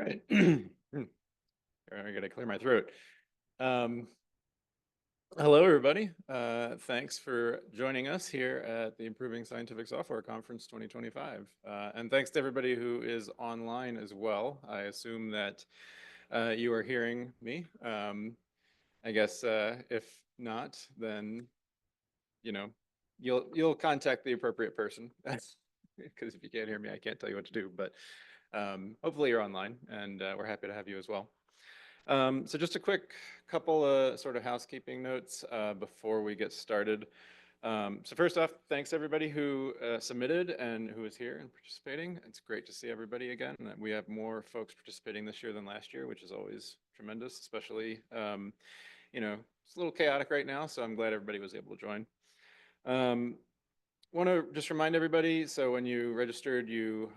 right. I gotta clear my throat. Hello, everybody. Thanks for joining us here at the Improving Scientific Software Conference 2025. And thanks to everybody who is online as well. I assume that you are hearing me. I guess if not, then you'll contact the appropriate person. Because if you can't hear me, I can't tell you what to do. But hopefully you're online, and we're happy to have you as well. So just a quick couple of sort of housekeeping notes before we get started. So first off, thanks everybody who submitted and who is here and participating. It's great to see everybody again. We have more folks participating this year than last year, which is always tremendous, especially, it's a little chaotic right now, so I'm glad everybody was able to join. Want to just remind everybody, so when you registered, you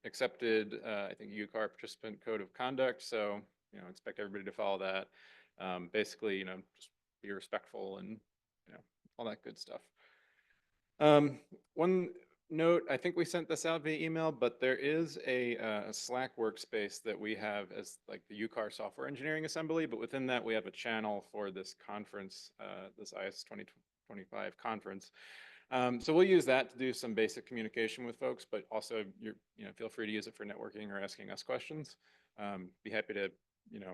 accepted, I think, UCAR participant code of conduct. So, expect everybody to follow that. Basically, just be respectful and, all that good stuff. One note, I think we sent this out via email, but there is a Slack workspace that we have as like the UCAR Software Engineering Assembly, but within that we have a channel for this conference, this ISS 2025 conference. So we'll use that to do some basic communication with folks, but also feel free to use it for networking or asking us questions. Be happy to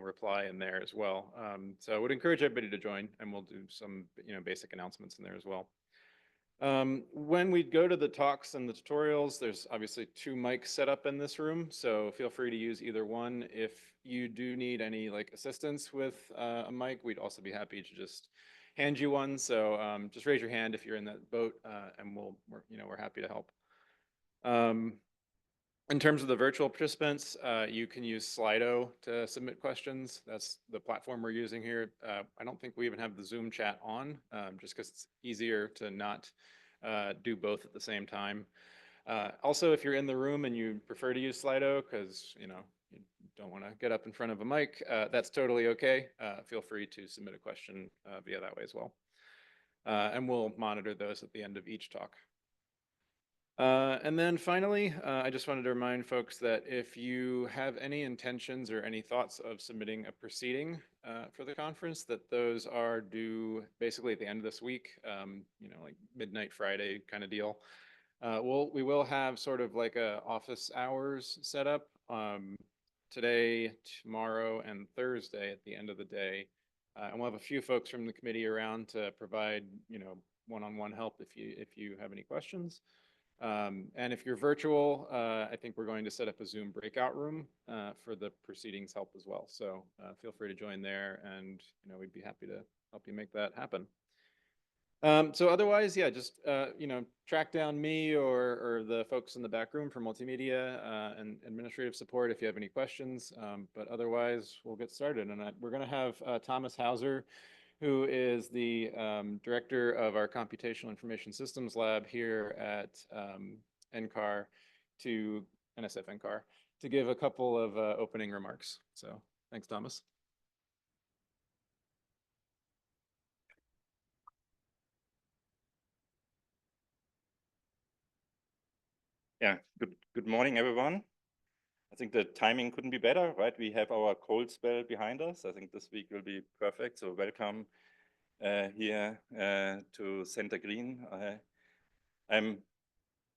reply in there as well. So I would encourage everybody to join, and we'll do some basic announcements in there as well. When we go to the talks and the tutorials, there's obviously 2 mics set up in this room, so feel free to use either one. If you do need any assistance with a mic, we'd also be happy to just hand you one. So just raise your hand if you're in that boat, and we're happy to help. In terms of the virtual participants, you can use Slido to submit questions. That's the platform we're using here. I don't think we even have the Zoom chat on, just because it's easier to not do both at the same time. Also, if you're in the room and you prefer to use Slido because you don't want to get up in front of a mic, that's totally okay. Feel free to submit a question via that way as well. And we'll monitor those at the end of each talk. And then finally, I just wanted to remind folks that if you have any intentions or any thoughts of submitting a proceeding for the conference, that those are due basically at the end of this week, like midnight Friday kind of deal. We will have sort of like a office hours set up today, tomorrow, and Thursday at the end of the day. And we'll have a few folks from the committee around to provide, one-on-one help if you have any questions. And if you're virtual, I think we're going to set up a Zoom breakout room for the proceedings help as well. So feel free to join there, and we'd be happy to help you make that happen. So otherwise, yeah, just track down me or the folks in the back room for multimedia and administrative support if you have any questions. But otherwise, we'll get started. And we're going to have Thomas Hauser, who is the director of our Computational Information Systems Lab here at NCAR, NSF NCAR, to give a couple of opening remarks. So thanks, Thomas. Yeah, good morning, everyone. I think the timing couldn't be better, right? We have our cold spell behind us. I think this week will be perfect. So welcome here to Center Green.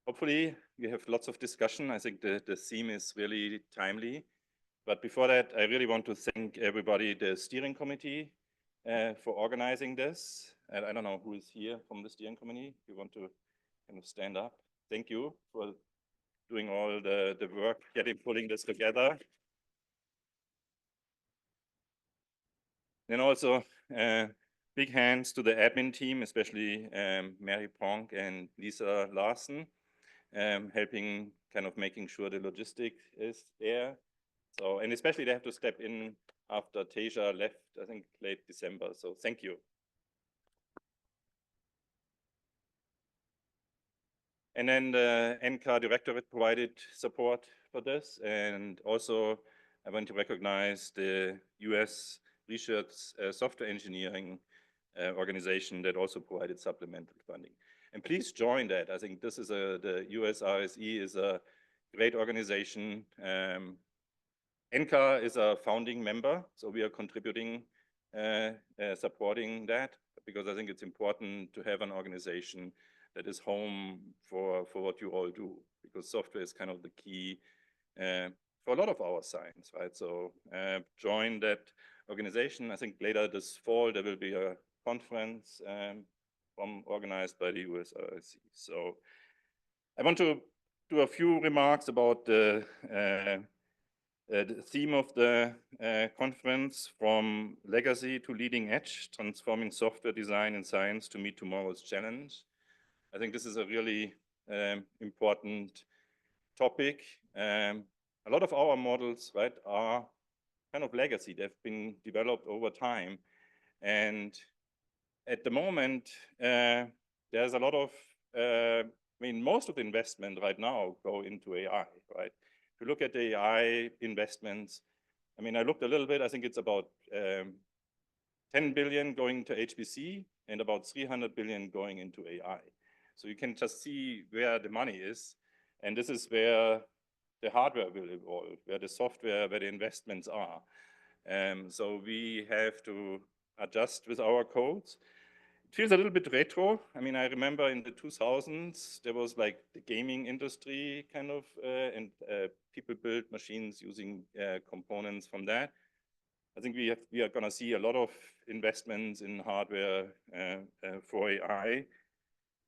Hopefully we have lots of discussion. I think the theme is really timely. But before that, I really want to thank everybody, the steering committee, for organizing this. And I don't know who is here from the steering committee. You want to kind of stand up? Thank you for doing all the work, pulling this together. And also big hands to the admin team, especially Mary Pronk and Lisa Larson, helping kind of making sure the logistic is there. So, and especially they have to step in after Teja left, I think late December. So thank you. And then the NCAR Directorate provided support for this. And also I want to recognize the US Research Software Engineering organization that also provided supplemental funding. And please join that. I think this is the US RSE is a great organization. NCAR is a founding member, so we are contributing, supporting that, because I think it's important to have an organization that is home for what you all do, because software is kind of the key for a lot of our science, right? So join that organization. I think later this fall there will be a conference organized by the USRIC. So I want to do a few remarks about the theme of the conference, from legacy to leading edge, transforming software design and science to meet tomorrow's challenge. I think this is a really important topic. A lot of our models, right, are kind of legacy. They've been developed over time. And at the moment, there's a lot of, I mean, most of the investment right now go into AI, right? If you look at the AI investments, I mean, I looked a little bit, I think it's about 10 billion going to HPC and about 300 billion going into AI. So you can just see where the money is. And this is where the hardware will evolve, where the software, where the investments are. So we have to adjust with our codes. It feels a little bit retro. I mean, I remember in the 2000s, there was like the gaming industry kind of, and people built machines using components from that. I think we are going to see a lot of investments in hardware for AI.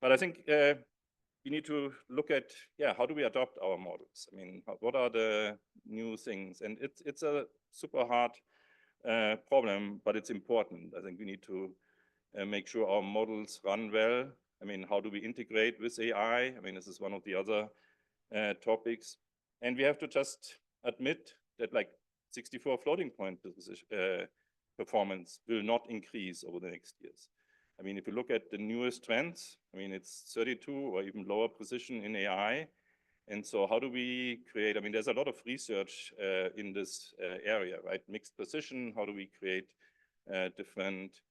But I think we need to look at, how do we adopt our models? I mean, what are the new things? And it's a super hard problem, but it's important. I think we need to make sure our models run well. I mean, how do we integrate with AI? I mean, this is one of the other topics. And we have to just admit that like 64 floating point performance will not increase over the next years. I mean, if you look at the newest trends, I mean, it's 32 or even lower precision in AI. And so how do we create, I mean, there's a lot of research in this area, right? Mixed precision, how do we create different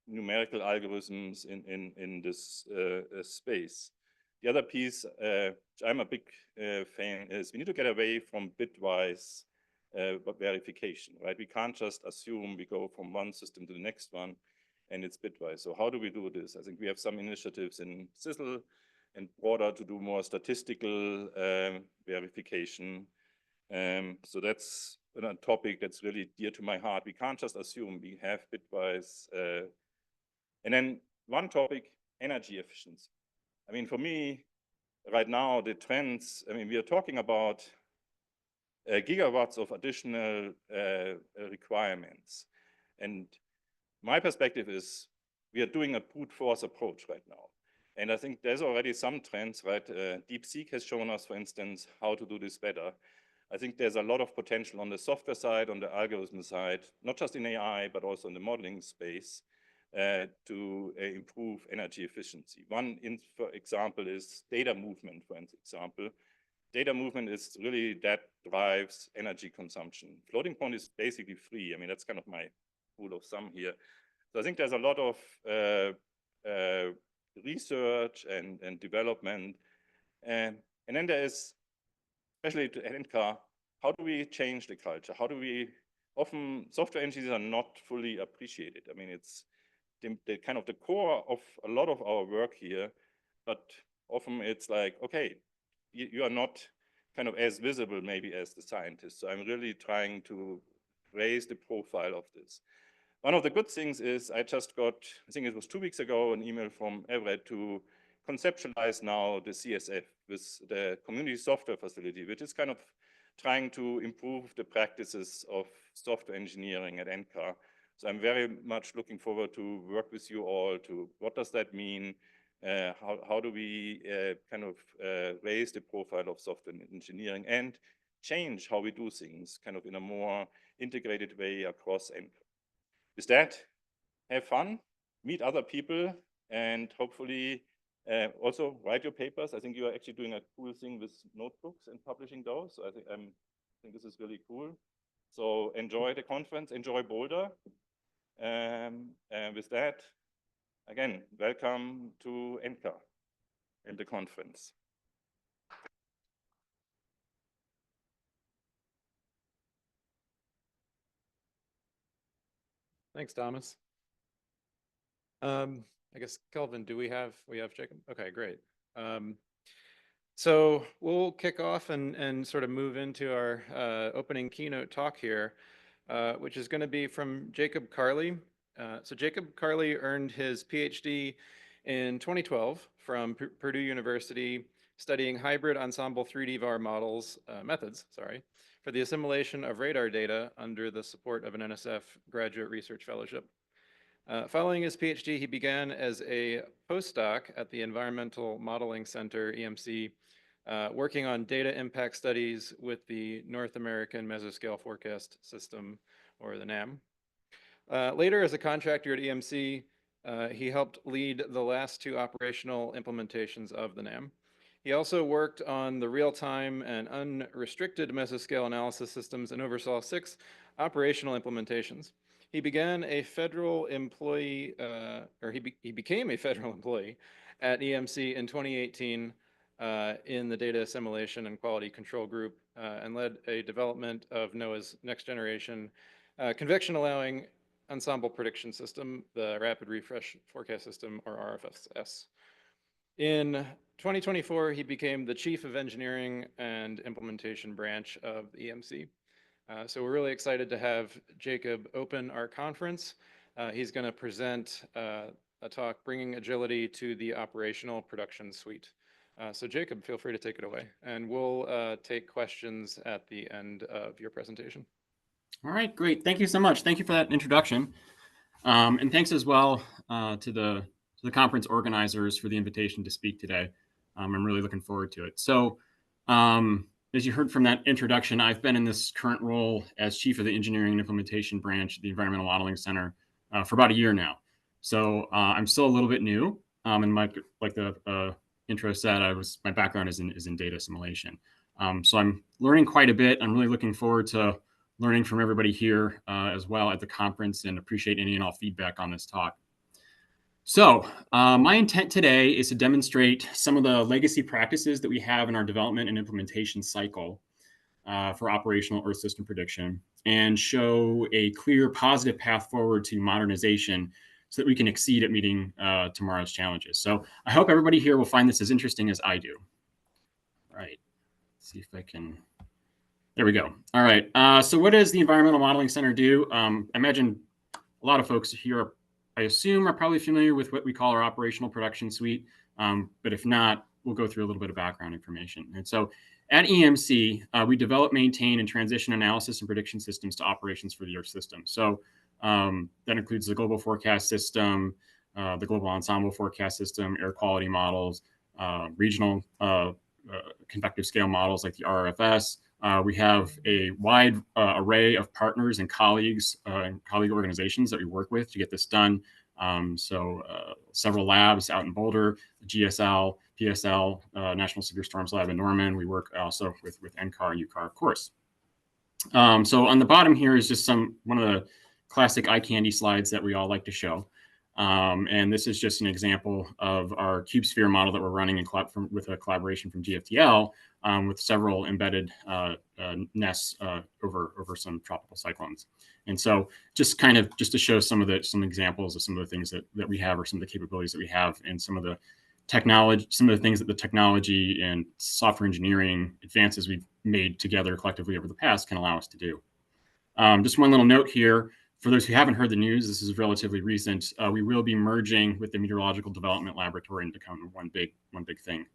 numerical algorithms in this space? The other piece, which I'm a big fan, is we need to get away from bitwise verification, right? We can't just assume we go from one system to the next one and it's bitwise. So how do we do this? I think we have some initiatives in CISL and broader to do more statistical verification. So that's a topic that's really dear to my heart. We can't just assume we have bitwise. And then one topic, energy efficiency. I mean, for me, right now, the trends, I mean, we are talking about gigawatts of additional requirements. And my perspective is we are doing a brute force approach right now. And I think there's already some trends, right? DeepSeek has shown us, for instance, how to do this better. I think there's a lot of potential on the software side, on the algorithm side, not just in AI, but also in the modeling space to improve energy efficiency. One, for example, is data movement, for example. Data movement is really that drives energy consumption. Floating point is basically free. I mean, that's kind of my rule of thumb here. So I think there's a lot of research and development. And then there is, especially at NCAR, how do we change the culture? How do we, often software engineers are not fully appreciated. I mean, it's the kind of the core of a lot of our work here, but often it's like, okay, you are not kind of as visible maybe as the scientists. So I'm really trying to raise the profile of this. One of the good things is I just got, I think it was 2 weeks ago, an email from Everett to conceptualize now the CSF with the community software facility, which is kind of trying to improve the practices of software engineering at NCAR. So I'm very much looking forward to work with you all to what does that mean? How do we kind of raise the profile of software engineering and change how we do things kind of in a more integrated way across NCAR? With that, have fun, meet other people, and hopefully also write your papers. I think you are actually doing a cool thing with notebooks and publishing those. So I think this is really cool. So enjoy the conference, enjoy Boulder. And with that, again, welcome to NCAR and the conference. Thanks, Thomas. I guess, Kelvin, we have Jacob? Okay, great. So we'll kick off and sort of move into our opening keynote talk here, which is going to be from Jacob Carley. So Jacob Carley earned his PhD in 2012 from Purdue University, studying hybrid ensemble 3D VAR methods, for the assimilation of radar data under the support of an NSF graduate research fellowship. Following his PhD, he began as a postdoc at the Environmental Modeling Center, EMC, working on data impact studies with the North American Mesoscale Forecast System, or the NAM. Later, as a contractor at EMC, he helped lead the last two operational implementations of the NAM. He also worked on the real-time and unrestricted mesoscale analysis systems and oversaw 6 operational implementations. He began a federal employee, he became a federal employee at EMC in 2018 in the data assimilation and quality control group, and led a development of NOAA's next generation convection allowing ensemble prediction system, the Rapid Refresh Forecast System, or RFS. In 2024, he became the Chief of Engineering and Implementation branch of the EMC. So we're really excited to have Jacob open our conference. He's going to present a talk, Bringing Agility to the Operational Production Suite. So Jacob, feel free to take it away, and we'll take questions at the end of your presentation. All right, great. Thank you so much. Thank you for that introduction. And thanks as well to the conference organizers for the invitation to speak today. I'm really looking forward to it. So as you heard from that introduction, I've been in this current role as Chief of the Engineering and Implementation branch at the Environmental Modeling Center for about a year now. So I'm still a little bit new. And like the intro said, my background is in data assimilation. So I'm learning quite a bit. I'm really looking forward to learning from everybody here as well at the conference, and appreciate any and all feedback on this talk. So my intent today is to demonstrate some of the legacy practices that we have in our development and implementation cycle for operational Earth system prediction, and show a clear positive path forward to modernization so that we can exceed at meeting tomorrow's challenges. So I hope everybody here will find this as interesting as I do. All right, let's see if I can. There we go. All right. So what does the Environmental Modeling Center do? I imagine a lot of folks here, I assume, are probably familiar with what we call our operational production suite. But if not, we'll go through a little bit of background information. And so at EMC, we develop, maintain, and transition analysis and prediction systems to operations for the Earth system. So that includes the global forecast system, the global ensemble forecast system, air quality models, regional convective scale models like the RFS. We have a wide array of partners and colleague organizations that we work with to get this done. Several labs out in Boulder, GSL, PSL, National Severe Storms Lab in Norman. We work also with NCAR and UCAR, of course. So on the bottom here is just one of the classic eye candy slides that we all like to show. And this is just an example of our CubeSphere model that we're running with a collaboration from GFTL with several embedded nests over some tropical cyclones. And so just to show some examples of some of the things that we have, or some of the capabilities that we have, and some of the things that the technology and software engineering advances we've made together collectively over the past can allow us to do. Just one little note here. For those who haven't heard the news, this is relatively recent. We will be merging with the Meteorological Development Laboratory and become one big thing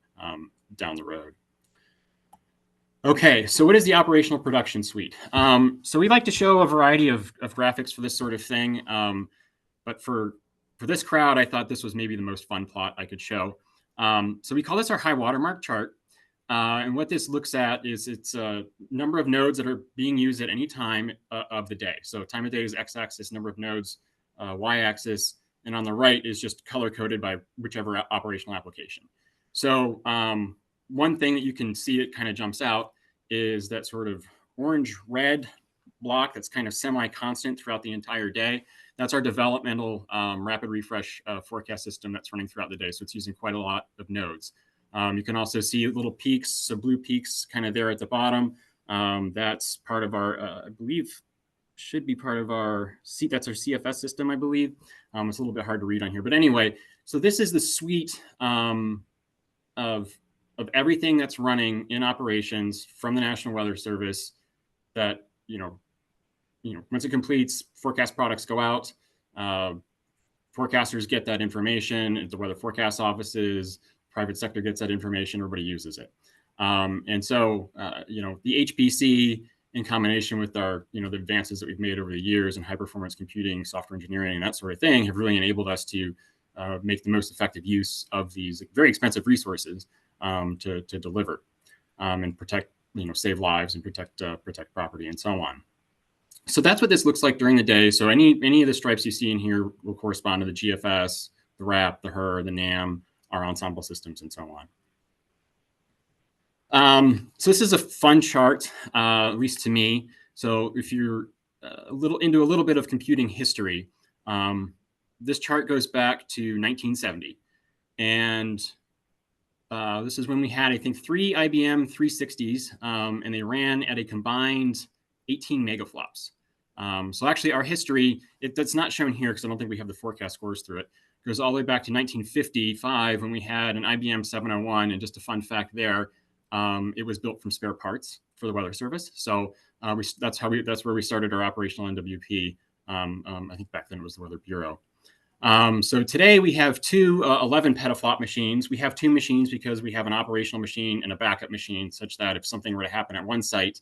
down the road. Okay, so what is the operational production suite? So we like to show a variety of graphics for this sort of thing, but for this crowd, I thought this was maybe the most fun plot I could show. So we call this our high watermark chart. And what this looks at is it's a number of nodes that are being used at any time of the day. So time of day is x-axis, number of nodes, y-axis, and on the right is just color-coded by whichever operational application. So one thing that you can see that kind of jumps out is that sort of orange-red block that's kind of semi-constant throughout the entire day. That's our developmental rapid refresh forecast system that's running throughout the day. So it's using quite a lot of nodes. You can also see little peaks, so blue peaks kind of there at the bottom. That's part of our, I believe, should be part of our that's our CFS system, I believe. It's a little bit hard to read on here, but anyway, so this is the suite of everything that's running in operations from the National Weather Service that, once it completes, forecast products go out, forecasters get that information, the weather forecast offices, private sector gets that information, everybody uses it. And so, the HPC in combination with our, the advances that we've made over the years in high performance computing, software engineering, and that sort of thing have really enabled us to make the most effective use of these very expensive resources to deliver and protect, save lives and protect property and so on. So that's what this looks like during the day. So any of the stripes you see in here will correspond to the GFS, the RAP, the HER, the NAM, our ensemble systems, and so on. So this is a fun chart, at least to me. So if you're into a little bit of computing history, this chart goes back to 1970. And this is when we had, I think, 3 IBM 360s, and they ran at a combined 18 megaflops. So actually our history, that's not shown here because I don't think we have the forecast scores through it. It goes all the way back to 1955 when we had an IBM 701. And just a fun fact there, it was built from spare parts for the Weather Service. So that's where we started our operational NWP. I think back then it was the Weather Bureau. So today we have two 11 petaflop machines. We have 2 machines because we have an operational machine and a backup machine, such that if something were to happen at one site,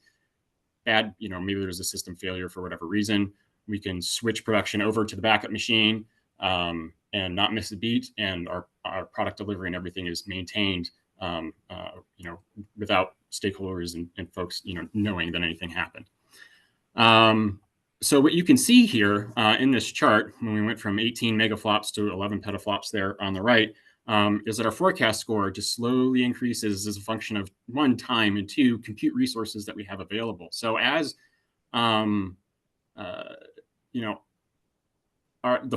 maybe there's a system failure for whatever reason, we can switch production over to the backup machine and not miss a beat, and our product delivery and everything is maintained, without stakeholders and folks, knowing that anything happened. So what you can see here in this chart, when we went from 18 megaflops to 11 petaflops there on the right, is that our forecast score just slowly increases as a function of 1, time, and 2, compute resources that we have available. So as the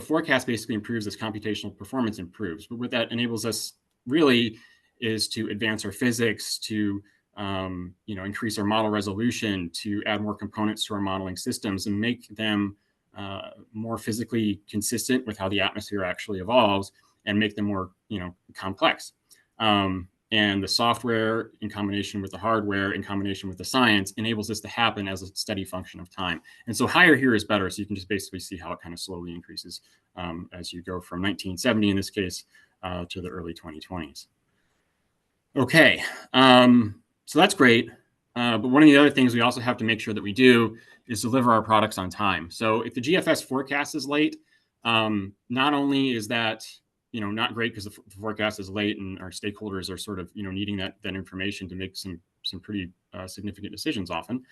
forecast basically improves as computational performance improves. But what that enables us really is to advance our physics, to increase our model resolution, to add more components to our modeling systems and make them more physically consistent with how the atmosphere actually evolves, and make them more, complex. And the software in combination with the hardware in combination with the science enables this to happen as a steady function of time. And so higher here is better. So you can just basically see how it kind of slowly increases as you go from 1970 in this case to the early 2020s. Okay, so that's great. But one of the other things we also have to make sure that we do is deliver our products on time. So if the GFS forecast is late, not only is that not great because the forecast is late and our stakeholders are sort of needing that information to make some pretty significant decisions often,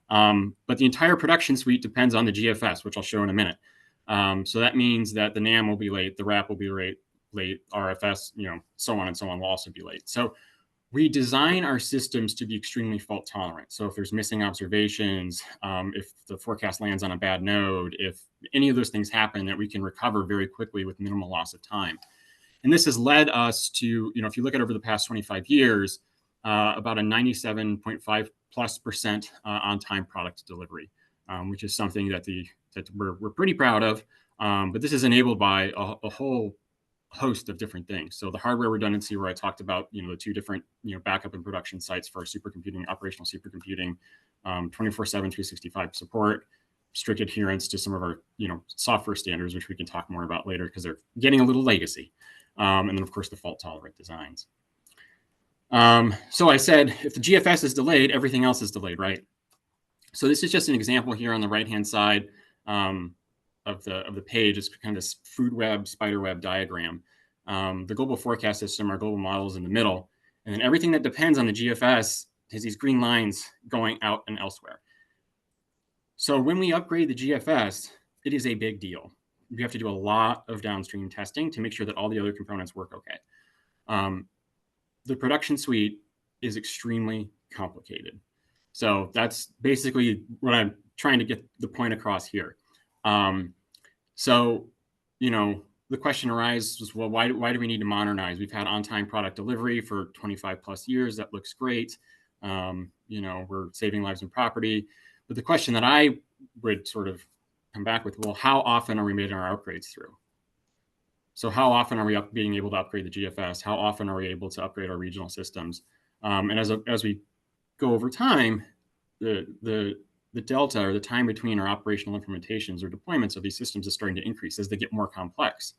but the entire production suite depends on the GFS, which I'll show in a minute. So that means that the NAM will be late, the RAP will be late, RFS, so on and so on will also be late. So we design our systems to be extremely fault tolerant. So if there's missing observations, if the forecast lands on a bad node, if any of those things happen, that we can recover very quickly with minimal loss of time. And this has led us to, if you look at over the past 25 years, about a 97.5+% on-time product delivery, which is something that we're pretty proud of. But this is enabled by a whole host of different things. So the hardware redundancy, where I talked about, the 2 different, backup and production sites for our supercomputing, operational supercomputing, 24/7, 365 support, strict adherence to some of our, software standards, which we can talk more about later because they're getting a little legacy. And then of course the fault tolerant designs. So I said, if the GFS is delayed, everything else is delayed, right? So this is just an example here on the right-hand side of the page. It's kind of this food web, spider web diagram. The global forecast system, our global models in the middle, and then everything that depends on the GFS has these green lines going out and elsewhere. So when we upgrade the GFS, it is a big deal. We have to do a lot of downstream testing to make sure that all the other components work okay. The production suite is extremely complicated. So that's basically what I'm trying to get the point across here. So, the question arises, well, why do we need to modernize? We've had on-time product delivery for 25+ years. That looks great. We're saving lives and property. But the question that I would sort of come back with, well, how often are we making our upgrades through? So how often are we being able to upgrade the GFS? How often are we able to upgrade our regional systems? And as we go over time, the delta, or the time between our operational implementations or deployments of these systems, is starting to increase as they get more complex.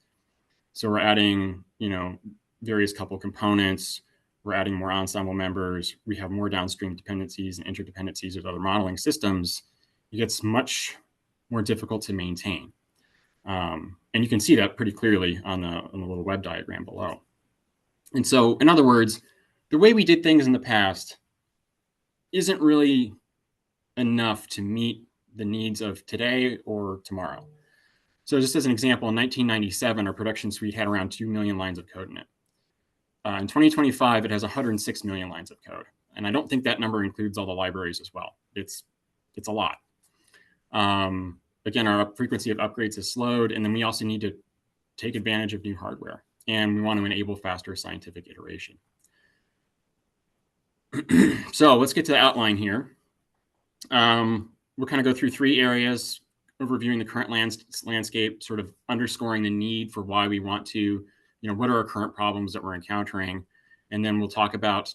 So we're adding, various couple components. We're adding more ensemble members. We have more downstream dependencies and interdependencies with other modeling systems. It gets much more difficult to maintain. And you can see that pretty clearly on the little web diagram below. And so, in other words, the way we did things in the past isn't really enough to meet the needs of today or tomorrow. So just as an example, in 1997, our production suite had around 2 million lines of code in it. In 2025, it has 106 million lines of code. And I don't think that number includes all the libraries as well. It's a lot. Again, our frequency of upgrades has slowed, and then we also need to take advantage of new hardware, and we want to enable faster scientific iteration. So let's get to the outline here. We'll kind of go through 3 areas, overviewing the current landscape, sort of underscoring the need for why we want to, what are our current problems that we're encountering, and then we'll talk about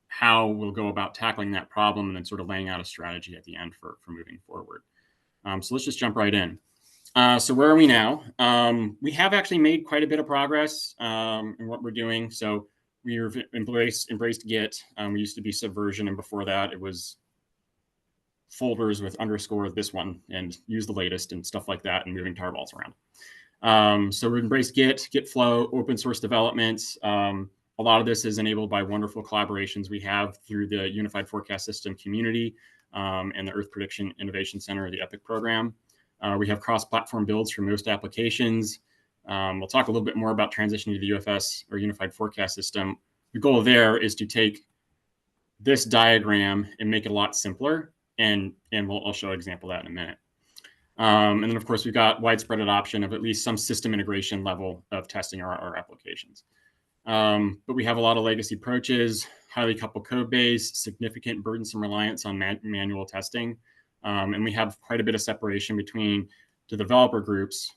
how we'll go about tackling that problem, and then sort of laying out a strategy at the end for moving forward. So let's just jump right in. So where are we now? We have actually made quite a bit of progress in what we're doing. So we've embraced Git. We used to be Subversion, and before that, it was folders with underscore this one, and use the latest and stuff like that, and moving tarballs around. So we've embraced Git, Git flow, open source development. A lot of this is enabled by wonderful collaborations we have through the Unified Forecast System community and the Earth Prediction Innovation Center, the EPIC program. We have cross-platform builds for most applications. We'll talk a little bit more about transitioning to the UFS, or Unified Forecast System. The goal there is to take this diagram and make it a lot simpler, and I'll show an example of that in a minute. And then, of course, we've got widespread adoption of at least some system integration level of testing our applications. But we have a lot of legacy approaches, highly coupled code base, significant burdensome reliance on manual testing. And we have quite a bit of separation between the developer groups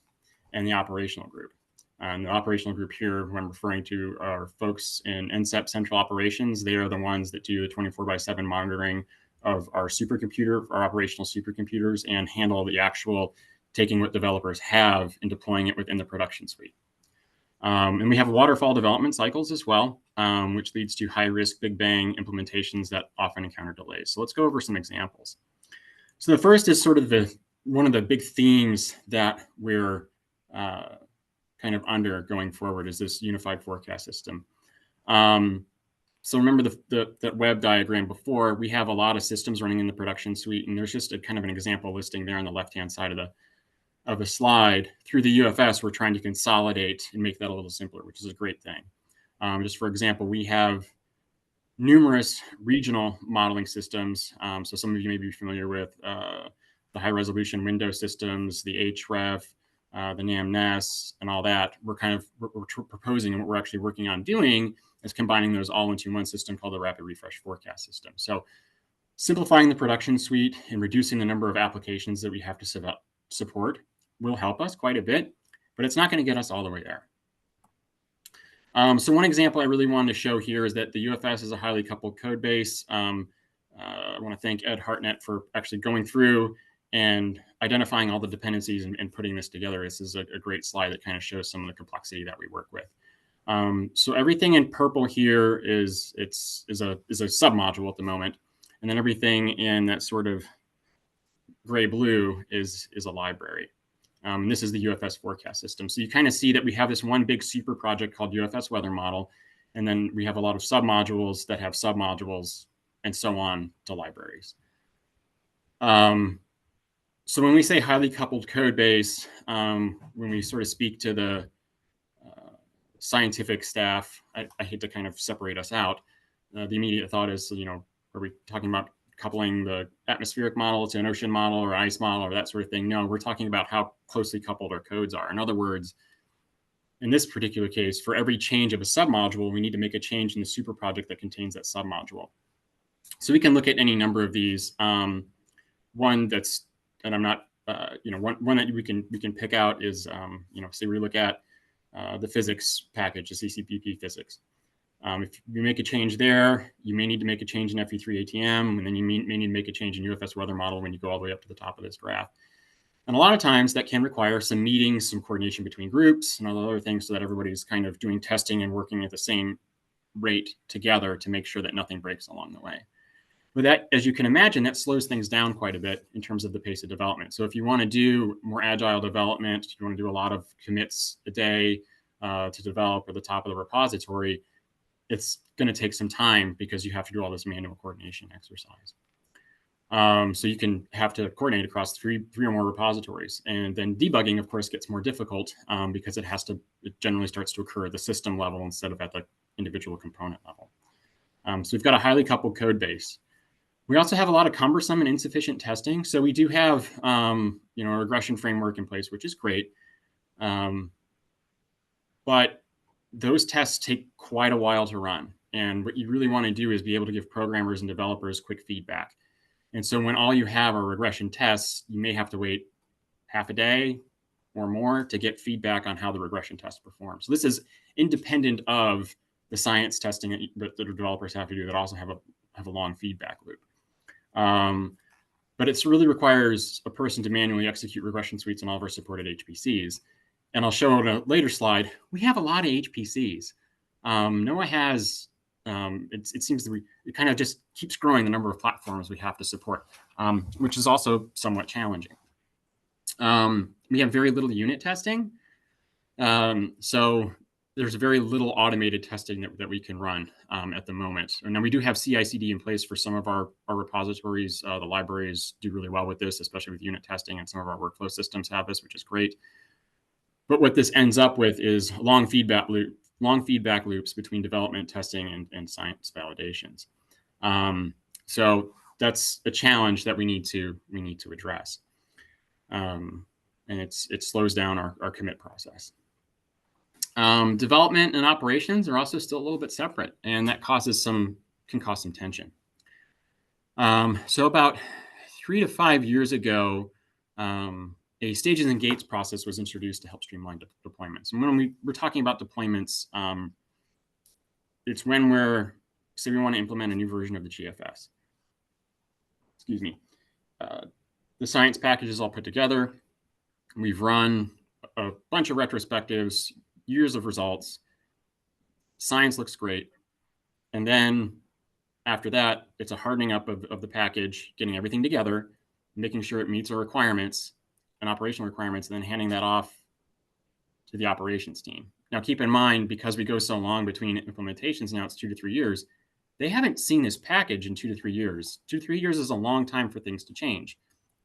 and the operational group. And the operational group here, who I'm referring to, are folks in NCEP Central Operations. They are the ones that do the 24/7 monitoring of our supercomputer, our operational supercomputers, and handle the actual taking what developers have and deploying it within the production suite. And we have waterfall development cycles as well, which leads to high-risk Big Bang implementations that often encounter delays. So let's go over some examples. So the first is sort of one of the big themes that we're kind of under going forward, is this unified forecast system. So remember that web diagram before. We have a lot of systems running in the production suite, and there's just a kind of an example listing there on the left-hand side of the slide. Through the UFS, we're trying to consolidate and make that a little simpler, which is a great thing. Just for example, we have numerous regional modeling systems. So some of you may be familiar with the high resolution window systems, the href, the NAM-NES, and all that. We're proposing, and what we're actually working on doing is combining those all into one system called the Rapid Refresh Forecast System. So simplifying the production suite and reducing the number of applications that we have to support will help us quite a bit, but it's not going to get us all the way there. So one example I really wanted to show here is that the UFS is a highly coupled code base. I want to thank Ed Hartnett for actually going through and identifying all the dependencies and putting this together. This is a great slide that kind of shows some of the complexity that we work with. So everything in purple here is a submodule at the moment, and then everything in that sort of gray-blue is a library. This is the UFS forecast system. So you kind of see that we have this one big super project called UFS Weather Model, and then we have a lot of submodules that have submodules, and so on to libraries. So when we say highly coupled code base, when we sort of speak to the scientific staff, I hate to kind of separate us out. The immediate thought is, are we talking about coupling the atmospheric model to an ocean model or ice model or that sort of thing? No, we're talking about how closely coupled our codes are. In other words, in this particular case, for every change of a submodule, we need to make a change in the super project that contains that submodule. So we can look at any number of these. One that's and I'm not, one that we can pick out is, say we look at the physics package, the CCPP physics. If you make a change there, you may need to make a change in FE3 ATM, and then you may need to make a change in UFS weather model when you go all the way up to the top of this graph. And a lot of times that can require some meetings, some coordination between groups and all other things so that everybody's kind of doing testing and working at the same rate together to make sure that nothing breaks along the way. But that, as you can imagine, that slows things down quite a bit in terms of the pace of development. So if you want to do more agile development, you want to do a lot of commits a day to develop at the top of the repository, it's going to take some time because you have to do all this manual coordination exercise. So you can have to coordinate across three or more repositories. And then debugging, of course, gets more difficult because it generally starts to occur at the system level instead of at the individual component level. So we've got a highly coupled code base. We also have a lot of cumbersome and insufficient testing. So we do have, a regression framework in place, which is great. But those tests take quite a while to run. And what you really want to do is be able to give programmers and developers quick feedback. And so when all you have are regression tests, you may have to wait half a day or more to get feedback on how the regression test performs. So this is independent of the science testing that the developers have to do that also have a long feedback loop. But it really requires a person to manually execute regression suites on all of our supported HPCs. And I'll show in a later slide, we have a lot of HPCs. NOAA has, it seems that it kind of just keeps growing the number of platforms we have to support, which is also somewhat challenging. We have very little unit testing. So there's very little automated testing that we can run at the moment. And now we do have CI/CD in place for some of our repositories. The libraries do really well with this, especially with unit testing, and some of our workflow systems have this, which is great. But what this ends up with is long feedback loops between development, testing, and science validations. So that's a challenge that we need to address, and it slows down our commit process. Development and operations are also still a little bit separate, and that can cause some tension. So about 3 to 5 years ago, a stages and gates process was introduced to help streamline deployments. And when we're talking about deployments, it's when say we want to implement a new version of the GFS. Excuse me. The science package is all put together. We've run a bunch of retrospectives, years of results. Science looks great. And then after that, it's a hardening up of the package, getting everything together, making sure it meets our requirements and operational requirements, and then handing that off to the operations team. Now, keep in mind, because we go so long between implementations, now it's 2 to 3 years, they haven't seen this package in 2 to 3 years. 2 to 3 years is a long time for things to change.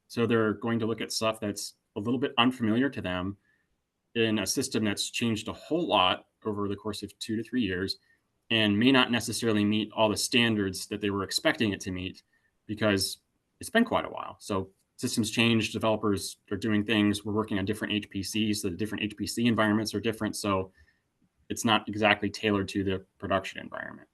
So they're going to look at stuff that's a little bit unfamiliar to them in a system that's changed a whole lot over the course of 2 to 3 years and may not necessarily meet all the standards that they were expecting it to meet because it's been quite a while. So systems change, developers are doing things, we're working on different HPCs, so the different HPC environments are different, so it's not exactly tailored to the production environment.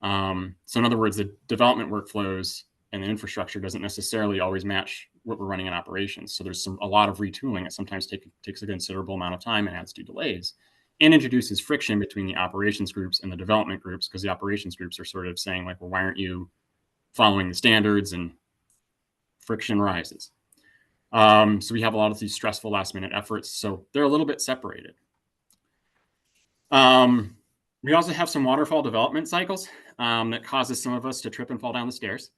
So in other words, the development workflows and the infrastructure doesn't necessarily always match what we're running in operations. So there's a lot of retooling that sometimes takes a considerable amount of time and adds to delays, and introduces friction between the operations groups and the development groups, because the operations groups are sort of saying, like, well, why aren't you following the standards? And friction rises. So we have a lot of these stressful last minute efforts. So they're a little bit separated. We also have some waterfall development cycles that causes some of us to trip and fall down the stairs.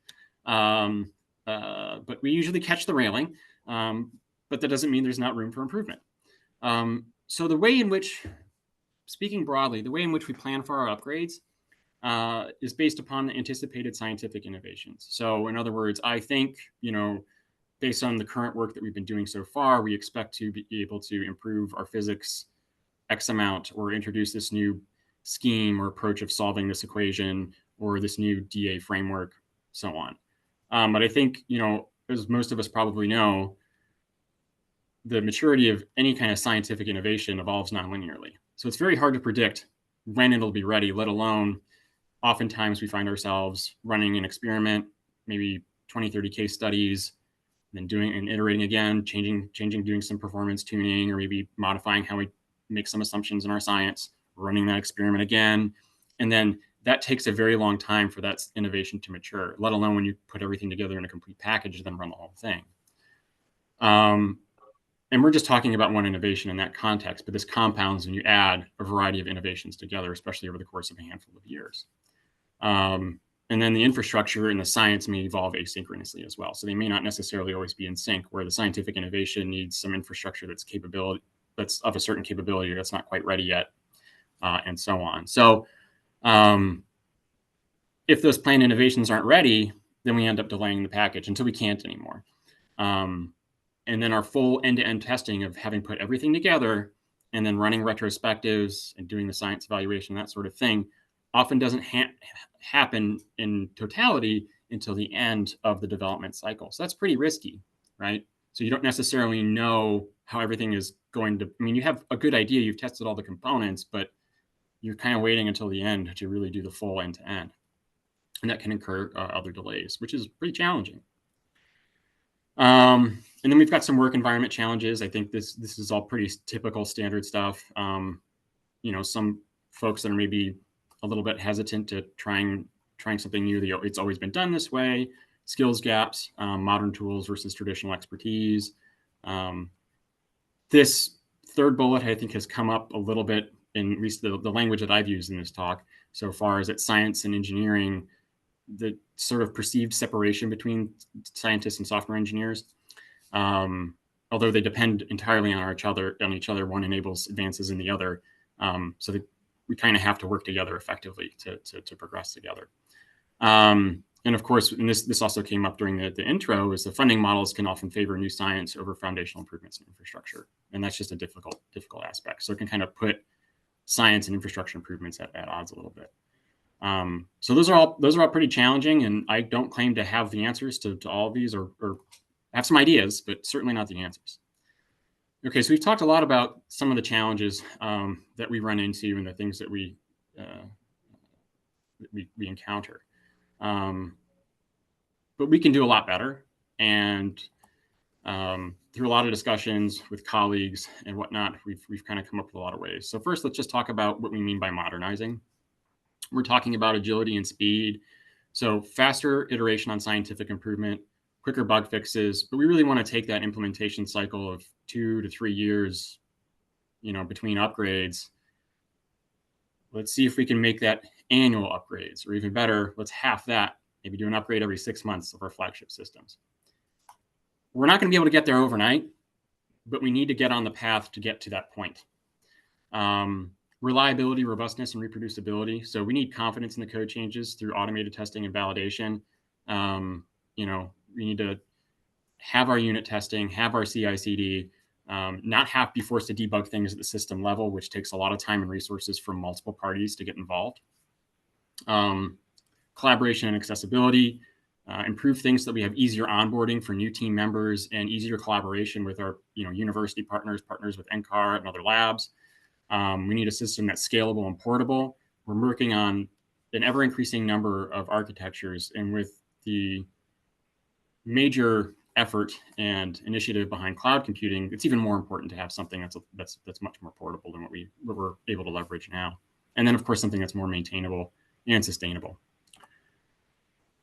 But we usually catch the railing, but that doesn't mean there's not room for improvement. So the way in which, speaking broadly, the way in which we plan for our upgrades is based upon the anticipated scientific innovations. So in other words, I think, based on the current work that we've been doing so far, we expect to be able to improve our physics X amount, or introduce this new scheme or approach of solving this equation, or this new DA framework, so on. But I think, as most of us probably know, the maturity of any kind of scientific innovation evolves nonlinearly. So it's very hard to predict when it'll be ready, let alone oftentimes we find ourselves running an experiment, maybe 20, 30 case studies, then doing and iterating again, changing, doing some performance tuning, or maybe modifying how we make some assumptions in our science, running that experiment again. And then that takes a very long time for that innovation to mature, let alone when you put everything together in a complete package, then run the whole thing. And we're just talking about one innovation in that context, but this compounds when you add a variety of innovations together, especially over the course of a handful of years. And then the infrastructure and the science may evolve asynchronously as well. So they may not necessarily always be in sync, where the scientific innovation needs some infrastructure that's of a certain capability that's not quite ready yet, and so on. So if those planned innovations aren't ready, then we end up delaying the package until we can't anymore. And then our full end-to-end testing of having put everything together and then running retrospectives and doing the science evaluation, that sort of thing, often doesn't happen in totality until the end of the development cycle. So that's pretty risky, right? So you don't necessarily know how everything is going to, I mean, you have a good idea, you've tested all the components, but you're kind of waiting until the end to really do the full end-to-end. And that can incur other delays, which is pretty challenging. And then we've got some work environment challenges. I think this is all pretty typical standard stuff. Some folks that are maybe a little bit hesitant to trying something new. It's always been done this way. Skills gaps, modern tools versus traditional expertise. This third bullet, I think, has come up a little bit in at least the language that I've used in this talk so far, is that science and engineering, the sort of perceived separation between scientists and software engineers, although they depend entirely on each other. One enables advances in the other, so that we kind of have to work together effectively to progress together. And of course, and this also came up during the intro, is the funding models can often favor new science over foundational improvements in infrastructure, and that's just a difficult aspect. So it can kind of put science and infrastructure improvements at odds a little bit. So those are all pretty challenging, and I don't claim to have the answers to all of these, or have some ideas, but certainly not the answers. Okay, so we've talked a lot about some of the challenges that we run into and the things that we encounter. But we can do a lot better, and through a lot of discussions with colleagues and whatnot, we've kind of come up with a lot of ways. So first, let's just talk about what we mean by modernizing. We're talking about agility and speed. So faster iteration on scientific improvement, quicker bug fixes, but we really want to take that implementation cycle of 2 to 3 years, between upgrades. Let's see if we can make that annual upgrades, or even better, let's half that, maybe do an upgrade every 6 months of our flagship systems. We're not going to be able to get there overnight, but we need to get on the path to get to that point. Reliability, robustness, and reproducibility. So we need confidence in the code changes through automated testing and validation. We need to have our unit testing, have our CI/CD, not have to be forced to debug things at the system level, which takes a lot of time and resources from multiple parties to get involved. Collaboration and accessibility, improve things so that we have easier onboarding for new team members and easier collaboration with our university partners with NCAR and other labs. We need a system that's scalable and portable. We're working on an ever-increasing number of architectures, and with the major effort and initiative behind cloud computing, it's even more important to have something that's much more portable than what we're able to leverage now. And then, of course, something that's more maintainable and sustainable.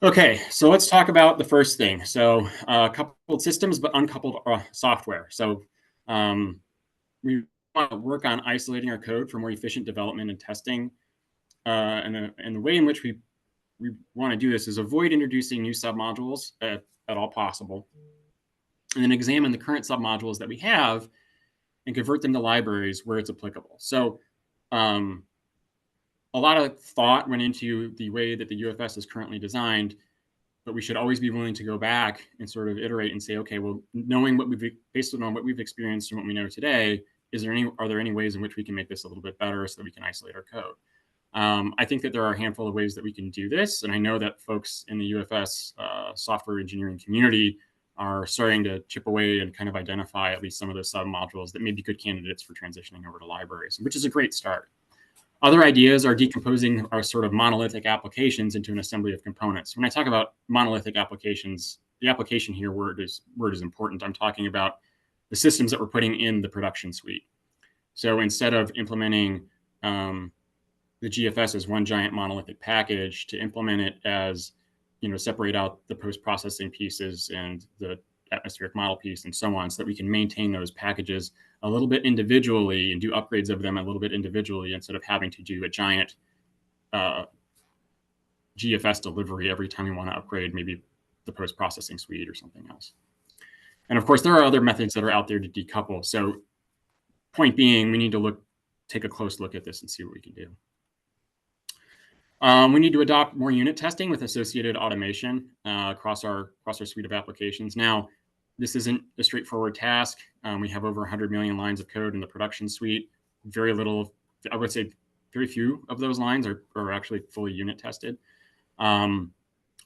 Okay, so let's talk about the first thing. So coupled systems, but uncoupled software. So we want to work on isolating our code for more efficient development and testing. And the way in which we want to do this is avoid introducing new submodules at all possible, and then examine the current submodules that we have and convert them to libraries where it's applicable. So a lot of thought went into the way that the UFS is currently designed, but we should always be willing to go back and sort of iterate and say, okay, well, based on what we've experienced and what we know today, are there any ways in which we can make this a little bit better so that we can isolate our code? I think that there are a handful of ways that we can do this, and I know that folks in the UFS software engineering community are starting to chip away and kind of identify at least some of those submodules that may be good candidates for transitioning over to libraries, which is a great start. Other ideas are decomposing our sort of monolithic applications into an assembly of components. When I talk about monolithic applications, the application here word is important. I'm talking about the systems that we're putting in the production suite. So instead of implementing the GFS as one giant monolithic package, to implement it as, separate out the post-processing pieces and the atmospheric model piece and so on, so that we can maintain those packages a little bit individually and do upgrades of them a little bit individually, instead of having to do a giant GFS delivery every time we want to upgrade maybe the post-processing suite or something else. And of course, there are other methods that are out there to decouple. So point being, we need to take a close look at this and see what we can do. We need to adopt more unit testing with associated automation across our suite of applications. Now, this isn't a straightforward task. We have over 100 million lines of code in the production suite. Very little, I would say very few of those lines are actually fully unit tested.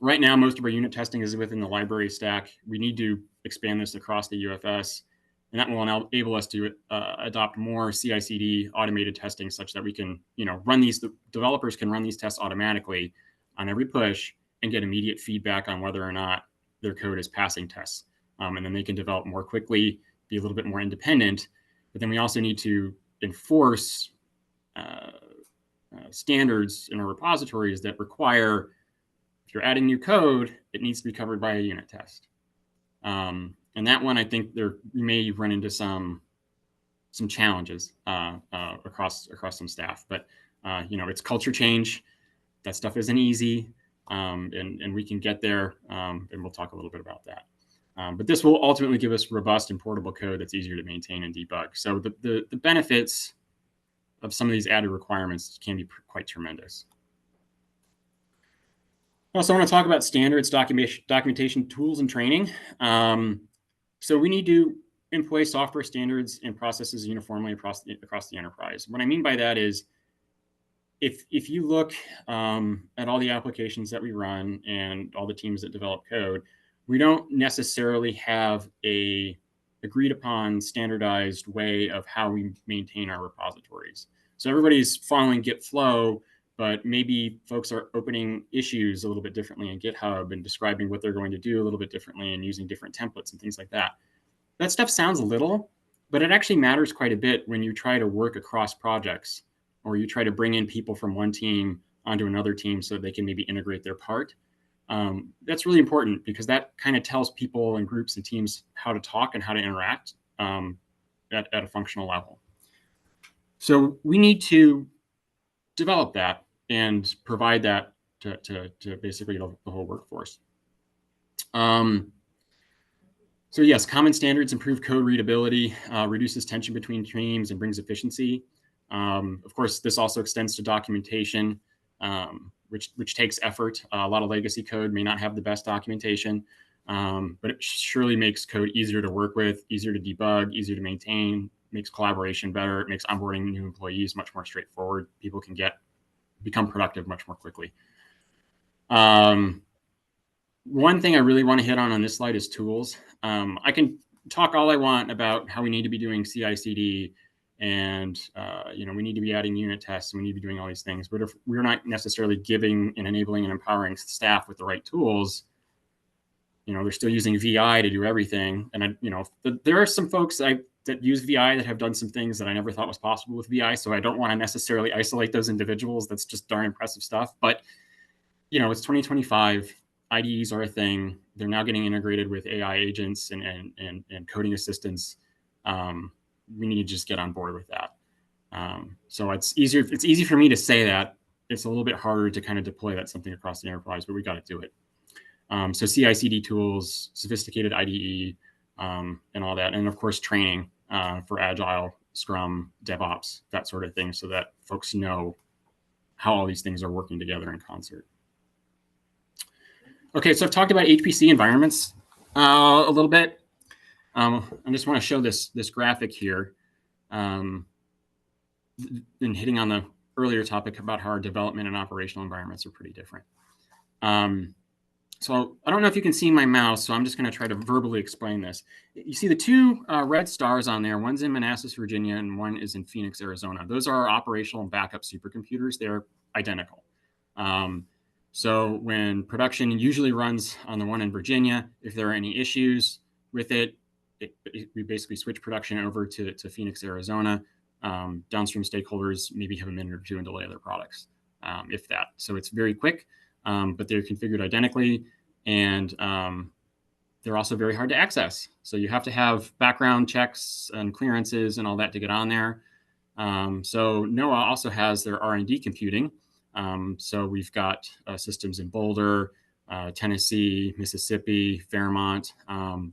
Right now, most of our unit testing is within the library stack. We need to expand this across the UFS, and that will enable us to adopt more CI/CD automated testing, such that we can, run these. The developers can run these tests automatically on every push and get immediate feedback on whether or not their code is passing tests, and then they can develop more quickly, be a little bit more independent. But then we also need to enforce standards in our repositories that require, if you're adding new code, it needs to be covered by a unit test. And that one, I think we may run into some challenges across some staff. But it's culture change. That stuff isn't easy, and we can get there. And we'll talk a little bit about that. But this will ultimately give us robust and portable code that's easier to maintain and debug. So the benefits of some of these added requirements can be quite tremendous. I also want to talk about standards, documentation tools, and training. So we need to employ software standards and processes uniformly across the enterprise. What I mean by that is, if you look at all the applications that we run and all the teams that develop code, we don't necessarily have a agreed upon standardized way of how we maintain our repositories. So everybody's following Git flow, but maybe folks are opening issues a little bit differently in GitHub and describing what they're going to do a little bit differently and using different templates and things like that. That stuff sounds little, but it actually matters quite a bit when you try to work across projects, or you try to bring in people from one team onto another team so they can maybe integrate their part. That's really important, because that kind of tells people and groups and teams how to talk and how to interact at a functional level. So we need to develop that and provide that to basically the whole workforce. So yes, common standards improve code readability, reduces tension between teams, and brings efficiency. Of course, this also extends to documentation, which takes effort. A lot of legacy code may not have the best documentation, but it surely makes code easier to work with, easier to debug, easier to maintain, makes collaboration better. It makes onboarding new employees much more straightforward. People can become productive much more quickly. One thing I really want to hit on this slide is tools. I can talk all I want about how we need to be doing CI/CD, and we need to be adding unit tests, and we need to be doing all these things. But if we're not necessarily giving and enabling and empowering staff with the right tools, they're still using VI to do everything. And there are some folks that use VI that have done some things that I never thought was possible with VI. So I don't want to necessarily isolate those individuals. That's just darn impressive stuff. But it's 2025. IDEs are a thing. They're now getting integrated with AI agents and coding assistants. We need to just get on board with that. So it's easy for me to say that. It's a little bit harder to kind of deploy that something across the enterprise, but we got to do it. So CI/CD tools, sophisticated IDE, and all that. And of course, training for Agile, Scrum, DevOps, that sort of thing, so that folks know how all these things are working together in concert. Okay, so I've talked about HPC environments a little bit. I just want to show this graphic here, and hitting on the earlier topic about how our development and operational environments are pretty different. So I don't know if you can see my mouse, so I'm just going to try to verbally explain this. You see the two red stars on there. One's in Manassas, Virginia, and one is in Phoenix, Arizona. Those are our operational and backup supercomputers. They're identical. So when production usually runs on the one in Virginia, if there are any issues with it, we basically switch production over to Phoenix, Arizona. Downstream stakeholders maybe have a minute or two and delay their products, if that. So it's very quick, but they're configured identically, and they're also very hard to access. So you have to have background checks and clearances and all that to get on there. So NOAA also has their R&D computing. So we've got systems in Boulder, Tennessee, Mississippi, Fairmont,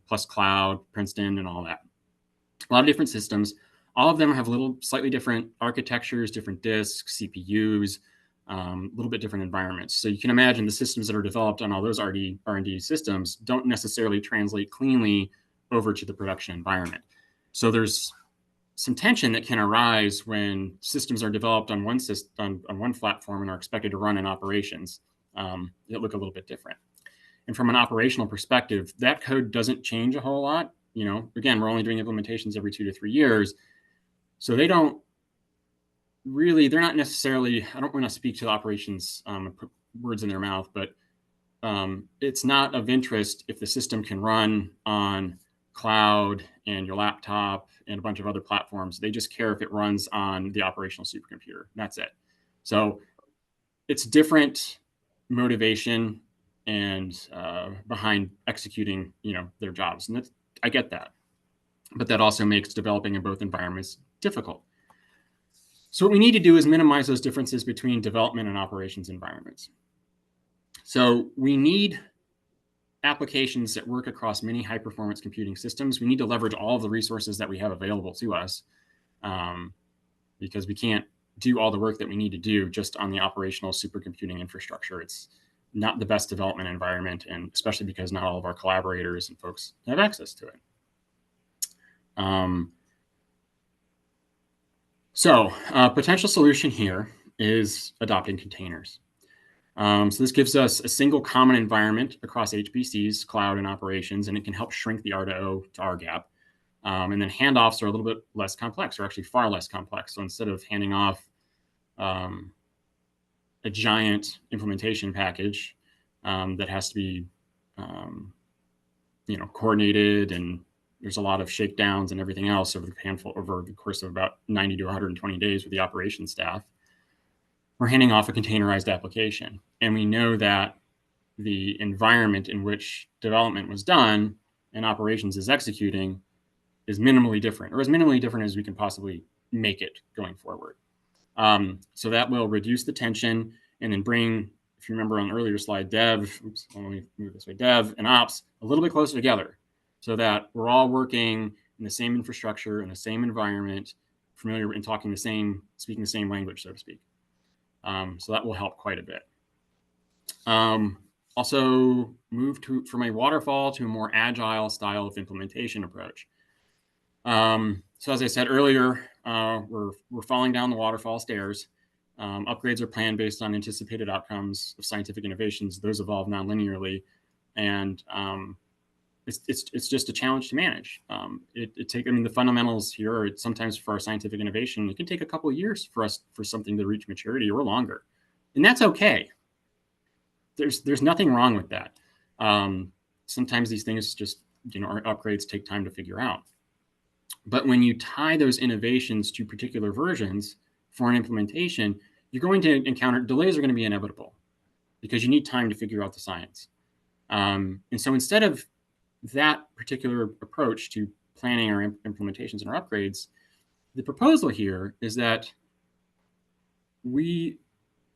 plus Cloud, Princeton, and all that. A lot of different systems. All of them have slightly different architectures, different disks, CPUs, a little bit different environments. So you can imagine the systems that are developed on all those R&D systems don't necessarily translate cleanly over to the production environment. So there's some tension that can arise when systems are developed on one system, on one platform, and are expected to run in operations that look a little bit different. And from an operational perspective, that code doesn't change a whole lot. You know, again, we're only doing implementations every 2 to 3 years. So they don't really, they're not necessarily, I don't want to speak to the operations, put words in their mouth, but it's not of interest if the system can run on cloud and your laptop and a bunch of other platforms. They just care if it runs on the operational supercomputer. That's it. So it's different motivation and behind executing, you know, their jobs. And I get that. But that also makes developing in both environments difficult. So what we need to do is minimize those differences between development and operations environments. So we need applications that work across many high-performance computing systems. We need to leverage all of the resources that we have available to us, because we can't do all the work that we need to do just on the operational supercomputing infrastructure. It's not the best development environment, and especially because not all of our collaborators and folks have access to it. So a potential solution here is adopting containers. So this gives us a single common environment across HPCs, cloud, and operations, and it can help shrink the R2O to R gap. And then handoffs are a little bit less complex, or actually far less complex. So instead of handing off a giant implementation package that has to be, you know, coordinated, and there's a lot of shakedowns and everything else over the course of about 90 to 120 days with the operations staff, we're handing off a containerized application. And we know that the environment in which development was done and operations is executing is minimally different, or as minimally different as we can possibly make it going forward. So that will reduce the tension and then bring, if you remember on an earlier slide, dev, oops, let me move this way, dev and ops a little bit closer together so that we're all working in the same infrastructure, in the same environment, familiar and speaking the same language, so to speak. So that will help quite a bit. Also move from a waterfall to a more agile style of implementation approach. So as I said earlier, we're falling down the waterfall stairs. Upgrades are planned based on anticipated outcomes of scientific innovations. Those evolve non-linearly, and it's just a challenge to manage. The fundamentals here are sometimes for our scientific innovation, it can take a couple of years for something to reach maturity or longer, and that's okay. There's nothing wrong with that. Sometimes these things just, our upgrades take time to figure out. But when you tie those innovations to particular versions for an implementation, you're going to encounter delays are going to be inevitable because you need time to figure out the science. And so instead of that particular approach to planning our implementations and our upgrades, the proposal here is that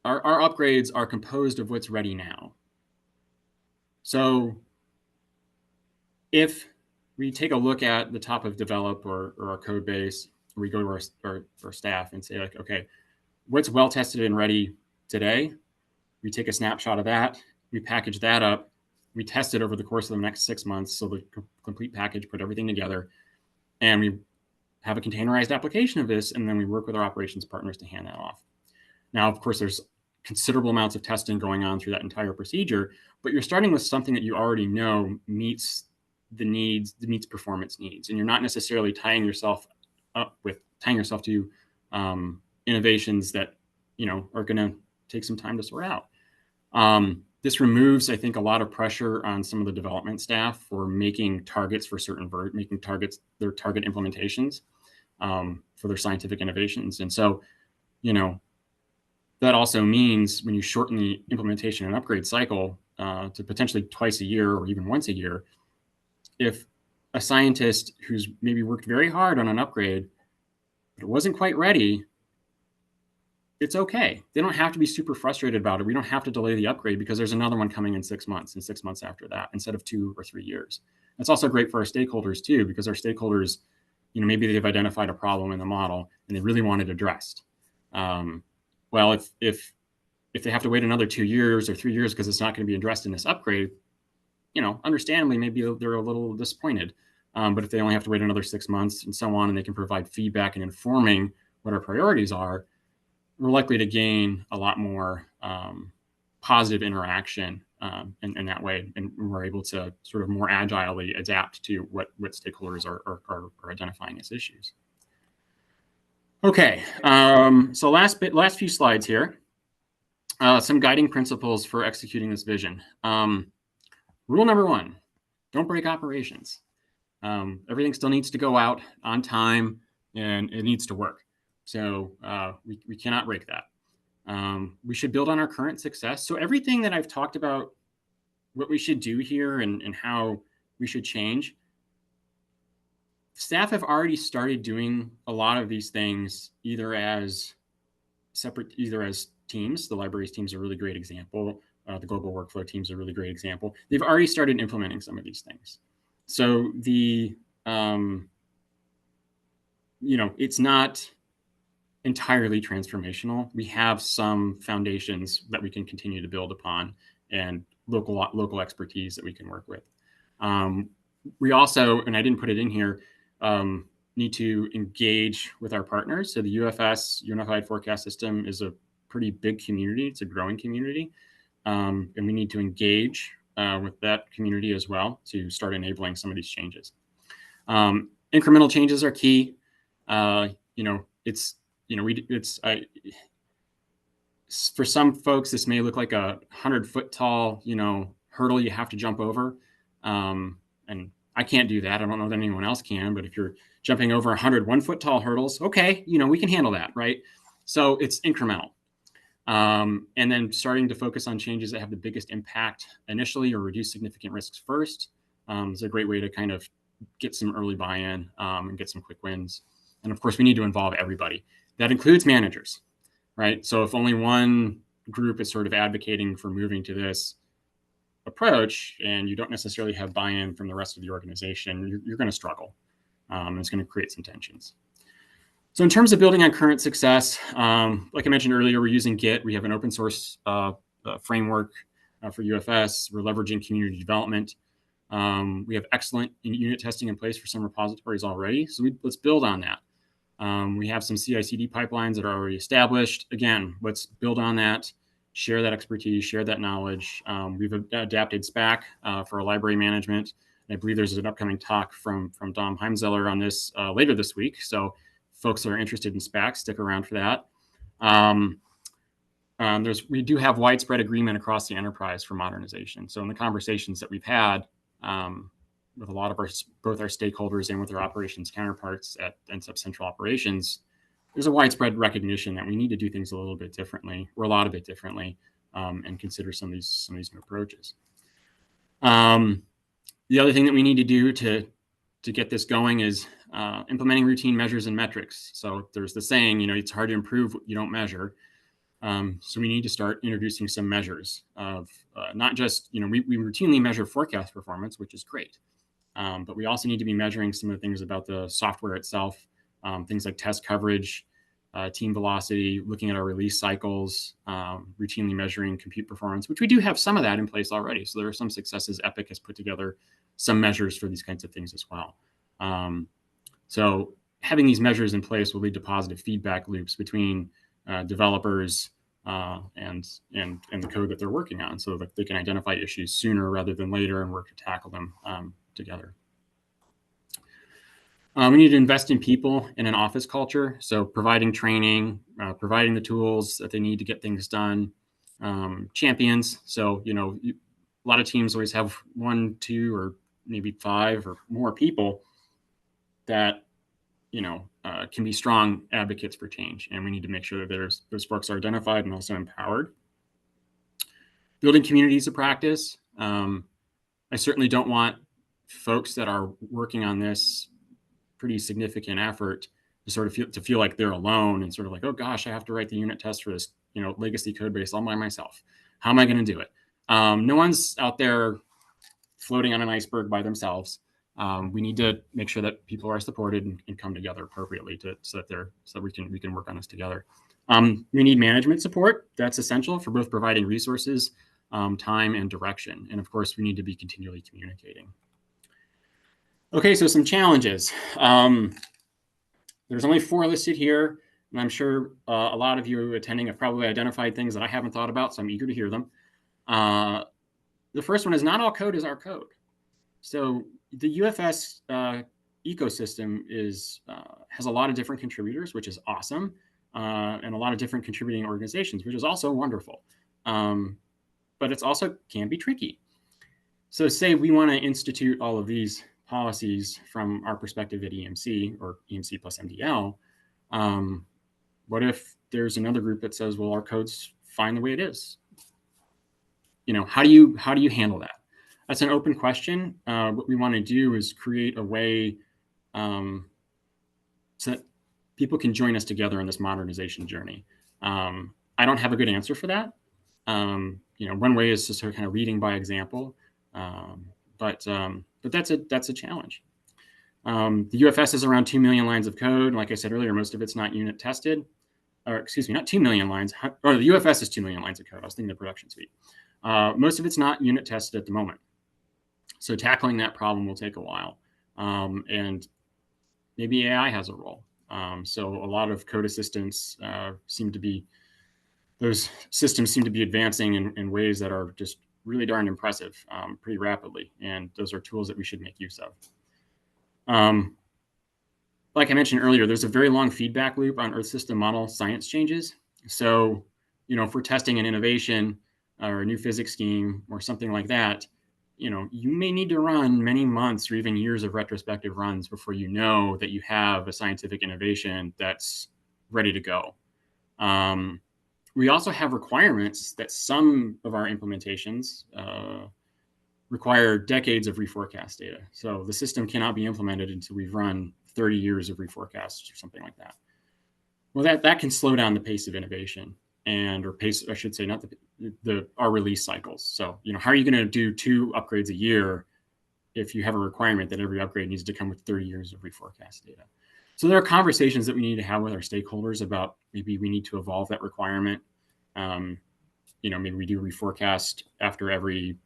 our upgrades are composed of what's ready now. So if we take a look at the top of develop or our code base, we go to our staff and say, like, okay, what's well tested and ready today? We take a snapshot of that, we package that up, we test it over the course of the next 6 months. So the complete package, put everything together, and we have a containerized application of this, and then we work with our operations partners to hand that off. Now, of course, there's considerable amounts of testing going on through that entire procedure, but you're starting with something that you already know meets performance needs, and you're not necessarily tying yourself to innovations that are going to take some time to sort out. This removes, I think, a lot of pressure on some of the development staff for making targets for certain their target implementations for their scientific innovations. And so, that also means when you shorten the implementation and upgrade cycle to potentially twice a year or even once a year, if a scientist who's maybe worked very hard on an upgrade, but it wasn't quite ready, it's okay. They don't have to be super frustrated about it. We don't have to delay the upgrade because there's another one coming in 6 months and 6 months after that instead of 2 or 3 years. That's also great for our stakeholders too, because our stakeholders, maybe they've identified a problem in the model and they really want it addressed. Well, if they have to wait another 2 years or 3 years because it's not going to be addressed in this upgrade, understandably, maybe they're a little disappointed. But if they only have to wait another 6 months and so on, and they can provide feedback and informing what our priorities are, we're likely to gain a lot more positive interaction in that way. And we're able to sort of more agilely adapt to what stakeholders are identifying as issues. Okay, so last few slides here. Some guiding principles for executing this vision. Rule number 1, don't break operations. Everything still needs to go out on time and it needs to work. So we cannot break that. We should build on our current success. So everything that I've talked about, what we should do here and how we should change, staff have already started doing a lot of these things either as teams. The libraries teams are a really great example. The global workflow teams are a really great example. They've already started implementing some of these things. So it's not entirely transformational. We have some foundations that we can continue to build upon and local expertise that we can work with. We also, and I didn't put it in here, need to engage with our partners. So the UFS, Unified Forecast System, is a pretty big community. It's a growing community. And we need to engage with that community as well to start enabling some of these changes. Incremental changes are key. For some folks, this may look like a 100-foot tall, hurdle you have to jump over. And I can't do that. I don't know that anyone else can, but if you're jumping over 100 1-foot tall hurdles, okay, we can handle that, right? So it's incremental. And then starting to focus on changes that have the biggest impact initially or reduce significant risks first is a great way to kind of get some early buy-in and get some quick wins. And of course, we need to involve everybody. That includes managers, right? So if only one group is sort of advocating for moving to this approach and you don't necessarily have buy-in from the rest of the organization, you're going to struggle. It's going to create some tensions. So in terms of building on current success, like I mentioned earlier, we're using Git. We have an open source framework for UFS. We're leveraging community development. We have excellent unit testing in place for some repositories already. So let's build on that. We have some CI/CD pipelines that are already established. Again, let's build on that, share that expertise, share that knowledge. We've adapted SPAC for our library management. And I believe there's an upcoming talk from Dom Heimzeller on this later this week. So folks that are interested in SPAC, stick around for that. We do have widespread agreement across the enterprise for modernization. So in the conversations that we've had with a lot of both our stakeholders and with our operations counterparts at NCEP Central Operations, there's a widespread recognition that we need to do things a little bit differently, or a lot of it differently, and consider some of these new approaches. The other thing that we need to do to get this going is implementing routine measures and metrics. So there's the saying, it's hard to improve what you don't measure. So we need to start introducing some measures of not just, we routinely measure forecast performance, which is great. But we also need to be measuring some of the things about the software itself, things like test coverage, team velocity, looking at our release cycles, routinely measuring compute performance, which we do have some of that in place already. So there are some successes. Epic has put together some measures for these kinds of things as well. So having these measures in place will lead to positive feedback loops between developers and the code that they're working on, so that they can identify issues sooner rather than later and work to tackle them together. We need to invest in people in an office culture. So providing training, providing the tools that they need to get things done, champions. So, you know, a lot of teams always have 1, 2, or maybe 5 or more people that, you know, can be strong advocates for change. And we need to make sure that those folks are identified and also empowered. Building communities of practice. I certainly don't want folks that are working on this pretty significant effort to sort of feel like they're alone and sort of like, oh gosh, I have to write the unit test for this, you know, legacy code base all by myself. How am I going to do it? No one's out there floating on an iceberg by themselves. We need to make sure that people are supported and come together appropriately so that we can work on this together. We need management support. That's essential for both providing resources, time, and direction. And of course, we need to be continually communicating. Okay, so some challenges. There's only 4 listed here, and I'm sure a lot of you attending have probably identified things that I haven't thought about, so I'm eager to hear them. The first one is not all code is our code. So the UFS ecosystem has a lot of different contributors, which is awesome, and a lot of different contributing organizations, which is also wonderful. But it's also can be tricky. So say we want to institute all of these policies from our perspective at EMC or EMC plus MDL. What if there's another group that says, well, our code's fine the way it is? You know, how do you handle that? That's an open question. What we want to do is create a way so that people can join us together on this modernization journey. I don't have a good answer for that. You know, one way is just sort of kind of leading by example, but that's a challenge. The UFS is around 2 million lines of code. Like I said earlier, most of it's not unit tested, or excuse me, not 2 million lines. Or the UFS is 2 million lines of code. I was thinking the production suite. Most of it's not unit tested at the moment. So tackling that problem will take a while. And maybe AI has a role. So a lot of code assistants those systems seem to be advancing in ways that are just really darn impressive pretty rapidly. And those are tools that we should make use of. Like I mentioned earlier, there's a very long feedback loop on Earth system model science changes. So, you know, if we're testing an innovation or a new physics scheme or something like that, you know, you may need to run many months or even years of retrospective runs before you know that you have a scientific innovation that's ready to go. We also have requirements that some of our implementations require decades of reforecast data. So the system cannot be implemented until we've run 30 years of reforecasts or something like that. Well, that can slow down the pace of innovation or pace, I should say, not our release cycles. So, you know, how are you going to do 2 upgrades a year if you have a requirement that every upgrade needs to come with 30 years of reforecast data? So there are conversations that we need to have with our stakeholders about maybe we need to evolve that requirement. You know, maybe we do reforecast after every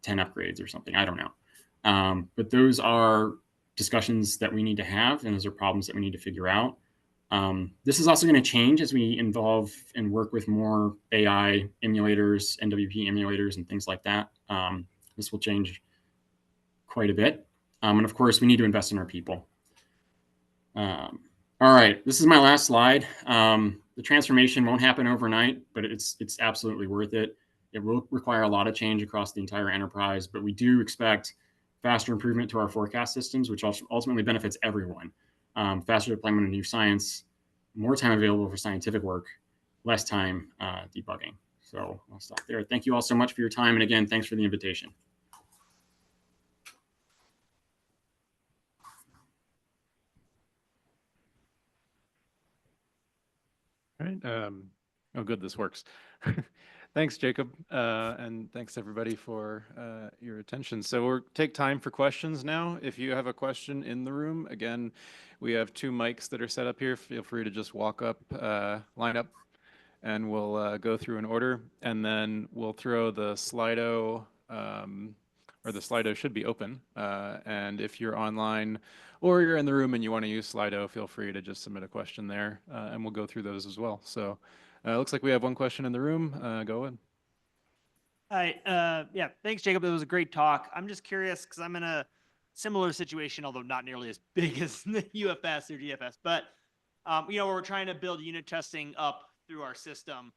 10 upgrades or something. I don't know. But those are discussions that we need to have, and those are problems that we need to figure out. This is also going to change as we involve and work with more AI emulators, NWP emulators, and things like that. This will change quite a bit. And of course, we need to invest in our people. All right, this is my last slide. The transformation won't happen overnight, but it's absolutely worth it. It will require a lot of change across the entire enterprise, but we do expect faster improvement to our forecast systems, which ultimately benefits everyone. Faster deployment of new science, more time available for scientific work, less time debugging. So I'll stop there. Thank you all so much for your time. And again, thanks for the invitation. All right. Oh, good. This works. Thanks, Jacob. And thanks, everybody, for your attention. So we'll take time for questions now. If you have a question in the room, again, we have 2 mics that are set up here. Feel free to just walk up, line up, and we'll go through an order. And then we'll throw the Slido, or the Slido should be open. And if you're online or you're in the room and you want to use Slido, feel free to just submit a question there, and we'll go through those as well. So looks like we have one question in the room. Go ahead. Hi. Yeah, thanks, Jacob. It was a great talk. I'm just curious because I'm in a similar situation, although not nearly as big as the UFS or GFS. But, you know, we're trying to build unit testing up through our system.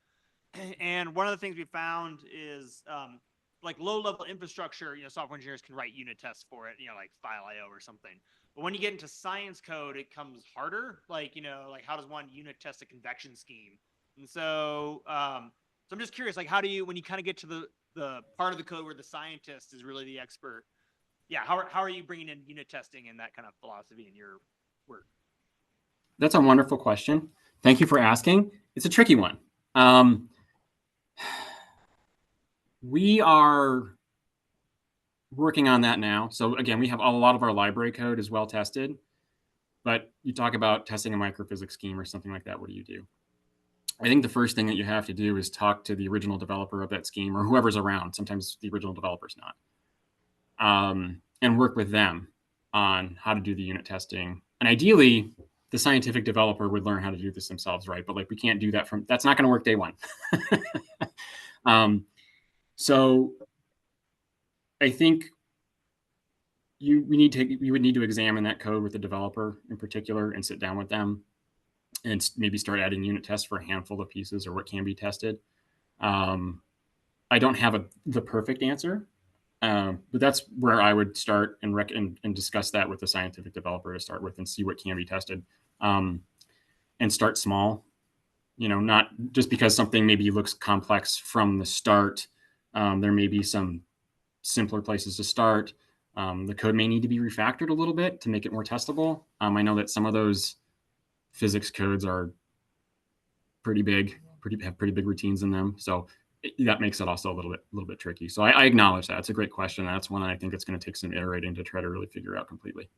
And one of the things we found is like low-level infrastructure, software engineers can write unit tests for it, like file IO or something. But when you get into science code, it comes harder. Like, like how does one unit test a convection scheme? And so, so I'm just curious, like, how do you, when you kind of get to the part of the code where the scientist is really the expert, how are you bringing in unit testing and that kind of philosophy in your work? That's a wonderful question. Thank you for asking. It's a tricky one. We are working on that now. So again, we have a lot of our library code is well tested, but you talk about testing a microphysics scheme or something like that. What do you do? I think the first thing that you have to do is talk to the original developer of that scheme or whoever's around. Sometimes the original developer's not. And work with them on how to do the unit testing. And ideally, the scientific developer would learn how to do this themselves, right? But like we can't do that that's not going to work day one. So I think you would need to examine that code with the developer in particular and sit down with them and maybe start adding unit tests for a handful of pieces or what can be tested. I don't have the perfect answer, but that's where I would start and discuss that with the scientific developer to start with and see what can be tested, and start small. Not just because something maybe looks complex from the start. There may be some simpler places to start. The code may need to be refactored a little bit to make it more testable. I know that some of those physics codes are pretty big, have pretty big routines in them. So that makes it also a little bit tricky. So I acknowledge that. It's a great question. That's one that I think it's going to take some iterating to try to really figure out completely.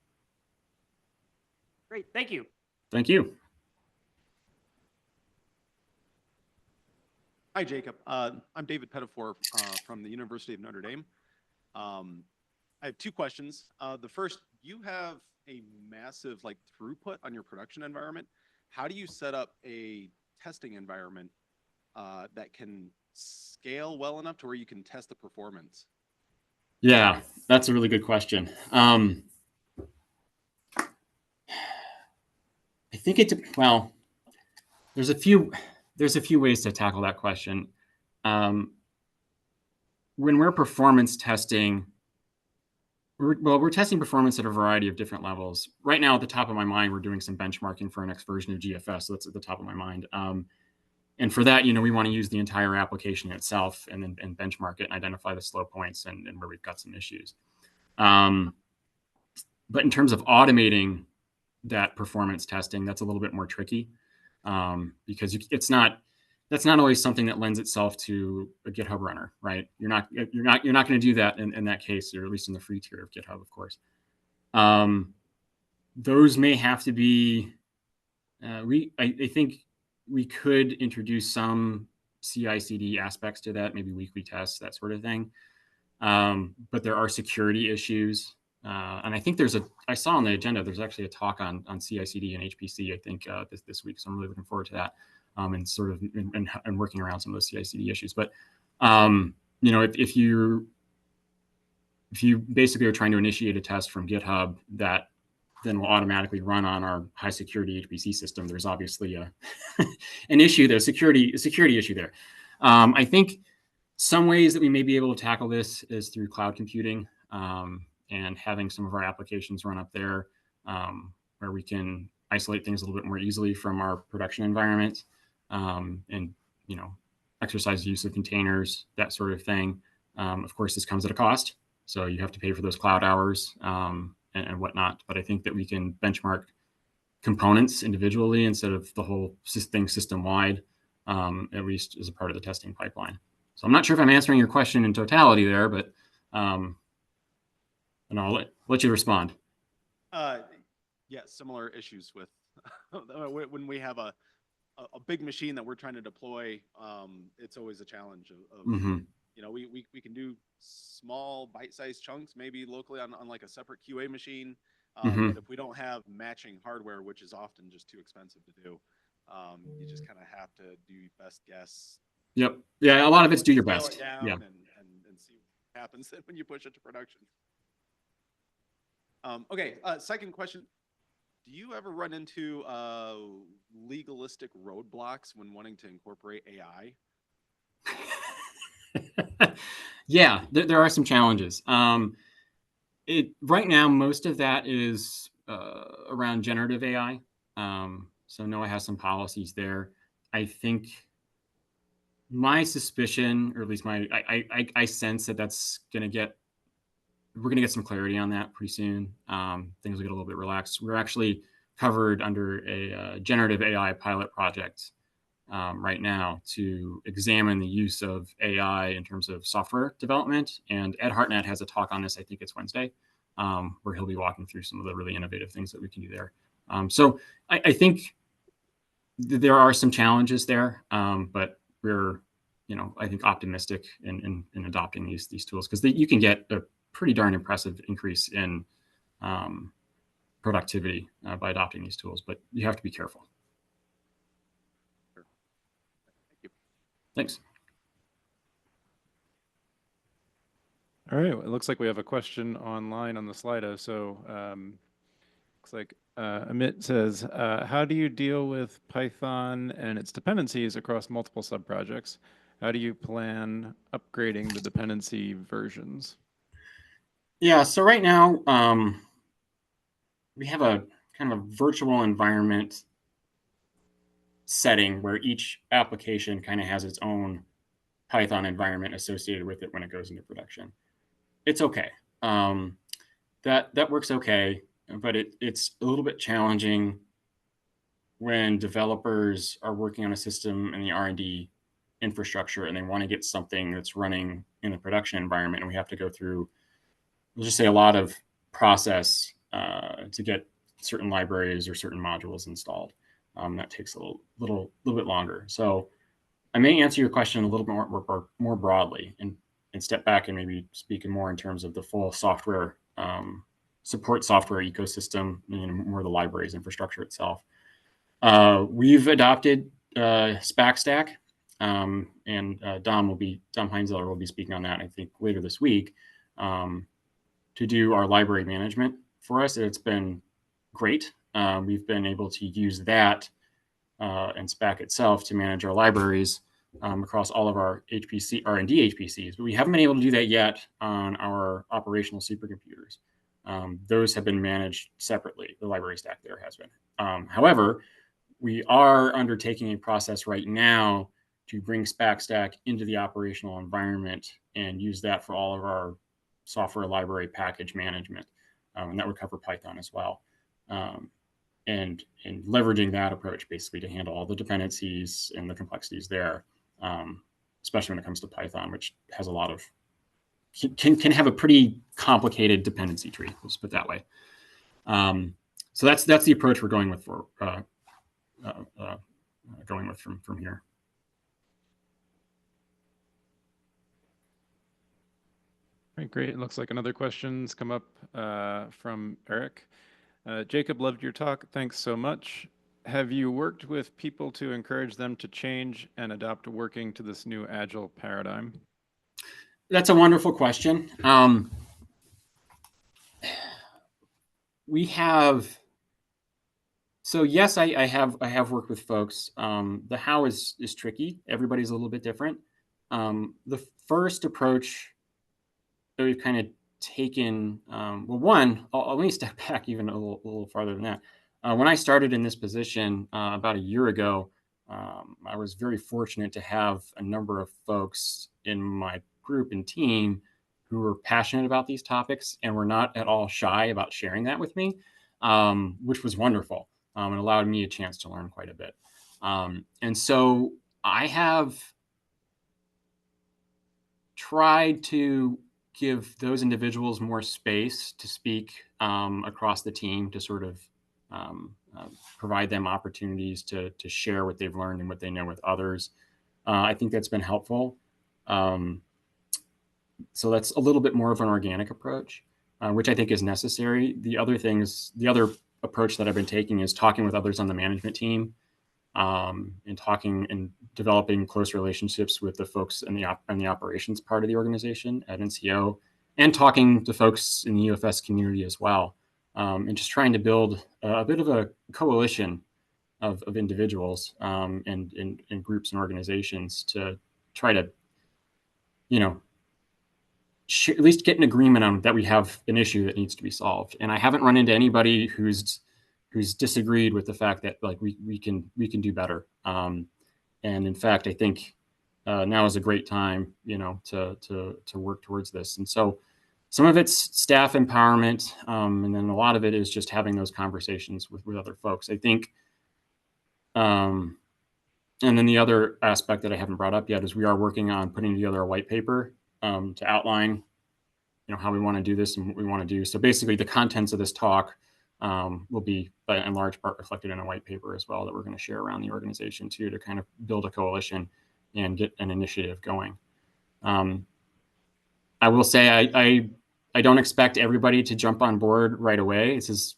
Great. Thank you. Thank you. Hi, Jacob. I'm David Pettifor from the University of Notre Dame. I have two questions. The first, you have a massive throughput on your production environment. How do you set up a testing environment that can scale well enough to where you can test the performance? Yeah, that's a really good question. I think there's a few ways to tackle that question. When we're performance testing, we're testing performance at a variety of different levels. Right now, at the top of my mind, we're doing some benchmarking for our next version of GFS. So that's at the top of my mind. And for that, we want to use the entire application itself and benchmark it and identify the slow points and where we've got some issues. But in terms of automating that performance testing, that's a little bit more tricky, because that's not always something that lends itself to a GitHub runner, right? You're not going to do that in that case, or at least in the free tier of GitHub, of course. Those may have to be. I think we could introduce some CI/CD aspects to that, maybe weekly tests, that sort of thing. But there are security issues. And I think I saw on the agenda, there's actually a talk on CI/CD and HPC, I think, this week. So I'm really looking forward to that, and sort of and working around some of those CI/CD issues. But, if you basically are trying to initiate a test from GitHub that then will automatically run on our high security HPC system, there's obviously an issue there, a security issue there. I think some ways that we may be able to tackle this is through cloud computing, and having some of our applications run up there, where we can isolate things a little bit more easily from our production environment, and exercise the use of containers, that sort of thing. Of course, this comes at a cost, so you have to pay for those cloud hours, and whatnot. But I think that we can benchmark components individually instead of the whole thing system-wide, at least as a part of the testing pipeline. So I'm not sure if I'm answering your question in totality there, but and I'll let you respond. Yeah, similar issues with when we have a big machine that we're trying to deploy. It's always a challenge of we can do small bite-sized chunks, maybe locally on like a separate QA machine. But if we don't have matching hardware, which is often just too expensive to do, you just kind of have to do best guess. Yep. Yeah, a lot of it's do your best. Yeah. And see what happens when you push it to production. Okay. Second question. Do you ever run into legalistic roadblocks when wanting to incorporate AI? Yeah, there are some challenges. Right now, most of that is around generative AI. So NOAA has some policies there. I think my suspicion, or at least I sense that we're going to get some clarity on that pretty soon. Things will get a little bit relaxed. We're actually covered under a generative AI pilot project right now to examine the use of AI in terms of software development. And Ed Hartnett has a talk on this, I think it's Wednesday, where he'll be walking through some of the really innovative things that we can do there. So I think there are some challenges there, but we're, I think optimistic in adopting these tools, because you can get a pretty darn impressive increase in productivity by adopting these tools, but you have to be careful. Thanks. All right, well, it looks like we have a question online on the Slido. So looks like Amit says, how do you deal with Python and its dependencies across multiple subprojects? How do you plan upgrading the dependency versions? Yeah, so right now we have a kind of a virtual environment setting where each application kind of has its own Python environment associated with it when it goes into production. It's okay. That works okay, but it's a little bit challenging when developers are working on a system in the R&D infrastructure and they want to get something that's running in a production environment, and we have to go through, we'll just say, a lot of process to get certain libraries or certain modules installed. That takes a little bit longer. So I may answer your question a little bit more broadly and step back and maybe speak more in terms of the full software support software ecosystem, more the libraries infrastructure itself. We've adopted SpackStack, and Dom Heinzeler will be speaking on that, I think, later this week, to do our library management for us. It's been great. We've been able to use that and Spack itself to manage our libraries across all of our R&D HPCs, but we haven't been able to do that yet on our operational supercomputers. Those have been managed separately. The library stack there has been. However, we are undertaking a process right now to bring SpackStack into the operational environment and use that for all of our software library package management. And that would cover Python as well. And leveraging that approach basically to handle all the dependencies and the complexities there, especially when it comes to Python, which has a lot of, can have a pretty complicated dependency tree, let's put it that way. So that's the approach we're going with from here. All right, great. It looks like another question's come up from Eric. Jacob, loved your talk. Thanks so much. Have you worked with people to encourage them to change and adopt working to this new agile paradigm? That's a wonderful question. We have. So yes, I have worked with folks. The how is tricky. Everybody's a little bit different. The first approach that we've kind of taken, well, one, let me step back even a little farther than that. When I started in this position about a year ago, I was very fortunate to have a number of folks in my group and team who were passionate about these topics and were not at all shy about sharing that with me, which was wonderful and allowed me a chance to learn quite a bit. And so I have tried to give those individuals more space to speak across the team, to sort of provide them opportunities to share what they've learned and what they know with others. I think that's been helpful. So that's a little bit more of an organic approach, which I think is necessary. The other approach that I've been taking is talking with others on the management team, and talking and developing close relationships with the folks in the operations part of the organization at NCO, and talking to folks in the UFS community as well, and just trying to build a bit of a coalition of individuals and groups and organizations to try to, at least get an agreement on that we have an issue that needs to be solved. And I haven't run into anybody who's disagreed with the fact that like we can do better. And in fact, I think now is a great time, to work towards this. And so some of it's staff empowerment, and then a lot of it is just having those conversations with other folks. I think, and then the other aspect that I haven't brought up yet is we are working on putting together a white paper to outline, how we want to do this and what we want to do. So basically, the contents of this talk will be, in large part, reflected in a white paper as well that we're going to share around the organization too, to kind of build a coalition and get an initiative going. I will say I don't expect everybody to jump on board right away. This is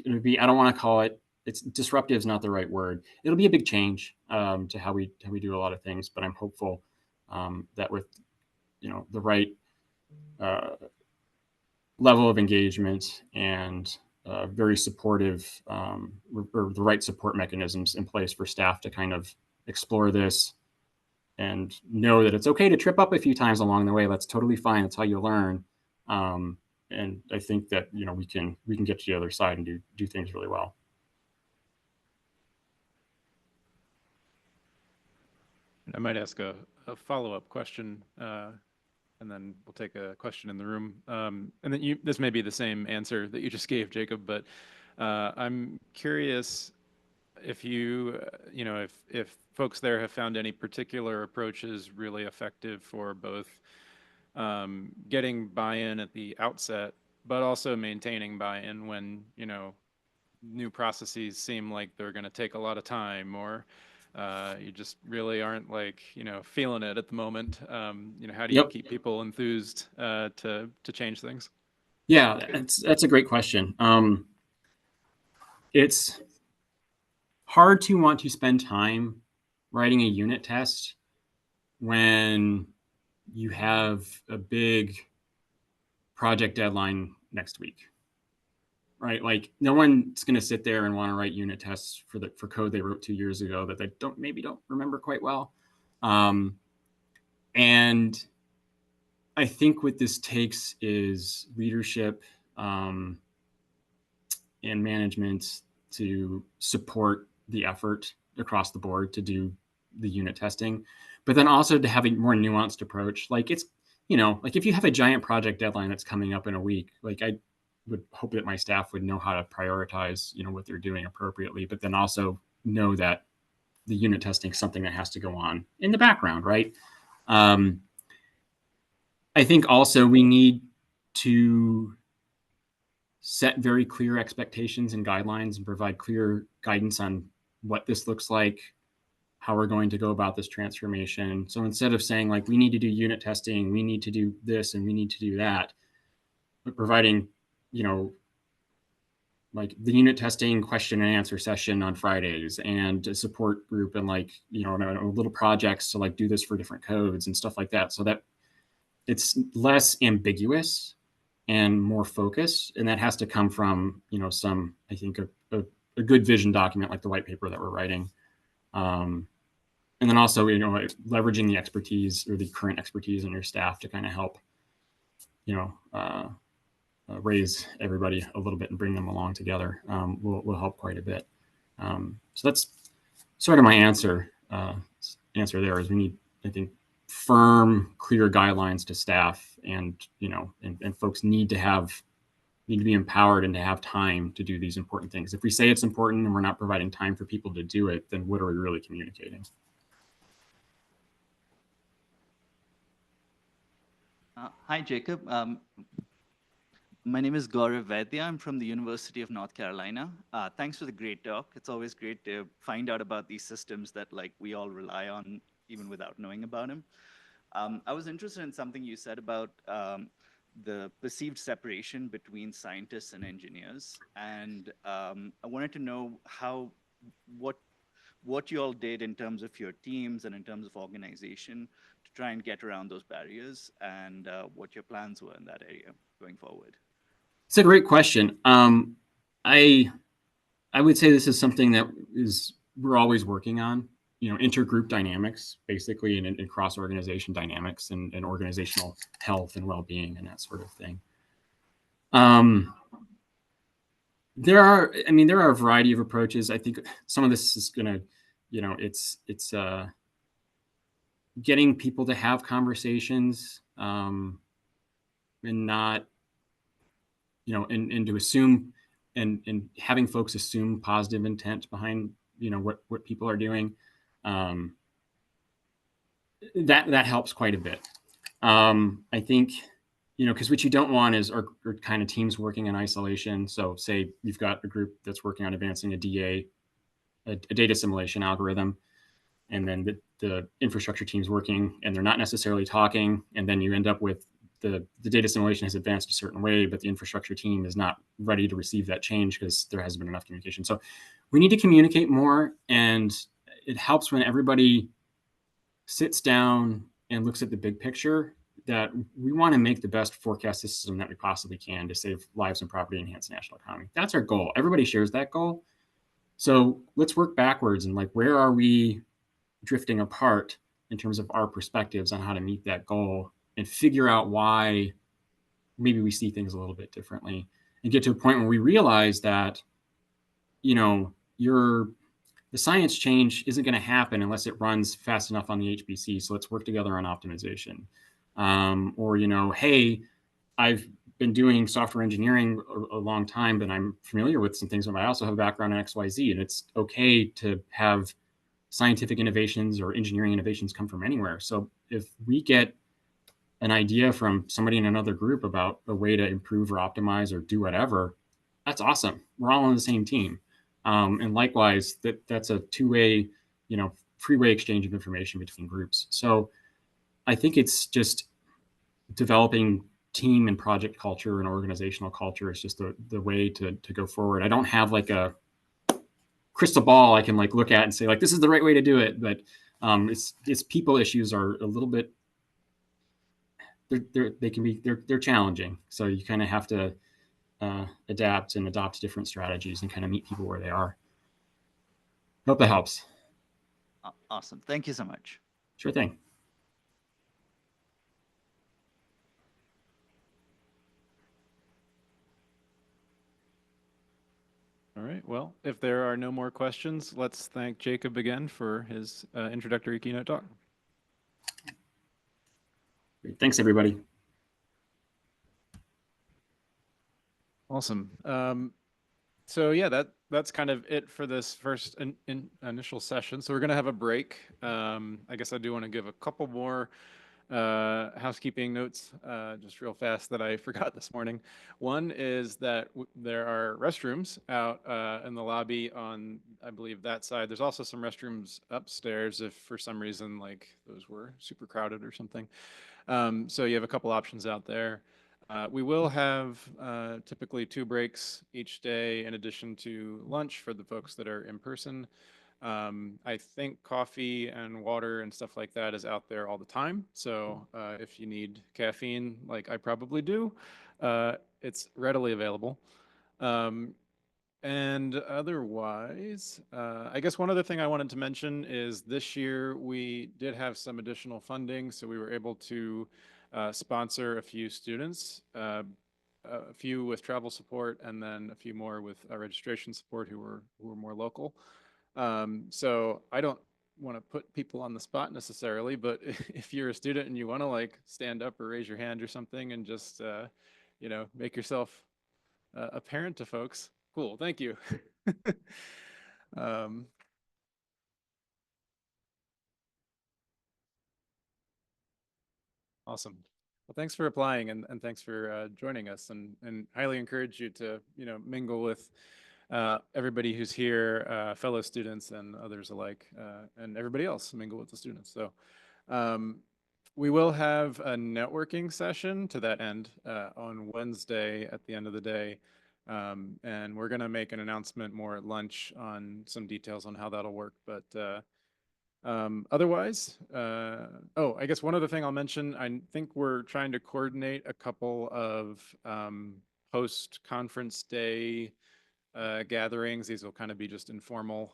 going to be, I don't want to call it, it's disruptive is not the right word. It'll be a big change to how we do a lot of things, but I'm hopeful that with the right level of engagement and very supportive or the right support mechanisms in place for staff to kind of explore this and know that it's okay to trip up a few times along the way. That's totally fine. That's how you learn. And I think that we can get to the other side and do things really well. I might ask a follow-up question, and then we'll take a question in the room. And then this may be the same answer that you just gave, Jacob, but I'm curious if you, if folks there have found any particular approaches really effective for both getting buy-in at the outset, but also maintaining buy-in when, new processes seem like they're going to take a lot of time, or you just really aren't feeling it at the moment. How do you keep people enthused to change things? Yeah, that's a great question. It's hard to want to spend time writing a unit test when you have a big project deadline next week, right? Like no one's going to sit there and want to write unit tests for code they wrote 2 years ago that they maybe don't remember quite well. And I think what this takes is leadership and management to support the effort across the board to do the unit testing, but then also to have a more nuanced approach. Like it's, like if you have a giant project deadline that's coming up in a week, like I would hope that my staff would know how to prioritize, what they're doing appropriately, but then also know that the unit testing is something that has to go on in the background, right? I think also we need to set very clear expectations and guidelines and provide clear guidance on what this looks like, how we're going to go about this transformation. So instead of saying like, we need to do unit testing, we need to do this, and we need to do that, but providing, like the unit testing question and answer session on Fridays and a support group and little projects to do this for different codes and stuff like that. So that it's less ambiguous and more focused. And that has to come from, some, I think, a good vision document like the white paper that we're writing. And then also, leveraging the expertise or the current expertise in your staff to kind of help, raise everybody a little bit and bring them along together will help quite a bit. So that's sort of my answer there is we need, I think, firm, clear guidelines to staff and, and folks need to be empowered and to have time to do these important things. If we say it's important and we're not providing time for people to do it, then what are we really communicating? Hi, Jacob. My name is Vanderwende. I'm from the University of North Carolina. Thanks for the great talk. It's always great to find out about these systems that we all rely on even without knowing about them. I was interested in something you said about the perceived separation between scientists and engineers. And I wanted to know what you all did in terms of your teams and in terms of organization to try and get around those barriers and what your plans were in that area going forward. It's a great question. I would say this is something that we're always working on. intergroup dynamics, basically, and cross-organization dynamics and organizational health and well-being and that sort of thing. There are a variety of approaches. I think some of this is going to, it's getting people to have conversations and not, and to assume and having folks assume positive intent behind, what people are doing. That helps quite a bit. I think, because what you don't want is are kind of teams working in isolation. So say you've got a group that's working on advancing a data assimilation algorithm, and then the infrastructure team's working and they're not necessarily talking. And then you end up with the data assimilation has advanced a certain way, but the infrastructure team is not ready to receive that change because there hasn't been enough communication. So we need to communicate more, and it helps when everybody sits down and looks at the big picture, that we want to make the best forecast system that we possibly can to save lives and property, enhance the national economy. That's our goal. Everybody shares that goal. So let's work backwards and where are we drifting apart in terms of our perspectives on how to meet that goal, and figure out why maybe we see things a little bit differently, and get to a point where we realize that, the science change isn't going to happen unless it runs fast enough on the HPC. So let's work together on optimization. Or, hey, I've been doing software engineering a long time, but I'm familiar with some things, but I also have a background in XYZ, and it's okay to have scientific innovations or engineering innovations come from anywhere. So if we get an idea from somebody in another group about a way to improve or optimize or do whatever, that's awesome. We're all on the same team. And likewise, that's a two-way, freeway exchange of information between groups. So I think it's just developing team and project culture and organizational culture is just the way to go forward. I don't have a crystal ball I can look at and say this is the right way to do it, but it's people issues are a little bit, they're challenging. So you kind of have to adapt and adopt different strategies and kind of meet people where they are. Hope that helps. Awesome. Thank you so much. Sure thing. All right. Well, if there are no more questions, let's thank Jacob again for his introductory keynote talk. Great. Thanks, everybody. Awesome. So yeah, that's kind of it for this first initial session. So we're going to have a break. I guess I do want to give a couple more housekeeping notes just real fast that I forgot this morning. One is that there are restrooms out in the lobby on, I believe, that side. There's also some restrooms upstairs if for some reason those were super crowded or something. So you have a couple options out there. We will have typically 2 breaks each day in addition to lunch for the folks that are in person. I think coffee and water and stuff like that is out there all the time. So if you need caffeine, like I probably do, it's readily available. And otherwise, I guess one other thing I wanted to mention is this year we did have some additional funding. So we were able to sponsor a few students, a few with travel support, and then a few more with registration support who were more local. So I don't want to put people on the spot necessarily, but if you're a student and you want to stand up or raise your hand or something and just, make yourself apparent to folks. Cool. Thank you. Awesome. Well, thanks for applying and thanks for joining us, and highly encourage you to, mingle with everybody who's here, fellow students and others alike, and everybody else mingle with the students. So we will have a networking session to that end on Wednesday at the end of the day. And we're going to make an announcement more at lunch on some details on how that'll work. But otherwise, I guess one other thing I'll mention, I think we're trying to coordinate a couple of post-conference day gatherings. These will kind of be just informal,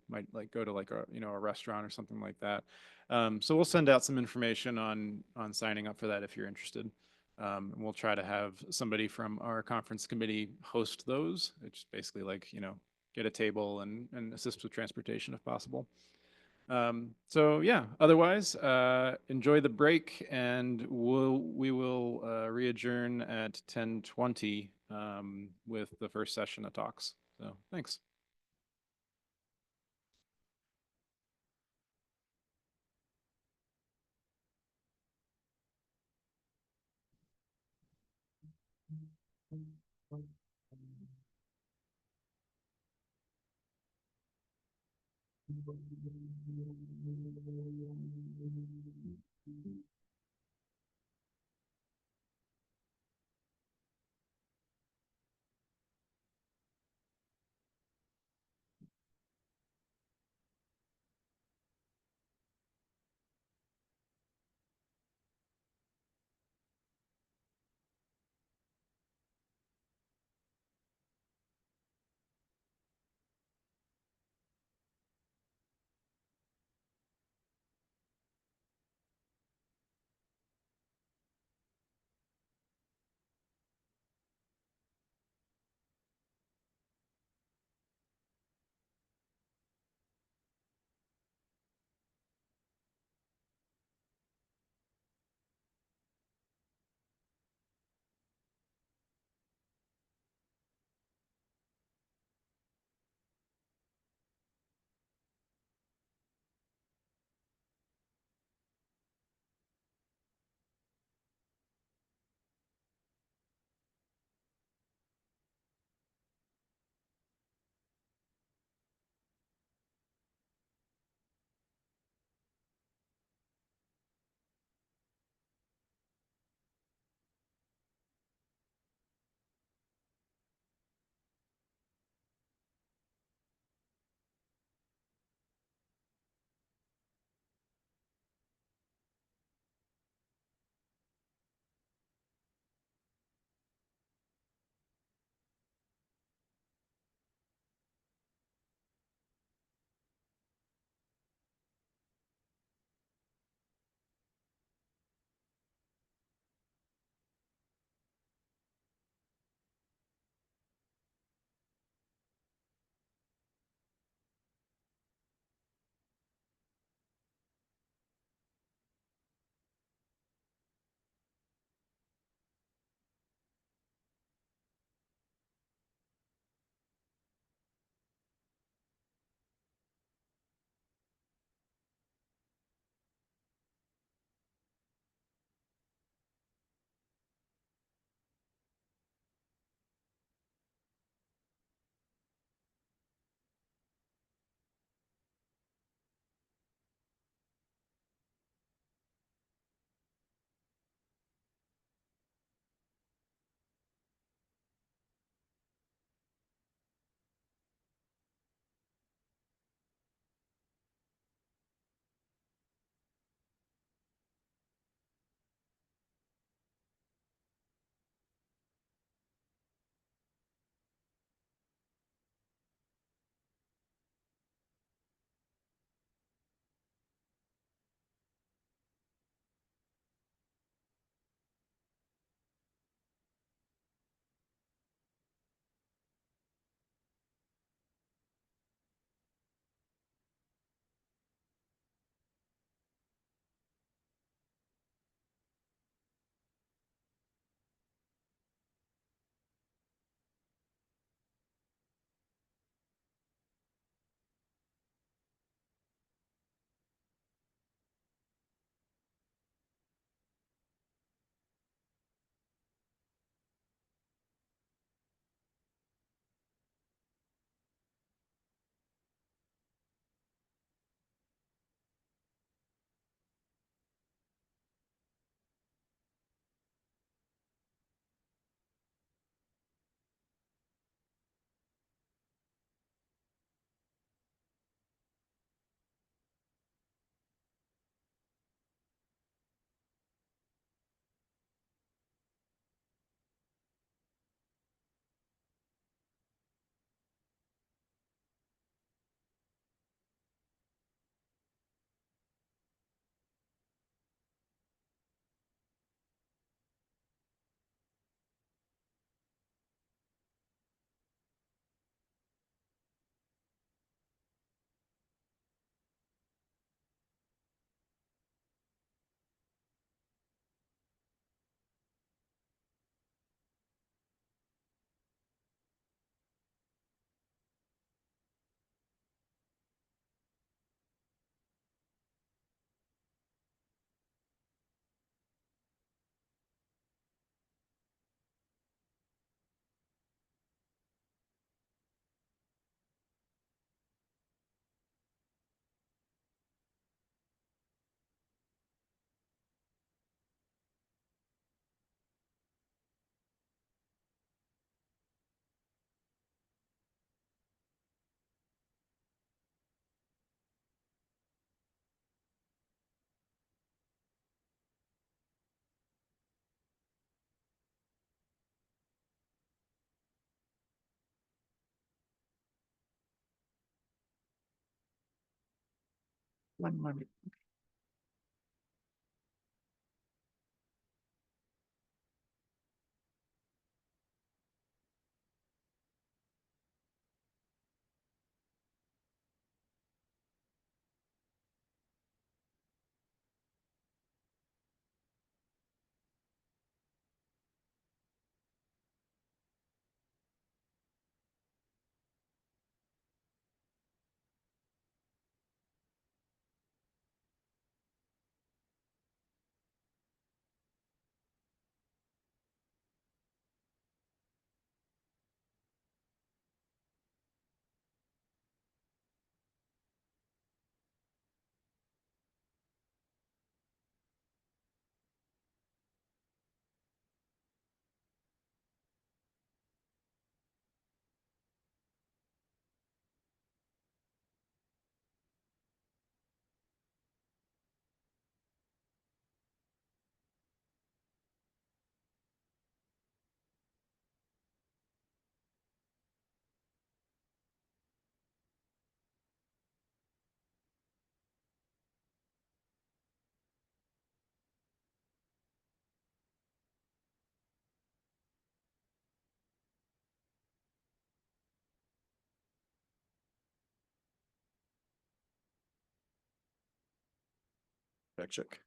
might like go to like a, a restaurant or something like that. So we'll send out some information on signing up for that if you're interested. And we'll try to have somebody from our conference committee host those. It's basically like, get a table and assist with transportation if possible. So yeah, otherwise, enjoy the break, and we will re-adjourn at 10:20 with the first session of talks. So thanks. One more. Fact check.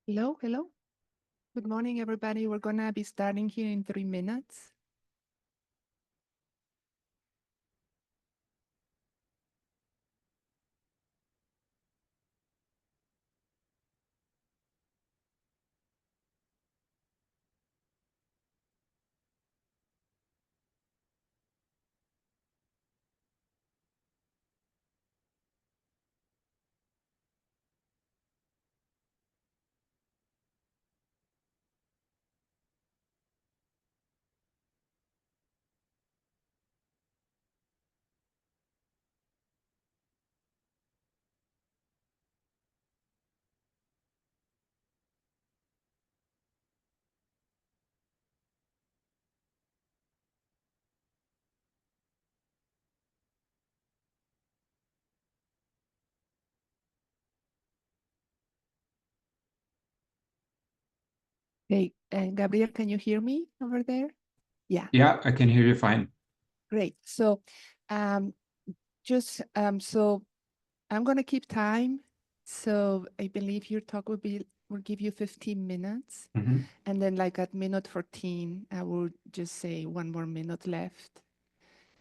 Hello, hello. Good morning, everybody. We're gonna be starting here in 3 minutes. Hey, Gabriele, can you hear me over there? Yeah, Yeah, I can hear you fine. great. So, so I'm gonna keep time. So I believe your talk will give you 15 minutes. Mhm. And then like at minute 14, I will just say 1 more minute left.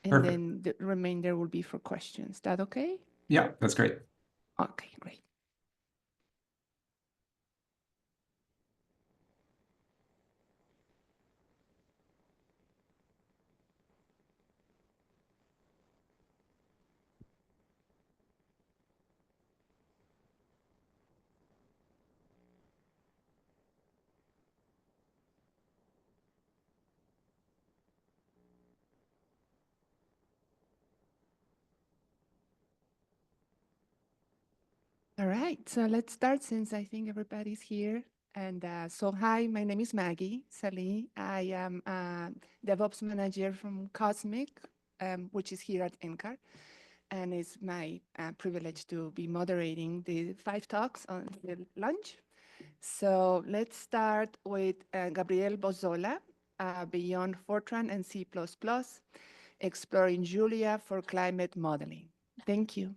And Perfect. then the remainder will be for questions. That okay? Yeah, that's great. Okay, great. All right, so let's start since I think everybody's here. And so hi, my name is Maggie Salih. I am a DevOps manager from Cosmic, which is here at NCAR. And it's my privilege to be moderating the 5 talks on the lunch. So let's start with Gabriele Bozzola, Beyond Fortran and C++, Exploring Julia for Climate Modeling. Thank you.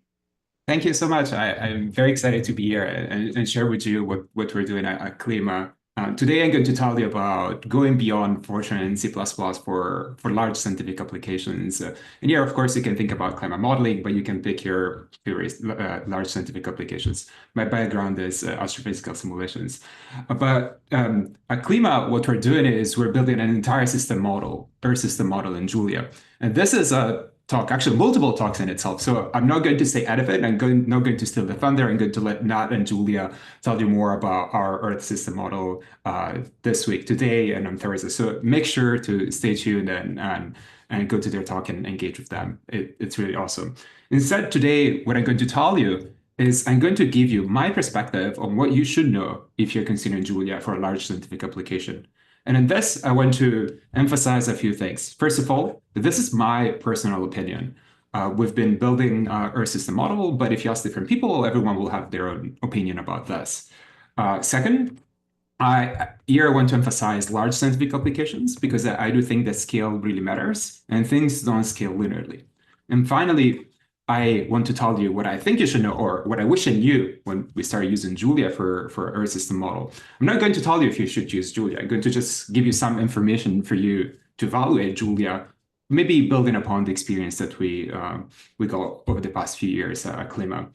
Thank you so much. I'm very excited to be here and share with you what we're doing at Klima. Today, I'm going to tell you about going beyond Fortran and C++ for large scientific applications. And here, of course, you can think about climate modeling, but you can pick your various large scientific applications. My background is astrophysical simulations. But at Klima, what we're doing is we're building an entire system model, Earth system model in Julia. And this is a talk, actually multiple talks in itself. So I'm not going to stay out of it. I'm not going to steal the thunder. I'm going to let Nat and Julia tell you more about our Earth system model this week, today, and on Thursday. So make sure to stay tuned and go to their talk and engage with them. It's really awesome. Instead, today, what I'm going to tell you is I'm going to give you my perspective on what you should know if you're considering Julia for a large scientific application. And in this, I want to emphasize a few things. First of all, this is my personal opinion. We've been building our system model, but if you ask different people, everyone will have their own opinion about this. Second, I want to emphasize large scientific applications because I do think that scale really matters and things don't scale linearly. And finally, I want to tell you what I think you should know or what I wish I knew when we started using Julia for our system model. I'm not going to tell you if you should use Julia. I'm going to just give you some information for you to evaluate Julia, maybe building upon the experience that we got over the past few years at Klima.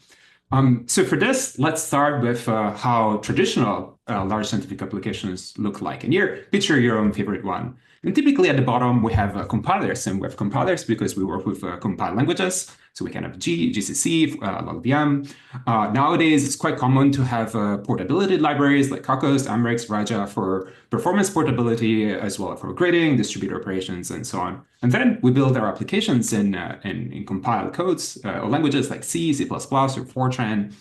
So for this, let's start with how traditional large scientific applications look like. And here, picture your own favorite one. And typically at the bottom, we have compilers, and we have compilers because we work with compiled languages. So we can have G, GCC, LLVM. Nowadays, it's quite common to have portability libraries like Kakos, Amrex, Raja for performance portability, as well as for grading, distributed operations, and so on. And then we build our applications in compiled codes or languages like C, C++, or Fortran.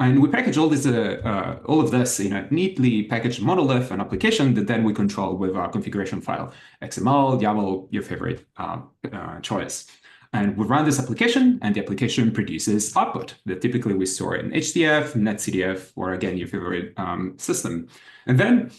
And we package all of this in a neatly packaged monolith, an application that then we control with our configuration file, XML, YAML, your favorite choice. And we run this application, and the application produces output that typically we store in HDF, NetCDF, or again, your favorite system. And then,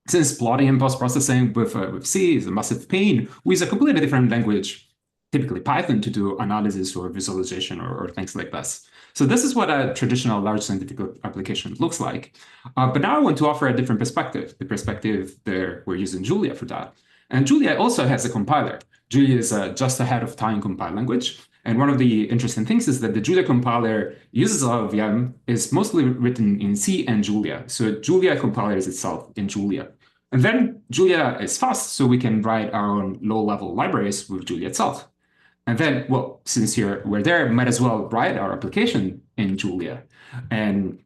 since plotting and post-processing with C is a massive pain, we use a completely different language, typically Python, to do analysis or visualization or things like this. So this is what a traditional large scientific application looks like. But now I want to offer a different perspective, the perspective that we're using Julia for that. And Julia also has a compiler. Julia is just ahead of time compile language. And one of the interesting things is that the Julia compiler uses LLVM, is mostly written in C and Julia. So Julia compilers itself in Julia. And then Julia is fast, so we can write our own low-level libraries with Julia itself. And then, well, since we're there, might as well write our application in Julia. And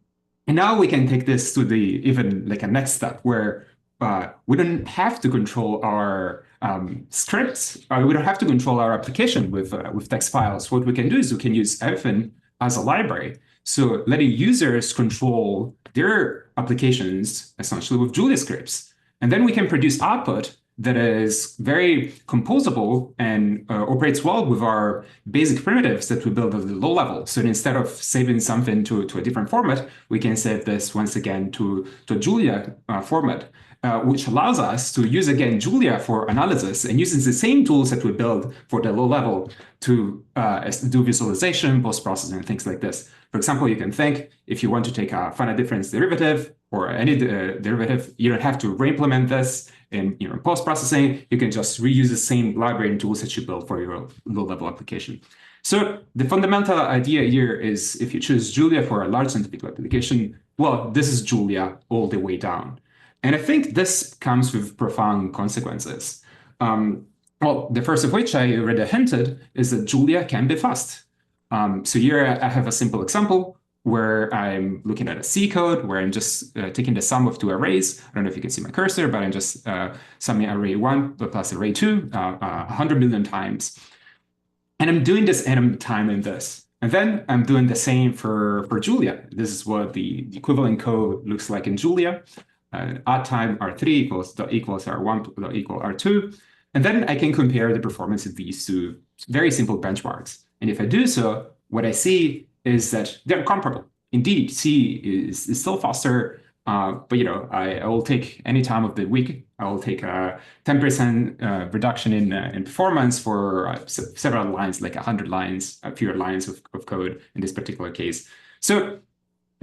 now we can take this to the even like a next step where we don't have to control our scripts. We don't have to control our application with text files. What we can do is we can use everything as a library. So letting users control their applications essentially with Julia scripts. And then we can produce output that is very composable and operates well with our basic primitives that we build at the low level. So instead of saving something to a different format, we can save this once again to a Julia format, which allows us to use again Julia for analysis and using the same tools that we build for the low level to do visualization, post-processing, and things like this. For example, you can think if you want to take a finite difference derivative or any derivative, you don't have to re-implement this in post-processing. You can just reuse the same library and tools that you built for your low-level application. So the fundamental idea here is if you choose Julia for a large scientific application, well, this is Julia all the way down. And I think this comes with profound consequences. Well, the first of which I already hinted is that Julia can be fast. So here I have a simple example where I'm looking at a C code, where I'm just taking the sum of two arrays. I don't know if you can see my cursor, but I'm just summing array 1 plus array 2 100 million times. And I'm doing this and I'm timing this. And then I'm doing the same for Julia. This is what the equivalent code looks like in Julia. Add time R3 equals R1 equal R2. And then I can compare the performance of these two very simple benchmarks. And if I do so, what I see is that they're comparable. Indeed, C is still faster, but I will take any time of the week. I will take a 10% reduction in performance for several lines, like 100 lines, fewer lines of code in this particular case. So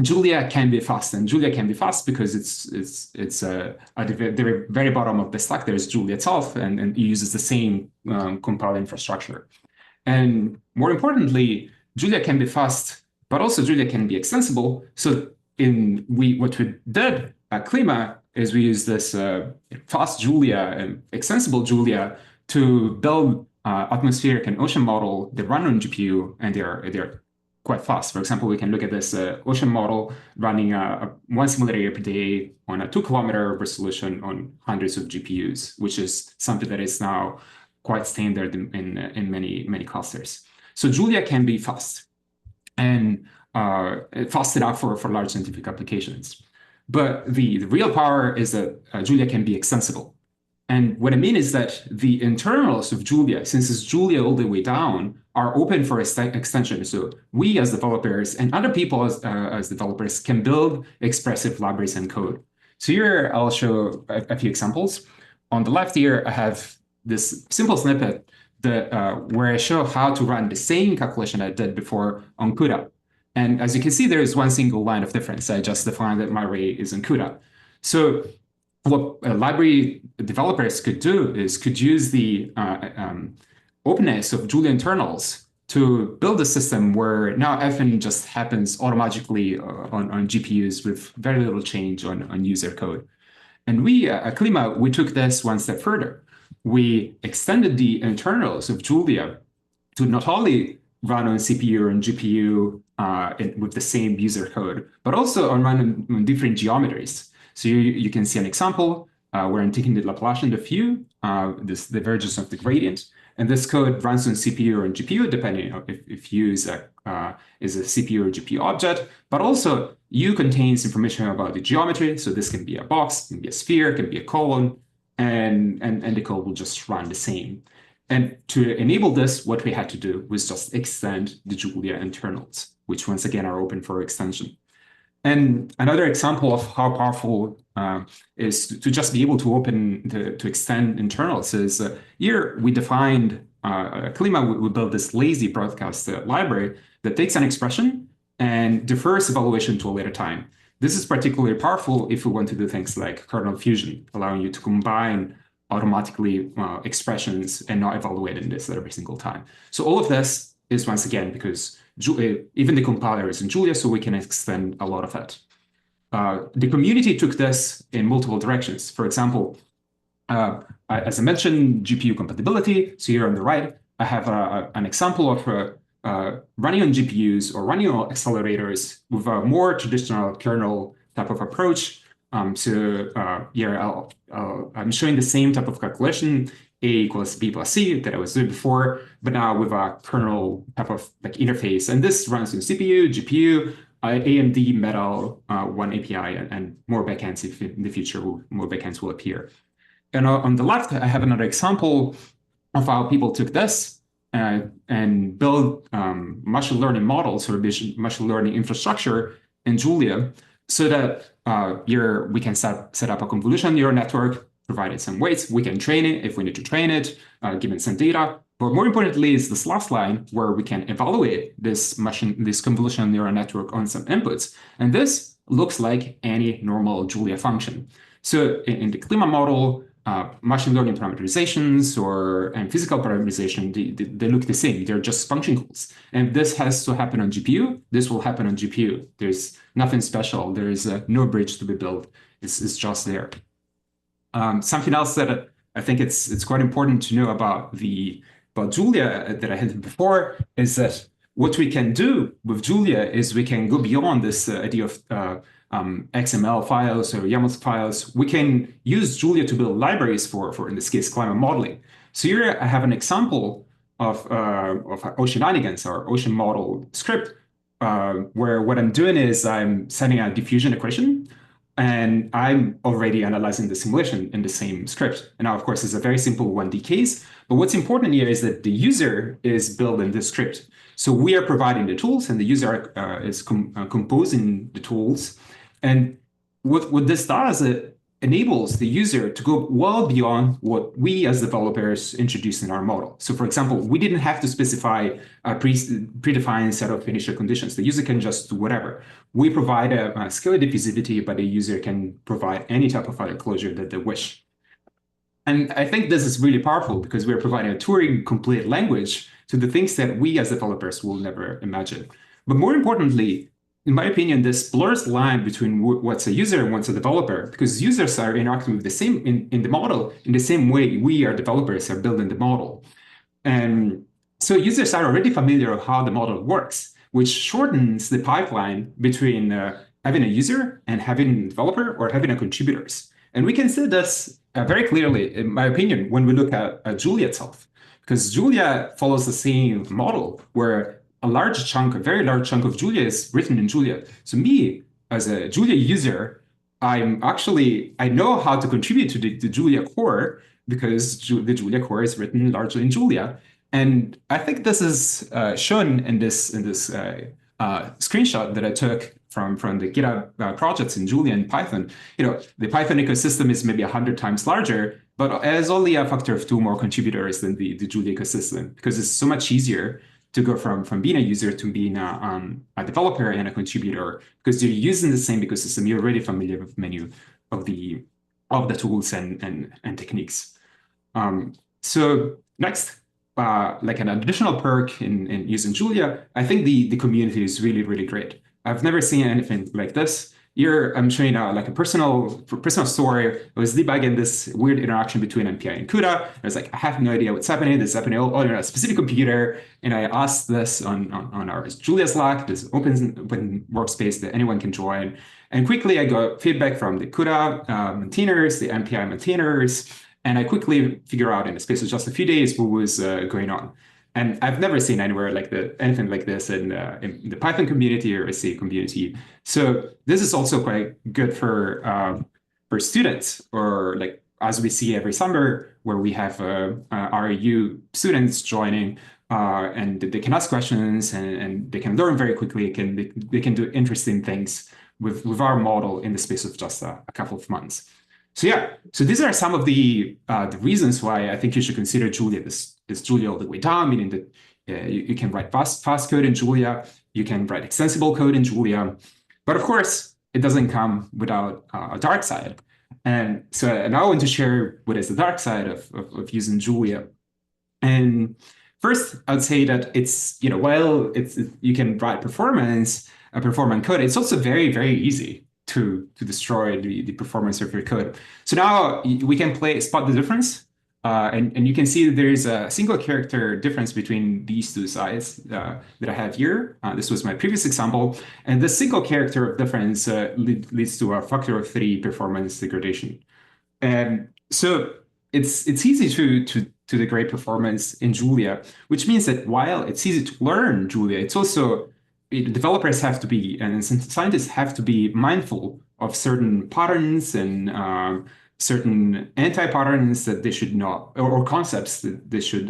Julia can be fast, and Julia can be fast because it's at the very bottom of the stack. There's Julia itself, and it uses the same compile infrastructure. And more importantly, Julia can be fast, but also Julia can be extensible. So what we did at Klima is we used this fast Julia and extensible Julia to build atmospheric and ocean model that run on GPU, and they're quite fast. For example, we can look at this ocean model running one simulator per day on a 2-kilometer resolution on hundreds of GPUs, which is something that is now quite standard in many clusters. So Julia can be fast and fast enough for large scientific applications. But the real power is that Julia can be extensible. And what I mean is that the internals of Julia, since it's Julia all the way down, are open for extension. So we as developers and other people as developers can build expressive libraries and code. So here I'll show a few examples. On the left here, I have this simple snippet that, where I show how to run the same calculation I did before on CUDA. And as you can see, there is one single line of difference. I just defined that my array is in CUDA. So what library developers could do is could use the openness of Julia internals to build a system where now everything just happens automatically on GPUs with very little change on user code. And we at Klima, we took this one step further. We extended the internals of Julia to not only run on CPU and GPU with the same user code, but also run on different geometries. So you can see an example where I'm taking the Laplacian of U, this divergence of the gradient, and this code runs on CPU or on GPU, depending on if U is a CPU or GPU object, but also U contains information about the geometry. So this can be a box, can be a sphere, can be a column, and the code will just run the same. And to enable this, what we had to do was just extend the Julia internals, which once again are open for extension. And another example of how powerful is to just be able to extend internals is here we defined Klima, we built this lazy broadcast library that takes an expression and defers evaluation to a later time. This is particularly powerful if we want to do things like kernel fusion, allowing you to combine automatically expressions and not evaluating this every single time. So all of this is, once again, because even the compiler is in Julia, so we can extend a lot of that. The community took this in multiple directions. For example, as I mentioned, GPU compatibility. So here on the right, I have an example of running on GPUs or running on accelerators with a more traditional kernel type of approach. Here I'm showing the same type of calculation, A equals B plus C that I was doing before, but now with a kernel type of like interface. And this runs on CPU, GPU, AMD Metal 1 API, and more backends if in the future more backends will appear. And on the left, I have another example of how people took this and build machine learning models or machine learning infrastructure in Julia, so that we can set up a convolutional neural network, provided some weights. We can train it if we need to train it, given some data. But more importantly is this last line where we can evaluate this convolutional neural network on some inputs. And this looks like any normal Julia function. So in the Klima model, machine learning parameterizations and physical parameterization, they look the same. They're just function calls. And this has to happen on GPU. This will happen on GPU. There's nothing special. There is no bridge to be built. It's just there. Something else that I think it's quite important to know about Julia that I hinted before is that what we can do with Julia is we can go beyond this idea of XML files or YAML files. We can use Julia to build libraries for in this case, climate modeling. So here I have an example of Ocean Shenanigans, or Ocean model script, where what I'm doing is I'm setting a diffusion equation, and I'm already analyzing the simulation in the same script. And now, of course, it's a very simple 1D case. But what's important here is that the user is building the script. So we are providing the tools, and the user is composing the tools. And what this does, it enables the user to go well beyond what we as developers introduced in our model. So for example, we didn't have to specify a predefined set of initial conditions. The user can just do whatever. We provide a scalar diffusivity, but the user can provide any type of other closure that they wish. And I think this is really powerful because we're providing a Turing-complete language to the things that we as developers will never imagine. But more importantly, in my opinion, this blurs the line between what's a user and what's a developer, because users are interacting with the same in the model in the same way we are developers are building the model. And so users are already familiar with how the model works, which shortens the pipeline between having a user and having a developer or having a contributors. And we can see this very clearly, in my opinion, when we look at Julia itself, because Julia follows the same model where a very large chunk of Julia is written in Julia. So me, as a Julia user, I know how to contribute to the Julia core because the Julia core is written largely in Julia. And I think this is shown in this screenshot that I took from the GitHub projects in Julia and Python. The Python ecosystem is maybe 100 times larger, but it has only a factor of 2 more contributors than the Julia ecosystem, because it's so much easier to go from being a user to being a developer and a contributor, because you're using the same ecosystem. You're already familiar with many of the tools and techniques. So next, like an additional perk in using Julia, I think the community is really, really great. I've never seen anything like this. Here, I'm showing like a personal story. I was debugging this weird interaction between MPI and CUDA. I was like, I have no idea what's happening. This is happening on a specific computer. And I asked this on our Julia Slack, this open workspace that anyone can join. And quickly, I got feedback from the CUDA maintainers, the MPI maintainers. And I quickly figure out in the space of just a few days what was going on. And I've never seen anywhere anything like this in the Python community or C community. So this is also quite good for students, or like as we see every summer where we have RAU students joining, and they can ask questions and they can learn very quickly. They can do interesting things with our model in the space of just a couple of months. So yeah, so these are some of the reasons why I think you should consider Julia, this Julia all the way down, meaning that you can write fast code in Julia. You can write extensible code in Julia. But of course, it doesn't come without a dark side. And so now I want to share what is the dark side of using Julia. And first, I'd say that it's, while you can write performant code, it's also very, very easy to destroy the performance of your code. So now we can spot the difference. And you can see that there is a single character difference between these two sides that I have here. This was my previous example. And the single character of difference leads to a factor of 3 performance degradation. And so it's easy to degrade performance in Julia, which means that while it's easy to learn Julia, it's also developers have to be, and scientists have to be mindful of certain patterns and certain anti-patterns that they should not, or concepts that they should,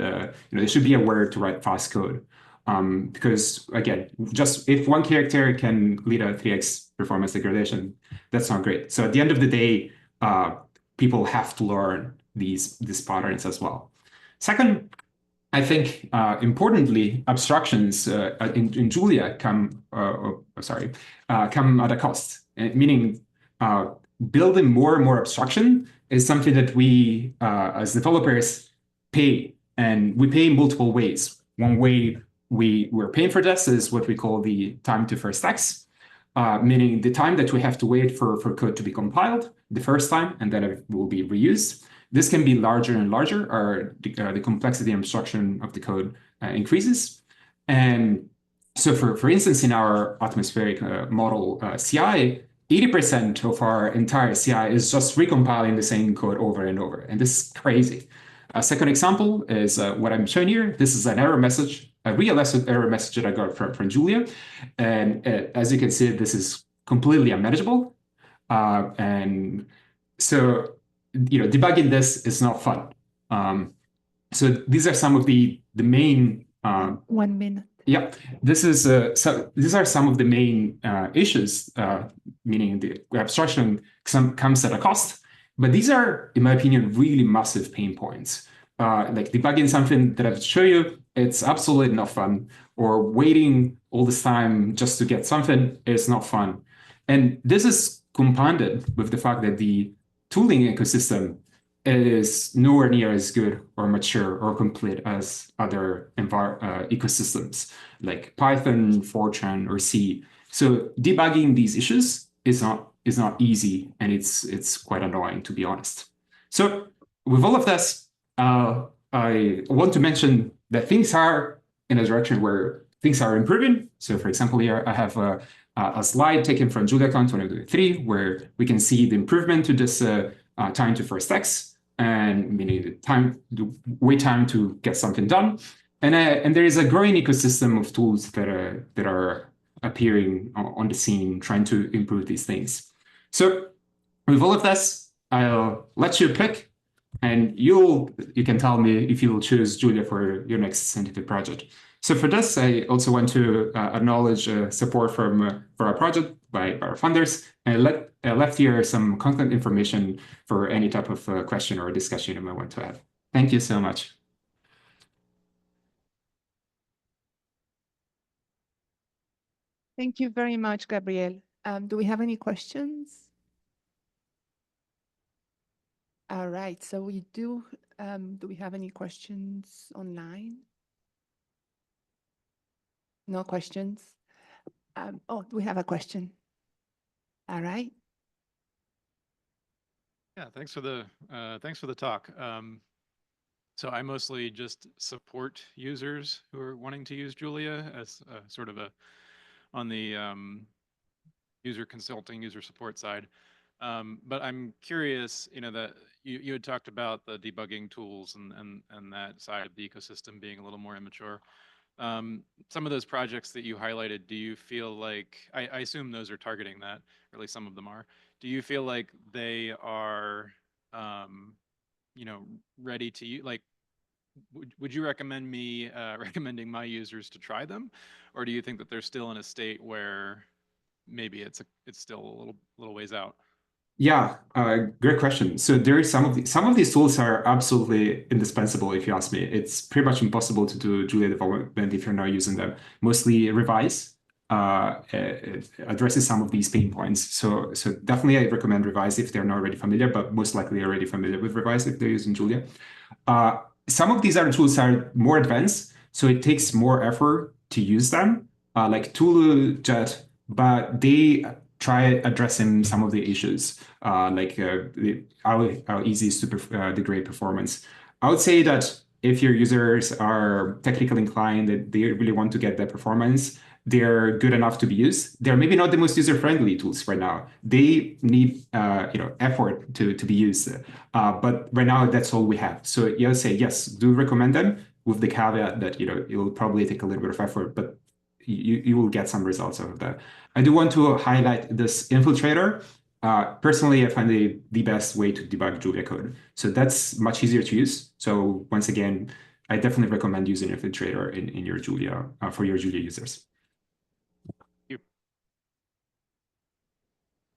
they should be aware to write fast code. Because again, just if one character can lead a 3x performance degradation, that's not great. So at the end of the day, people have to learn these patterns as well. Second, I think importantly, abstractions in Julia come at a cost, meaning building more and more abstraction is something that we, as developers, pay, and we pay in multiple ways. One way we're paying for this is what we call the time to first X, meaning the time that we have to wait for code to be compiled the first time, and then it will be reused. This can be larger and larger, or the complexity and abstraction of the code increases. And so for instance, in our atmospheric model CI, 80% of our entire CI is just recompiling the same code over and over. And this is crazy. A second example is what I'm showing here. This is an error message, a real error message that I got from Julia. And as you can see, this is completely unmanageable. And so, debugging this is not fun. So these are some of the main... 1 minute. Yeah, this is so these are some of the main issues, meaning the abstraction comes at a cost. But these are, in my opinion, really massive pain points. Like debugging something that I've shown you, it's absolutely not fun. Or waiting all this time just to get something is not fun. And this is compounded with the fact that the tooling ecosystem is nowhere near as good or mature or complete as other ecosystems like Python, Fortran, or C. So debugging these issues is not easy, and it's quite annoying, to be honest. So with all of this, I want to mention that things are in a direction where things are improving. So for example, here I have a slide taken from JuliaCon 2023, where we can see the improvement to this time to first X, and meaning the wait time to get something done. And there is a growing ecosystem of tools that are appearing on the scene, trying to improve these things. So with all of this, I'll let you pick, and you can tell me if you will choose Julia for your next scientific project. So for this, I also want to acknowledge support for our project by our funders. And I left here some content information for any type of question or discussion you might want to have. Thank you so much. Thank you very much, Gabriele. Do we have any questions? All right, so we do. Do we have any questions online? No questions. Oh, we have a question. All right. Yeah, thanks for the talk. So I mostly just support users who are wanting to use Julia as sort of on the user consulting, user support side. But I'm curious, that you had talked about the debugging tools and that side of the ecosystem being a little more immature. Some of those projects that you highlighted, do you feel like, I assume those are targeting that, or at least some of them are. Do you feel like they are, ready to use, like, would you recommend me recommending my users to try them? Or do you think that they're still in a state where maybe it's still a little ways out? Yeah, great question. So there is some of these tools are absolutely indispensable, if you ask me. It's pretty much impossible to do Julia development if you're not using them. Mostly Revise addresses some of these pain points. So definitely I recommend Revise if they're not already familiar, but most likely already familiar with Revise if they're using Julia. Some of these other tools are more advanced, so it takes more effort to use them, like Tulu, Jet, but they try addressing some of the issues, like how easy is to degrade performance. I would say that if your users are technically inclined, that they really want to get that performance, they're good enough to be used. They're maybe not the most user-friendly tools right now. They need effort to be used. But right now, that's all we have. So you'll say, yes, do recommend them with the caveat that it will probably take a little bit of effort, but you will get some results out of that. I do want to highlight this infiltrator. Personally, I find the best way to debug Julia code. So that's much easier to use. So once again, I definitely recommend using infiltrator in your Julia for your Julia users.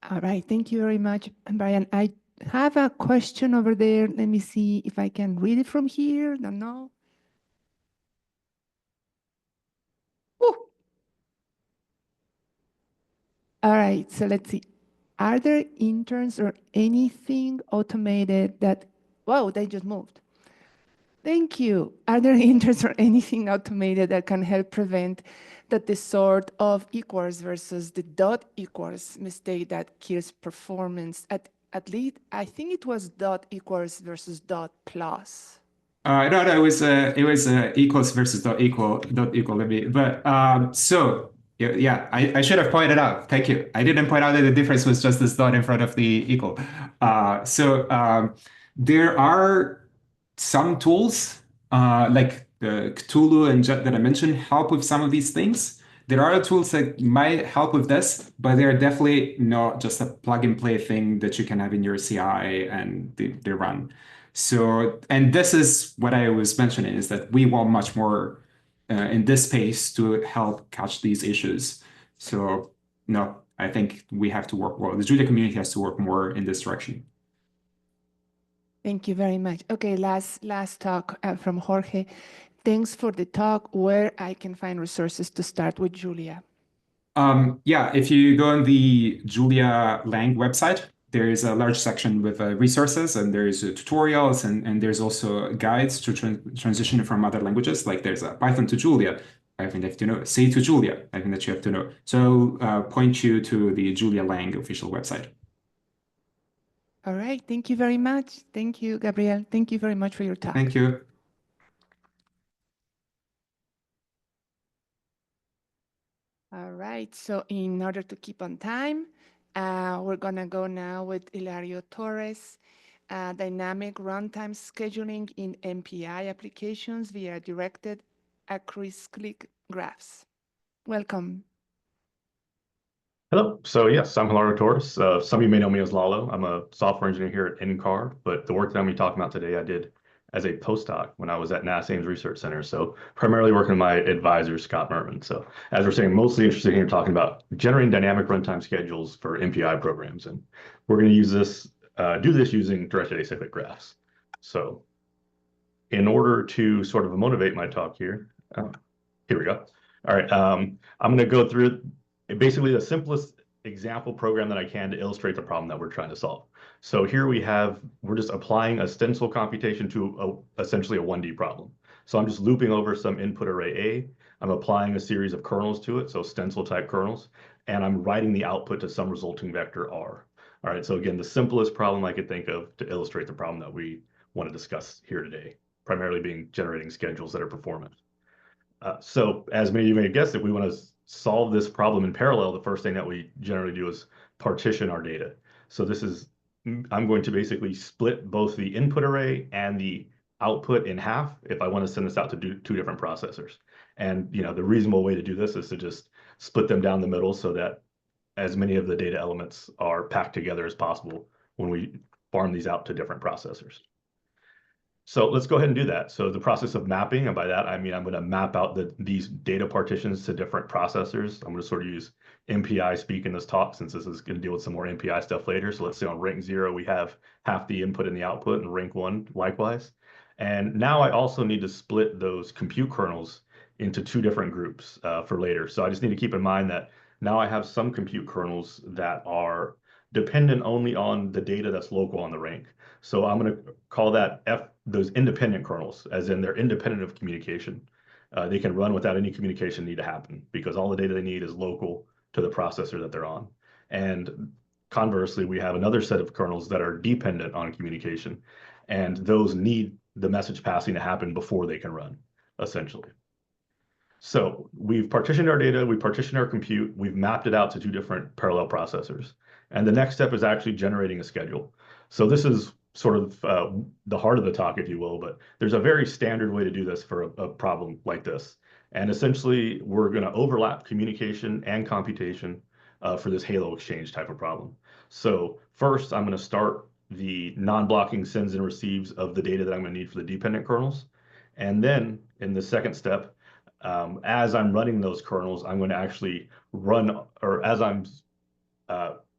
All right, thank you very much, Brian. I have a question over there. Let me see if I can read it from here. Don't know. Woo. All right, so let's see. Are there interns or anything automated that, whoa, they just moved. Thank you. Are there interns or anything automated that can help prevent that the sort of equals versus the dot equals mistake that kills performance? At least, I think it was dot equals versus dot plus. No, it was equals versus dot equal. But so yeah, I should have pointed out. Thank you. I didn't point out that the difference was just this dot in front of the equal. There are some tools like the Cthulhu and Jet that I mentioned help with some of these things. There are tools that might help with this, but they're definitely not just a plug and play thing that you can have in your CI and they run. So, and this is what I was mentioning, is that we want much more in this space to help catch these issues. So no, I think we have to work, well, the Julia community has to work more in this direction. Thank you very much. Okay, last talk from Jorge. Thanks for the talk. Where I can find resources to start with Julia? Yeah, if you go on the Julia Lang website, there is a large section with resources, and there's tutorials, and there's also guides to transition from other languages. Like there's a Python to Julia, I think that you have to know. C to Julia, I think that you have to know. So point you to the Julia Lang official website. All right, thank you very much. Thank you, Gabriele. Thank you very much for your talk. Thank you. All right, so in order to keep on time, we're gonna go now with Hilario Torres, dynamic runtime scheduling in MPI applications via directed Acyclic graphs. Welcome. Hello. So yes, I'm Hilario Torres. Some of you may know me as Lalo. I'm a software engineer here at NCAR, but the work that I'm going to be talking about today, I did as a postdoc when I was at NASA Ames Research Center. So primarily working with my advisor, Scott Merman. So as we're saying, mostly interested here talking about generating dynamic runtime schedules for MPI programs. And we're going to use this, do this using directed acyclic graphs. So in order to sort of motivate my talk here, here we go. All right. I'm going to go through basically the simplest example program that I can to illustrate the problem that we're trying to solve. So here we're just applying a stencil computation to essentially a 1D problem. So I'm just looping over some input array A. I'm applying a series of kernels to it, so stencil type kernels, and I'm writing the output to some resulting vector R. All right, so again, the simplest problem I could think of to illustrate the problem that we want to discuss here today, primarily being generating schedules that are performant. So as many of you may have guessed, if we want to solve this problem in parallel, the first thing that we generally do is partition our data. So this is, I'm going to basically split both the input array and the output in half if I want to send this out to two different processors. And the reasonable way to do this is to just split them down the middle so that as many of the data elements are packed together as possible when we farm these out to different processors. So let's go ahead and do that. So the process of mapping, and by that, I mean, I'm going to map out these data partitions to different processors. I'm going to sort of use MPI speak in this talk, since this is going to deal with some more MPI stuff later. So let's say on rank 0, we have half the input and the output, and rank 1 likewise. And now I also need to split those compute kernels into two different groups for later. So I just need to keep in mind that now I have some compute kernels that are dependent only on the data that's local on the rank. So I'm going to call that those independent kernels, as in they're independent of communication. They can run without any communication need to happen because all the data they need is local to the processor that they're on. And conversely, we have another set of kernels that are dependent on communication, and those need the message passing to happen before they can run, essentially. So we've partitioned our data, we partitioned our compute, we've mapped it out to two different parallel processors. And the next step is actually generating a schedule. So this is sort of the heart of the talk, if you will, but there's a very standard way to do this for a problem like this. And essentially, we're going to overlap communication and computation for this halo exchange type of problem. So first, I'm going to start the non-blocking sends and receives of the data that I'm going to need for the dependent kernels. And then in the second step, as I'm running those kernels, I'm going to actually run, or as I'm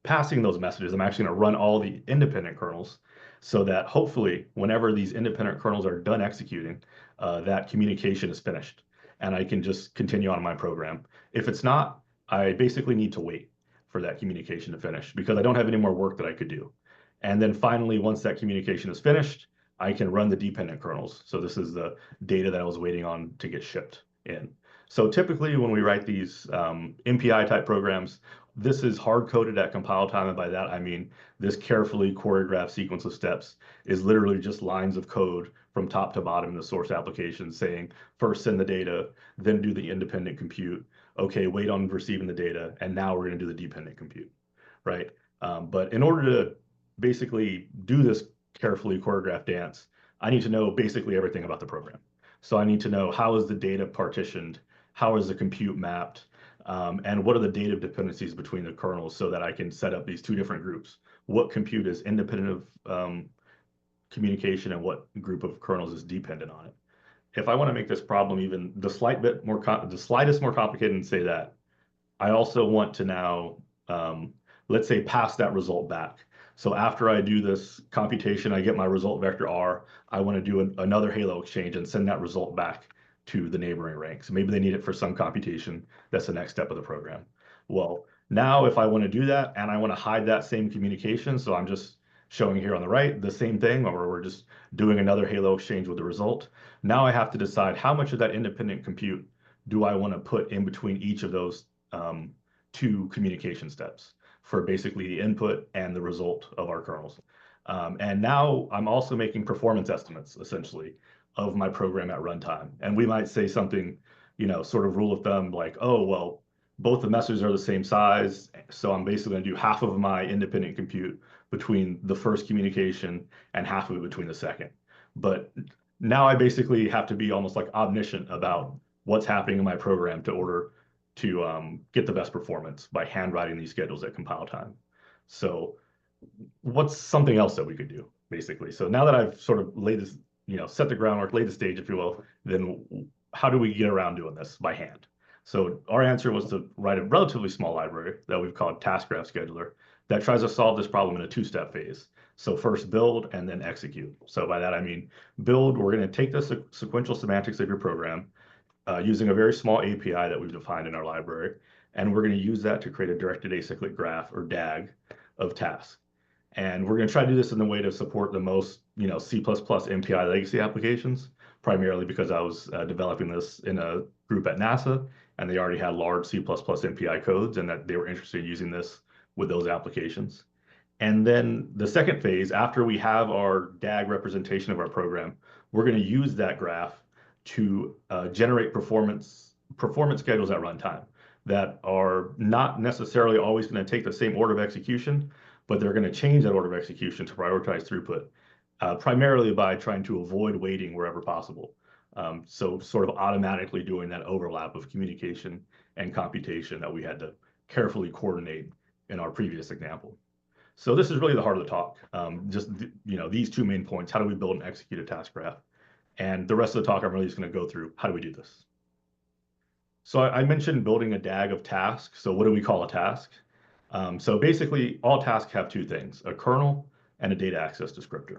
passing those messages, I'm actually going to run all the independent kernels so that hopefully whenever these independent kernels are done executing, that communication is finished and I can just continue on my program. If it's not, I basically need to wait for that communication to finish because I don't have any more work that I could do. And then finally, once that communication is finished, I can run the dependent kernels. So this is the data that I was waiting on to get shipped in. So typically when we write these MPI type programs, this is hard coded at compile time. And by that, I mean, this carefully choreographed sequence of steps is literally just lines of code from top to bottom in the source application saying, first send the data, then do the independent compute. Okay, wait on receiving the data. And now we're going to do the dependent compute, right? But in order to basically do this carefully choreographed dance, I need to know basically everything about the program. So I need to know how is the data partitioned, how is the compute mapped, and what are the data dependencies between the kernels so that I can set up these two different groups. What compute is independent of communication and what group of kernels is dependent on it. If I want to make this problem even the slightest more complicated and say that, I also want to now, let's say, pass that result back. So after I do this computation, I get my result vector R. I want to do another halo exchange and send that result back to the neighboring ranks. Maybe they need it for some computation. That's the next step of the program. Well, now if I want to do that and I want to hide that same communication, so I'm just showing here on the right the same thing, or we're just doing another halo exchange with the result. Now I have to decide how much of that independent compute do I want to put in between each of those two communication steps for basically the input and the result of our kernels. And now I'm also making performance estimates, essentially, of my program at runtime. And we might say something, sort of rule of thumb like, oh, well, both the messages are the same size. So I'm basically going to do half of my independent compute between the first communication and half of it between the second. But now I basically have to be almost like omniscient about what's happening in my program to order to get the best performance by handwriting these schedules at compile time. So what's something else that we could do, basically? So now that I've sort of laid this, set the groundwork, laid the stage, if you will, then how do we get around doing this by hand? So our answer was to write a relatively small library that we've called Task Graph Scheduler that tries to solve this problem in a two-step phase. So first build and then execute. So by that, I mean build, we're going to take the sequential semantics of your program using a very small API that we've defined in our library. And we're going to use that to create a directed acyclic graph, or DAG, of tasks. And we're going to try to do this in a way to support the most, C++ MPI legacy applications, primarily because I was developing this in a group at NASA, and they already had large C++ MPI codes, and that they were interested in using this with those applications. And then the second phase, after we have our DAG representation of our program, we're going to use that graph to generate performance schedules at runtime that are not necessarily always going to take the same order of execution, but they're going to change that order of execution to prioritize throughput, primarily by trying to avoid waiting wherever possible. So sort of automatically doing that overlap of communication and computation that we had to carefully coordinate in our previous example. So this is really the heart of the talk. These two main points: how do we build and execute a task graph? And the rest of the talk, I'm really just going to go through how do we do this. So I mentioned building a DAG of tasks. So what do we call a task? So basically, all tasks have two things: a kernel and a data access descriptor.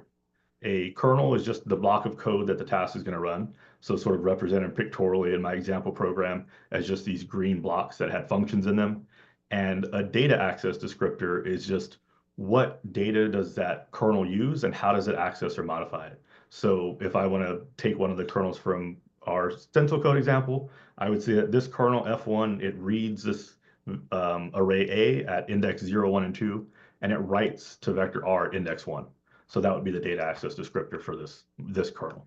A kernel is just the block of code that the task is going to run. So sort of represented pictorially in my example program as just these green blocks that had functions in them. And a data access descriptor is just what data does that kernel use and how does it access or modify it. So if I want to take one of the kernels from our stencil code example, I would say that this kernel F1, it reads this array A at index 0, 1, and 2, and it writes to vector R at index 1. So that would be the data access descriptor for this kernel.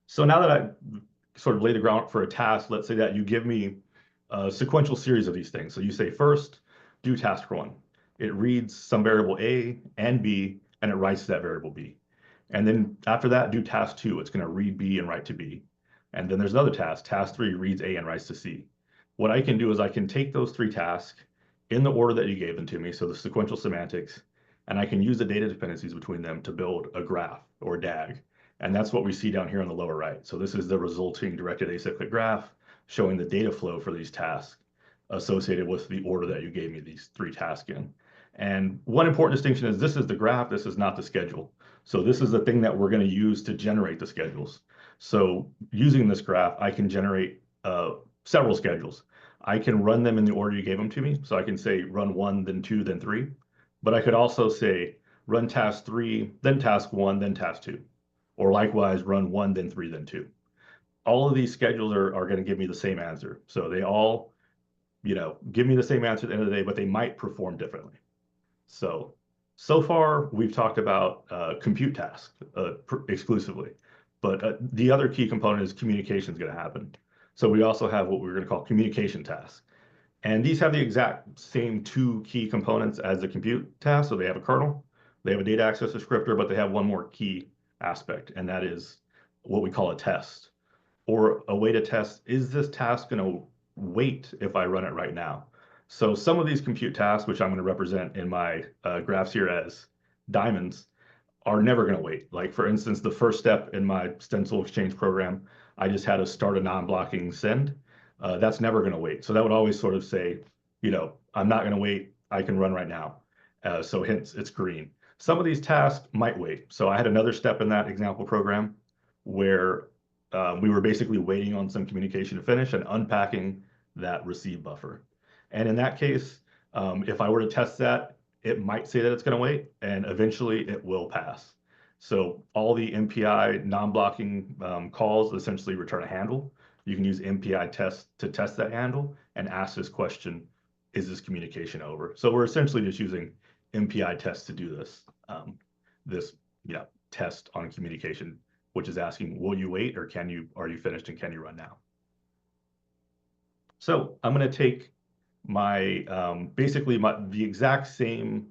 So now that I sort of lay the ground for a task, let's say that you give me a sequential series of these things. So you say first, do task 1. It reads some variable A and B, and it writes to that variable B. And then after that, do task 2. It's going to read B and write to B. And then there's another task. Task 3 reads A and writes to C. What I can do is I can take those 3 tasks in the order that you gave them to me, so the sequential semantics, and I can use the data dependencies between them to build a graph or DAG. And that's what we see down here on the lower right. So this is the resulting directed acyclic graph showing the data flow for these tasks associated with the order that you gave me these 3 tasks in. And one important distinction is this is the graph, this is not the schedule. So this is the thing that we're going to use to generate the schedules. So using this graph, I can generate several schedules. I can run them in the order you gave them to me. So I can say run 1, then 2, then 3. But I could also say run task 3, then task 1, then task 2. Or likewise, run 1, then 3, then 2. All of these schedules are going to give me the same answer. So they all, give me the same answer at the end of the day, but they might perform differently. So far, we've talked about compute tasks exclusively. But the other key component is communication is going to happen. So we also have what we're going to call communication tasks. And these have the exact same 2 key components as the compute task. So they have a kernel, they have a data access descriptor, but they have one more key aspect, and that is what we call a test, or a way to test, is this task going to wait if I run it right now? So some of these compute tasks, which I'm going to represent in my graphs here as diamonds, are never going to wait. Like for instance, the first step in my stencil exchange program, I just had to start a non-blocking send. That's never going to wait. So that would always sort of say, I'm not going to wait. I can run right now. So hence it's green. Some of these tasks might wait. So I had another step in that example program where we were basically waiting on some communication to finish and unpacking that receive buffer. And in that case, if I were to test that, it might say that it's going to wait, and eventually it will pass. So all the MPI non-blocking calls essentially return a handle. You can use MPI test to test that handle and ask this question, is this communication over? So we're essentially just using MPI test to do this, test on communication, which is asking, will you wait, or are you finished and can you run now? So I'm going to take my the exact same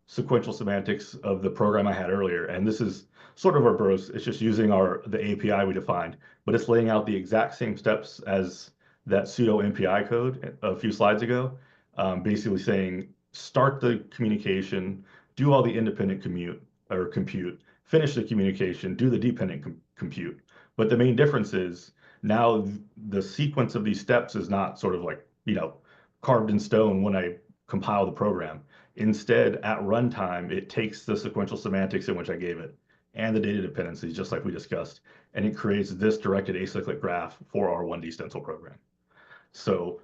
sequential semantics of the program I had earlier, and this is sort of verbose. It's just using the API we defined, but it's laying out the exact same steps as that pseudo MPI code a few slides ago, basically saying start the communication, do all the independent compute, finish the communication, do the dependent compute. But the main difference is now the sequence of these steps is not sort of like, carved in stone when I compile the program. Instead, at runtime, it takes the sequential semantics in which I gave it and the data dependencies, just like we discussed, and it creates this directed acyclic graph for our 1D stencil program. So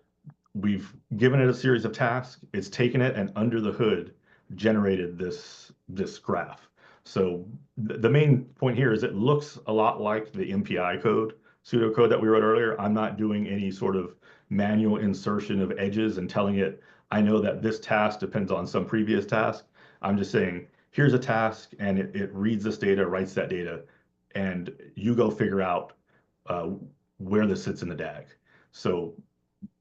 we've given it a series of tasks, it's taken it and under the hood generated this graph. So the main point here is it looks a lot like the MPI code, pseudocode that we wrote earlier. I'm not doing any sort of manual insertion of edges and telling it, I know that this task depends on some previous task. I'm just saying, here's a task and it reads this data, writes that data, and you go figure out where this sits in the DAG. So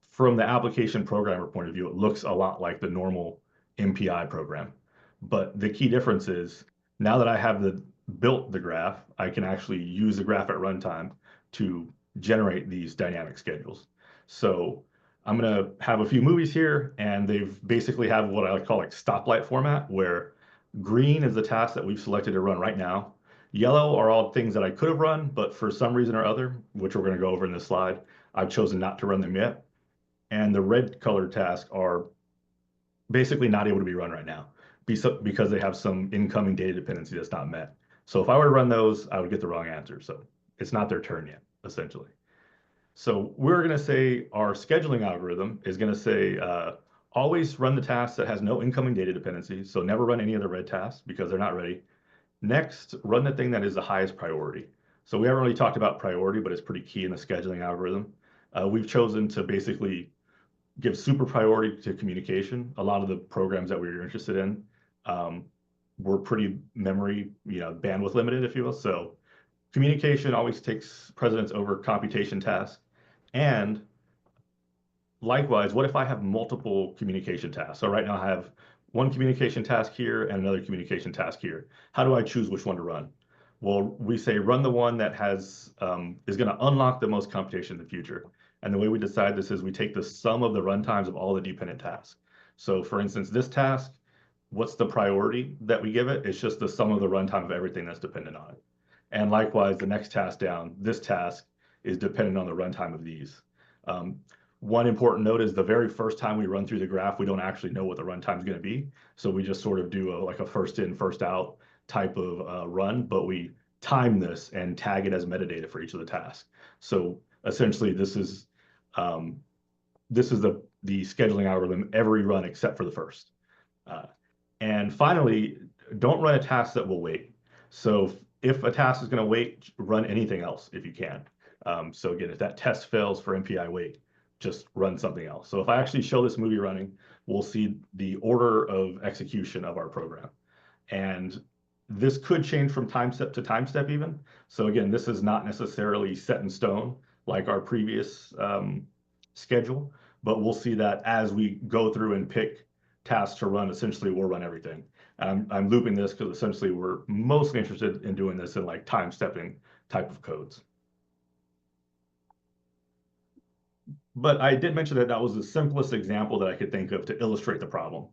from the application programmer point of view, it looks a lot like the normal MPI program. But the key difference is now that I have built the graph, I can actually use the graph at runtime to generate these dynamic schedules. So I'm going to have a few movies here, and they've basically have what I would call like stoplight format, where green is the task that we've selected to run right now. Yellow are all things that I could have run, but for some reason or other, which we're going to go over in this slide, I've chosen not to run them yet. And the red colored tasks are basically not able to be run right now. because they have some incoming data dependency that's not met. So if I were to run those, I would get the wrong answer. So it's not their turn yet, essentially. So we're going to say our scheduling algorithm is going to say, always run the task that has no incoming data dependency. So never run any of the red tasks because they're not ready. Next, run the thing that is the highest priority. So we haven't really talked about priority, but it's pretty key in the scheduling algorithm. We've chosen to basically give super priority to communication. A lot of the programs that we were interested in were pretty memory, bandwidth limited, if you will. So communication always takes precedence over computation tasks. And likewise, what if I have multiple communication tasks? So right now I have one communication task here and another communication task here. How do I choose which one to run? Well, we say run the one that has is going to unlock the most computation in the future. And the way we decide this is we take the sum of the runtimes of all the dependent tasks. So for instance, this task, what's the priority that we give it? It's just the sum of the runtime of everything that's dependent on it. And likewise, the next task down, this task is dependent on the runtime of these. One important note is the very first time we run through the graph, we don't actually know what the runtime is going to be. So we just sort of do like a first in, first out type of run, but we time this and tag it as metadata for each of the tasks. So essentially, this is the scheduling algorithm every run except for the first. And finally, don't run a task that will wait. So if a task is going to wait, run anything else if you can. So again, if that test fails for MPI wait, just run something else. So if I actually show this movie running, we'll see the order of execution of our program. And this could change from time step to time step even. So again, this is not necessarily set in stone like our previous schedule, but we'll see that as we go through and pick tasks to run, essentially we'll run everything. I'm looping this because essentially we're mostly interested in doing this in like time stepping type of codes. But I did mention that that was the simplest example that I could think of to illustrate the problem.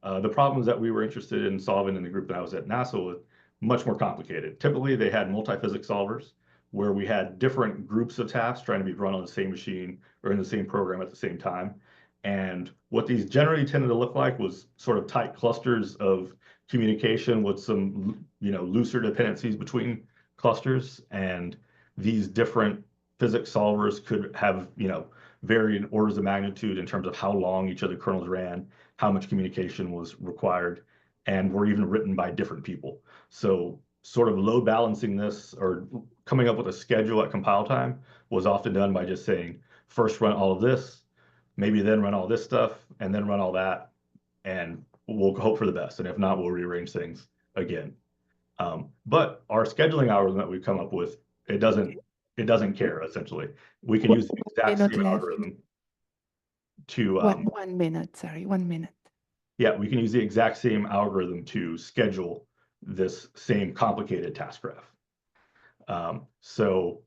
The problems that we were interested in solving in the group that I was at NASA were much more complicated. Typically, they had multi-physics solvers where we had different groups of tasks trying to be run on the same machine or in the same program at the same time. And what these generally tended to look like was sort of tight clusters of communication with some, looser dependencies between clusters. And these different physics solvers could have, varying orders of magnitude in terms of how long each of the kernels ran, how much communication was required, and were even written by different people. So sort of load balancing this or coming up with a schedule at compile time was often done by just saying, first run all of this, maybe then run all this stuff, and then run all that, and we'll hope for the best. And if not, we'll rearrange things again. But our scheduling algorithm that we've come up with, it doesn't care, essentially. We can use the exact same algorithm to... 1 minute, sorry, 1 minute. Yeah, we can use the exact same algorithm to schedule this same complicated task graph. So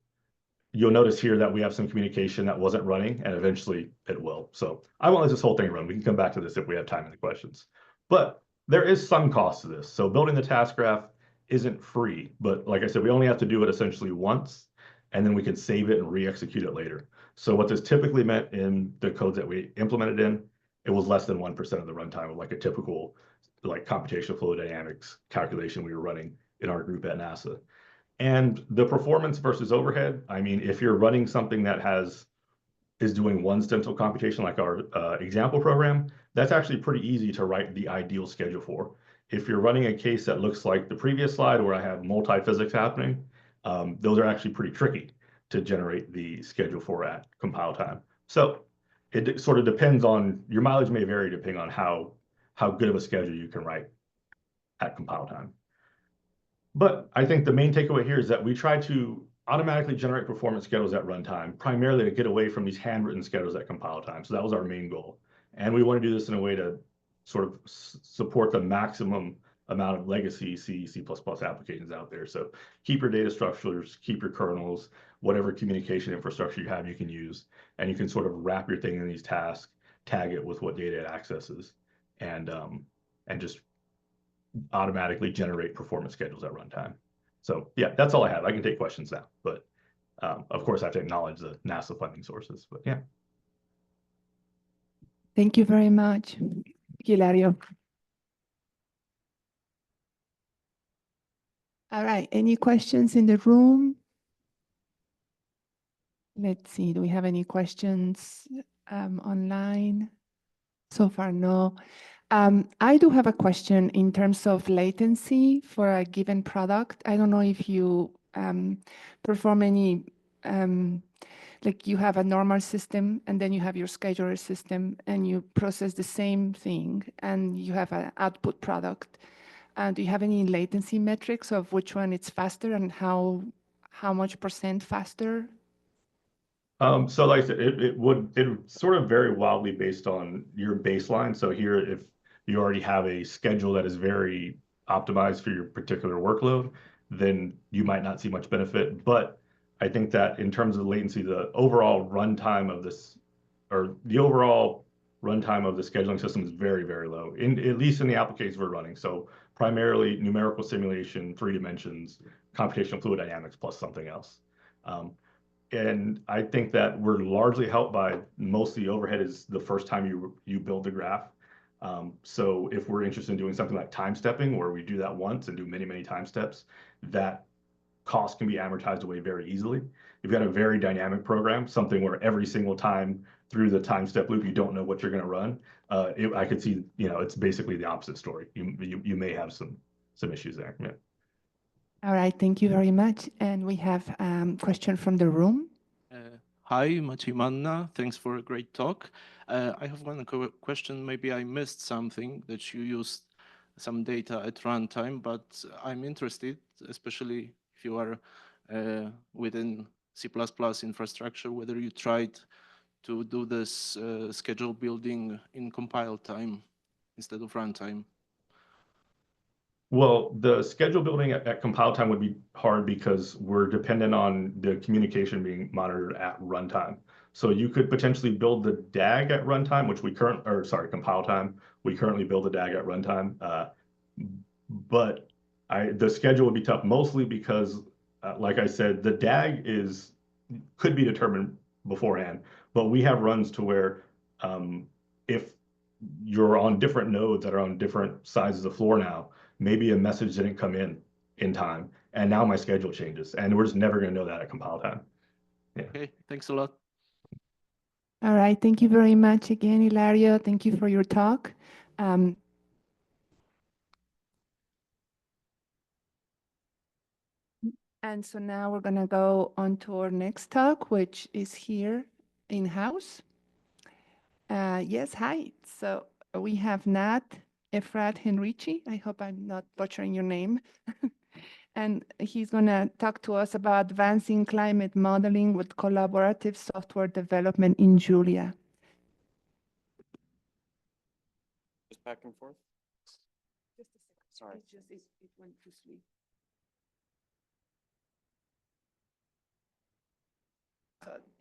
you'll notice here that we have some communication that wasn't running, and eventually it will. So I won't let this whole thing run. We can come back to this if we have time in the questions. But there is some cost to this. So building the task graph isn't free, but like I said, we only have to do it essentially once, and then we can save it and re-execute it later. So what this typically meant in the codes that we implemented in, it was less than 1% of the runtime of like a typical like computational fluid dynamics calculation we were running in our group at NASA. And the performance versus overhead, I mean, if you're running something that is doing one stencil computation like our example program, that's actually pretty easy to write the ideal schedule for. If you're running a case that looks like the previous slide where I have multi-physics happening, those are actually pretty tricky to generate the schedule for at compile time. So it sort of depends on, your mileage may vary depending on how good of a schedule you can write at compile time. But I think the main takeaway here is that we try to automatically generate performance schedules at runtime, primarily to get away from these handwritten schedules at compile time. So that was our main goal. And we want to do this in a way to sort of support the maximum amount of legacy C, C++ applications out there. So keep your data structures, keep your kernels, whatever communication infrastructure you have, you can use. And you can sort of wrap your thing in these tasks, tag it with what data it accesses, and just automatically generate performance schedules at runtime. So yeah, that's all I have. I can take questions now, but of course I have to acknowledge the NASA funding sources, but yeah. Thank you very much, Hilario. All right, any questions in the room? Let's see, do we have any questions online? So far, no. I do have a question in terms of latency for a given product. I don't know if you perform any, like you have a normal system and then you have your scheduler system and you process the same thing and you have an output product. Do you have any latency metrics of which one it's faster and how much % faster? So like I said, it would sort of vary wildly based on your baseline. So here, if you already have a schedule that is very optimized for your particular workload, then you might not see much benefit. But I think that in terms of latency, the overall runtime of this, or the overall runtime of the scheduling system is very, very low, at least in the applications we're running. So primarily numerical simulation, 3 dimensions, computational fluid dynamics plus something else. And I think that we're largely helped by most of the overhead is the first time you build the graph. So if we're interested in doing something like time stepping, where we do that once and do many, many time steps, that cost can be amortized away very easily. You've got a very dynamic program, something where every single time through the time step loop, you don't know what you're going to run. I could see, it's basically the opposite story. You may have some issues there. Yeah. All right, thank you very much. And we have a question from the room. Hi, Maciej. Thanks for a great talk. I have one question. Maybe I missed something that you used some data at runtime, but I'm interested, especially if you are within C++ infrastructure, whether you tried to do this schedule building in compile time instead of runtime. Well, the schedule building at compile time would be hard because we're dependent on the communication being monitored at runtime. So you could potentially build the DAG at runtime, which compile time. We currently build the DAG at runtime. But the schedule would be tough, mostly because, like I said, the DAG could be determined beforehand, but we have runs to where if you're on different nodes that are on different sizes of the floor now, maybe a message didn't come in time, and now my schedule changes, and we're just never going to know that at compile time. Yeah. Okay, thanks a lot. All right, thank you very much again, Hilario. Thank you for your talk. And so now we're going to go on to our next talk, which is here in-house. Yes, hi. So we have Nat Efrat-Henrici. I hope I'm not butchering your name. And he's going to talk to us about advancing climate modeling with collaborative software development in Julia. Just back and forth? Just a second. Sorry. It went to sleep.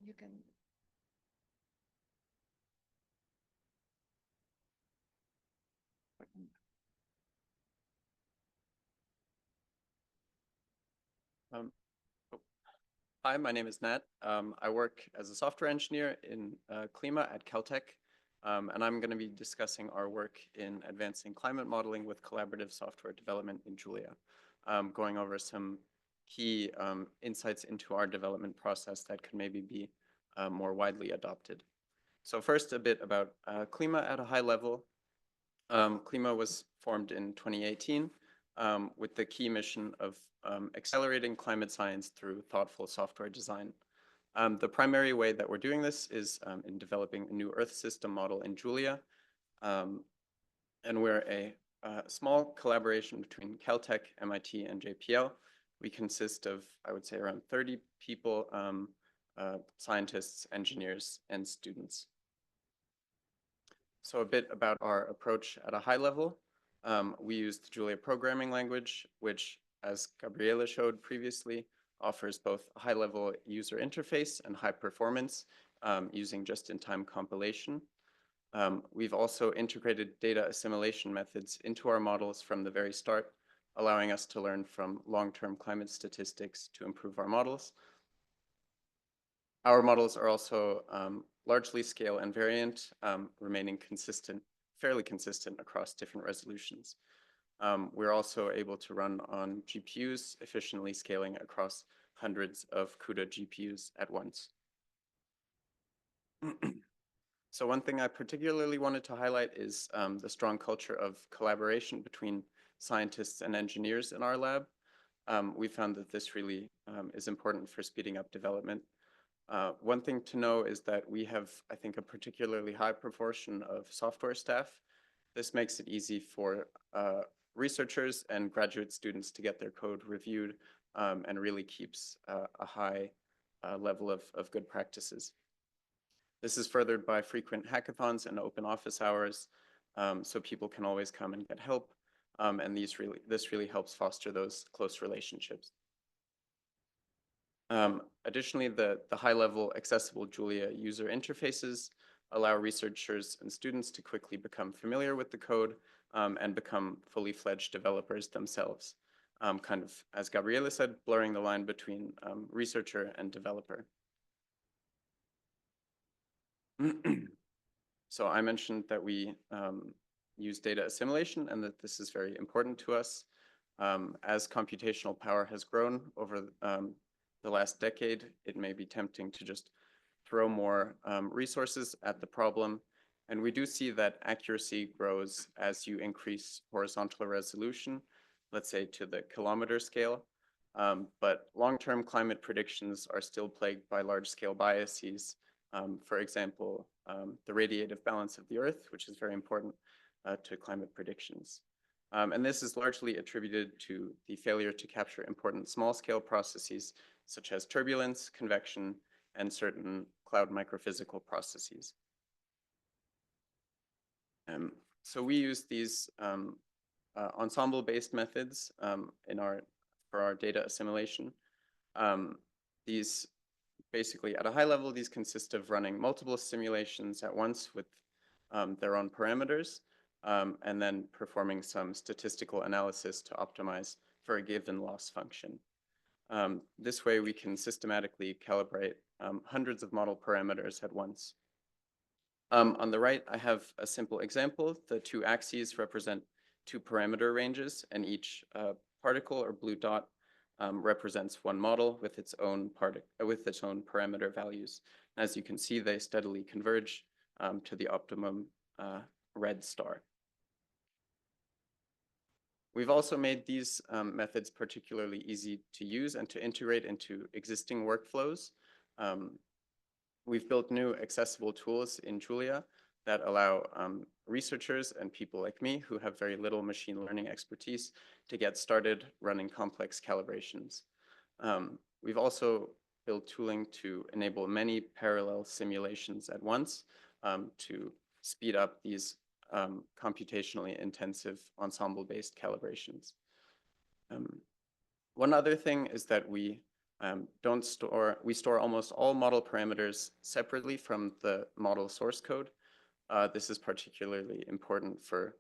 You can... Hi, my name is Nat. I work as a software engineer in Klima at Caltech, and I'm going to be discussing our work in advancing climate modeling with collaborative software development in Julia, going over some key insights into our development process that could maybe be more widely adopted. So first, a bit about Klima at a high level. Klima was formed in 2018 with the key mission of accelerating climate science through thoughtful software design. The primary way that we're doing this is in developing a new Earth system model in Julia. And we're a small collaboration between Caltech, MIT, and JPL. We consist of, I would say, around 30 people, scientists, engineers, and students. So a bit about our approach at a high level. We use the Julia programming language, which, as Gabriele showed previously, offers both a high-level user interface and high performance using just-in-time compilation. We've also integrated data assimilation methods into our models from the very start, allowing us to learn from long-term climate statistics to improve our models. Our models are also largely scale invariant, remaining fairly consistent across different resolutions. We're also able to run on GPUs, efficiently scaling across hundreds of CUDA GPUs at once. So one thing I particularly wanted to highlight is the strong culture of collaboration between scientists and engineers in our lab. We found that this really is important for speeding up development. One thing to know is that we have, I think, a particularly high proportion of software staff. This makes it easy for researchers and graduate students to get their code reviewed and really keeps a high level of good practices. This is furthered by frequent hackathons and open office hours, so people can always come and get help, and this really helps foster those close relationships. Additionally, the high-level accessible Julia user interfaces allow researchers and students to quickly become familiar with the code and become fully fledged developers themselves, kind of, as Gabriele said, blurring the line between researcher and developer. So I mentioned that we use data assimilation and that this is very important to us. As computational power has grown over the last decade, it may be tempting to just throw more resources at the problem. And we do see that accuracy grows as you increase horizontal resolution, let's say to the kilometer scale. But long-term climate predictions are still plagued by large-scale biases. For example, the radiative balance of the Earth, which is very important to climate predictions. And this is largely attributed to the failure to capture important small-scale processes such as turbulence, convection, and certain cloud microphysical processes. So we use these ensemble-based methods for our data assimilation. These basically, at a high level, these consist of running multiple simulations at once with their own parameters, and then performing some statistical analysis to optimize for a given loss function. This way, we can systematically calibrate hundreds of model parameters at once. On the right, I have a simple example. The two axes represent two parameter ranges, and each particle or blue dot represents one model with its own parameter values. As you can see, they steadily converge to the optimum red star. We've also made these methods particularly easy to use and to integrate into existing workflows. We've built new accessible tools in Julia that allow researchers and people like me who have very little machine learning expertise to get started running complex calibrations. We've also built tooling to enable many parallel simulations at once to speed up these computationally intensive ensemble-based calibrations. One other thing is that we store almost all model parameters separately from the model source code. This is particularly important for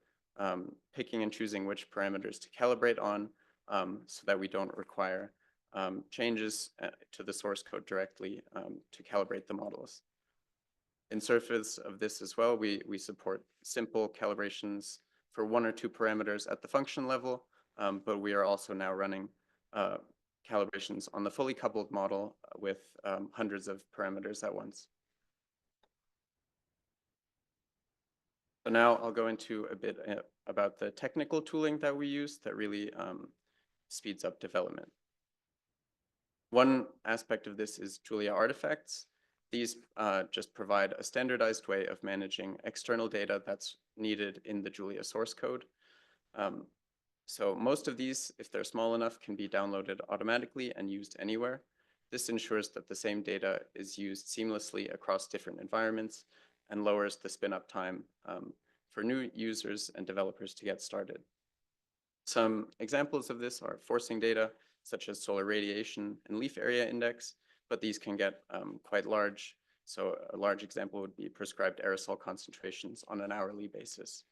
picking and choosing which parameters to calibrate on so that we don't require changes to the source code directly to calibrate the models. In service of this as well, we support simple calibrations for one or two parameters at the function level, but we are also now running calibrations on the fully coupled model with hundreds of parameters at once. So now I'll go into a bit about the technical tooling that we use that really speeds up development. One aspect of this is Julia artifacts. These just provide a standardized way of managing external data that's needed in the Julia source code. So most of these, if they're small enough, can be downloaded automatically and used anywhere. This ensures that the same data is used seamlessly across different environments and lowers the spin-up time for new users and developers to get started. Some examples of this are forcing data, such as solar radiation and leaf area index, but these can get quite large. So a large example would be prescribed aerosol concentrations on an hourly basis.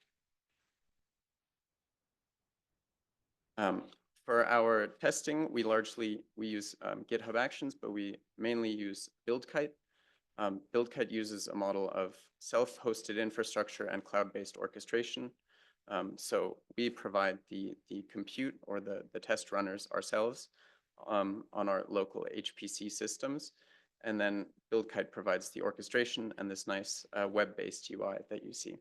For our testing, we use GitHub Actions, but we mainly use BuildKite. BuildKite uses a model of self-hosted infrastructure and cloud-based orchestration. So we provide the compute or the test runners ourselves on our local HPC systems. And then BuildKite provides the orchestration and this nice web-based UI that you see.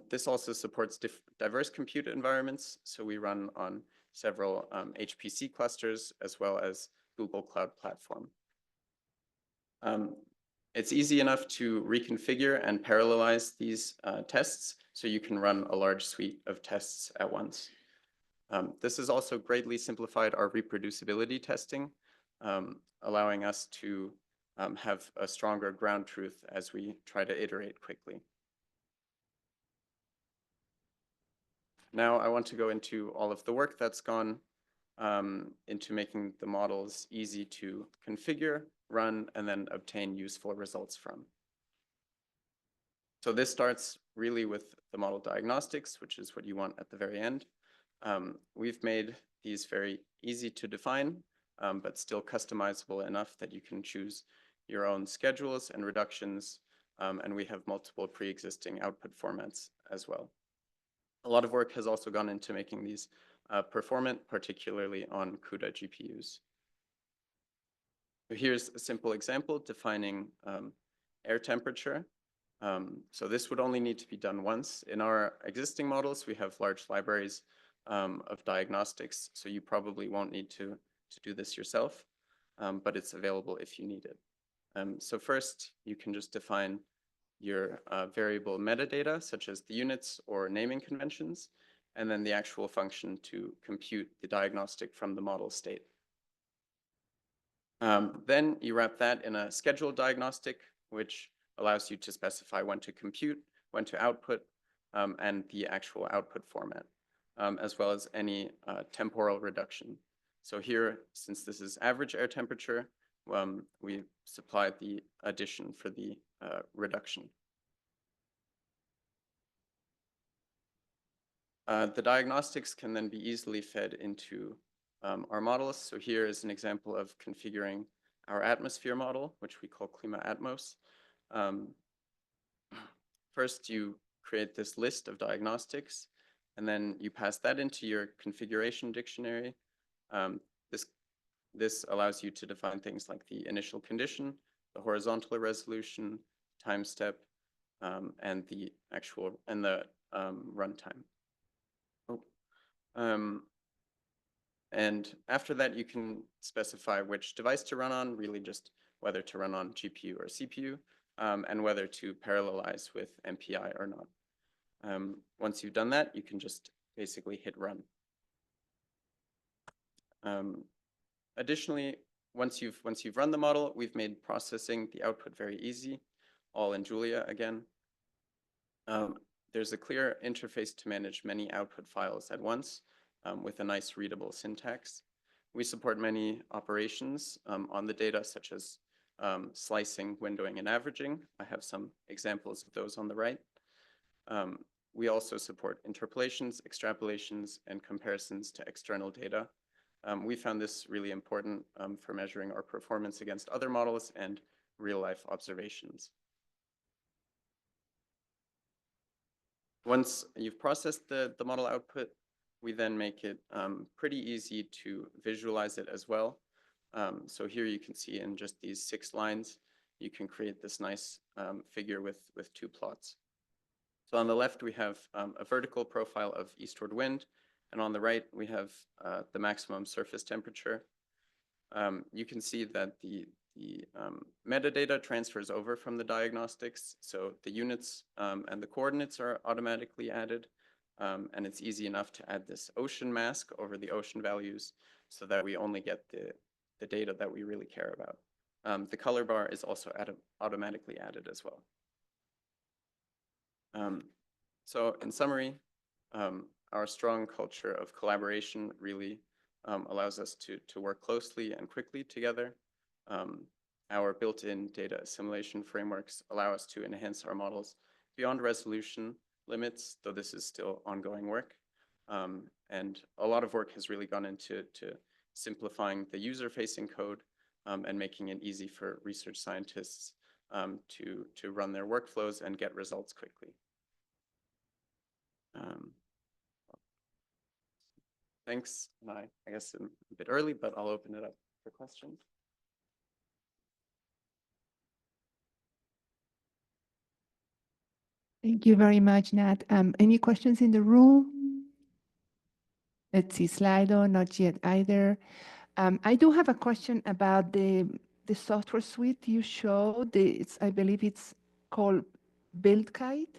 This also supports diverse compute environments. So we run on several HPC clusters as well as Google Cloud Platform. It's easy enough to reconfigure and parallelize these tests so you can run a large suite of tests at once. This has also greatly simplified our reproducibility testing, allowing us to have a stronger ground truth as we try to iterate quickly. Now I want to go into all of the work that's gone into making the models easy to configure, run, and then obtain useful results from. So this starts really with the model diagnostics, which is what you want at the very end. We've made these very easy to define, but still customizable enough that you can choose your own schedules and reductions, and we have multiple pre-existing output formats as well. A lot of work has also gone into making these performant, particularly on CUDA GPUs. So here's a simple example defining air temperature. So this would only need to be done once. In our existing models, we have large libraries of diagnostics, so you probably won't need to do this yourself, but it's available if you need it. So first, you can just define your variable metadata, such as the units or naming conventions, and then the actual function to compute the diagnostic from the model state. Then you wrap that in a scheduled diagnostic, which allows you to specify when to compute, when to output, and the actual output format, as well as any temporal reduction. So here, since this is average air temperature, we supplied the addition for the reduction. The diagnostics can then be easily fed into our models. So here is an example of configuring our atmosphere model, which we call Klimaatmos. First, you create this list of diagnostics, and then you pass that into your configuration dictionary. This allows you to define things like the initial condition, the horizontal resolution, time step, and the runtime. And after that, you can specify which device to run on, really just whether to run on GPU or CPU, and whether to parallelize with MPI or not. Once you've done that, you can just basically hit run. Additionally, once you've run the model, we've made processing the output very easy, all in Julia again. There's a clear interface to manage many output files at once with a nice readable syntax. We support many operations on the data, such as slicing, windowing, and averaging. I have some examples of those on the right. We also support interpolations, extrapolations, and comparisons to external data. We found this really important for measuring our performance against other models and real-life observations. Once you've processed the model output, we then make it pretty easy to visualize it as well. So here you can see in just these 6 lines, you can create this nice figure with 2 plots. So on the left, we have a vertical profile of eastward wind, and on the right, we have the maximum surface temperature. You can see that the metadata transfers over from the diagnostics, so the units and the coordinates are automatically added, and it's easy enough to add this ocean mask over the ocean values so that we only get the data that we really care about. The color bar is also automatically added as well. So in summary, our strong culture of collaboration really allows us to work closely and quickly together. Our built-in data assimilation frameworks allow us to enhance our models beyond resolution limits, though this is still ongoing work. And a lot of work has really gone into simplifying the user-facing code and making it easy for research scientists to run their workflows and get results quickly. Thanks. And I guess I'm a bit early, but I'll open it up for questions. Thank you very much, Nat. Any questions in the room? Let's see, Slido, not yet either. I do have a question about the software suite you showed. I believe it's called BuildKite.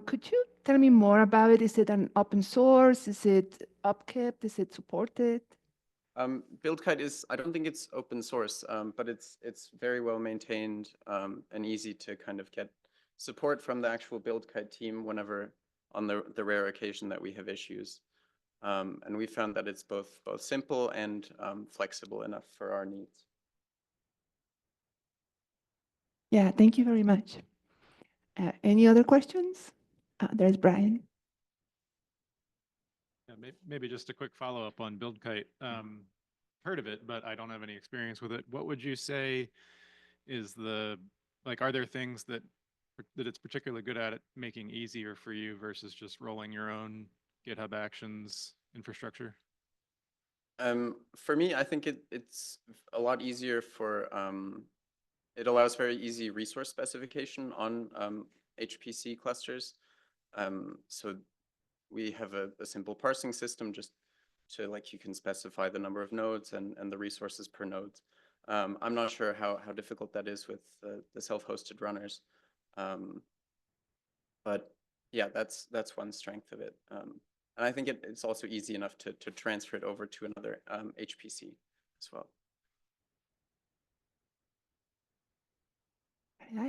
Could you tell me more about it? Is it an open source? Is it upkept? Is it supported? BuildKite is, I don't think it's open source, but it's very well maintained and easy to kind of get support from the actual BuildKite team whenever on the rare occasion that we have issues. And we found that it's both simple and flexible enough for our needs. Yeah, thank you very much. Any other questions? There's Brian. Yeah, maybe just a quick follow-up on BuildKite. Heard of it, but I don't have any experience with it. What would you say is are there things that it's particularly good at making easier for you versus just rolling your own GitHub Actions infrastructure? For me, I think it's a lot easier for, it allows very easy resource specification on HPC clusters. So we have a simple parsing system just to you can specify the number of nodes and the resources per node. I'm not sure how difficult that is with the self-hosted runners. But yeah, that's one strength of it. And I think it's also easy enough to transfer it over to another HPC as well.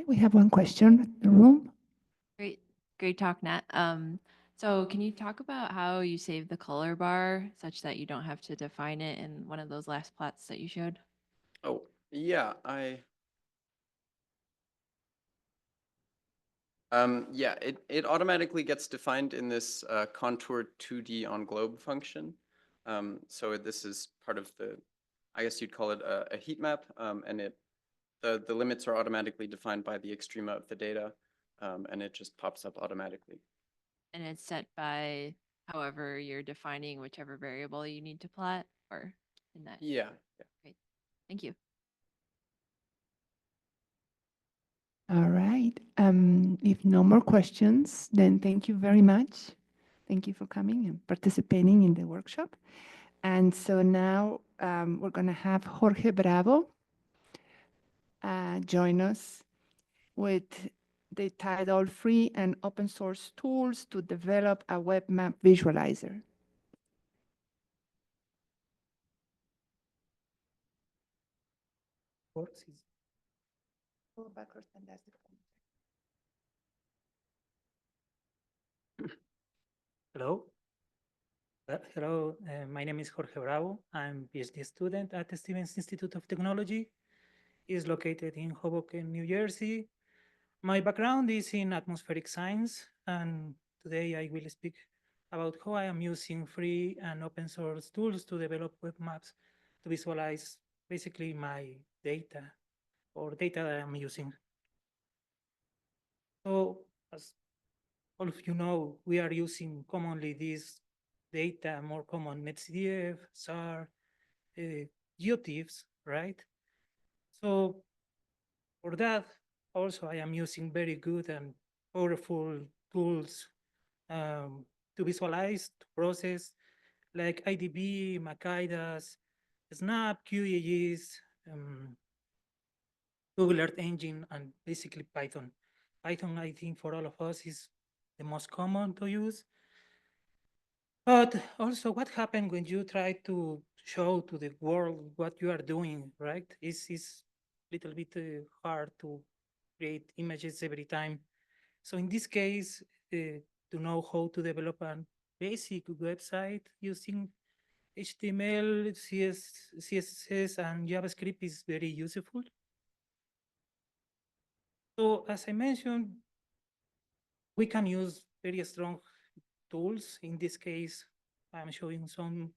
We have one question in the room. Great talk, Nat. So can you talk about how you save the color bar such that you don't have to define it in one of those last plots that you showed? Oh, yeah, yeah, it automatically gets defined in this contour 2D on globe function. So this is part of the, I guess you'd call it a heat map, and the limits are automatically defined by the extrema of the data, and it just pops up automatically. And it's set by however you're defining whichever variable you need to plot, or in that? Yeah. Great. Thank you. All right. If no more questions, then thank you very much. Thank you for coming and participating in the workshop. And so now we're going to have Jorge Bravo join us with the title Free and Open Source Tools to Develop a Web Map Visualizer. Hello. Hello, my name is Jorge Bravo. I'm a PhD student at the Stevens Institute of Technology. It's located in Hoboken, New Jersey. My background is in atmospheric science, and today I will speak about how I am using free and open source tools to develop web maps to visualize basically my data or data that I'm using. So as all of you know, we are using commonly this data, more common NetCDF, SAR, GeoTIFFs, right? So for that, also I am using very good and powerful tools to visualize, to process, like IDB, Macidas, Snap, QEEGs, Google Earth Engine, and basically Python. Python, I think for all of us is the most common to use. But also what happens when you try to show to the world what you are doing, right? It's a little bit hard to create images every time. So in this case, to know how to develop a basic website using HTML, CSS, and JavaScript is very useful. So as I mentioned, we can use very strong tools. In this case, I'm showing some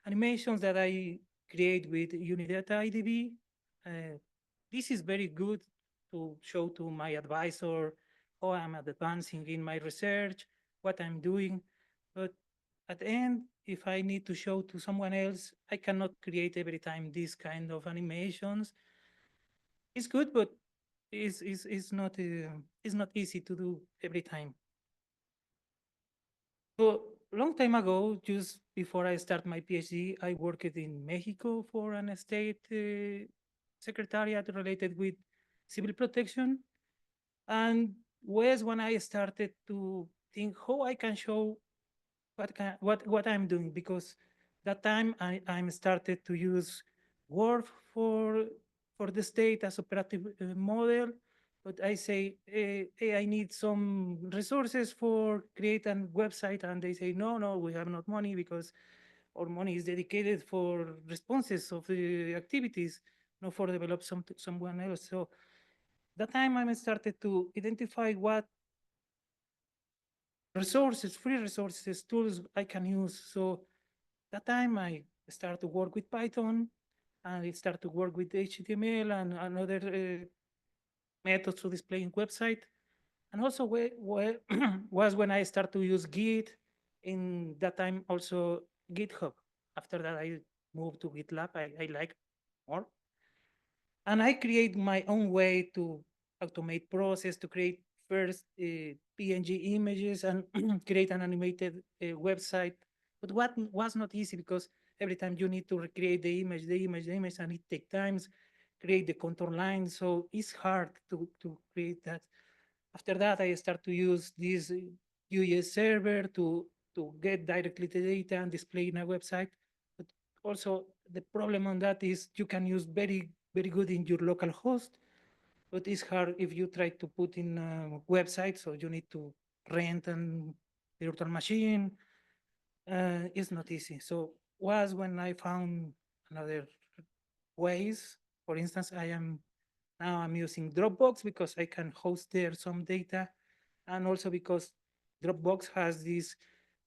animations that I create with Unidata IDB. This is very good to show to my advisor how I'm advancing in my research, what I'm doing. But at the end, if I need to show to someone else, I cannot create every time these kind of animations. It's good, but it's not easy to do every time. So long time ago, just before I start my PhD, I worked in Mexico for an state secretariat related with civil protection. And was when I started to think how I can show what I'm doing, because that time I'm started to use Word for the state as operative model. But I say, hey, I need some resources for create a website, and they say, no, we have not money because our money is dedicated for responses of the activities, not for develop someone else. So that time I started to identify what resources, free resources, tools I can use. So that time I started to work with Python, and I started to work with HTML and other methods to displaying website. And also was when I started to use Git. In that time also GitHub. After that I moved to GitLab. I like more. And I create my own way to automate process to create first PNG images and create an animated website. But what was not easy, because every time you need to recreate the image, and it takes times, create the contour line. So it's hard to create that. After that, I start to use this UES server to get directly the data and display in a website. But also the problem on that is you can use very good in your local host, but it's hard if you try to put in a website. So you need to rent a virtual machine. It's not easy. So was when I found another ways. For instance, now I'm using Dropbox because I can host there some data, and also because Dropbox has this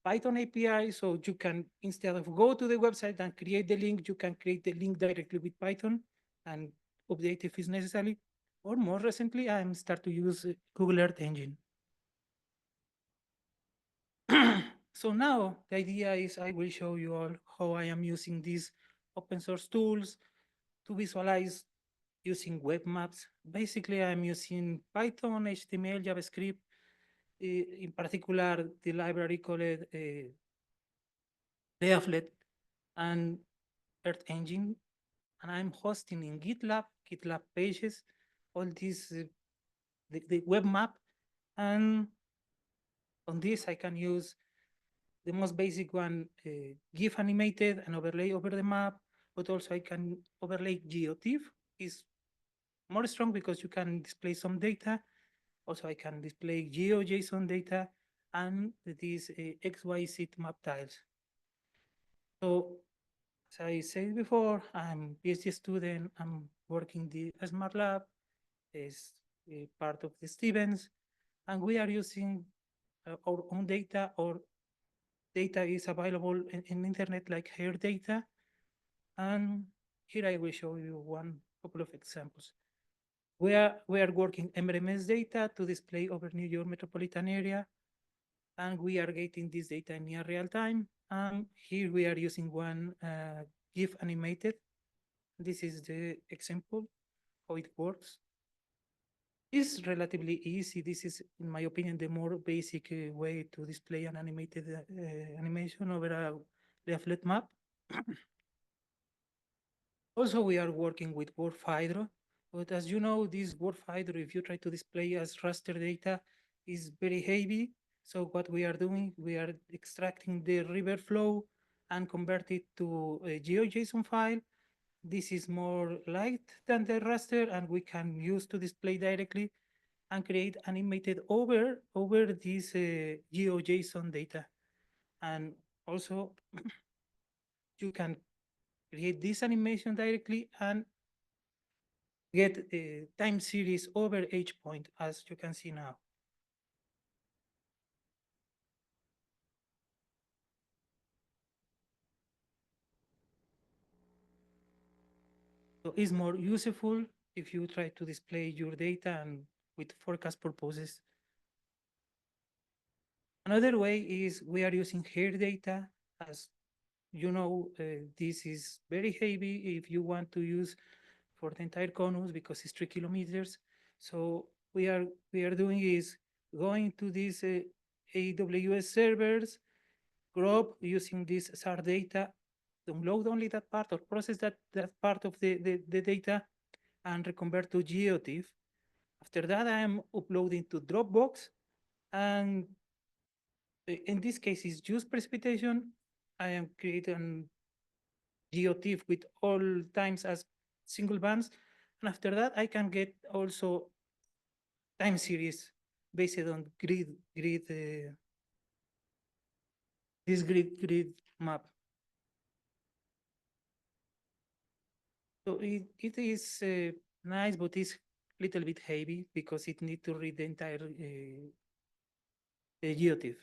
Python API, so you can, instead of go to the website and create the link, you can create the link directly with Python and update if it's necessary. Or more recently, I'm start to use Google Earth Engine. So now the idea is I will show you all how I am using these open source tools to visualize using web maps. Basically, I'm using Python, HTML, JavaScript, in particular, the library called Leaflet and Earth Engine. And I'm hosting in GitLab pages, all these, the web map. And on this, I can use the most basic one, GIF animated and overlay over the map, but also I can overlay GeoTIFF. Is more strong because you can display some data. Also, I can display GeoJSON data and these XYZ map tiles. So, as I said before, I'm a PhD student. I'm working the Smart Lab as part of the Stevens, and we are using our own data, or data is available in internet like hair data. And here I will show you one couple of examples. We are working MRMS data to display over New York metropolitan area, and we are getting this data in near real time. And here we are using one GIF animated. This is the example, how it works. It's relatively easy. This is, in my opinion, the more basic way to display an animated animation over a leaflet map. Also, we are working with WordFinder, but as you know, this WordFinder, if you try to display as raster data, is very heavy. So what we are doing, we are extracting the river flow and convert it to a GeoJSON file. This is more light than the raster, and we can use to display directly and create animated over this GeoJSON data. And also, you can create this animation directly and get a time series over each point, as you can see now. So it's more useful if you try to display your data and with forecast purposes. Another way is we are using hair data. As you know, this is very heavy if you want to use for the entire conus because it's 3 kilometers. So we are doing is going to these AWS servers, group using this SAR data, download only that part or process that part of the data and reconvert to GeoTIFF. After that, I am uploading to Dropbox, and in this case, it's just precipitation. I am creating GeoTIFF with all times as single bands, and after that, I can get also time series based on this grid map. So it is nice, but it's a little bit heavy because it needs to read the entire GeoTIFF.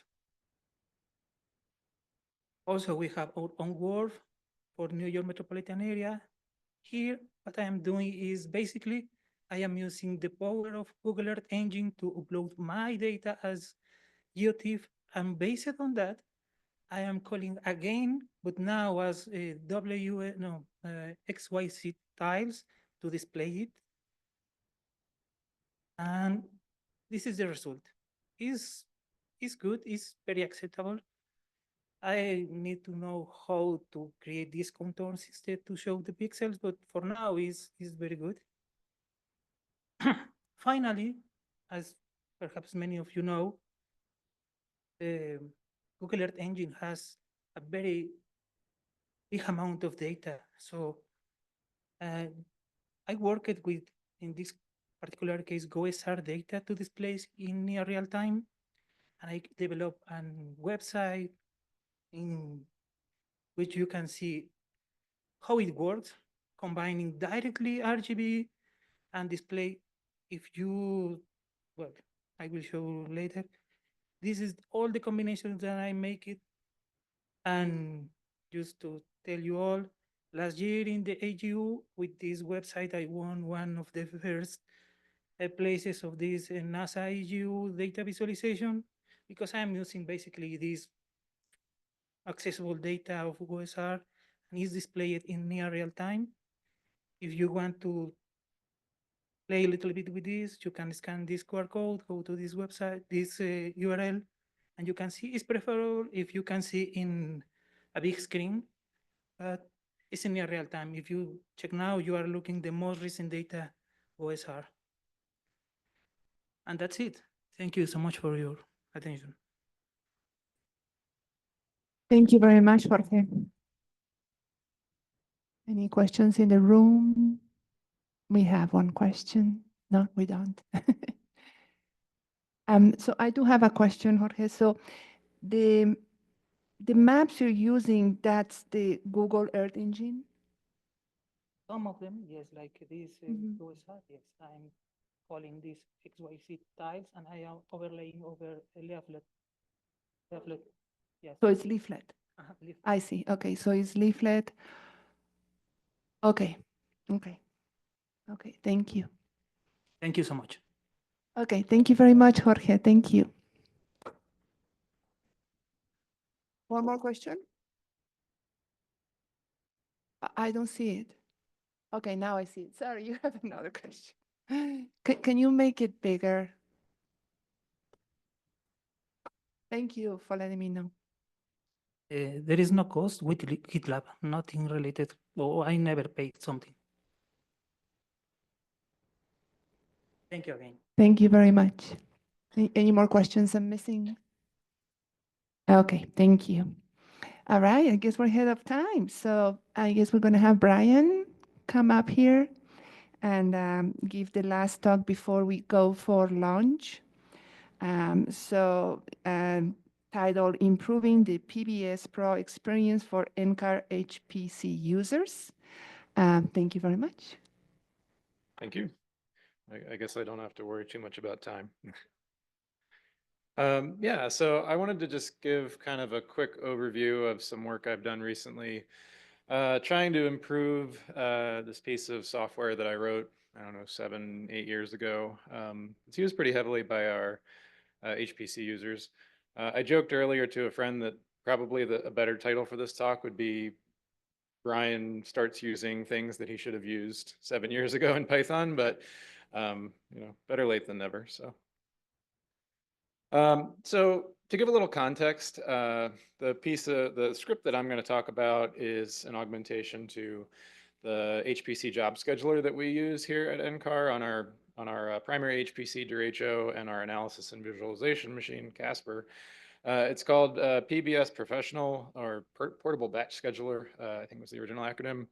Also, we have our own Word for New York metropolitan area. Here, what I am doing is basically, I am using the power of Google Earth Engine to upload my data as GeoTIFF, and based on that, I am calling again, but now as XYZ tiles to display it. And this is the result. It's good, it's very acceptable. I need to know how to create these contours instead to show the pixels, but for now is very good. Finally, as perhaps many of you know, the Google Earth Engine has a very big amount of data. So I worked with, in this particular case, GoSR data to display in near real time. And I developed a website in which you can see how it works, combining directly RGB and display. If you, well, I will show later. This is all the combinations that I make it. And just to tell you all, last year in the AGU with this website, I won one of the first places of this NASA AGU data visualization because I'm using basically this accessible data of OSR and is displayed in near real time. If you want to play a little bit with this, you can scan this QR code, go to this website, this URL, and you can see it's preferable if you can see in a big screen, but it's in near real time. If you check now, you are looking the most recent data OSR. And that's it. Thank you so much for your attention. Thank you very much, Jorge. Any questions in the room? We have one question. No, we don't. So I do have a question, Jorge. So the maps you're using, that's the Google Earth Engine? Some of them, yes, like this OSR, yes, I'm calling these XYZ tiles and I am overlaying over a leaflet. Yes. So it's leaflet. Leaflet. I see. Okay, so it's leaflet. Okay. Thank you. Thank you so much. Okay, thank you very much, Jorge. Thank you. One more question? I don't see it. Okay, now I see it. Sorry, you have another question. Can you make it bigger? Thank you for letting me know. There is no cost with GitLab, nothing related. Oh, I never paid something. Thank you again. Thank you very much. Any more questions I'm missing? Okay, thank you. All right, I guess we're ahead of time. So I guess we're going to have Brian come up here and give the last talk before we go for lunch. Titled Improving the PBS Pro Experience for NCAR HPC Users. Thank you very much. Thank you. I guess I don't have to worry too much about time. Yeah, so I wanted to just give kind of a quick overview of some work I've done recently, trying to improve this piece of software that I wrote, I don't know, 7, 8 years ago. It's used pretty heavily by our HPC users. I joked earlier to a friend that probably a better title for this talk would be Brian starts using things that he should have used 7 years ago in Python, but better late than never. So to give a little context, the script that I'm going to talk about is an augmentation to the HPC job scheduler that we use here at NCAR on our primary HPC derecho and our analysis and visualization machine, Casper. It's called PBS Professional or Portable Batch Scheduler, I think was the original acronym.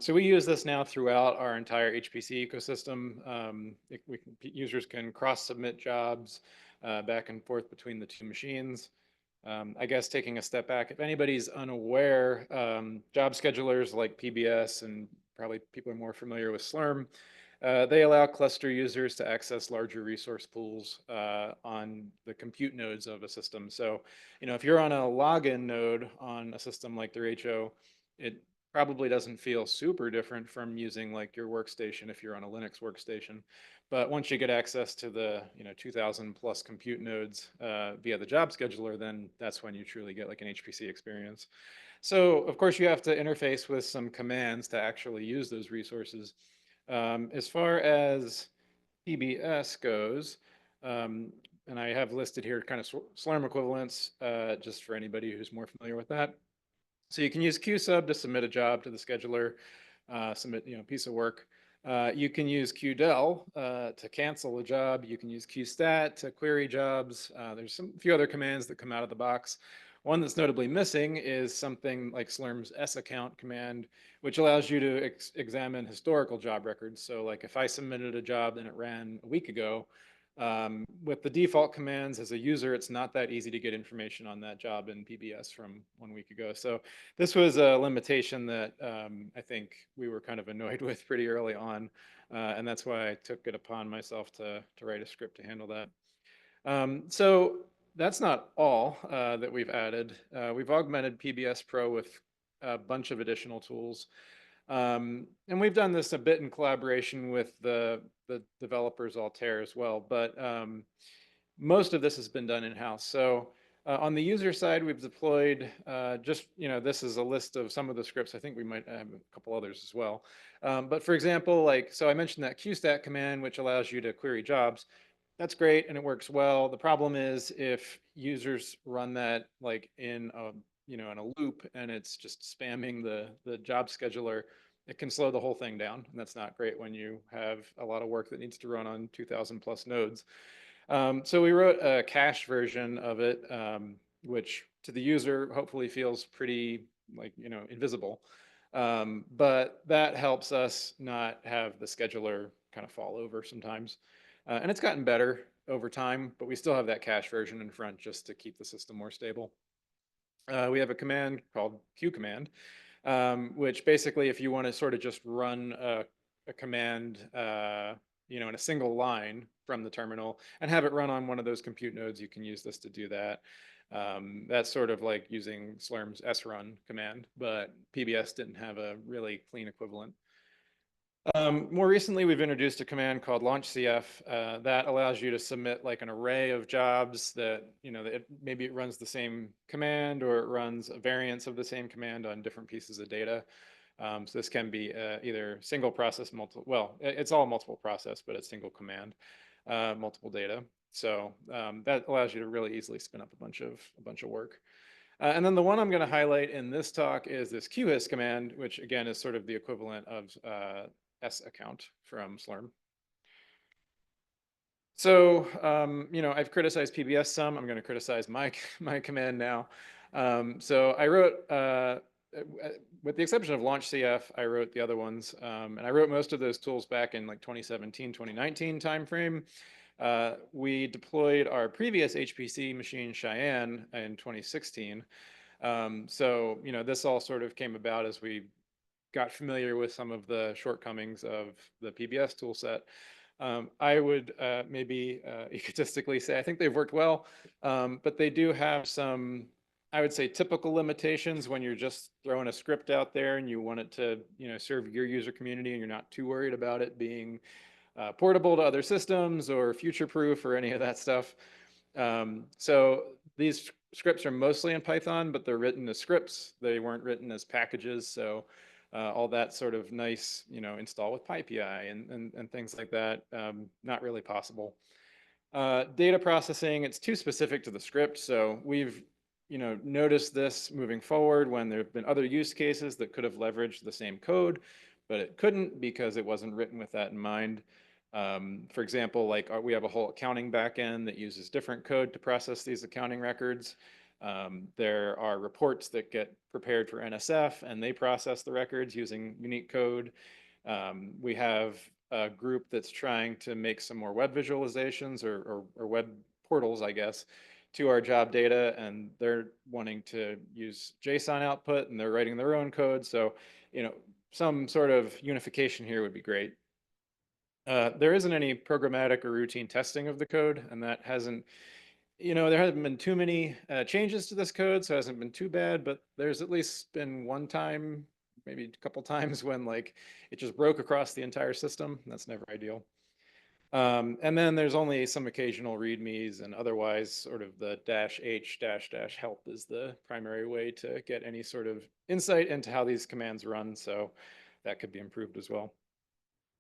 So we use this now throughout our entire HPC ecosystem. Users can cross-submit jobs back and forth between the two machines. I guess taking a step back, if anybody's unaware, job schedulers like PBS, and probably people are more familiar with Slurm, they allow cluster users to access larger resource pools on the compute nodes of a system. So, if you're on a login node on a system like derecho, it probably doesn't feel super different from using like your workstation if you're on a Linux workstation. But once you get access to the 2,000 plus compute nodes via the job scheduler, then that's when you truly get like an HPC experience. So of course you have to interface with some commands to actually use those resources. As far as PBS goes, and I have listed here kind of Slurm equivalents just for anybody who's more familiar with that. So you can use QSub to submit a job to the scheduler, submit a piece of work. You can use QDEL to cancel a job. You can use QStat to query jobs. There's a few other commands that come out of the box. One that's notably missing is something like Slurm's saccount command, which allows you to examine historical job records. So like if I submitted a job and it ran a week ago, with the default commands as a user, it's not that easy to get information on that job in PBS from 1 week ago. So this was a limitation that I think we were kind of annoyed with pretty early on. And that's why I took it upon myself to write a script to handle that. So that's not all that we've added. We've augmented PBS Pro with a bunch of additional tools. And we've done this a bit in collaboration with the developers Altair as well, but most of this has been done in-house. So on the user side, we've deployed this is a list of some of the scripts. I think we might have a couple others as well. But for example, so I mentioned that QStat command, which allows you to query jobs. That's great and it works well. The problem is if users run that like in a loop and it's just spamming the job scheduler, it can slow the whole thing down. And that's not great when you have a lot of work that needs to run on 2,000 plus nodes. So we wrote a cache version of it, which to the user hopefully feels pretty invisible. But that helps us not have the scheduler kind of fall over sometimes. And it's gotten better over time, but we still have that cache version in front just to keep the system more stable. We have a command called qcommand, which basically if you want to sort of just run a command in a single line from the terminal and have it run on one of those compute nodes, you can use this to do that. That's sort of like using Slurm's srun command, but PBS didn't have a really clean equivalent. More recently, we've introduced a command called launchcf that allows you to submit like an array of jobs that, maybe it runs the same command or it runs a variance of the same command on different pieces of data. So this can be either single process, it's all multiple process, but it's single command, multiple data. So that allows you to really easily spin up a bunch of work. And then the one I'm going to highlight in this talk is this qhis command, which again is sort of the equivalent of saccount from Slurm. So, I've criticized PBS some. I'm going to criticize my command now. So I wrote, with the exception of launchcf, I wrote the other ones. And I wrote most of those tools back in like 2017, 2019 timeframe. We deployed our previous HPC machine, Cheyenne, in 2016. So, this all sort of came about as we got familiar with some of the shortcomings of the PBS tool set. I would maybe egotistically say I think they've worked well, but they do have some, I would say, typical limitations when you're just throwing a script out there and you want it to, serve your user community and you're not too worried about it being portable to other systems or future-proof or any of that stuff. So these scripts are mostly in Python, but they're written as scripts. They weren't written as packages. So all that sort of nice, install with PyPI and things like that, not really possible. Data processing, it's too specific to the script. So we've, noticed this moving forward when there have been other use cases that could have leveraged the same code, but it couldn't because it wasn't written with that in mind. For example, like we have a whole accounting backend that uses different code to process these accounting records. There are reports that get prepared for NSF and they process the records using unique code. We have a group that's trying to make some more web visualizations or web portals, I guess, to our job data, and they're wanting to use JSON output and they're writing their own code. So, some sort of unification here would be great. There isn't any programmatic or routine testing of the code, and that hasn't, there haven't been too many changes to this code, so it hasn't been too bad, but there's at least been one time, maybe a couple times when like it just broke across the entire system. That's never ideal. And then there's only some occasional readmes, and otherwise sort of the -h help is the primary way to get any sort of insight into how these commands run. So that could be improved as well.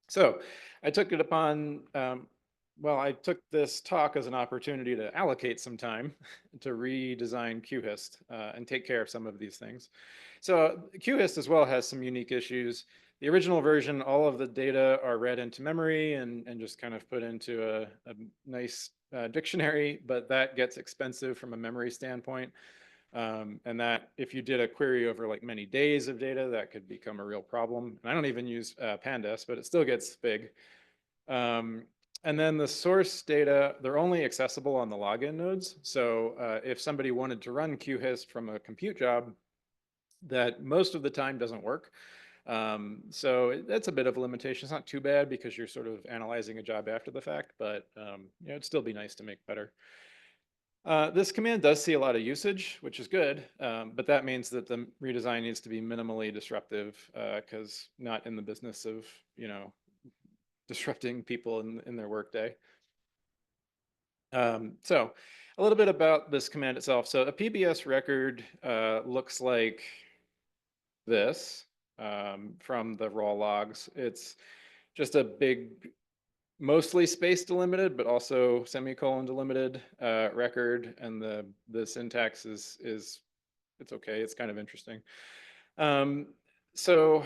So I took it upon, I took this talk as an opportunity to allocate some time to redesign QHIST and take care of some of these things. So QHIST as well has some unique issues. The original version, all of the data are read into memory and just kind of put into a nice dictionary, but that gets expensive from a memory standpoint. And that if you did a query over like many days of data, that could become a real problem. And I don't even use Pandas, but it still gets big. And then the source data, they're only accessible on the login nodes. So if somebody wanted to run QHIST from a compute job, that most of the time doesn't work. So that's a bit of a limitation. It's not too bad because you're sort of analyzing a job after the fact, but it'd still be nice to make better. This command does see a lot of usage, which is good, but that means that the redesign needs to be minimally disruptive because not in the business of, disrupting people in their workday. So a little bit about this command itself. So a PBS record looks like this from the raw logs. It's just a big, mostly space delimited, but also semicolon delimited record, and the syntax is it's okay. It's kind of interesting. So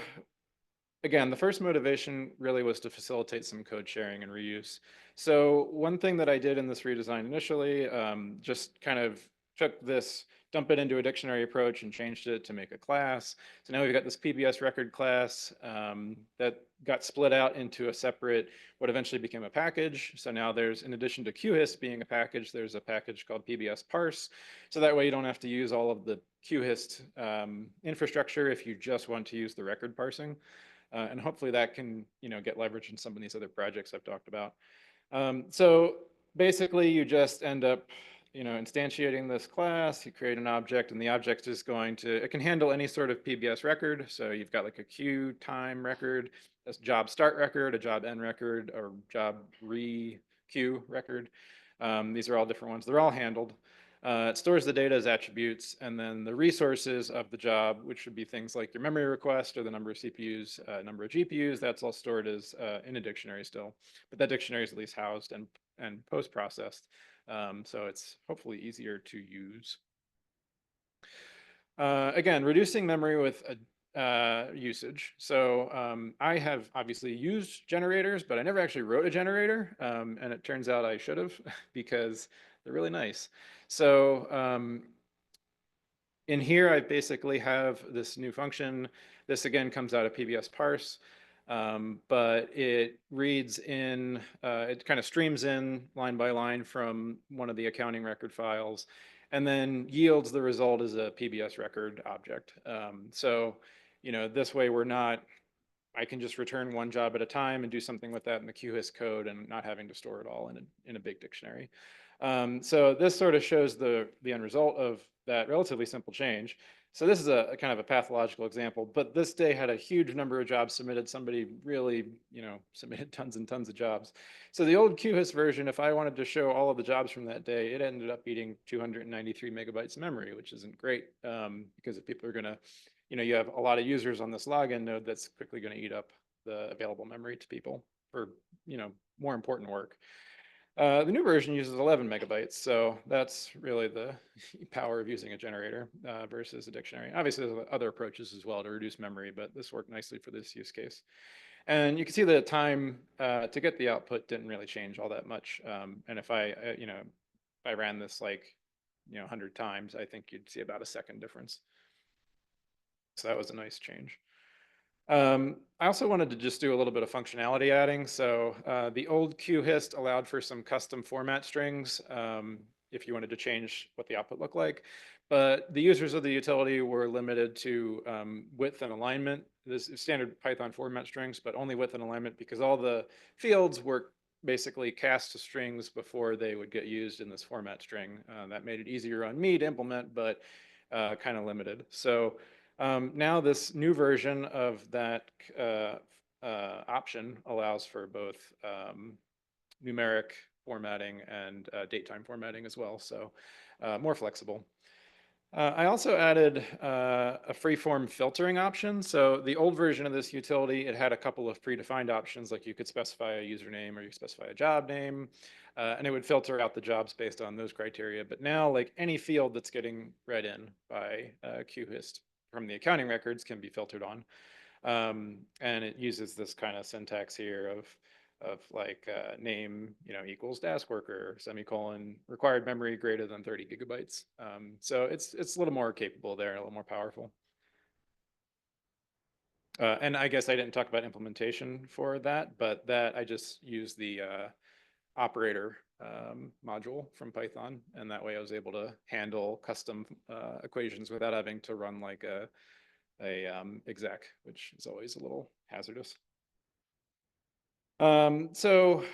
again, the first motivation really was to facilitate some code sharing and reuse. So one thing that I did in this redesign initially, just kind of took this, dump it into a dictionary approach and changed it to make a class. So now we've got this PBS record class that got split out into a separate, what eventually became a package. So now there's, in addition to QHIST being a package, there's a package called PBS parse. So that way you don't have to use all of the QHIST infrastructure if you just want to use the record parsing. And hopefully that can, get leveraged in some of these other projects I've talked about. So basically you just end up, instantiating this class, you create an object, and the object is going to, it can handle any sort of PBS record. So you've got like a queue time record, a job start record, a job end record, or job re-queue record. These are all different ones. They're all handled. It stores the data as attributes, and then the resources of the job, which would be things like your memory request or the number of CPUs, number of GPUs, that's all stored as in a dictionary still. But that dictionary is at least housed and post-processed. So it's hopefully easier to use. Again, reducing memory with usage. So I have obviously used generators, but I never actually wrote a generator. And it turns out I should have because they're really nice. So in here, I basically have this new function. This again comes out of PBS parse, but it reads in, it kind of streams in line by line from one of the accounting record files, and then yields the result as a PBS record object. So, this way we're not, I can just return one job at a time and do something with that in the QHIST code and not having to store it all in a big dictionary. So this sort of shows the end result of that relatively simple change. So this is a kind of a pathological example, but this day had a huge number of jobs submitted. Somebody really, submitted tons and tons of jobs. So the old QHIS version, if I wanted to show all of the jobs from that day, it ended up eating 293 megabytes of memory, which isn't great because if people are going to, you have a lot of users on this login node, that's quickly going to eat up the available memory to people for, more important work. The new version uses 11 megabytes, so that's really the power of using a generator versus a dictionary. Obviously, there's other approaches as well to reduce memory, but this worked nicely for this use case. And you can see the time to get the output didn't really change all that much. And if I, if I ran this like, 100 times, I think you'd see about a second difference. So that was a nice change. I also wanted to just do a little bit of functionality adding. So the old QHIST allowed for some custom format strings if you wanted to change what the output looked like. But the users of the utility were limited to width and alignment. This is standard Python format strings, but only width and alignment because all the fields were basically cast to strings before they would get used in this format string. That made it easier on me to implement, but kind of limited. So now this new version of that option allows for both numeric formatting and datetime formatting as well, so more flexible. I also added a freeform filtering option. So the old version of this utility, it had a couple of predefined options, like you could specify a username or you could specify a job name, and it would filter out the jobs based on those criteria. But now, like any field that's getting read in by QHIST from the accounting records can be filtered on. And it uses this kind of syntax here of like name, equals task worker, semicolon, required memory greater than 30 gigabytes. So it's a little more capable there, a little more powerful. And I guess I didn't talk about implementation for that, but that I just used the operator module from Python, and that way I was able to handle custom equations without having to run like a exec, which is always a little hazardous. So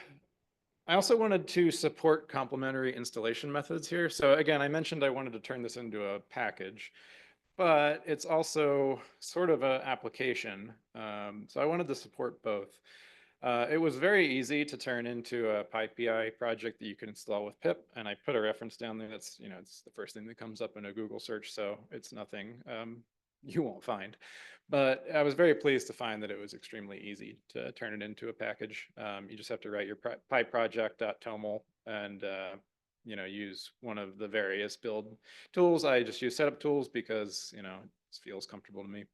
I also wanted to support complementary installation methods here. So again, I mentioned I wanted to turn this into a package, but it's also sort of an application. So I wanted to support both. It was very easy to turn into a PyPI project that you can install with pip, and I put a reference down there. That's, it's the first thing that comes up in a Google search, so it's nothing you won't find. But I was very pleased to find that it was extremely easy to turn it into a package. You just have to write your pyproject.toml and use one of the various build tools. I just use setup tools because it feels comfortable to me.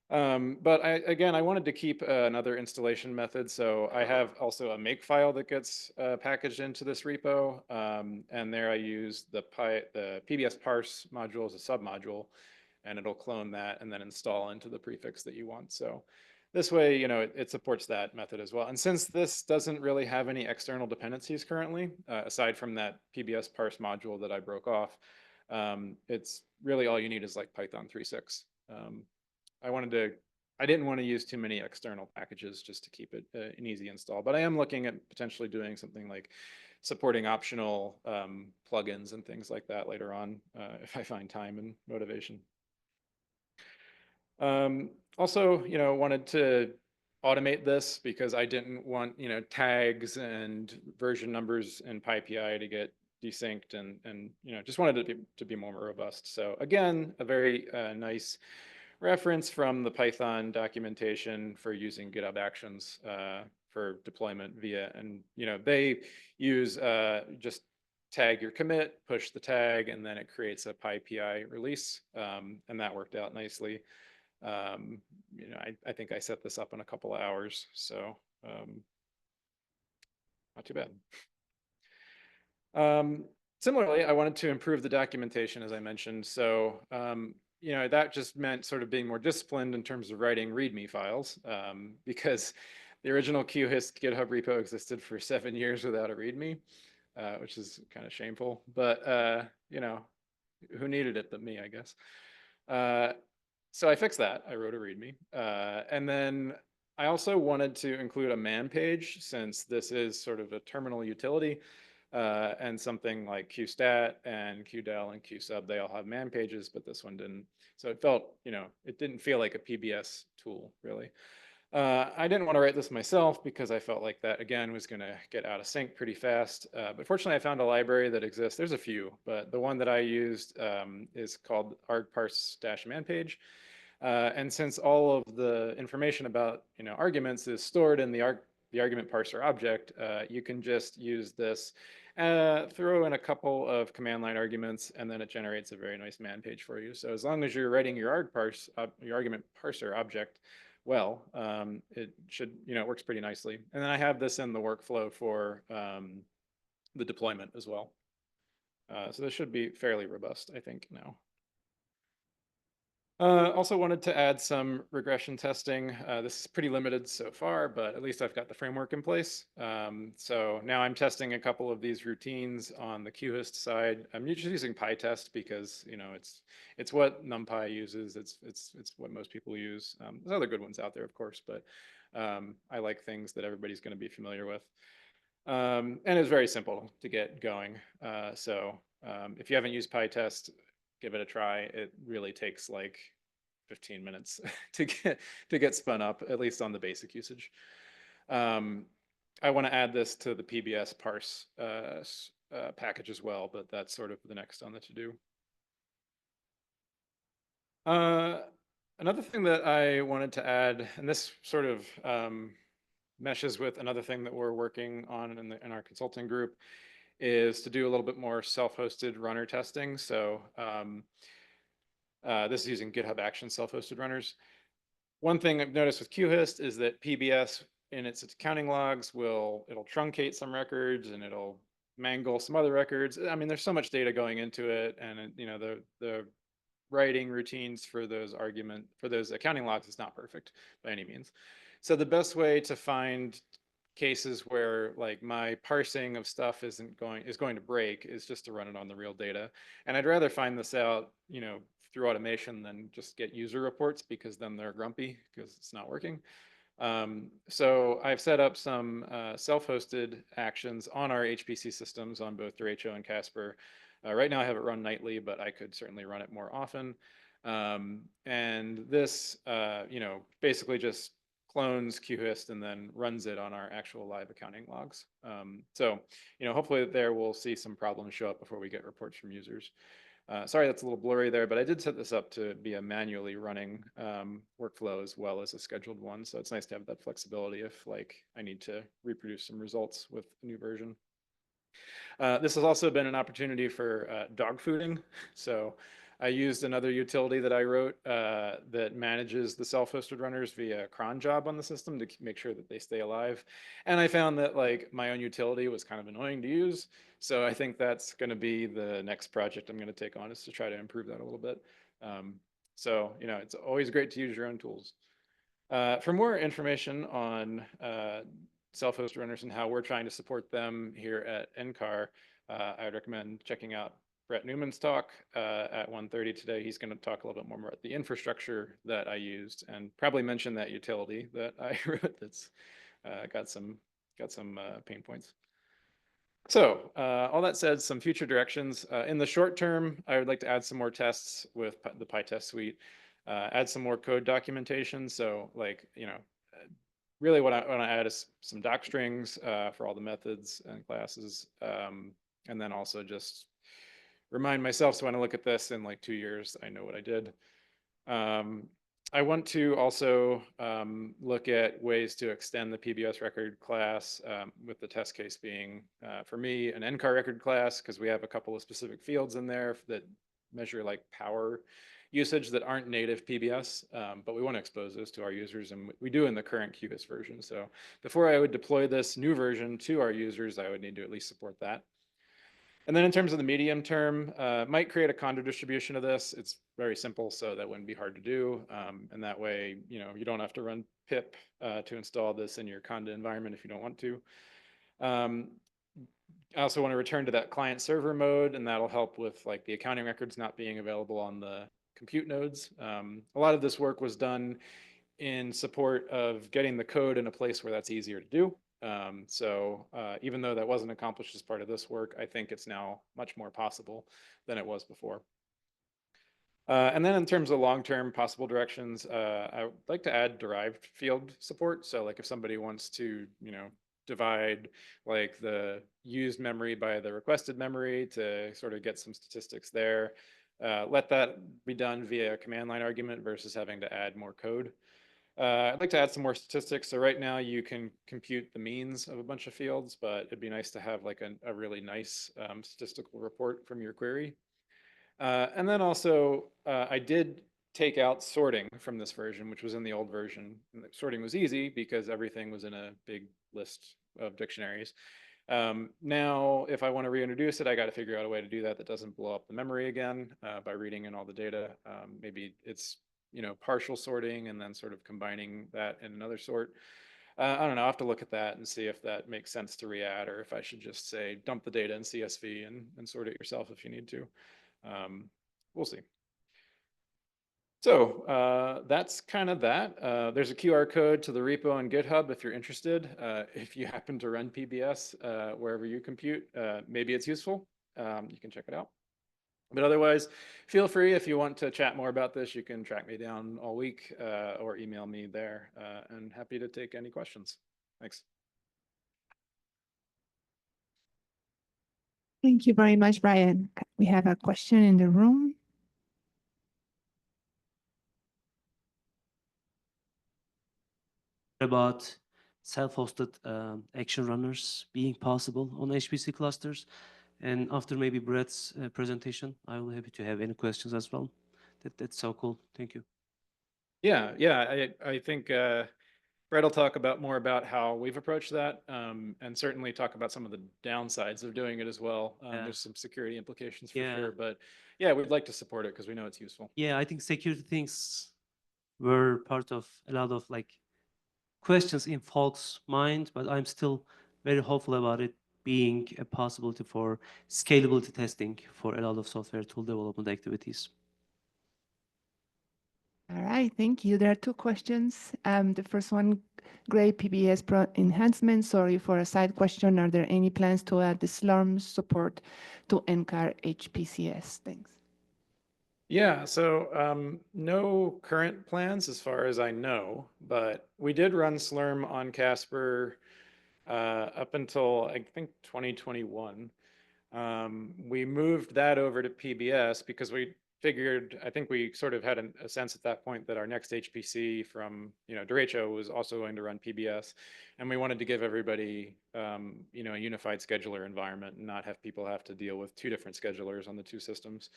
But I wanted to keep another installation method. So I have also a make file that gets packaged into this repo. And there I use the PBS parse module as a submodule, and it'll clone that and then install into the prefix that you want. So this way, it supports that method as well. And since this doesn't really have any external dependencies currently, aside from that PBS parse module that I broke off, it's really all you need is like Python 3.6. I didn't want to use too many external packages just to keep it an easy install, but I am looking at potentially doing something like supporting optional plugins and things like that later on if I find time and motivation. Also, wanted to automate this because I didn't want, tags and version numbers in PyPI to get desynced and just wanted it to be more robust. So again, a very nice reference from the Python documentation for using GitHub Actions for deployment via, and they use just tag your commit, push the tag, and then it creates a PyPI release, and that worked out nicely. I think I set this up in a couple of hours, so not too bad. Similarly, I wanted to improve the documentation, as I mentioned. So, that just meant sort of being more disciplined in terms of writing README files, because the original QHIST GitHub repo existed for 7 years without a README, which is kind of shameful. But, who needed it but me, I guess. So I fixed that. I wrote a README. And then I also wanted to include a man page, since this is sort of a terminal utility. And something like qstat and qdel and qsub, they all have man pages, but this one didn't. So it felt, it didn't feel like a PBS tool, really. I didn't want to write this myself because I felt like that, again, was going to get out of sync pretty fast. But fortunately, I found a library that exists. There's a few, but the one that I used is called argparse-manpage. And since all of the information about arguments is stored in the argument parser object, you can just use this, throw in a couple of command line arguments, and then it generates a very nice man page for you. So as long as you're writing your argument parser object well, it should, it works pretty nicely. And then I have this in the workflow for the deployment as well. So this should be fairly robust, I think, now. Also wanted to add some regression testing. This is pretty limited so far, but at least I've got the framework in place. So now I'm testing a couple of these routines on the QHIST side. I'm just using PyTest because it's what NumPy uses. It's what most people use. There's other good ones out there, of course, but I like things that everybody's going to be familiar with. And it's very simple to get going. So if you haven't used PyTest, give it a try. It really takes like 15 minutes to get spun up, at least on the basic usage. I want to add this to the PBS parse package as well, but that's sort of the next on the to-do. Another thing that I wanted to add, and this sort of meshes with another thing that we're working on in our consulting group, is to do a little bit more self-hosted runner testing. So this is using GitHub Actions self-hosted runners. One thing I've noticed with QHIST is that PBS in its accounting logs it'll truncate some records and it'll mangle some other records. I mean, there's so much data going into it, and the writing routines for those accounting logs is not perfect by any means. So the best way to find cases where like my parsing of stuff is going to break is just to run it on the real data. And I'd rather find this out, through automation than just get user reports, because then they're grumpy because it's not working. So I've set up some self-hosted actions on our HPC systems on both Derecho and Casper. Right now I have it run nightly, but I could certainly run it more often. And this, basically just clones QHIST and then runs it on our actual live accounting logs. So, hopefully there we'll see some problems show up before we get reports from users. Sorry, that's a little blurry there, but I did set this up to be a manually running workflow as well as a scheduled one. So it's nice to have that flexibility if I need to reproduce some results with a new version. This has also been an opportunity for dog fooding. So I used another utility that I wrote that manages the self-hosted runners via cron job on the system to make sure that they stay alive. And I found that my own utility was kind of annoying to use. So I think that's going to be the next project I'm going to take on, is to try to improve that a little bit. So, it's always great to use your own tools. For more information on self-hosted runners and how we're trying to support them here at NCAR, I would recommend checking out Brett Neuman's talk at 1:30 today. He's going to talk a little bit more about the infrastructure that I used, and probably mention that utility that I wrote that's got some pain points. So all that said, some future directions. In the short term, I would like to add some more tests with the PyTest suite, add some more code documentation. So really what I want to add is some doc strings for all the methods and classes. And then also just remind myself, so when I look at this in 2 years, I know what I did. I want to also look at ways to extend the PBS record class, with the test case being, for me, an NCAR record class, because we have a couple of specific fields in there that measure power usage that aren't native PBS, but we want to expose those to our users, and we do in the current QBIS version. So before I would deploy this new version to our users, I would need to at least support that. And then in terms of the medium term, might create a Conda distribution of this. It's very simple, so that wouldn't be hard to do. And that way, you don't have to run pip to install this in your Conda environment if you don't want to. I also want to return to that client server mode, and that'll help with the accounting records not being available on the compute nodes. A lot of this work was done in support of getting the code in a place where that's easier to do. So even though that wasn't accomplished as part of this work, I think it's now much more possible than it was before. And then in terms of long-term possible directions, I would like to add derived field support. So like if somebody wants to, divide like the used memory by the requested memory to sort of get some statistics there, let that be done via a command line argument versus having to add more code. I'd like to add some more statistics. So right now you can compute the means of a bunch of fields, but it'd be nice to have like a really nice statistical report from your query. And then also, I did take out sorting from this version, which was in the old version. And sorting was easy because everything was in a big list of dictionaries. Now, if I want to reintroduce it, I got to figure out a way to do that doesn't blow up the memory again by reading in all the data. Maybe it's partial sorting and then sort of combining that in another sort. I don't know. I'll have to look at that and see if that makes sense to re-add, or if I should just say dump the data in CSV and sort it yourself if you need to. We'll see. So that's kind of that. There's a QR code to the repo on GitHub if you're interested. If you happen to run PBS wherever you compute, maybe it's useful. You can check it out. But otherwise, feel free if you want to chat more about this, you can track me down all week or email me there. And happy to take any questions. Thanks. Thank you very much, Brian. We have a question in the room. About self-hosted action runners being possible on HPC clusters. And after maybe Brett's presentation, I will be happy to have any questions as well. That's so cool. Thank you. Yeah. I think Brett will talk more about how we've approached that, and certainly talk about some of the downsides of doing it as well. There's some security implications for sure, but yeah, we'd like to support it because we know it's useful. Yeah, I think security things were part of a lot of like questions in folks' mind, but I'm still very hopeful about it being a possibility for scalability testing for a lot of software tool development activities. All right, thank you. There are two questions. The first one, great PBS Pro enhancement. Sorry for a side question. Are there any plans to add the Slurm support to NCAR HPCS? Thanks. Yeah, so no current plans as far as I know, but we did run Slurm on Casper up until I think 2021. We moved that over to PBS because we figured, I think we sort of had a sense at that point that our next HPC from, derecho was also going to run PBS. And we wanted to give everybody, a unified scheduler environment and not have people have to deal with two different schedulers on the two systems.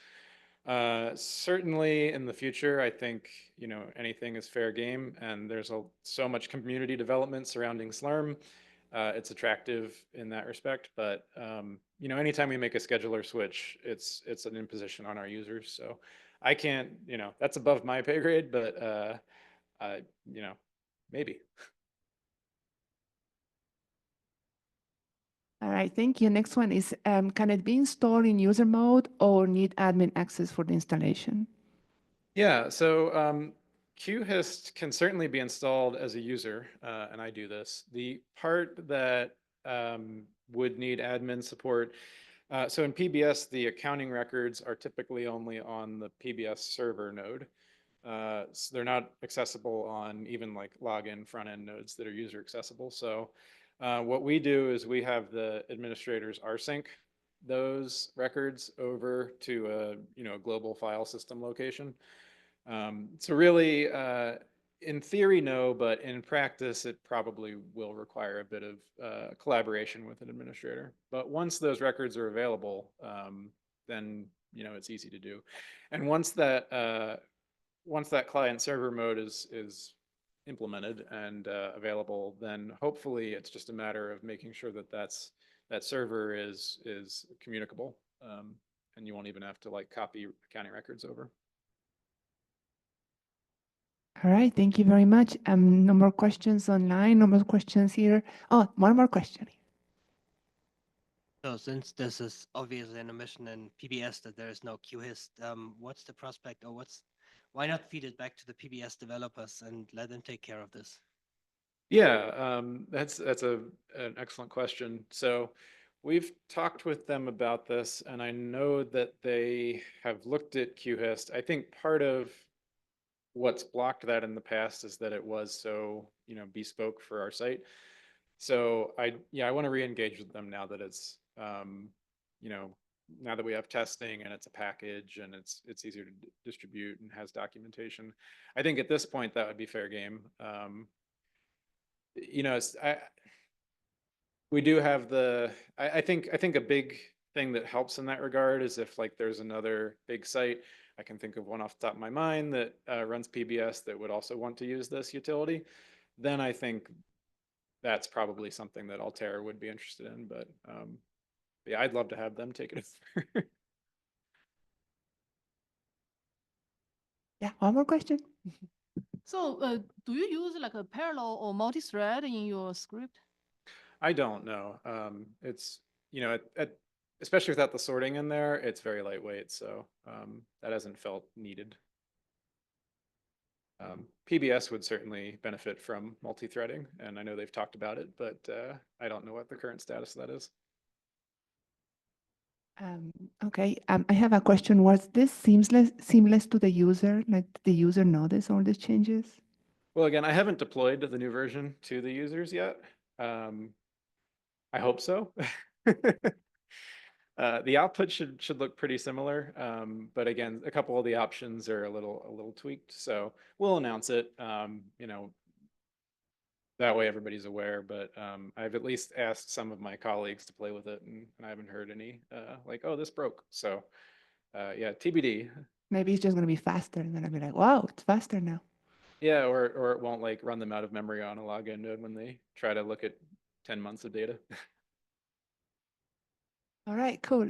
Certainly in the future, I think, anything is fair game, and there's so much community development surrounding Slurm. It's attractive in that respect, but anytime we make a scheduler switch, it's an imposition on our users. So I can't, that's above my pay grade, but maybe. All right, thank you. Next one is, can it be installed in user mode or need admin access for the installation? Yeah, so QHIST can certainly be installed as a user, and I do this. The part that would need admin support, so in PBS, the accounting records are typically only on the PBS server node. So they're not accessible on even like login front-end nodes that are user accessible. So what we do is we have the administrators rsync those records over to a global file system location. So really, in theory, no, but in practice, it probably will require a bit of collaboration with an administrator. But once those records are available, then it's easy to do. And once that client server mode is implemented and available, then hopefully it's just a matter of making sure that that server is communicable, and you won't even have to like copy accounting records over. All right, thank you very much. No more questions online, no more questions here. Oh, one more question. So since this is obviously an omission in PBS that there is no QHIST, what's the prospect, or why not feed it back to the PBS developers and let them take care of this? Yeah, that's an excellent question. So we've talked with them about this, and I know that they have looked at QHIST. I think part of what's blocked that in the past is that it was so, bespoke for our site. So I want to re-engage with them now that it's, now that we have testing and it's a package and it's easier to distribute and has documentation. I think at this point that would be fair game. We do have I think a big thing that helps in that regard is if like there's another big site. I can think of one off the top of my mind that runs PBS that would also want to use this utility. Then I think that's probably something that Altair would be interested in. But yeah, I'd love to have them take it over. Yeah, one more question. So do you use like a parallel or multi-thread in your script? I don't know. It's, especially without the sorting in there, it's very lightweight. So that hasn't felt needed. PBS would certainly benefit from multi-threading, and I know they've talked about it, but I don't know what the current status of that is. Okay, I have a question. Was this seamless to the user? Like the user notice all these changes? Well, again, I haven't deployed the new version to the users yet. I hope so. The output should look pretty similar, but again, a couple of the options are a little tweaked. So we'll announce it. That way everybody's aware. But I've at least asked some of my colleagues to play with it, and I haven't heard any like, oh, this broke. So yeah, TBD. Maybe it's just gonna be faster, and then I'll be like, wow, it's faster now. Yeah, or it won't like run them out of memory on a login node when they try to look at 10 months of data. All right, cool.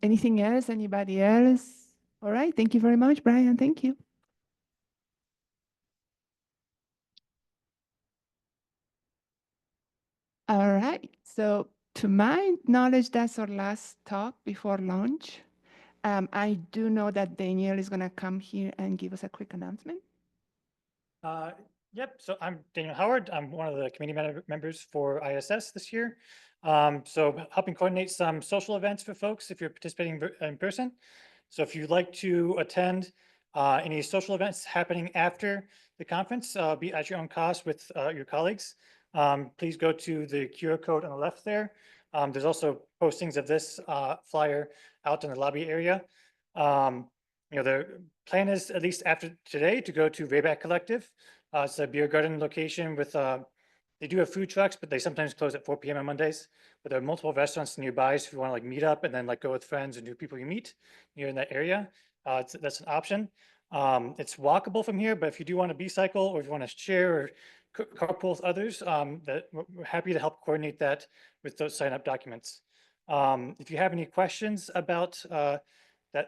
Anything else? Anybody else? All right, thank you very much, Brian. Thank you. All right, so to my knowledge, that's our last talk before lunch. I do know that Daniel is gonna come here and give us a quick announcement. Yep, so I'm Daniel Howard. I'm one of the committee members for ISS this year. So helping coordinate some social events for folks if you're participating in person. So if you'd like to attend any social events happening after the conference, be at your own cost with your colleagues, please go to the QR code on the left there. There's also postings of this flyer out in the lobby area. The plan is, at least after today, to go to Rayback Collective. It's a beer garden location with, they do have food trucks, but they sometimes close at 4 p.m. on Mondays. But there are multiple restaurants nearby, so if you want to like meet up and then like go with friends and new people you meet, you're in that area, that's an option. It's walkable from here, but if you do want to bicycle or if you want to share or carpool with others, that we're happy to help coordinate that with those sign-up documents. If you have any questions about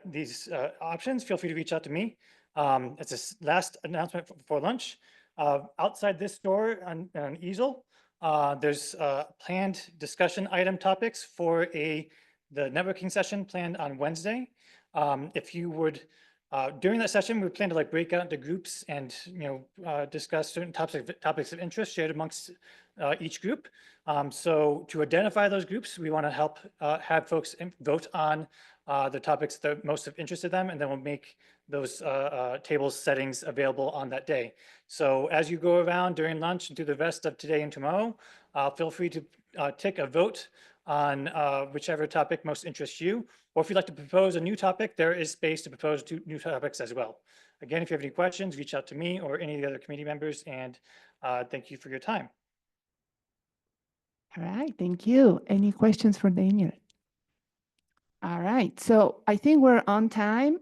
these options, feel free to reach out to me. It's a last announcement for lunch. Outside this door on an easel, there's planned discussion item topics for the networking session planned on Wednesday. If you would, during that session, we plan to like break out into groups and discuss certain topics of interest shared amongst each group. So to identify those groups, we want to help have folks vote on the topics that most of interested them, and then we'll make those tables settings available on that day. So as you go around during lunch and through the rest of today and tomorrow, feel free to take a vote on whichever topic most interests you. Or if you'd like to propose a new topic, there is space to propose new topics as well. Again, if you have any questions, reach out to me or any of the other committee members, and thank you for your time. All right, thank you. Any questions for Daniel? All right, so I think we're on time.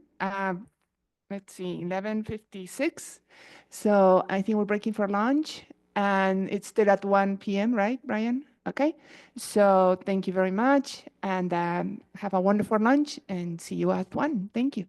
Let's see, 11:56. So I think we're breaking for lunch, and it's still at 1 p.m., right, Brian? Okay, so thank you very much, and have a wonderful lunch, and see you at 1. Thank you.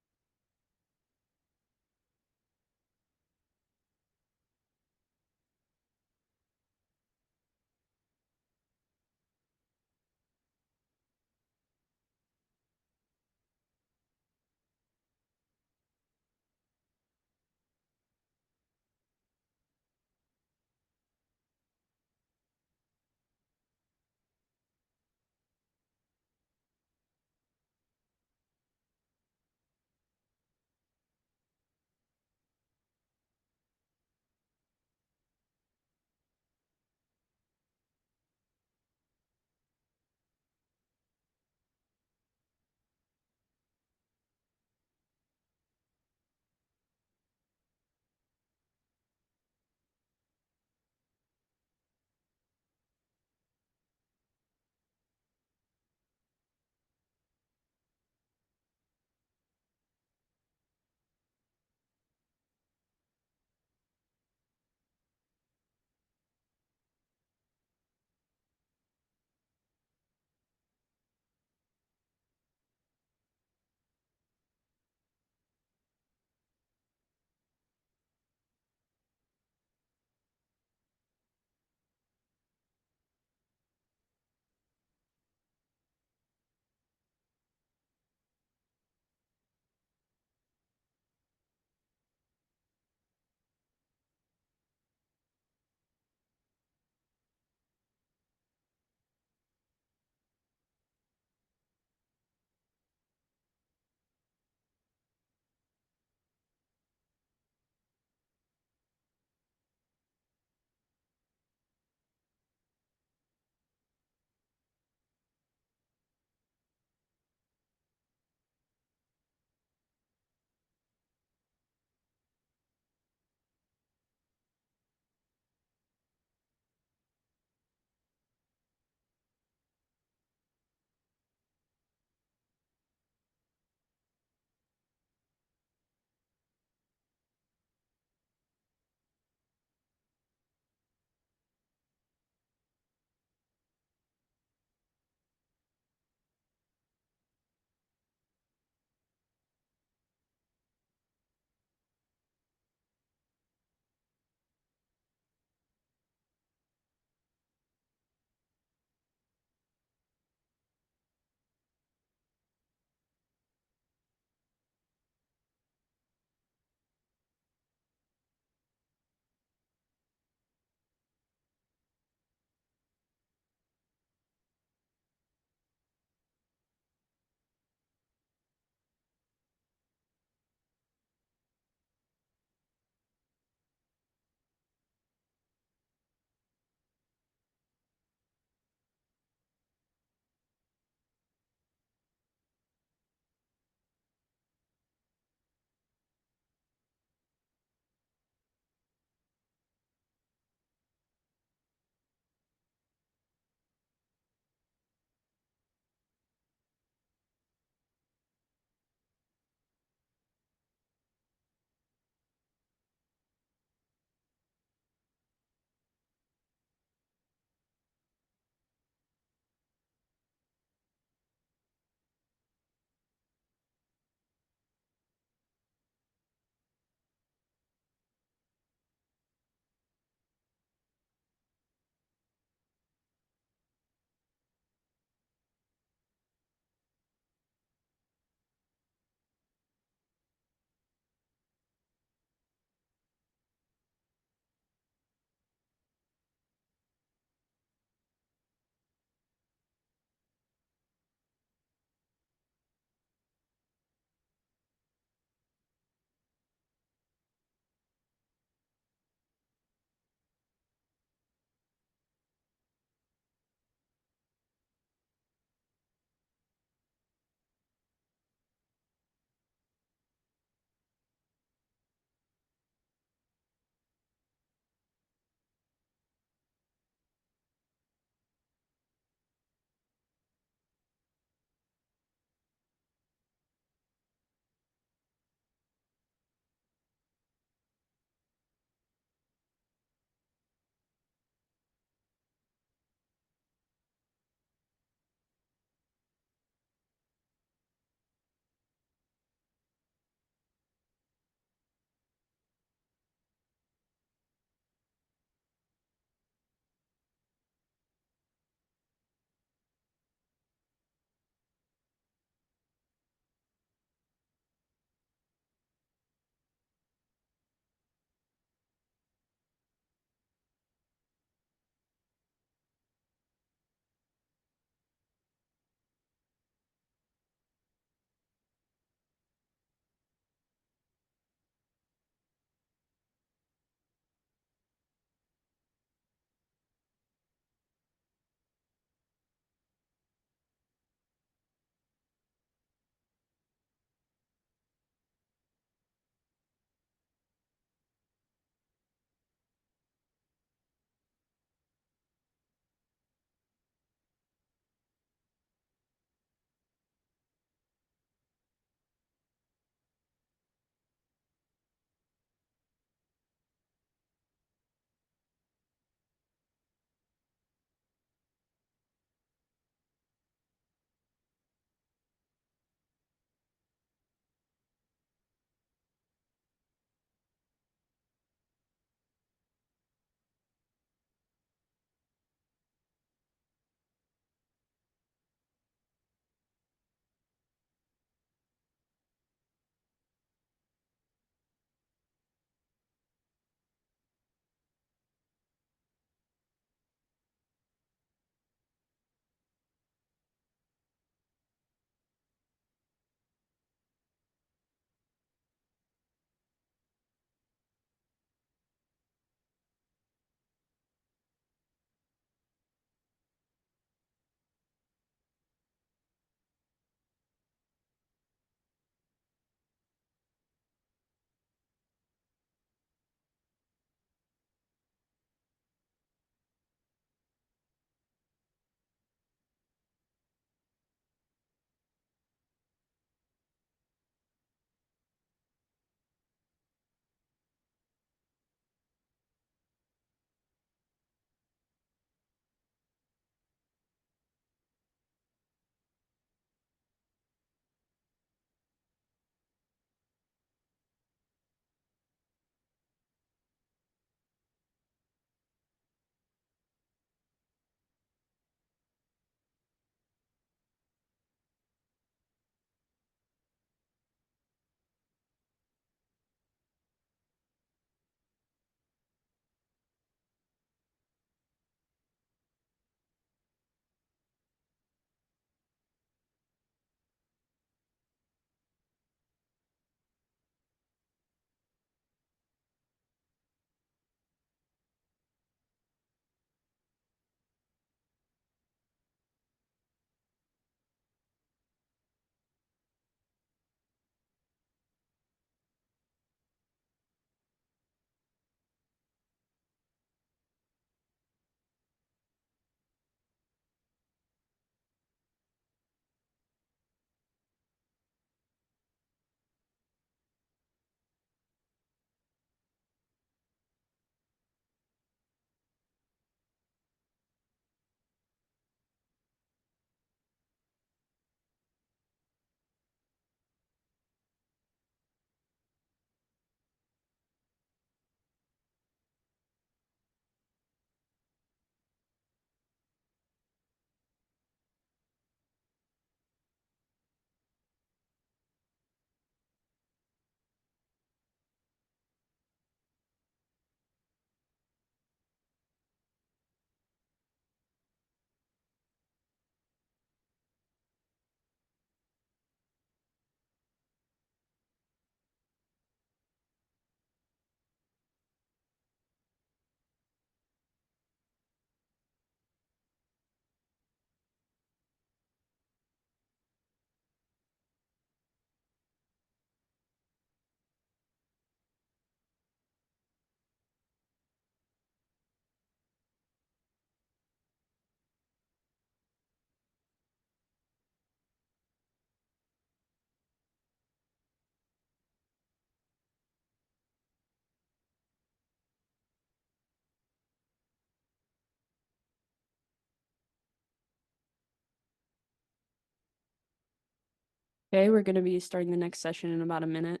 okay, we're going to be starting the next session in about a minute.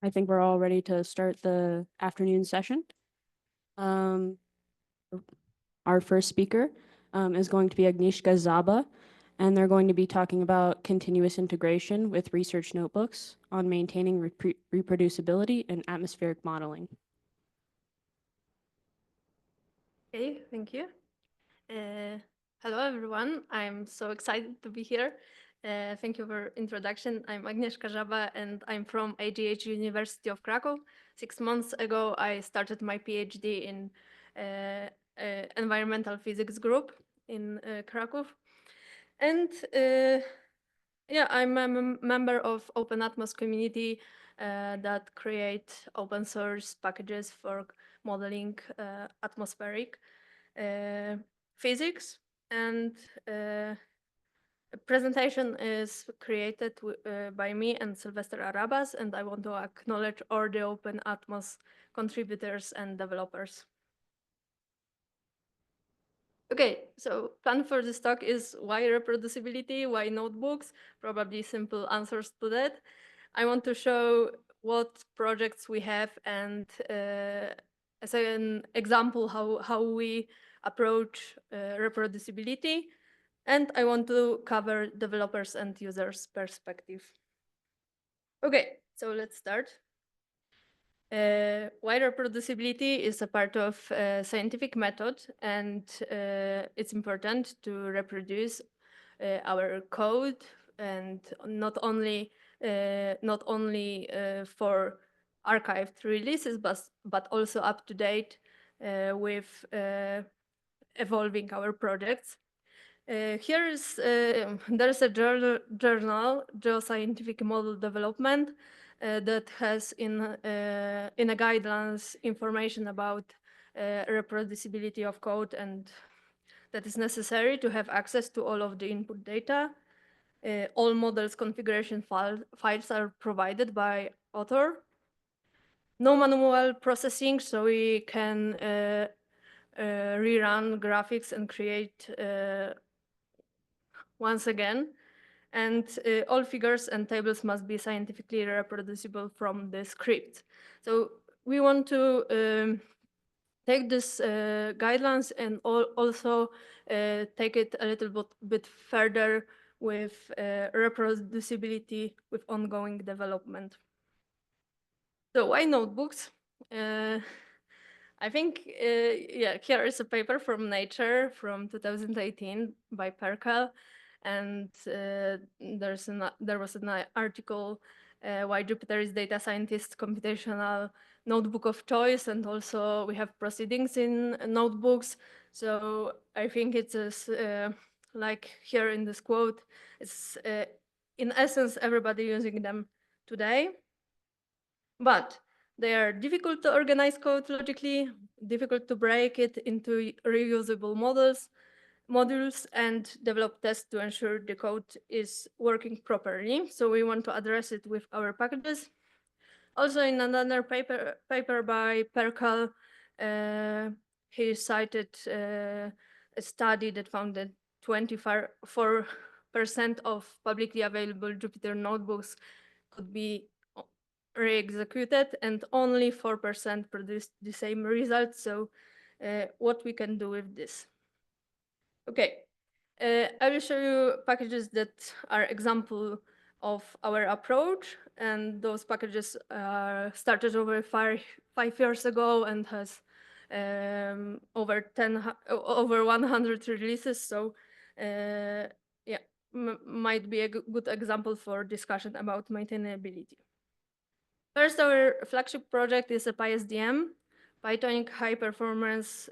I think we're all ready to start the afternoon session. Our first speaker is going to be Agnieszka Żaba, and they're going to be talking about continuous integration with research notebooks on maintaining reproducibility and atmospheric modeling. Okay, thank you. Hello, everyone. I'm so excited to be here. Thank you for introduction. I'm Agnieszka Żaba, and I'm from AGH University of Krakow. 6 months ago, I started my PhD in environmental physics group in Krakow. And yeah, I'm a member of OpenAtmos community that create open source packages for modeling atmospheric physics. And a presentation is created by me and Sylvester Arabas, and I want to acknowledge all the OpenAtmos contributors and developers. Okay, so plan for this talk is why reproducibility, why notebooks, probably simple answers to that. I want to show what projects we have and as an example how we approach reproducibility. And I want to cover developers and users' perspective. Okay, so let's start. Why reproducibility is a part of scientific method, and it's important to reproduce our code, and not only for archived releases, but also up to date with evolving our projects. Here is there's a journal, Geoscientific Model Development, that has in a guidelines information about reproducibility of code, and that is necessary to have access to all of the input data. All models configuration files are provided by author. No manual processing, so we can rerun graphics and create once again. And all figures and tables must be scientifically reproducible from the script. So we want to take this guidelines and also take it a little bit further with reproducibility with ongoing development. So why notebooks? I think, yeah, here is a paper from Nature from 2018 by Perkel. And there was an article, why Jupyter is data scientist computational notebook of choice, and also we have proceedings in notebooks. So I think it's like here in this quote, it's in essence everybody using them today. but they are difficult to organize code logically, difficult to break it into reusable modules and develop tests to ensure the code is working properly. So we want to address it with our packages. Also, in another paper by Perkal, he cited a study that found that 24% of publicly available Jupyter notebooks could be re-executed, and only 4% produced the same result. So what we can do with this? Okay, I will show you packages that are example of our approach, and those packages started over 5 years ago and has over 100 releases. So yeah, might be a good example for discussion about maintainability. First, our flagship project is a PySDM, Pythonic high performance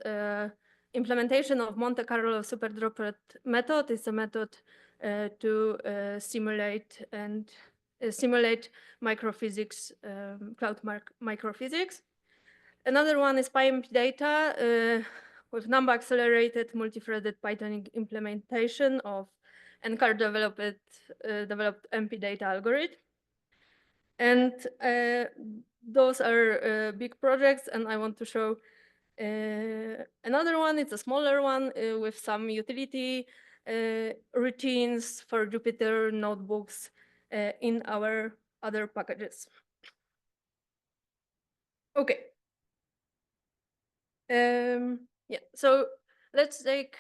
implementation of Monte Carlo super droplet method. It's a method to simulate microphysics, cloud microphysics. Another one is PyMP data with number accelerated multi-threaded Pythonic implementation of NCAR developed MP data algorithm. And those are big projects, and I want to show another one. It's a smaller one with some utility routines for Jupyter notebooks in our other packages. Okay. Yeah, so let's take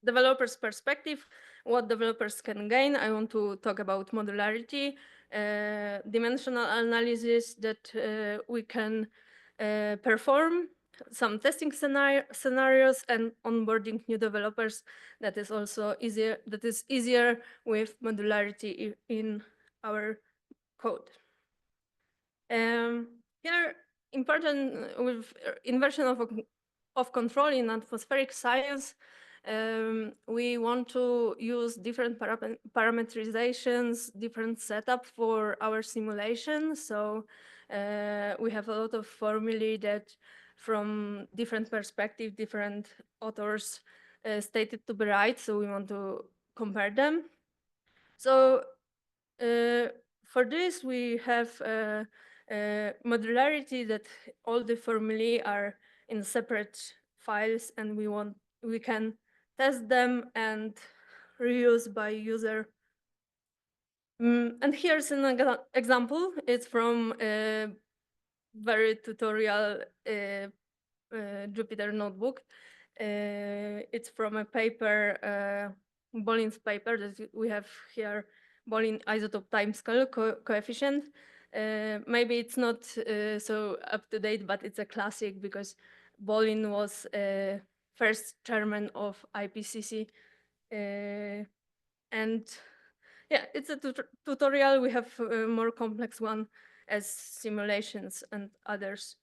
developers' perspective, what developers can gain. I want to talk about modularity, dimensional analysis that we can perform, some testing scenarios, and onboarding new developers. That is also easier. That is easier with modularity in our code. Here, important with inversion of control in atmospheric science. We want to use different parameterizations, different setup for our simulation. So we have a lot of formulae that from different perspectives, different authors stated to be right. So we want to compare them. So for this, we have modularity that all the formulae are in separate files, and we can test them and reuse by user. And here's an example. It's from a very tutorial Jupyter notebook. It's from a paper, Bolin's paper that we have here, Bolin isotope timescale coefficient. Maybe it's not so up to date, but it's a classic because Bolin was first chairman of IPCC. And yeah, it's a tutorial. We have a more complex one as simulations and others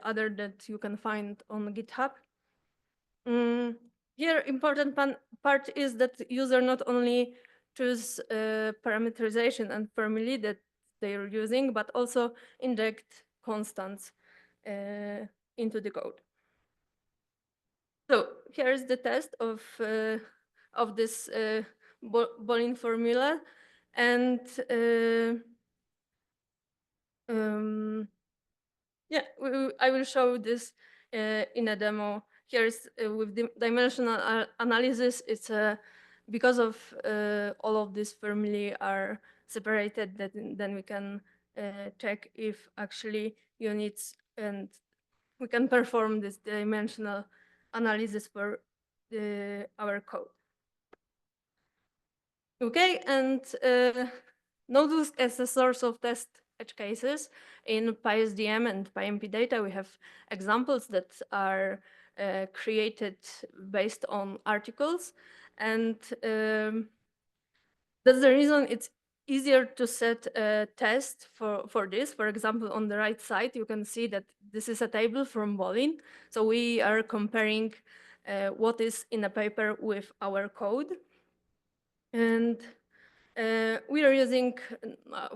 other that you can find on GitHub. Here, important part is that user not only choose parameterization and formulae that they are using, but also inject constants into the code. So here's the test of this Bolin formula, and yeah, I will show this in a demo. Here's with the dimensional analysis. It's because of all of these formulae are separated, that then we can check if actually units, and we can perform this dimensional analysis for our code. Okay, and Node as a source of test edge cases in PySDM and PyMP data. We have examples that are created based on articles, and that's the reason it's easier to set a test for this. For example, on the right side, you can see that this is a table from Bolin. So we are comparing what is in a paper with our code. And We are using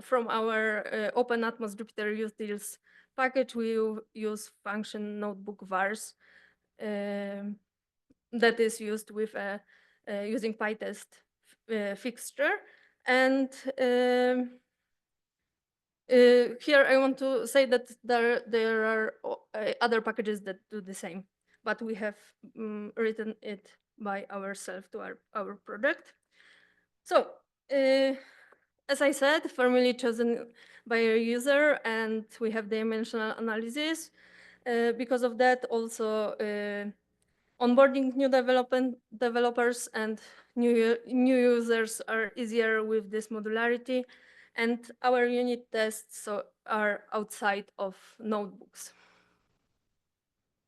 from our Open Atmos Jupyter Utils package, we use function notebook vars that is used with using PyTest fixture. And here I want to say that there are other packages that do the same, but we have written it by ourselves to our project. So as I said, formally chosen by a user, and we have dimensional analysis. Because of that, also onboarding new developers and new users are easier with this modularity. And our unit tests are outside of notebooks.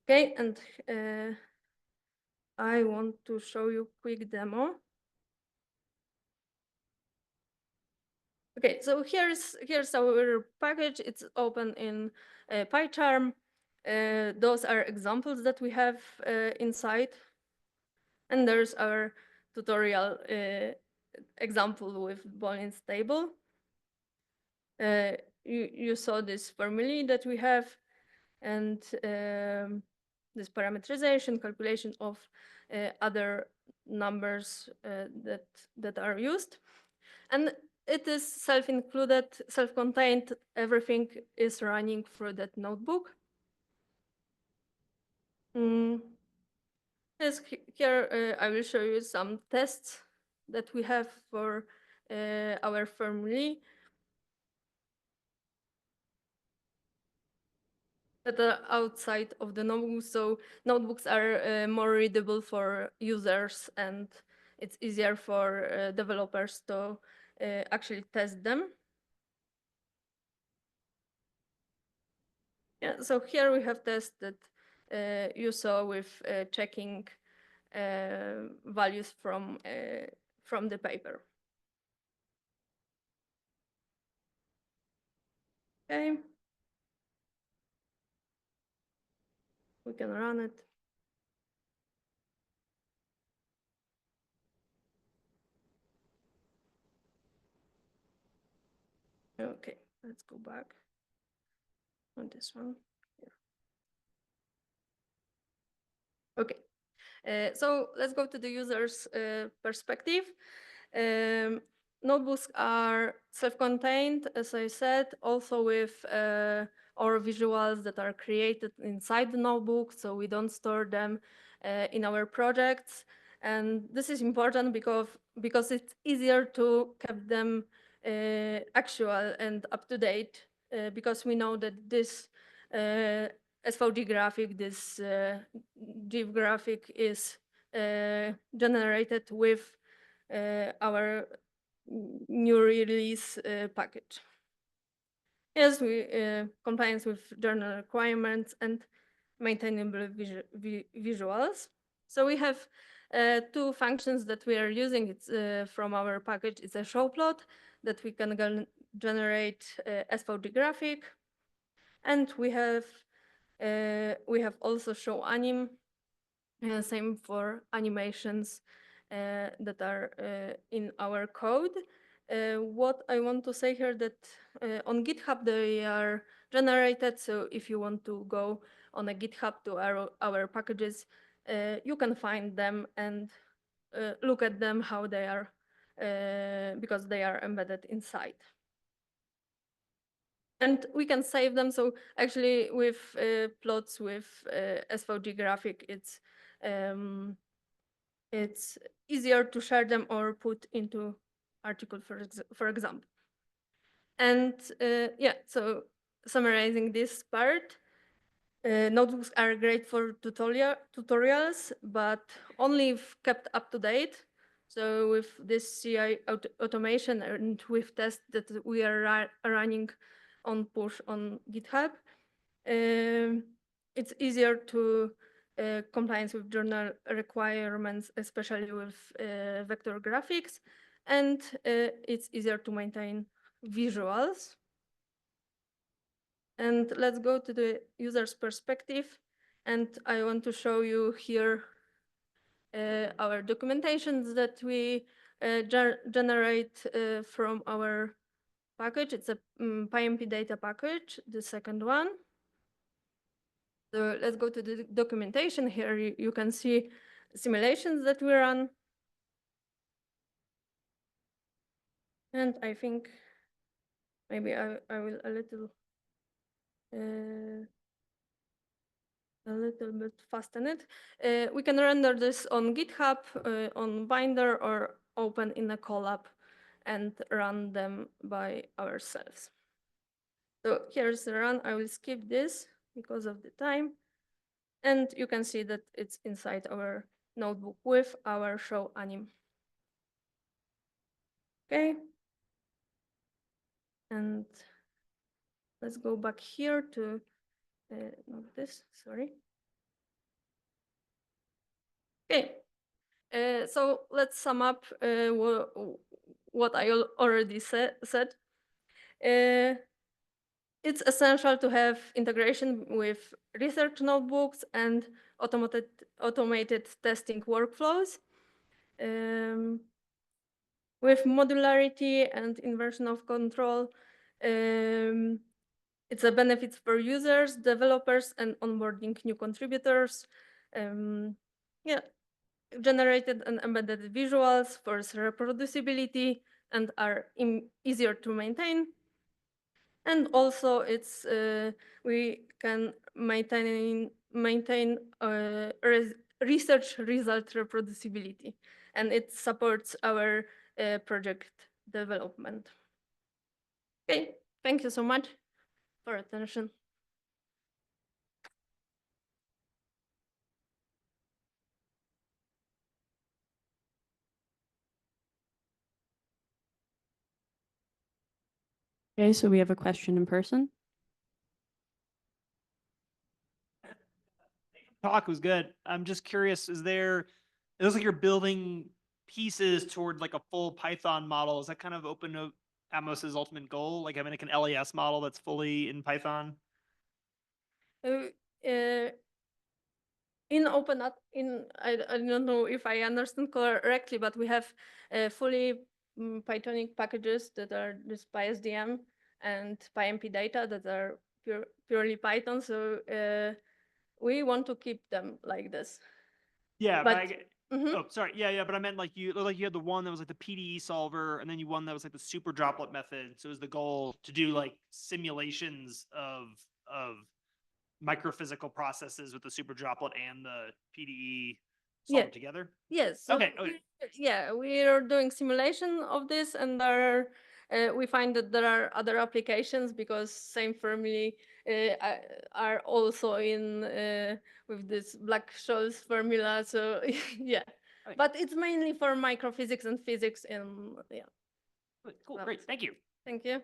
Okay, and I want to show you a quick demo. Okay, so here's our package. It's open in PyCharm. Those are examples that we have inside. And there's our tutorial example with Boolean's table. You saw this formula that we have, and this parameterization, calculation of other numbers that are used. And it is self-included, self-contained. Everything is running through that notebook. Yes, here I will show you some tests that we have for our formulae that are outside of the notebook. So notebooks are more readable for users, and it's easier for developers to actually test them. Yeah, so here we have tests that you saw with checking values from the paper. Okay. We can run it. Okay, let's go back on this one. Yeah. Okay, so let's go to the user's perspective. Notebooks are self-contained, as I said, also with our visuals that are created inside the notebook, so we don't store them in our projects. And this is important because it's easier to keep them actual and up to date, because we know that this SVG graphic, this GIF graphic is generated with our new release package. Yes, we compliance with journal requirements and maintainable visuals. So we have two functions that we are using. It's from our package. It's a show plot that we can generate SVG graphic, and we have also show anim. Same for animations that are in our code. What I want to say here that on GitHub they are generated. So if you want to go on a GitHub to our packages, you can find them and look at them how they are because they are embedded inside. And we can save them. So actually with plots with SVG graphic, it's easier to share them or put into article, for example. And yeah, so summarizing this part, notebooks are great for tutorials, but only if kept up to date. So with this CI automation and with tests that we are running on push on GitHub, it's easier to compliance with journal requirements, especially with vector graphics, and it's easier to maintain visuals. And let's go to the user's perspective. And I want to show you here our documentations that we generate from our package. It's a PyMP data package, the second one. So let's go to the documentation. Here you can see simulations that we run. And I think maybe I will a little bit fasten it. We can render this on GitHub, on Binder, or open in a Colab and run them by ourselves. So here's the run. I will skip this because of the time. And you can see that it's inside our notebook with our show anim. Okay. And let's go back here to not this, sorry. Okay. So let's sum up what I already said. It's essential to have integration with research notebooks and automated testing workflows. With modularity and inversion of control, it's a benefit for users, developers, and onboarding new contributors. Yeah, generated and embedded visuals for reproducibility and are easier to maintain. And also, it's we can maintain research result reproducibility, and it supports our project development. Okay, thank you so much for attention. Okay, so we have a question in person. Talk was good. I'm just curious, it looks like you're building pieces toward like a full Python model. Is that kind of open Atmos's ultimate goal? Like having like an LAS model that's fully in Python? In I don't know if I understand correctly, but we have fully Pythonic packages that are just PySDM and PyMP data that are purely Python. So we want to keep them like this. Yeah, but oh, sorry. Yeah, but I meant like you had the one that was like the PDE solver, and then you one that was like the super droplet method. So is the goal to do like simulations of microphysical processes with the super droplet and the PDE solver together? Yes. So Okay. we are doing simulation of this, and we find that there are other applications because same family are also in with this Black-Scholes formula. So yeah, but it's mainly for microphysics and physics. And yeah. Cool. Great. Thank you. Thank you.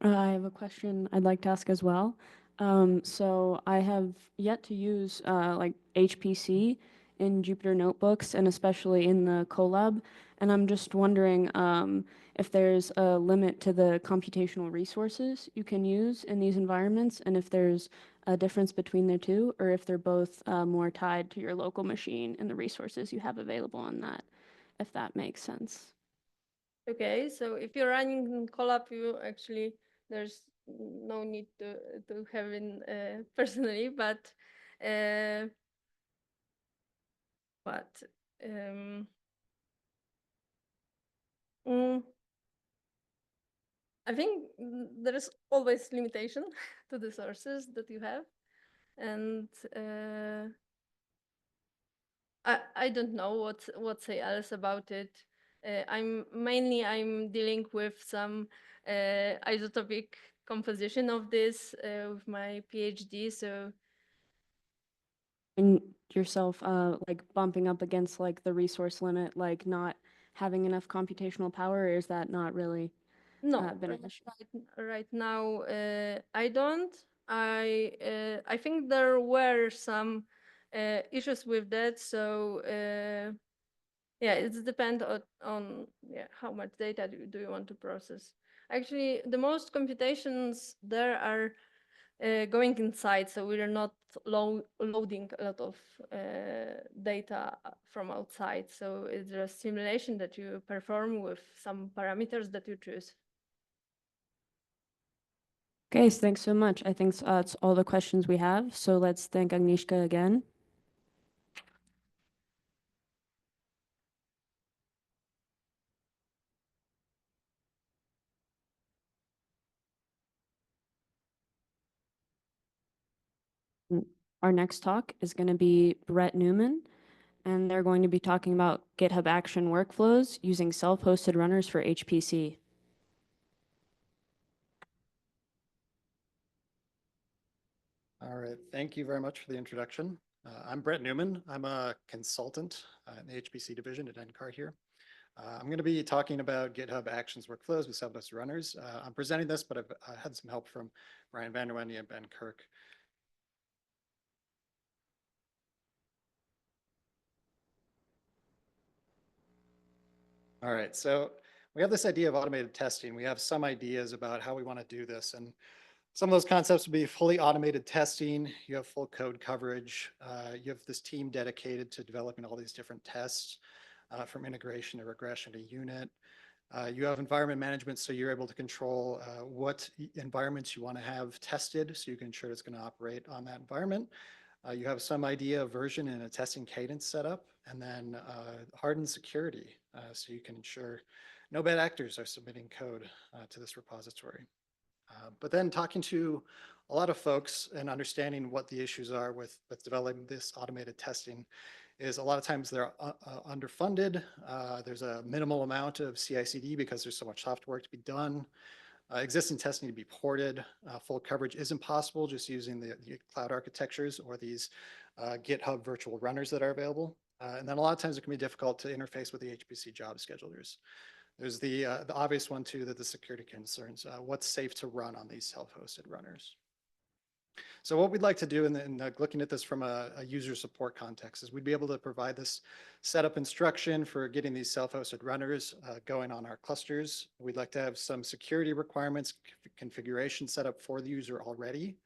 I have a question I'd like to ask as well. So I have yet to use like HPC in Jupyter Notebooks and especially in the Colab. And I'm just wondering if there's a limit to the computational resources you can use in these environments, and if there's a difference between the two, or if they're both more tied to your local machine and the resources you have available on that, if that makes sense. Okay, so if you're running in Colab, you actually there's no need to have in personally, but I think there is always limitation to the sources that you have, and I don't know what say else about it. I'm dealing with some isotopic composition of this with my PhD, so. And yourself like bumping up against like the resource limit, like not having enough computational power, or is that not really been an issue? Right now I don't. I think there were some issues with that, so yeah, it depends on how much data do you want to process. Actually, the most computations there are going inside, so we are not loading a lot of data from outside. So it's a simulation that you perform with some parameters that you choose. Okay, so thanks so much. I think that's all the questions we have. So let's thank Agnieszka again. Our next talk is going to be Brett Neuman, and they're going to be talking about GitHub Action workflows using self-hosted runners for HPC. All right, thank you very much for the introduction. I'm Brett Neuman. I'm a consultant in the HPC division at NCAR here. I'm going to be talking about GitHub Actions workflows with self-hosted runners. I'm presenting this, but I've had some help from Brian Vanderwende and Ben Kirk. All right, so we have this idea of automated testing. We have some ideas about how we want to do this. And some of those concepts would be fully automated testing. You have full code coverage. You have this team dedicated to developing all these different tests from integration to regression to unit. You have environment management, so you're able to control what environments you want to have tested, so you can ensure it's going to operate on that environment. You have some idea of version and a testing cadence set up, and then hardened security, so you can ensure no bad actors are submitting code to this repository. But then talking to a lot of folks and understanding what the issues are with developing this automated testing is a lot of times they're underfunded. There's a minimal amount of CI/CD because there's so much software to be done. Existing tests need to be ported. Full coverage isn't possible just using the cloud architectures or these GitHub virtual runners that are available. And then a lot of times it can be difficult to interface with the HPC job schedulers. There's the obvious one too, that the security concerns. What's safe to run on these self-hosted runners? So what we'd like to do in looking at this from a user support context is we'd be able to provide this setup instruction for getting these self-hosted runners going on our clusters. We'd like to have some security requirements, configuration set up for the user already.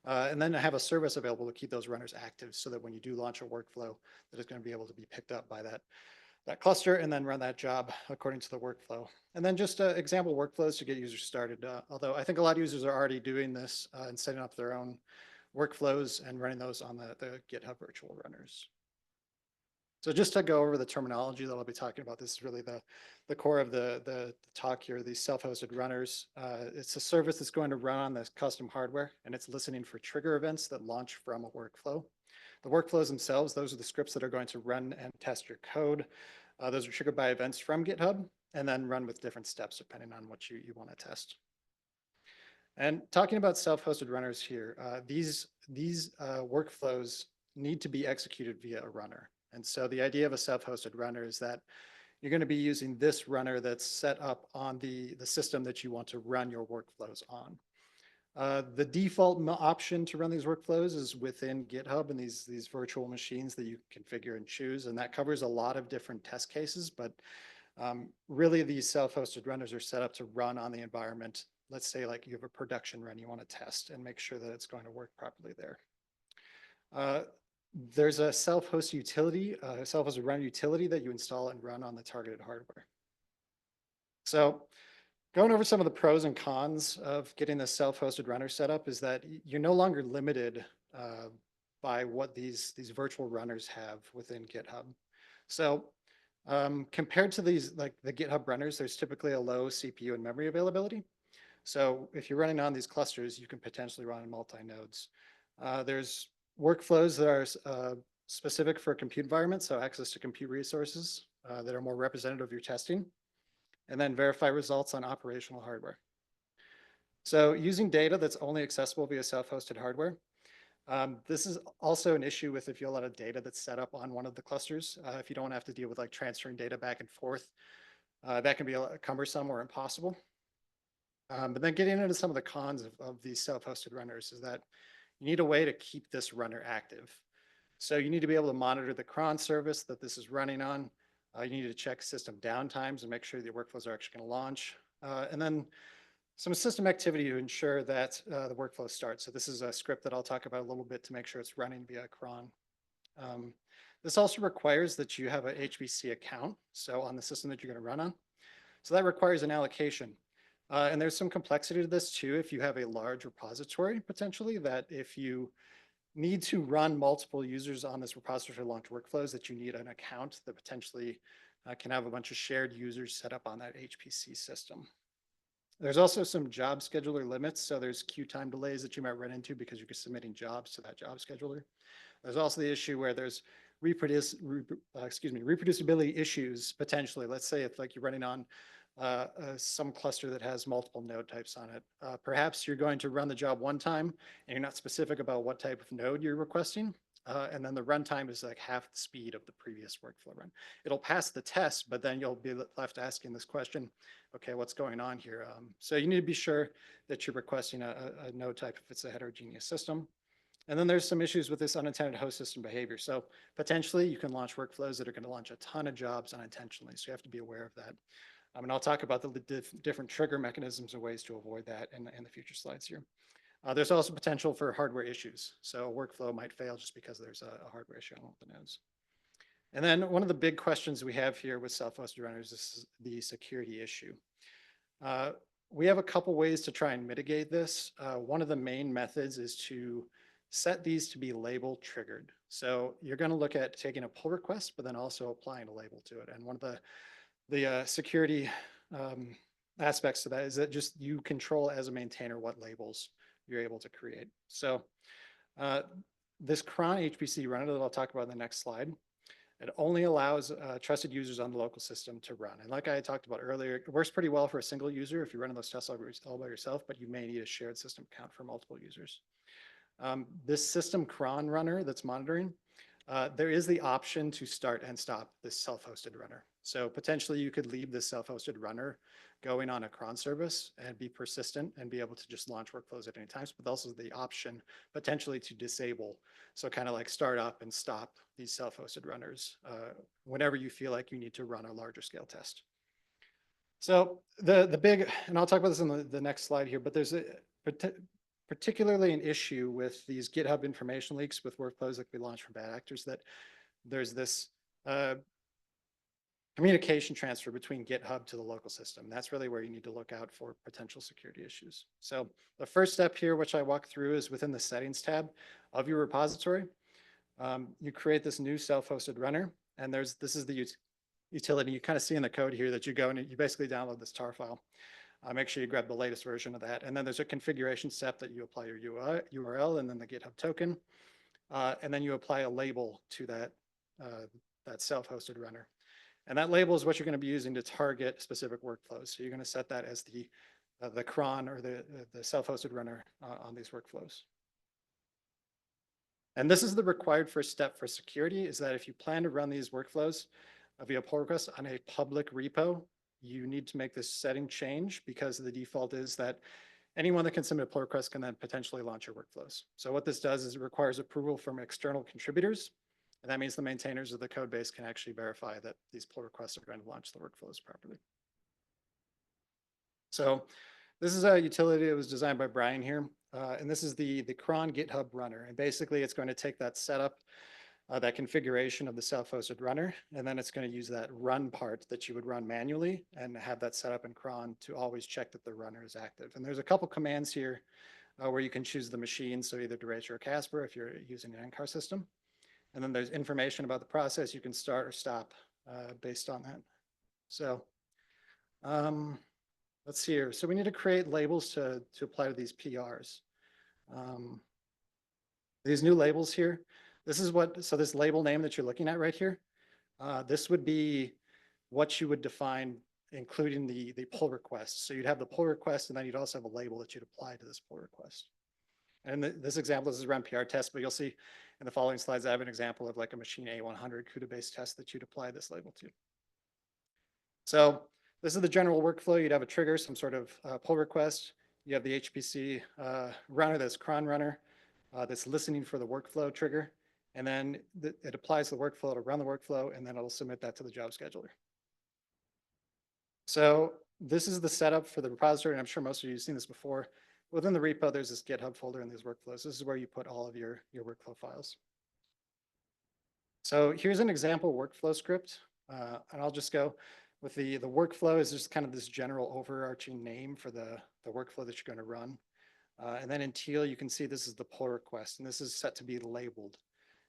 And then have a service available to keep those runners active so that when you do launch a workflow, that it's going to be able to be picked up by that cluster and then run that job according to the workflow. And then just example workflows to get users started. Although I think a lot of users are already doing this and setting up their own workflows and running those on the GitHub virtual runners. So just to go over the terminology that I'll be talking about, this is really the core of the talk here, these self-hosted runners. It's a service that's going to run on this custom hardware, and it's listening for trigger events that launch from a workflow. The workflows themselves, those are the scripts that are going to run and test your code. Those are triggered by events from GitHub and then run with different steps depending on what you want to test. And talking about self-hosted runners here, these workflows need to be executed via a runner. And so the idea of a self-hosted runner is that you're going to be using this runner that's set up on the system that you want to run your workflows on. The default option to run these workflows is within GitHub and these virtual machines that you configure and choose, and that covers a lot of different test cases, but really these self-hosted runners are set up to run on the environment. Let's say like you have a production run you want to test and make sure that it's going to work properly there. There's a self-hosted utility, self-hosted run utility that you install and run on the targeted hardware. So going over some of the pros and cons of getting the self-hosted runner set up is that you're no longer limited by what these virtual runners have within GitHub. So compared to these, like the GitHub runners, there's typically a low CPU and memory availability. So if you're running on these clusters, you can potentially run in multi-nodes. There's workflows that are specific for compute environments, so access to compute resources that are more representative of your testing, and then verify results on operational hardware. So using data that's only accessible via self-hosted hardware, this is also an issue with if you have a lot of data that's set up on one of the clusters. If you don't have to deal with like transferring data back and forth, that can be cumbersome or impossible. But then getting into some of the cons of these self-hosted runners is that you need a way to keep this runner active. So you need to be able to monitor the cron service that this is running on. You need to check system downtimes and make sure the workflows are actually going to launch. And then some system activity to ensure that the workflow starts. So this is a script that I'll talk about a little bit to make sure it's running via cron. This also requires that you have a HPC account, so on the system that you're going to run on. So that requires an allocation. And there's some complexity to this too if you have a large repository, potentially, that if you need to run multiple users on this repository to launch workflows, that you need an account that potentially can have a bunch of shared users set up on that HPC system. There's also some job scheduler limits. So there's queue time delays that you might run into because you're submitting jobs to that job scheduler. There's also the issue where there's reproducibility issues potentially. Let's say if like you're running on some cluster that has multiple node types on it. Perhaps you're going to run the job one time and you're not specific about what type of node you're requesting. And then the runtime is like half the speed of the previous workflow run. It'll pass the test, but then you'll be left asking this question, okay, what's going on here? So you need to be sure that you're requesting a node type if it's a heterogeneous system. And then there's some issues with this unintended host system behavior. So potentially you can launch workflows that are going to launch a ton of jobs unintentionally. So you have to be aware of that. And I'll talk about the different trigger mechanisms and ways to avoid that in the future slides here. There's also potential for hardware issues. So a workflow might fail just because there's a hardware issue on the nodes. And then one of the big questions we have here with self-hosted runners is the security issue. We have a couple ways to try and mitigate this. One of the main methods is to set these to be label triggered. So you're going to look at taking a pull request, but then also applying a label to it. And one of the security aspects to that is that just you control as a maintainer what labels you're able to create. So this cron HPC runner that I'll talk about in the next slide, it only allows trusted users on the local system to run. And like I talked about earlier, it works pretty well for a single user if you're running those tests all by yourself, but you may need a shared system account for multiple users. This system cron runner that's monitoring, there is the option to start and stop this self-hosted runner. So potentially you could leave this self-hosted runner going on a cron service and be persistent and be able to just launch workflows at any time, but also the option potentially to disable. So kind of like start up and stop these self-hosted runners whenever you feel like you need to run a larger scale test. So the big, and I'll talk about this in the next slide here, but there's particularly an issue with these GitHub information leaks with workflows that we launch from bad actors, that there's this communication transfer between GitHub to the local system. That's really where you need to look out for potential security issues. So the first step here, which I walk through, is within the settings tab of your repository. You create this new self-hosted runner, and this is the utility. You kind of see in the code here that you go and you basically download this tar file. Make sure you grab the latest version of that. And then there's a configuration step that you apply your URL and then the GitHub token. And then you apply a label to that self-hosted runner. And that label is what you're going to be using to target specific workflows. So you're going to set that as the cron or the self-hosted runner on these workflows. And this is the required first step for security, is that if you plan to run these workflows via pull request on a public repo, you need to make this setting change, because the default is that anyone that can submit a pull request can then potentially launch your workflows. So what this does is it requires approval from external contributors. And that means the maintainers of the code base can actually verify that these pull requests are going to launch the workflows properly. So this is a utility that was designed by Brian here. And this is the cron GitHub runner. And basically it's going to take that setup, that configuration of the self-hosted runner, and then it's going to use that run part that you would run manually and have that set up in cron to always check that the runner is active. And there's a couple commands here where you can choose the machine. So either Derecho or Casper if you're using an NCAR system. And then there's information about the process. You can start or stop based on that. So let's see here. So we need to create labels to apply to these PRs. These new labels here, so this label name that you're looking at right here, this would be what you would define, including the pull request. So you'd have the pull request, and then you'd also have a label that you'd apply to this pull request. And this example, this is around PR test, but you'll see in the following slides, I have an example of like a machine A100 CUDA-based test that you'd apply this label to. So this is the general workflow. You'd have a trigger, some sort of pull request. You have the HPC runner, this cron runner, that's listening for the workflow trigger. And then it applies the workflow to run the workflow, and then it'll submit that to the job scheduler. So this is the setup for the repository, and I'm sure most of you have seen this before. Within the repo, there's this GitHub folder and these workflows. This is where you put all of your workflow files. So here's an example workflow script, and I'll just go with the workflow is just kind of this general overarching name for the workflow that you're going to run. And then in teal, you can see this is the pull request, and this is set to be labeled.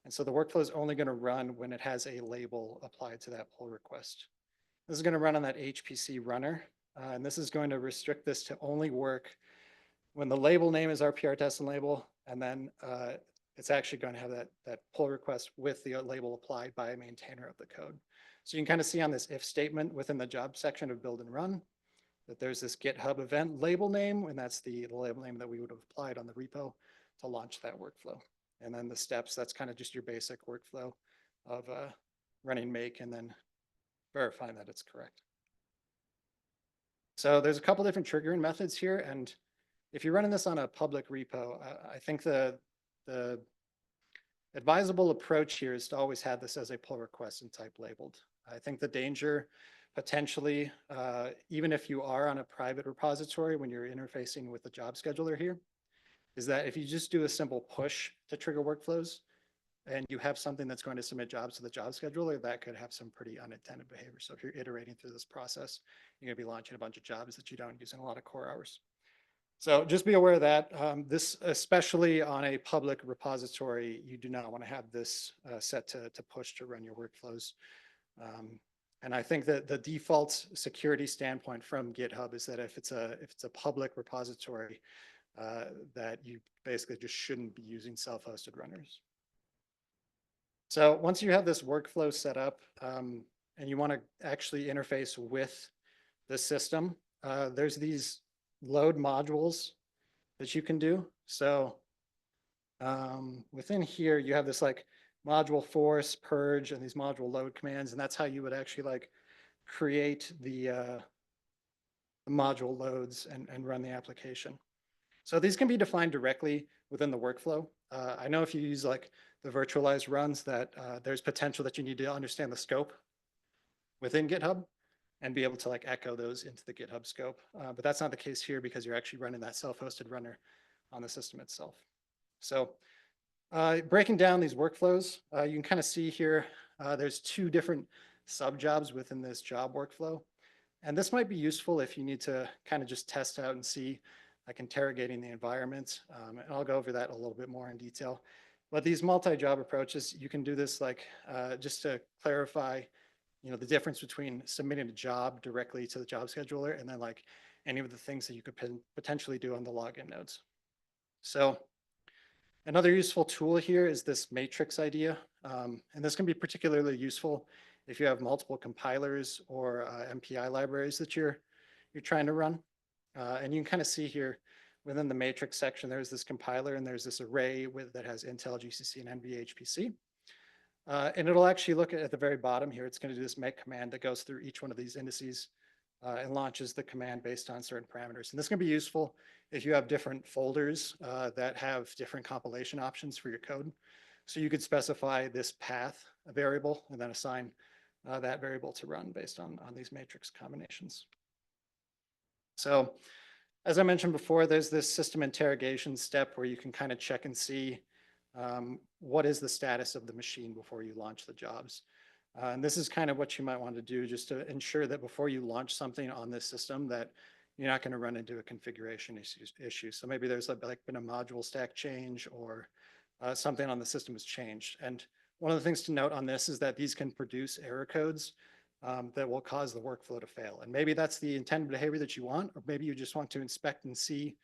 And so the workflow is only going to run when it has a label applied to that pull request. This is going to run on that HPC runner, and this is going to restrict this to only work when the label name is RPR test and label, and then it's actually going to have that pull request with the label applied by a maintainer of the code. So you can kind of see on this if statement within the job section of build and run that there's this GitHub event label name, and that's the label name that we would have applied on the repo to launch that workflow. And then the steps, that's kind of just your basic workflow of running make and then verifying that it's correct. So there's a couple different triggering methods here, and if you're running this on a public repo, I think the advisable approach here is to always have this as a pull request and type labeled. I think the danger potentially, even if you are on a private repository when you're interfacing with the job scheduler here, is that if you just do a simple push to trigger workflows and you have something that's going to submit jobs to the job scheduler, that could have some pretty unintended behavior. So if you're iterating through this process, you're going to be launching a bunch of jobs that you don't use in a lot of core hours. So just be aware of that. This, especially on a public repository, you do not want to have this set to push to run your workflows. And I think that the default security standpoint from GitHub is that if it's a public repository, that you basically just shouldn't be using self-hosted runners. So once you have this workflow set up and you want to actually interface with the system, there's these load modules that you can do. So within here, you have this like module force, purge, and these module load commands, and that's how you would actually like create the module loads and run the application. So these can be defined directly within the workflow. I know if you use like the virtualized runs that there's potential that you need to understand the scope within GitHub and be able to like echo those into the GitHub scope. But that's not the case here because you're actually running that self-hosted runner on the system itself. So breaking down these workflows, you can kind of see here, there's two different sub-jobs within this job workflow. And this might be useful if you need to kind of just test out and see like interrogating the environment. And I'll go over that a little bit more in detail. But these multi-job approaches, you can do this like just to clarify, you know, the difference between submitting a job directly to the job scheduler and then like any of the things that you could potentially do on the login nodes. So another useful tool here is this matrix idea. And this can be particularly useful if you have multiple compilers or MPI libraries that you're trying to run. And you can kind of see here within the matrix section, there's this compiler and there's this array that has Intel, GCC, and NVHPC. And it'll actually look at the very bottom here. It's going to do this make command that goes through each one of these indices and launches the command based on certain parameters. And this can be useful if you have different folders that have different compilation options for your code. So you could specify this path variable and then assign that variable to run based on these matrix combinations. So as I mentioned before, there's this system interrogation step where you can kind of check and see what is the status of the machine before you launch the jobs. And this is kind of what you might want to do just to ensure that before you launch something on this system that you're not going to run into a configuration issue. So maybe there's like been a module stack change or something on the system has changed. And one of the things to note on this is that these can produce error codes that will cause the workflow to fail. And maybe that's the intended behavior that you want, or maybe you just want to inspect and see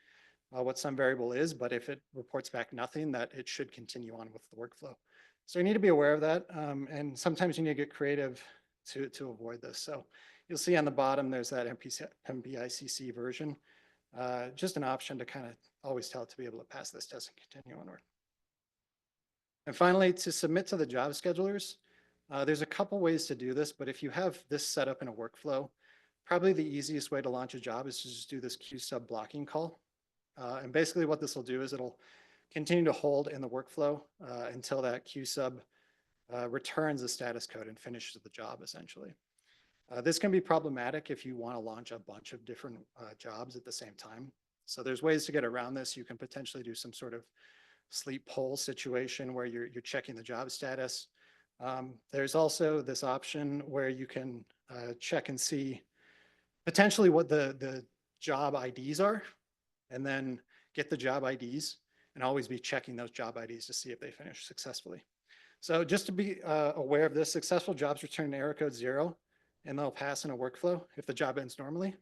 what some variable is, but if it reports back nothing, that it should continue on with the workflow. So you need to be aware of that. And sometimes you need to get creative to avoid this. So you'll see on the bottom, there's that MPICC version, just an option to kind of always tell it to be able to pass this test and continue onward. And finally, to submit to the job schedulers, there's a couple ways to do this, but if you have this set up in a workflow, probably the easiest way to launch a job is to just do this QSub blocking call. And basically what this will do is it'll continue to hold in the workflow until that QSub returns a status code and finishes the job essentially. This can be problematic if you want to launch a bunch of different jobs at the same time. So there's ways to get around this. You can potentially do some sort of sleep poll situation where you're checking the job status. There's also this option where you can check and see potentially what the job IDs are, and then get the job IDs and always be checking those job IDs to see if they finish successfully. So just to be aware of this, successful jobs return error code 0, and they'll pass in a workflow if the job ends normally.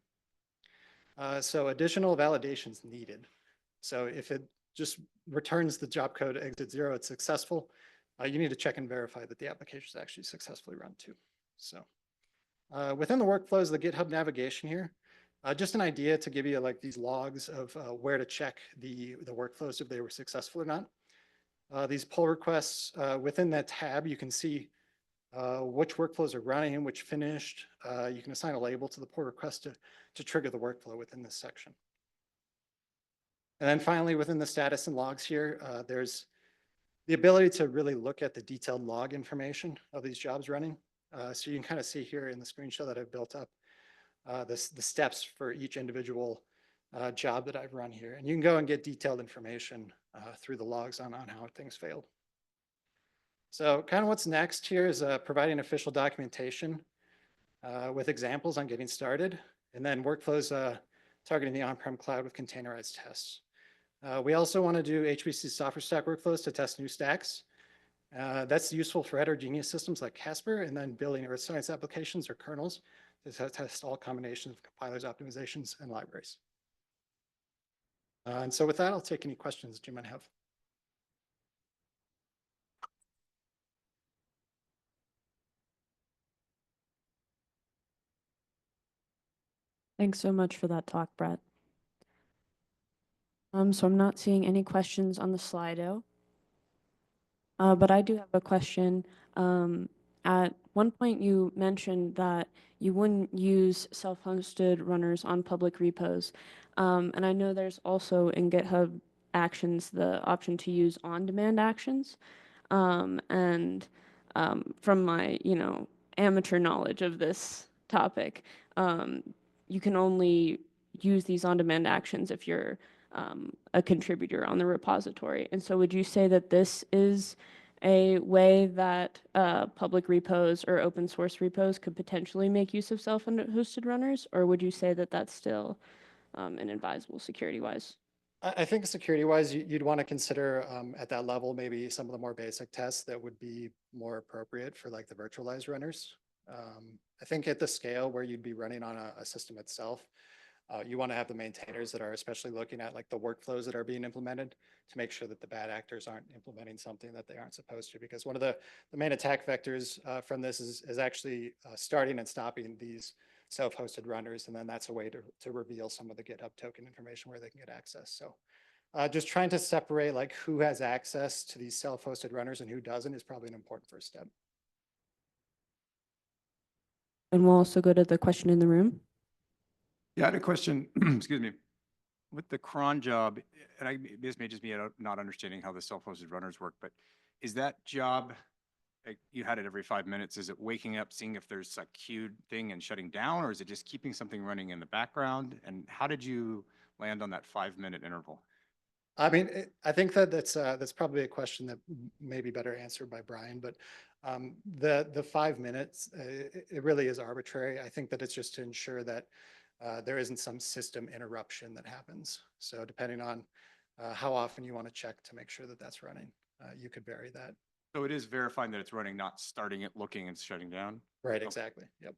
So additional validations needed. So if it just returns the job code exit 0, it's successful. You need to check and verify that the application is actually successfully run too. So within the workflows, the GitHub navigation here, just an idea to give you like these logs of where to check the workflows if they were successful or not. These pull requests, within that tab, you can see which workflows are running and which finished. You can assign a label to the pull request to trigger the workflow within this section. And then finally, within the status and logs here, there's the ability to really look at the detailed log information of these jobs running. So you can kind of see here in the screenshot that I've built up the steps for each individual job that I've run here. And you can go and get detailed information through the logs on how things failed. So kind of what's next here is providing official documentation with examples on getting started, and then workflows targeting the on-prem cloud with containerized tests. We also want to do HPC software stack workflows to test new stacks. That's useful for heterogeneous systems like Casper, and then building earth science applications or kernels to test all combinations of compilers, optimizations, and libraries. And so with that, I'll take any questions that you might have. Thanks so much for that talk, Brett. So I'm not seeing any questions on the Slido, but I do have a question. At one point, you mentioned that you wouldn't use self-hosted runners on public repos. And I know there's also in GitHub Actions the option to use on-demand actions. And from my, amateur knowledge of this topic, you can only use these on-demand actions if you're a contributor on the repository. And so would you say that this is a way that public repos or open source repos could potentially make use of self-hosted runners? Or would you say that that's still inadvisable security-wise? I think security-wise, you'd want to consider at that level, maybe some of the more basic tests that would be more appropriate for like the virtualized runners. I think at the scale where you'd be running on a system itself, you want to have the maintainers that are especially looking at like the workflows that are being implemented to make sure that the bad actors aren't implementing something that they aren't supposed to, because one of the main attack vectors from this is actually starting and stopping these self-hosted runners, and then that's a way to reveal some of the GitHub token information where they can get access. So just trying to separate like who has access to these self-hosted runners and who doesn't is probably an important first step. And we'll also go to the question in the room. Yeah, I had a question, excuse me. With the cron job, and this may just be not understanding how the self-hosted runners work, but is that job, like you had it every 5 minutes, is it waking up, seeing if there's a queued thing and shutting down, or is it just keeping something running in the background? And how did you land on that 5-minute interval? I mean, I think that's probably a question that may be better answered by Brian, but the 5 minutes, it really is arbitrary. I think that it's just to ensure that there isn't some system interruption that happens. So depending on how often you want to check to make sure that that's running, you could vary that. So it is verifying that it's running, not starting it, looking and shutting down? Right, Okay. exactly. Yep.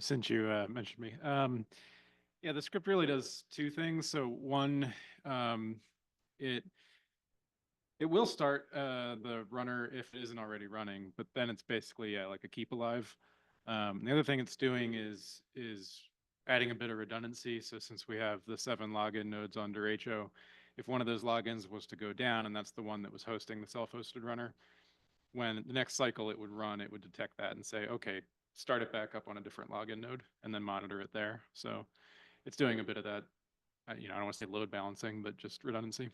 Since you mentioned me, yeah, the script really does two things. So one, it will start the runner if it isn't already running, but then it's basically like a keep alive. The other thing it's doing is adding a bit of redundancy. So since we have the 7 login nodes on derecho, if one of those logins was to go down, and that's the one that was hosting the self-hosted runner, when the next cycle it would run, it would detect that and say, okay, start it back up on a different login node and then monitor it there. So it's doing a bit of that, I don't want to say load balancing, but just redundancy.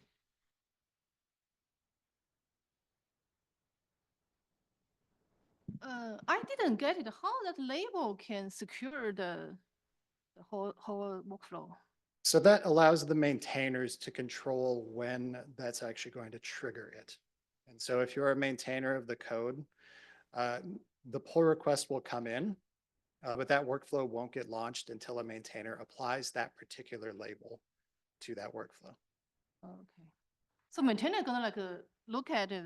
I didn't get it. How that label can secure the whole workflow? So that allows the maintainers to control when that's actually going to trigger it. And so if you're a maintainer of the code, the pull request will come in, but that workflow won't get launched until a maintainer applies that particular label to that workflow. Okay. So maintainer gonna like look at it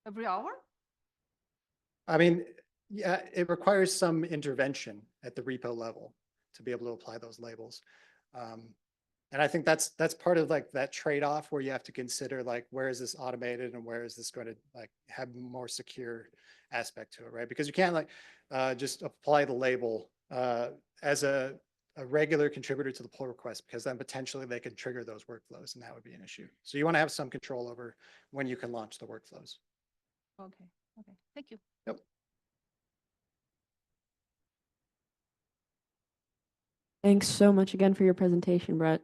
every hour? I mean, yeah, it requires some intervention at the repo level to be able to apply those labels. And I think that's part of like that trade-off where you have to consider like, where is this automated and where is this going to like have more secure aspect to it, right? Because you can't like just apply the label as a regular contributor to the pull request, because then potentially they could trigger those workflows and that would be an issue. So you want to have some control over when you can launch the workflows. Okay, okay, thank you. Yep. Thanks so much again for your presentation, Brett.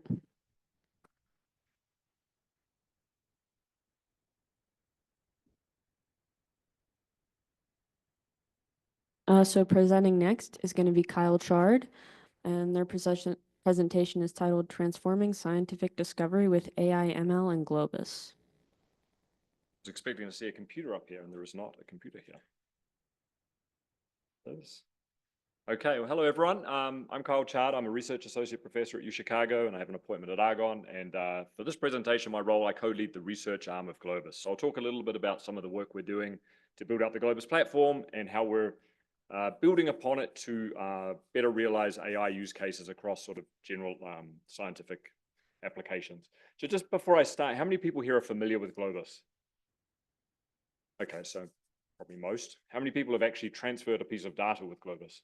So presenting next is going to be Kyle Chard, and their presentation is titled Transforming Scientific Discovery with AI, ML, and Globus. I was expecting to see a computer up here, and there is not a computer here. Okay, well, hello everyone. I'm Kyle Chard. I'm a research associate professor at UChicago, and I have an appointment at Argonne. And for this presentation, my role, I co-lead the research arm of Globus. So I'll talk a little bit about some of the work we're doing to build out the Globus platform and how we're building upon it to better realize AI use cases across sort of general scientific applications. So just before I start, how many people here are familiar with Globus? Okay, so probably most. How many people have actually transferred a piece of data with Globus?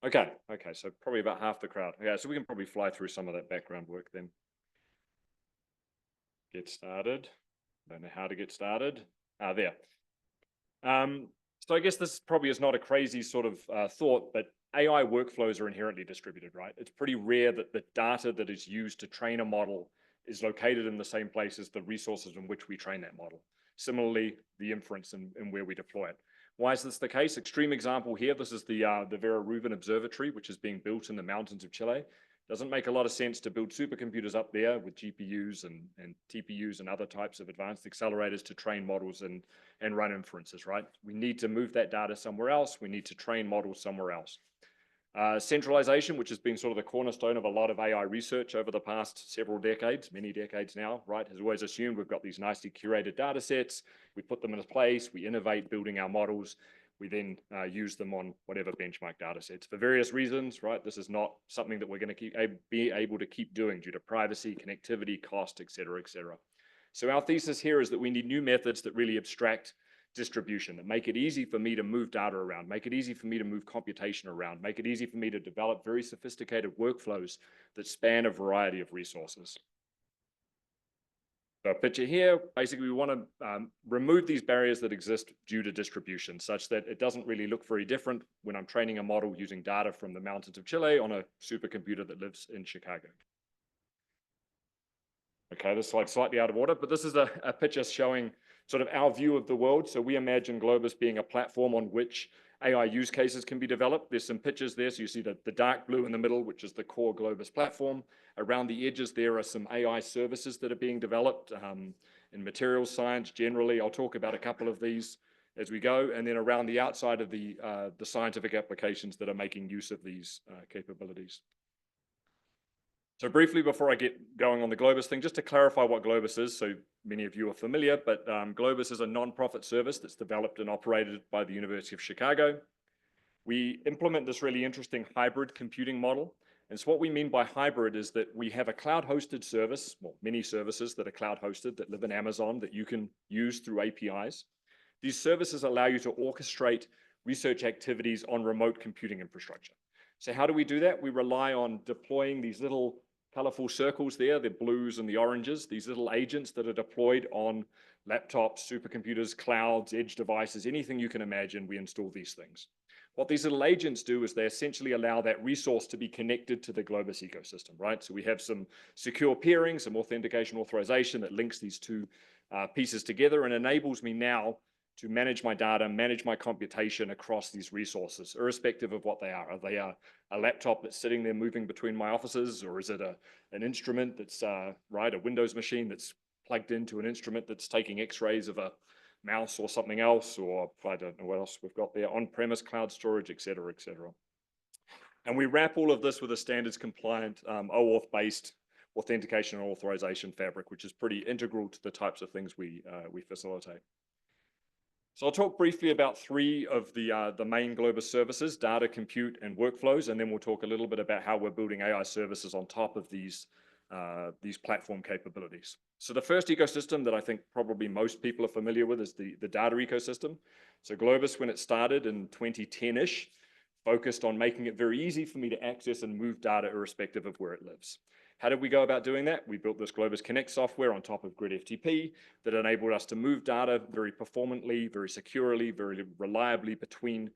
Okay, so probably about half the crowd. Yeah, so we can probably fly through some of that background work then. Get started. Don't know how to get started. There. So I guess this probably is not a crazy sort of thought, but AI workflows are inherently distributed, right? It's pretty rare that the data that is used to train a model is located in the same place as the resources in which we train that model. Similarly, the inference and where we deploy it. Why is this the case? Extreme example here, this is the Vera Rubin Observatory, which is being built in the mountains of Chile. Doesn't make a lot of sense to build supercomputers up there with GPUs and TPUs and other types of advanced accelerators to train models and run inferences, right? We need to move that data somewhere else. We need to train models somewhere else. Centralization, which has been sort of the cornerstone of a lot of AI research over the past several decades, many decades now, right, has always assumed we've got these nicely curated data sets, we put them in place, we innovate building our models, we then use them on whatever benchmark data sets. For various reasons, right, this is not something that we're going to be able to keep doing due to privacy, connectivity, cost, et cetera, et cetera. So our thesis here is that we need new methods that really abstract distribution, that make it easy for me to move data around, make it easy for me to move computation around, make it easy for me to develop very sophisticated workflows that span a variety of resources. So a picture here, basically we want to remove these barriers that exist due to distribution such that it doesn't really look very different when I'm training a model using data from the mountains of Chile on a supercomputer that lives in Chicago. Okay, this slide's slightly out of order, but this is a picture showing sort of our view of the world. So we imagine Globus being a platform on which AI use cases can be developed. There's some pictures there. So you see the dark blue in the middle, which is the core Globus platform. Around the edges, there are some AI services that are being developed in materials science generally. I'll talk about a couple of these as we go. And then around the outside of the scientific applications that are making use of these capabilities. So briefly, before I get going on the Globus thing, just to clarify what Globus is, so many of you are familiar, but Globus is a non-profit service that's developed and operated by the University of Chicago. We implement this really interesting hybrid computing model. And so what we mean by hybrid is that we have a cloud-hosted service, well, many services that are cloud-hosted that live in Amazon that you can use through APIs. These services allow you to orchestrate research activities on remote computing infrastructure. So how do we do that? We rely on deploying these little colorful circles there, the blues and the oranges, these little agents that are deployed on laptops, supercomputers, clouds, edge devices, anything you can imagine, we install these things. What these little agents do is they essentially allow that resource to be connected to the Globus ecosystem, right? So we have some secure peering, some authentication authorization that links these two pieces together and enables me now to manage my data, manage my computation across these resources, irrespective of what they are. Are they a laptop that's sitting there moving between my offices, or is it an instrument that's, a Windows machine that's plugged into an instrument that's taking x-rays of a mouse or something else, or I don't know what else we've got there, on-premise cloud storage, et cetera, et cetera. And we wrap all of this with a standards compliant OAuth-based authentication and authorization fabric, which is pretty integral to the types of things we facilitate. So I'll talk briefly about three of the main Globus services: data, compute, and workflows, and then we'll talk a little bit about how we're building AI services on top of these platform capabilities. So the first ecosystem that I think probably most people are familiar with is the data ecosystem. So Globus, when it started in 2010-ish, focused on making it very easy for me to access and move data irrespective of where it lives. How did we go about doing that? We built this Globus Connect software on top of Grid FTP that enabled us to move data very performantly, very securely, very reliably between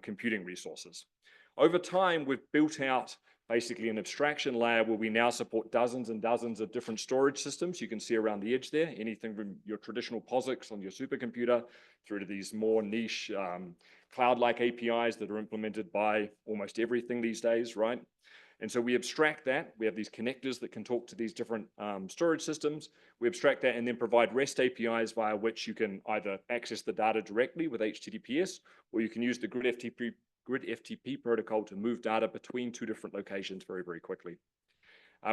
computing resources. Over time, we've built out basically an abstraction layer where we now support dozens and dozens of different storage systems. You can see around the edge there, anything from your traditional POSIX on your supercomputer through to these more niche cloud-like APIs that are implemented by almost everything these days, right? And so we abstract that. We have these connectors that can talk to these different storage systems. We abstract that and then provide REST APIs via which you can either access the data directly with HTTPS, or you can use the Grid FTP protocol to move data between two different locations very, very quickly.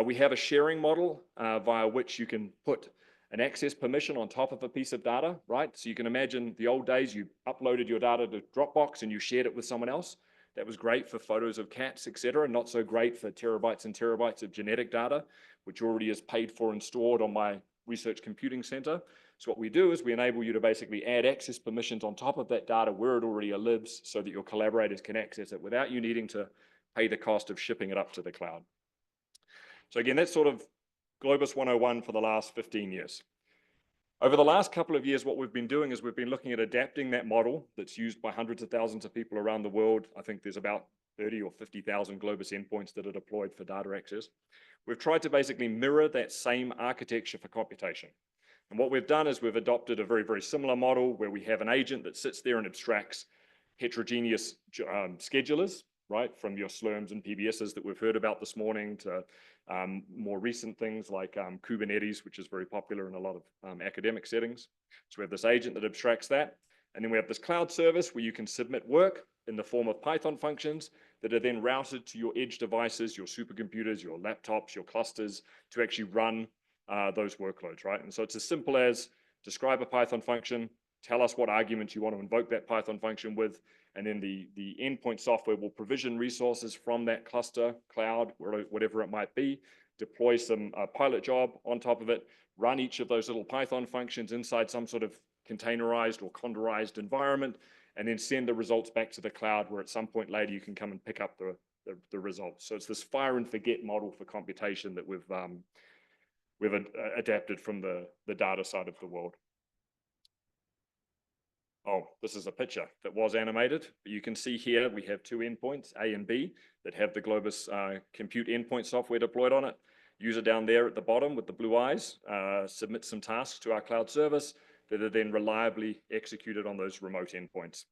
We have a sharing model via which you can put an access permission on top of a piece of data, right? So you can imagine the old days, you uploaded your data to Dropbox and you shared it with someone else. That was great for photos of cats, et cetera, not so great for terabytes and terabytes of genetic data, which already is paid for and stored on my research computing center. So what we do is we enable you to basically add access permissions on top of that data where it already lives so that your collaborators can access it without you needing to pay the cost of shipping it up to the cloud. So again, that's sort of Globus 101 for the last 15 years. Over the last couple of years, what we've been doing is we've been looking at adapting that model that's used by hundreds of thousands of people around the world. I think there's about 30 or 50,000 Globus endpoints that are deployed for data access. We've tried to basically mirror that same architecture for computation. And what we've done is we've adopted a very, very similar model where we have an agent that sits there and abstracts heterogeneous schedulers, right, from your Slurms and PBSs that we've heard about this morning to more recent things like Kubernetes, which is very popular in a lot of academic settings. So we have this agent that abstracts that. And then we have this cloud service where you can submit work in the form of Python functions that are then routed to your edge devices, your supercomputers, your laptops, your clusters to actually run those workloads, right? And so it's as simple as describe a Python function, tell us what arguments you want to invoke that Python function with, and then the endpoint software will provision resources from that cluster, cloud, whatever it might be, deploy some pilot job on top of it, run each of those little Python functions inside some sort of containerized or condorized environment, and then send the results back to the cloud where at some point later you can come and pick up the results. So it's this fire and forget model for computation that we've adapted from the data side of the world. Oh, this is a picture that was animated, but you can see here we have two endpoints, A and B, that have the Globus compute endpoint software deployed on it. User down there at the bottom with the blue eyes submits some tasks to our cloud service that are then reliably executed on those remote endpoints.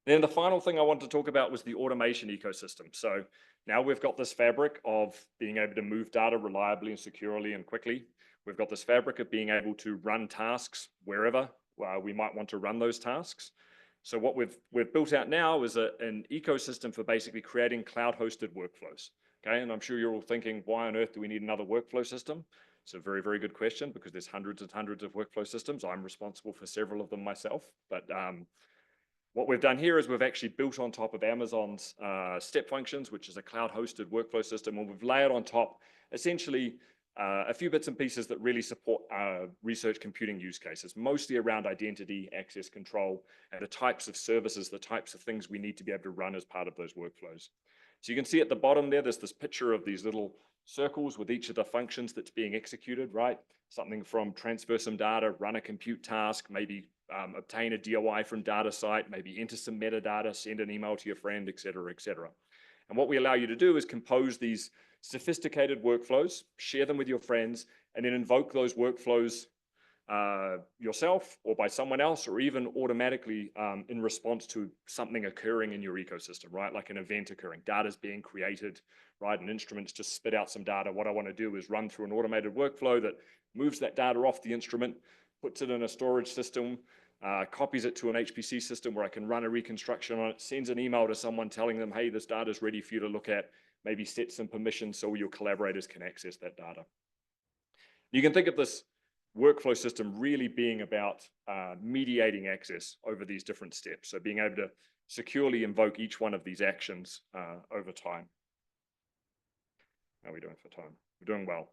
Then the final thing I want to talk about was the automation ecosystem. So now we've got this fabric of being able to move data reliably and securely and quickly. We've got this fabric of being able to run tasks wherever we might want to run those tasks. So what we've built out now is an ecosystem for basically creating cloud-hosted workflows. Okay, and I'm sure you're all thinking, why on earth do we need another workflow system? It's a very, very good question because there's hundreds and hundreds of workflow systems. I'm responsible for several of them myself. But what we've done here is we've actually built on top of Amazon's Step Functions, which is a cloud-hosted workflow system, and we've layered on top essentially a few bits and pieces that really support research computing use cases, mostly around identity, access control, and the types of services, the types of things we need to be able to run as part of those workflows. So you can see at the bottom there, there's this picture of these little circles with each of the functions that's being executed, right? Something from transfer some data, run a compute task, maybe obtain a DOI from data site, maybe enter some metadata, send an email to your friend, et cetera, et cetera. And what we allow you to do is compose these sophisticated workflows, share them with your friends, and then invoke those workflows yourself or by someone else, or even automatically in response to something occurring in your ecosystem, right? Like an event occurring, data's being created, right? And instruments just spit out some data. What I want to do is run through an automated workflow that moves that data off the instrument, puts it in a storage system, copies it to an HPC system where I can run a reconstruction on it, sends an email to someone telling them, hey, this data is ready for you to look at, maybe set some permissions so your collaborators can access that data. You can think of this workflow system really being about mediating access over these different steps. So being able to securely invoke each one of these actions over time. How are we doing for time? We're doing well.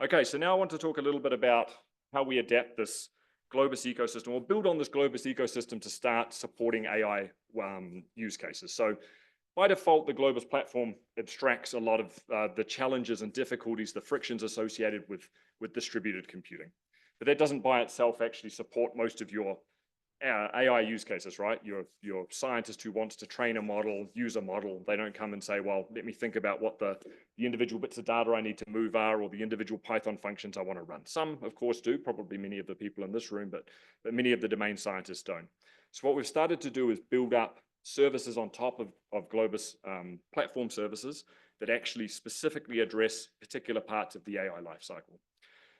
Okay, so now I want to talk a little bit about how we adapt this Globus ecosystem, or build on this Globus ecosystem to start supporting AI use cases. So by default, the Globus platform abstracts a lot of the challenges and difficulties, the frictions associated with distributed computing. But that doesn't by itself actually support most of your AI use cases, right? Your scientist who wants to train a model, use a model, they don't come and say, well, let me think about what the individual bits of data I need to move are, or the individual Python functions I want to run. Some, of course, do, probably many of the people in this room, but many of the domain scientists don't. So what we've started to do is build up services on top of Globus platform services that actually specifically address particular parts of the AI lifecycle.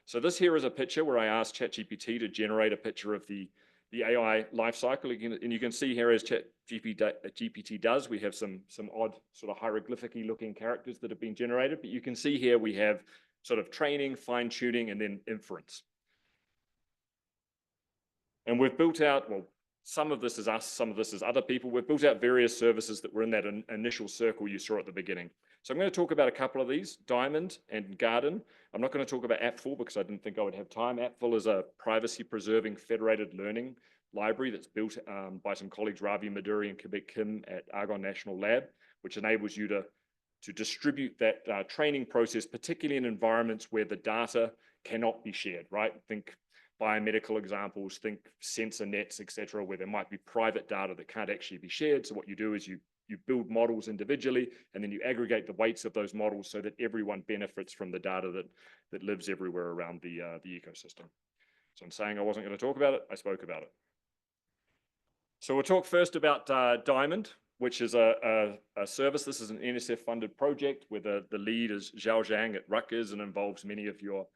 So this here is a picture where I asked ChatGPT to generate a picture of the AI lifecycle, and you can see here as ChatGPT does, we have some odd sort of hieroglyphic-y looking characters that have been generated, but you can see here we have sort of training, fine-tuning, and then inference. And we've built out, well, some of this is us, some of this is other people. We've built out various services that were in that initial circle you saw at the beginning. So I'm going to talk about a couple of these, Diamond and Garden. I'm not going to talk about Appful because I didn't think I would have time. Appful is a privacy-preserving federated learning library that's built by some colleagues, Ravi Maduri and Kabir Kim at Argonne National Lab, which enables you to distribute that training process, particularly in environments where the data cannot be shared, right? Think biomedical examples, think sensor nets, etc., where there might be private data that can't actually be shared. So what you do is you build models individually, and then you aggregate the weights of those models so that everyone benefits from the data that lives everywhere around the ecosystem. So I'm saying I wasn't going to talk about it, I spoke about it. So we'll talk first about Diamond, which is a service. This is an NSF-funded project where the lead is Zhao Zhang at Rutgers and involves many of your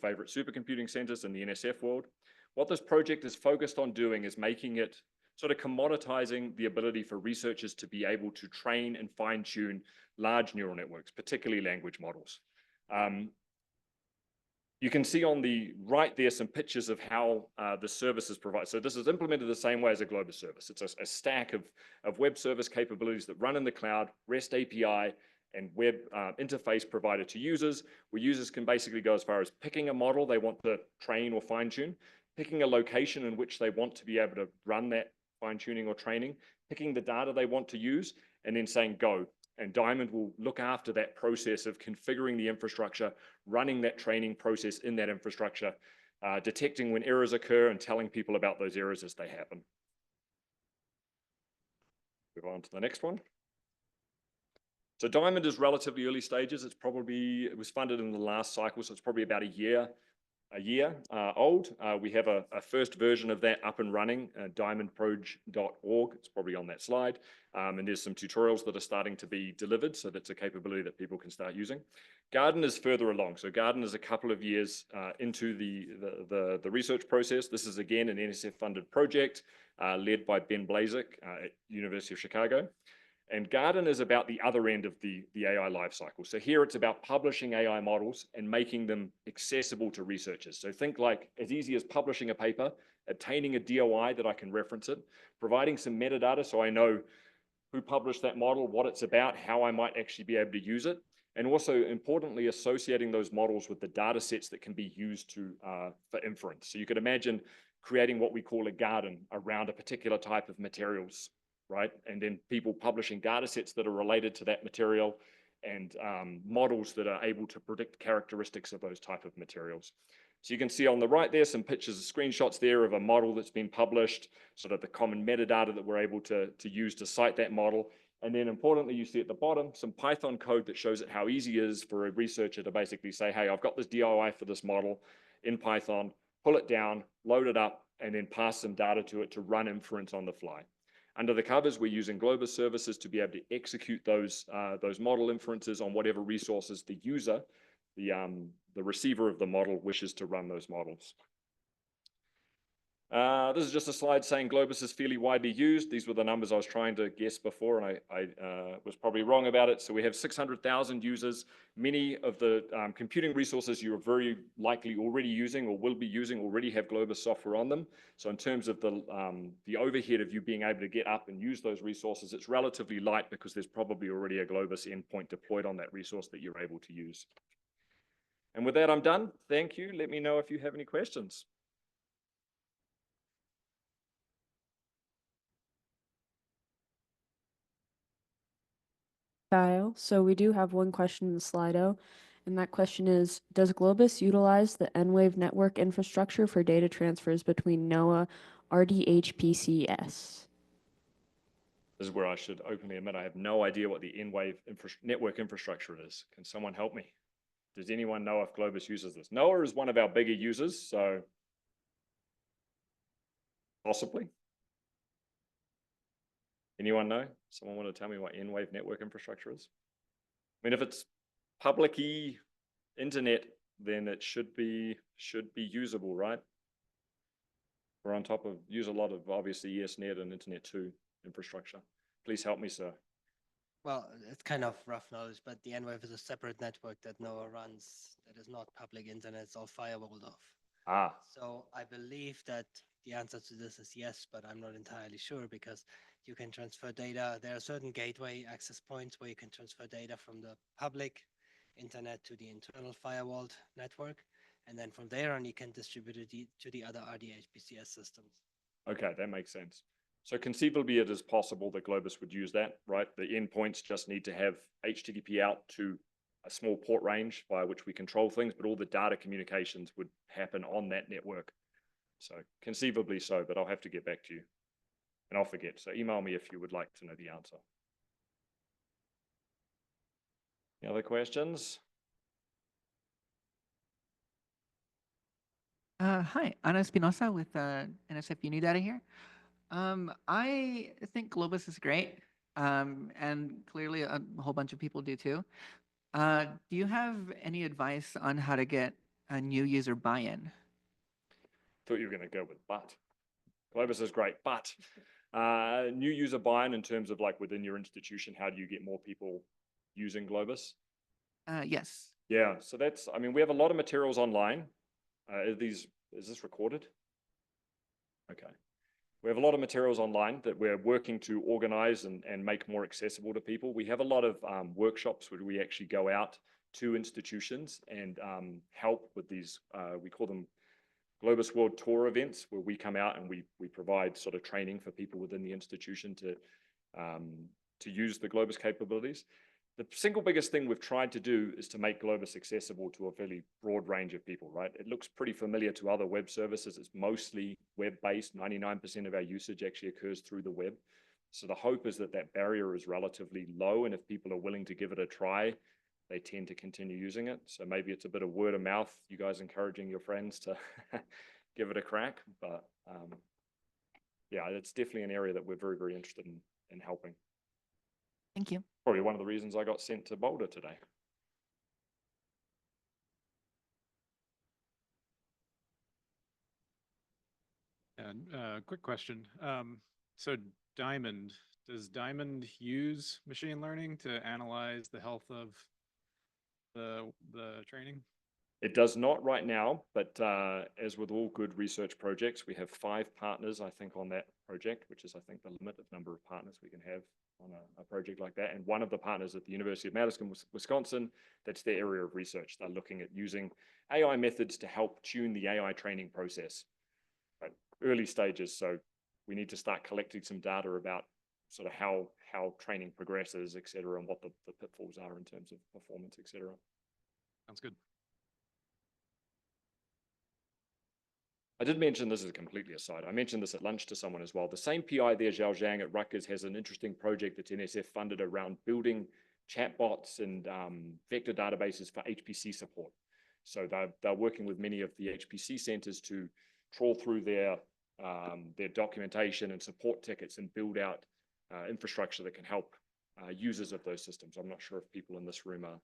favorite supercomputing centers in the NSF world. What this project is focused on doing is making it sort of commoditizing the ability for researchers to be able to train and fine-tune large neural networks, particularly language models. You can see on the right there some pictures of how the services provide. So this is implemented the same way as a Globus service. It's a stack of web service capabilities that run in the cloud, REST API, and web interface provided to users, where users can basically go as far as picking a model they want to train or fine-tune, picking a location in which they want to be able to run that fine-tuning or training, picking the data they want to use, and then saying go. And Diamond will look after that process of configuring the infrastructure, running that training process in that infrastructure, detecting when errors occur and telling people about those errors as they happen. Move on to the next one. So Diamond is relatively early stages. It was funded in the last cycle, so it's probably about a year old. We have a first version of that up and running, diamondproj.org. It's probably on that slide. And there's some tutorials that are starting to be delivered, so that's a capability that people can start using. Garden is further along. So Garden is a couple of years into the research process. This is, again, an NSF-funded project led by Ben Blazek at University of Chicago. And Garden is about the other end of the AI lifecycle. So here it's about publishing AI models and making them accessible to researchers. So think like as easy as publishing a paper, obtaining a DOI that I can reference it, providing some metadata so I know who published that model, what it's about, how I might actually be able to use it, and also importantly associating those models with the data sets that can be used for inference. So you could imagine creating what we call a garden around a particular type of materials, right? And then people publishing data sets that are related to that material and models that are able to predict characteristics of those type of materials. So you can see on the right there some pictures, screenshots there of a model that's been published, sort of the common metadata that we're able to use to cite that model. And then importantly, you see at the bottom some Python code that shows it how easy it is for a researcher to basically say, hey, I've got this DOI for this model in Python. pull it down, load it up, and then pass some data to it to run inference on the fly. Under the covers, we're using Globus services to be able to execute those model inferences on whatever resources the user, the receiver of the model, wishes to run those models. This is just a slide saying Globus is fairly widely used. These were the numbers I was trying to guess before, and I was probably wrong about it. So we have 600,000 users. Many of the computing resources you're very likely already using or will be using already have Globus software on them. So in terms of the overhead of you being able to get up and use those resources, it's relatively light because there's probably already a Globus endpoint deployed on that resource that you're able to use. And with that, I'm done. Thank you. Let me know if you have any questions. Kyle, so we do have one question in the Slido, and that question is, does Globus utilize the N-Wave network infrastructure for data transfers between NOAA RDHPCS? This is where I should openly admit I have no idea what the N-Wave network infrastructure is. Can someone help me? Does anyone know if Globus uses this? NOAA is one of our bigger users, so possibly. Anyone know? Someone want to tell me what N-Wave network infrastructure is? I mean, if it's public-y internet, then it should be usable, right? We're on top of, use a lot of obviously ESNet and Internet 2 infrastructure. Please help me, sir. Well, it's kind of rough knowledge, but the N-Wave is a separate network that NOAA runs that is not public internet, it's all firewalled off. Ah. So I believe that the answer to this is yes, but I'm not entirely sure because you can transfer data. There are certain gateway access points where you can transfer data from the public internet to the internal firewalled network. And then from there on, you can distribute it to the other RDHPCS systems. Okay, that makes sense. So conceivably, it is possible that Globus would use that, right? The endpoints just need to have HTTP out to a small port range by which we control things, but all the data communications would happen on that network. So conceivably so, but I'll have to get back to you. And I'll forget. So email me if you would like to know the answer. Any other questions? Hi, Ana Espinosa with NSF Unidata here. I think Globus is great, and clearly a whole bunch of people do too. Do you have any advice on how to get a new user buy-in? Thought you were going to go with but. Globus is great, but new user buy-in in terms of like within your institution, how do you get more people using Globus? Yes. Yeah, so that's, I mean, we have a lot of materials online. Is this recorded? Okay. We have a lot of materials online that we're working to organize and make more accessible to people. We have a lot of workshops where we actually go out to institutions and help with these, we call them Globus World Tour events, where we come out and we provide sort of training for people within the institution to use the Globus capabilities. The single biggest thing we've tried to do is to make Globus accessible to a fairly broad range of people, right? It looks pretty familiar to other web services. It's mostly web-based. 99% of our usage actually occurs through the web. So the hope is that that barrier is relatively low, and if people are willing to give it a try, they tend to continue using it. So maybe it's a bit of word of mouth, you guys encouraging your friends to give it a crack. But yeah, it's definitely an area that we're very, very interested in helping. Thank you. Probably one of the reasons I got sent to Boulder today. And quick question. So Diamond, does Diamond use machine learning to analyze the health of the training? It does not right now, but as with all good research projects, we have 5 partners, I think, on that project, which is, I think, the limit of number of partners we can have on a project like that. And one of the partners at the University of Madison, Wisconsin, that's their area of research. They're looking at using AI methods to help tune the AI training process. Right? Early stages, so we need to start collecting some data about sort of how training progresses, et cetera, and what the pitfalls are in terms of performance, et cetera. Sounds good. I did mention this as a completely aside. I mentioned this at lunch to someone as well. The same PI there, Zhao Zhang at Rutgers, has an interesting project that's NSF funded around building chatbots and vector databases for HPC support. So they're working with many of the HPC centers to trawl through their documentation and support tickets and build out infrastructure that can help users of those systems. I'm not sure if people in this room are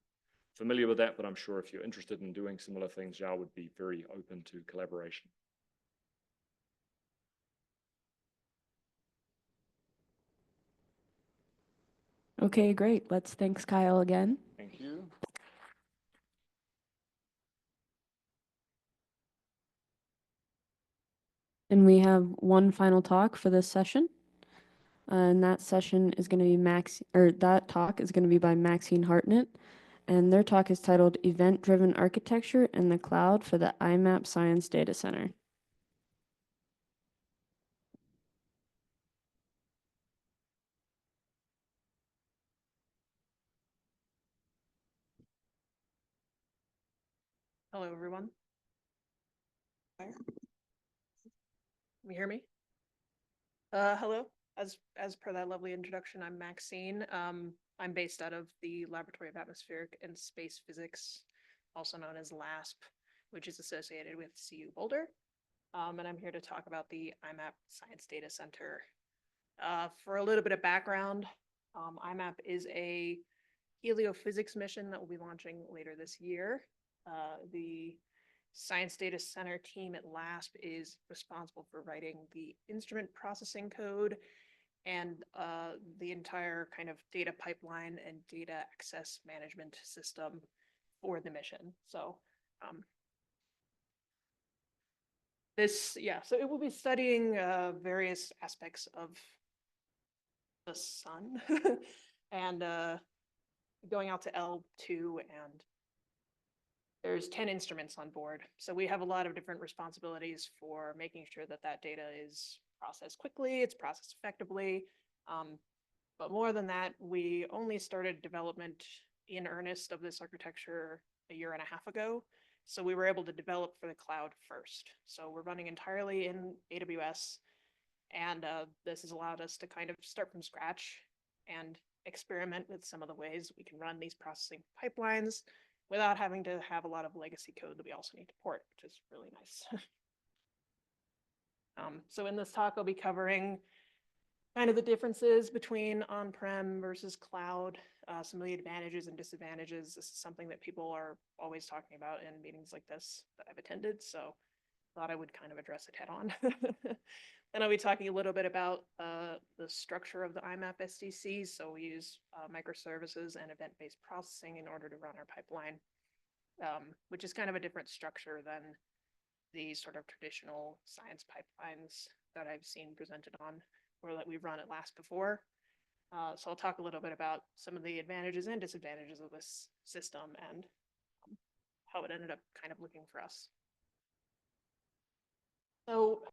familiar with that, but I'm sure if you're interested in doing similar things, JAR would be very open to collaboration. Okay, great. Let's thanks Kyle again. Thank you. And we have one final talk for this session. And that session is going to be that talk is going to be by Maxine Hartnett. And their talk is titled Event-Driven Architecture in the Cloud for the IMAP Science Data Center. Hello, everyone. Can you hear me? Hello. As per that lovely introduction, I'm Maxine. I'm based out of the Laboratory of Atmospheric and Space Physics, also known as LASP, which is associated with CU Boulder. And I'm here to talk about the IMAP Science Data Center. For a little bit of background, IMAP is a heliophysics mission that will be launching later this year. The Science Data Center team at LASP is responsible for writing the instrument processing code and the entire kind of data pipeline and data access management system for the mission. So so it will be studying various aspects of the sun and going out to L2, and there's 10 instruments on board. So we have a lot of different responsibilities for making sure that that data is processed quickly, it's processed effectively. But more than that, we only started development in earnest of this architecture a year and a half ago. So we were able to develop for the cloud first. So we're running entirely in AWS. And this has allowed us to kind of start from scratch and experiment with some of the ways we can run these processing pipelines without having to have a lot of legacy code that we also need to port, which is really nice. So in this talk, I'll be covering kind of the differences between on-prem versus cloud, some of the advantages and disadvantages. This is something that people are always talking about in meetings like this that I've attended, so thought I would kind of address it head on. Then I'll be talking a little bit about the structure of the IMAP SDC. So we use microservices and event-based processing in order to run our pipeline, which is kind of a different structure than the sort of traditional science pipelines that I've seen presented on or that we've run at LASP before. So I'll talk a little bit about some of the advantages and disadvantages of this system and how it ended up kind of looking for us. So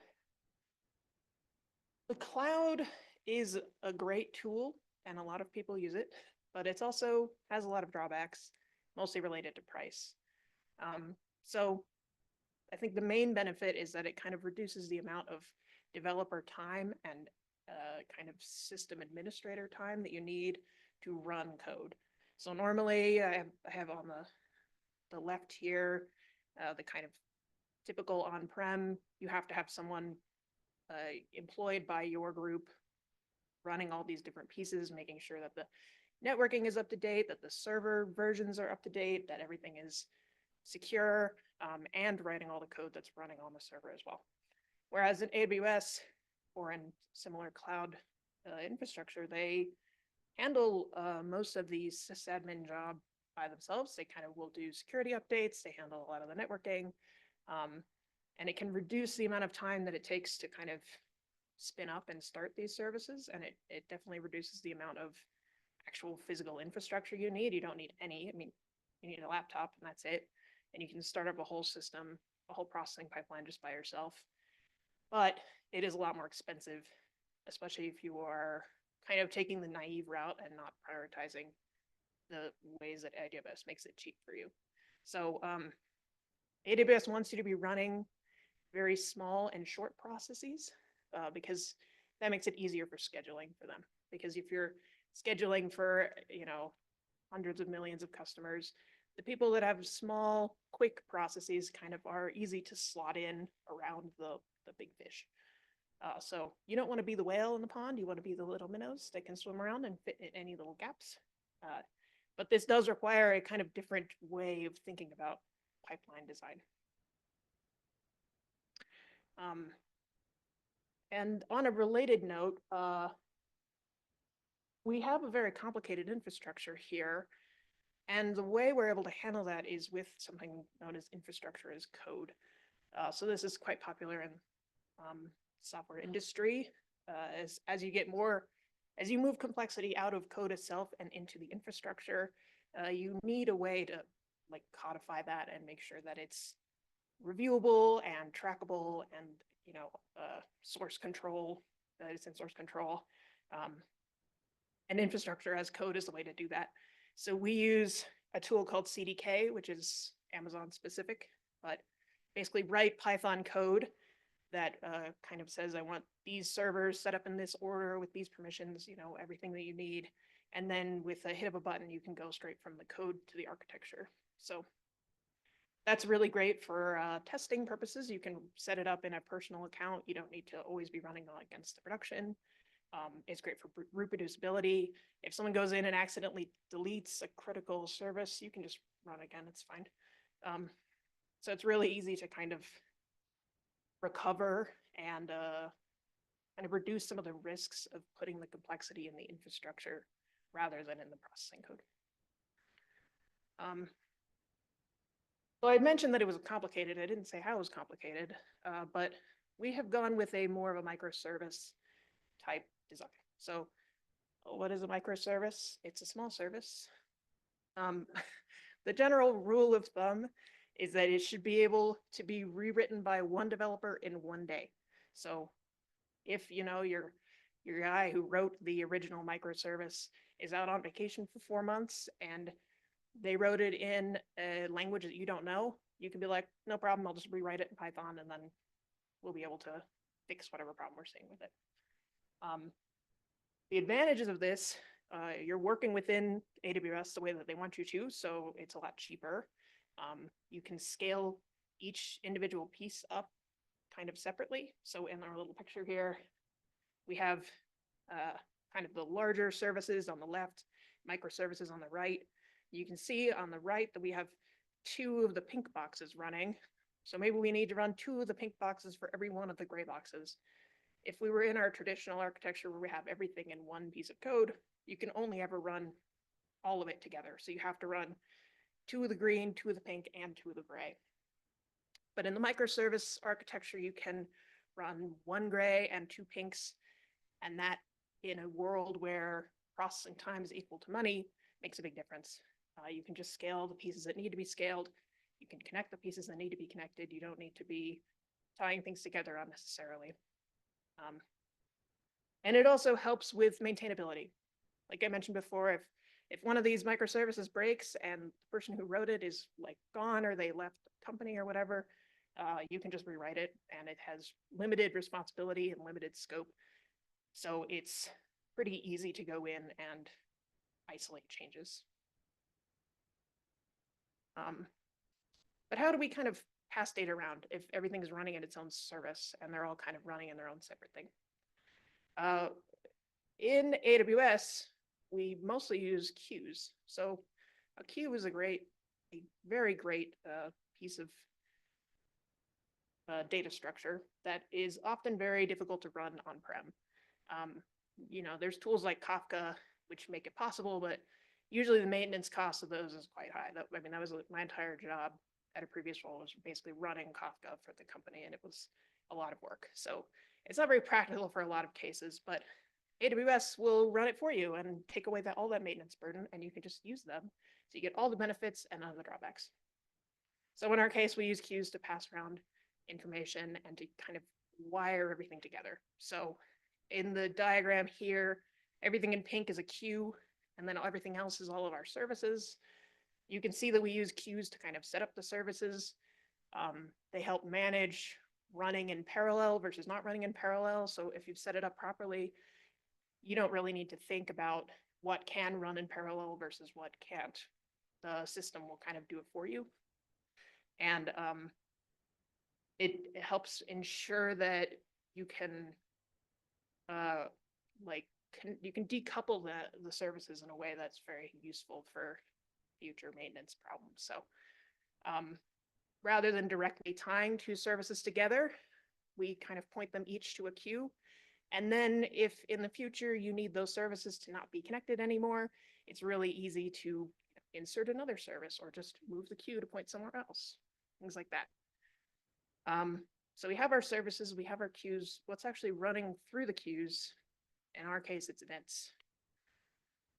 the cloud is a great tool and a lot of people use it, but it's also has a lot of drawbacks, mostly related to price. So I think the main benefit is that it kind of reduces the amount of developer time and kind of system administrator time that you need to run code. So normally I have on the left here, the kind of typical on-prem, you have to have someone employed by your group running all these different pieces, making sure that the networking is up to date, that the server versions are up to date, that everything is secure, and writing all the code that's running on the server as well. Whereas in AWS or in similar cloud infrastructure, they handle most of the sysadmin job by themselves. They kind of will do security updates, they handle a lot of the networking, and it can reduce the amount of time that it takes to kind of spin up and start these services. And it definitely reduces the amount of actual physical infrastructure you need. You don't need any, I mean, you need a laptop and that's it. And you can start up a whole system, a whole processing pipeline just by yourself. But it is a lot more expensive, especially if you are kind of taking the naive route and not prioritizing the ways that AWS makes it cheap for you. So AWS wants you to be running very small and short processes because that makes it easier for scheduling for them. Because if you're scheduling for, hundreds of millions of customers, The people that have small, quick processes kind of are easy to slot in around the big fish. So you don't want to be the whale in the pond. You want to be the little minnows that can swim around and fit in any little gaps. But this does require a kind of different way of thinking about pipeline design. And on a related note, we have a very complicated infrastructure here. And the way we're able to handle that is with something known as infrastructure as code. So this is quite popular in software industry. As you get more, as you move complexity out of code itself and into the infrastructure, you need a way to like codify that and make sure that it's reviewable and trackable and, you know, source control, that it's in source control. And infrastructure as code is the way to do that. So we use a tool called CDK, which is Amazon specific, but basically write Python code that kind of says, I want these servers set up in this order with these permissions, you know, everything that you need. And then with a hit of a button, you can go straight from the code to the architecture. So that's really great for testing purposes. You can set it up in a personal account. You don't need to always be running against the production. It's great for reproducibility. If someone goes in and accidentally deletes a critical service, you can just run again, it's fine. So it's really easy to kind of recover and kind of reduce some of the risks of putting the complexity in the infrastructure rather than in the processing code. So I mentioned that it was complicated. I didn't say how it was complicated, but we have gone with a more of a microservice type design. So what is a microservice? It's a small service. The general rule of thumb is that it should be able to be rewritten by one developer in one day. So if, you know, your guy who wrote the original microservice is out on vacation for 4 months and they wrote it in a language that you don't know, you can be like, no problem, I'll just rewrite it in Python and then we'll be able to fix whatever problem we're seeing with it. The advantages of this, you're working within AWS the way that they want you to, so it's a lot cheaper. You can scale each individual piece up kind of separately. So in our little picture here, we have kind of the larger services on the left, microservices on the right. You can see on the right that we have 2 of the pink boxes running. So maybe we need to run 2 of the pink boxes for every one of the gray boxes. If we were in our traditional architecture where we have everything in one piece of code, you can only ever run all of it together. So you have to run 2 of the green, 2 of the pink, and 2 of the gray. But in the microservice architecture, you can run 1 gray and 2 pinks, and that in a world where processing time is equal to money makes a big difference. You can just scale the pieces that need to be scaled. You can connect the pieces that need to be connected. You don't need to be tying things together unnecessarily. And it also helps with maintainability. Like I mentioned before, if one of these microservices breaks and the person who wrote it is like gone or they left the company or whatever, you can just rewrite it and it has limited responsibility and limited scope. So it's pretty easy to go in and isolate changes. But how do we kind of pass data around if everything is running in its own service and they're all kind of running in their own separate thing? In AWS, we mostly use queues. So a queue is a very great piece of data structure that is often very difficult to run on-prem. You know, there's tools like Kafka, which make it possible, but usually the maintenance cost of those is quite high. That was my entire job at a previous role was basically running Kafka for the company, and it was a lot of work. So it's not very practical for a lot of cases, but AWS will run it for you and take away all that maintenance burden, and you can just use them. So you get all the benefits and none of the drawbacks. So in our case, we use queues to pass around information and to kind of wire everything together. So in the diagram here, everything in pink is a queue, and then everything else is all of our services. You can see that we use queues to kind of set up the services. They help manage running in parallel versus not running in parallel. So if you've set it up properly, you don't really need to think about what can run in parallel versus what can't. the system will kind of do it for you. And it helps ensure that you can you can decouple the services in a way that's very useful for future maintenance problems. So rather than directly tying two services together, we kind of point them each to a queue. And then if in the future you need those services to not be connected anymore, it's really easy to insert another service or just move the queue to point somewhere else, things like that. So we have our services, we have our queues. What's actually running through the queues? In our case, it's events.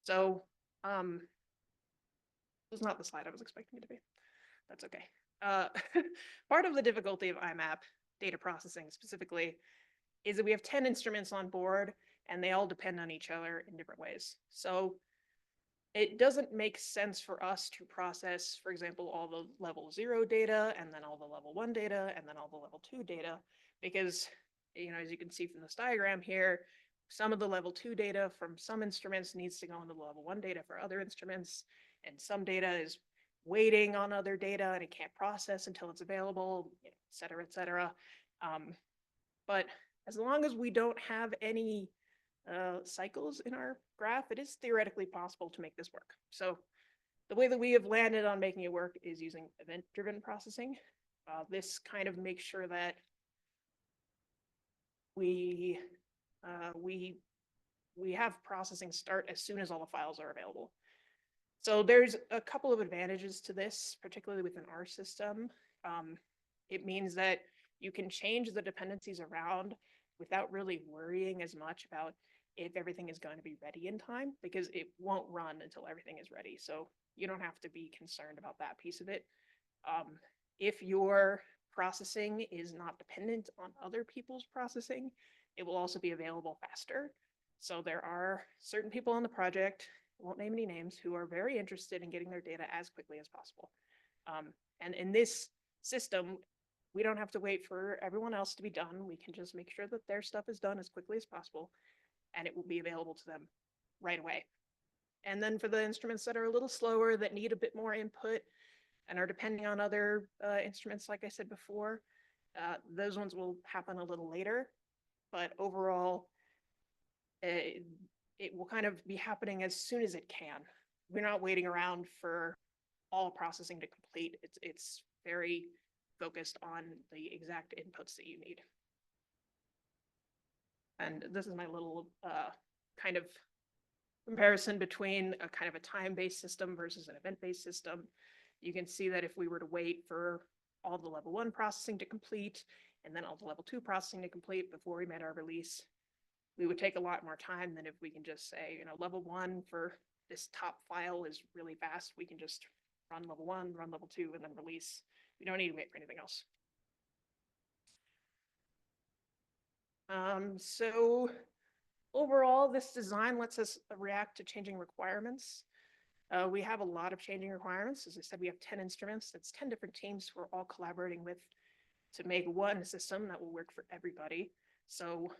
So this is not the slide I was expecting it to be. That's okay. Part of the difficulty of IMAP data processing specifically is that we have 10 instruments on board and they all depend on each other in different ways. So it doesn't make sense for us to process, for example, all the level 0 data and then all the level 1 data and then all the level 2 data, because, as you can see from this diagram here, some of the level 2 data from some instruments needs to go into the level 1 data for other instruments, and some data is waiting on other data and it can't process until it's available, et cetera, et cetera. But as long as we don't have any cycles in our graph, it is theoretically possible to make this work. So the way that we have landed on making it work is using event-driven processing. This kind of makes sure that we have processing start as soon as all the files are available. So there's a couple of advantages to this, particularly within our system. It means that you can change the dependencies around without really worrying as much about if everything is going to be ready in time, because it won't run until everything is ready. So you don't have to be concerned about that piece of it. If your processing is not dependent on other people's processing, it will also be available faster. So there are certain people on the project, I won't name any names, who are very interested in getting their data as quickly as possible. And in this system, we don't have to wait for everyone else to be done. We can just make sure that their stuff is done as quickly as possible, and it will be available to them right away. And then for the instruments that are a little slower, that need a bit more input and are depending on other instruments, like I said before, those ones will happen a little later. But overall, it will kind of be happening as soon as it can. We're not waiting around for all processing to complete. It's very focused on the exact inputs that you need. And this is my little kind of comparison between a kind of a time-based system versus an event-based system. You can see that if we were to wait for all the level 1 processing to complete and then all the level 2 processing to complete before we made our release, we would take a lot more time than if we can just say, level 1 for this top file is really fast. We can just run level 1, run level 2, and then release. We don't need to wait for anything else. So overall, this design lets us react to changing requirements. We have a lot of changing requirements. As I said, we have 10 instruments. That's 10 different teams who are all collaborating with to make one system that will work for everybody. So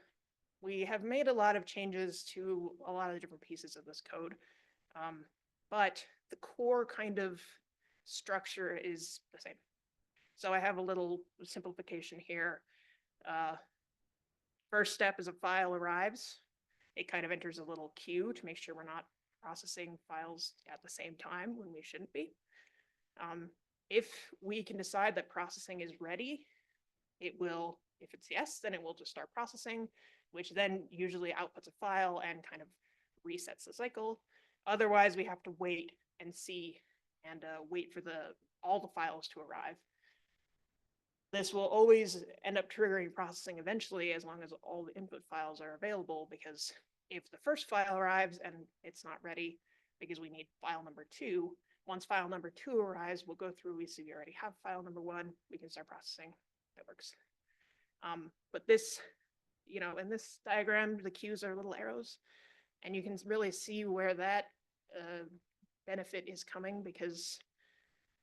we have made a lot of changes to a lot of the different pieces of this code. But the core kind of structure is the same. So I have a little simplification here. First step is a file arrives. It kind of enters a little queue to make sure we're not processing files at the same time when we shouldn't be. If we can decide that processing is ready, it will, if it's yes, then it will just start processing, which then usually outputs a file and kind of resets the cycle. Otherwise, we have to wait and see and wait for all the files to arrive. This will always end up triggering processing eventually, as long as all the input files are available, because if the first file arrives and it's not ready because we need file number 2, once file number 2 arrives, we'll go through, we see we already have file number 1, we can start processing. That works. But this, in this diagram, the queues are little arrows, and you can really see where that benefit is coming, because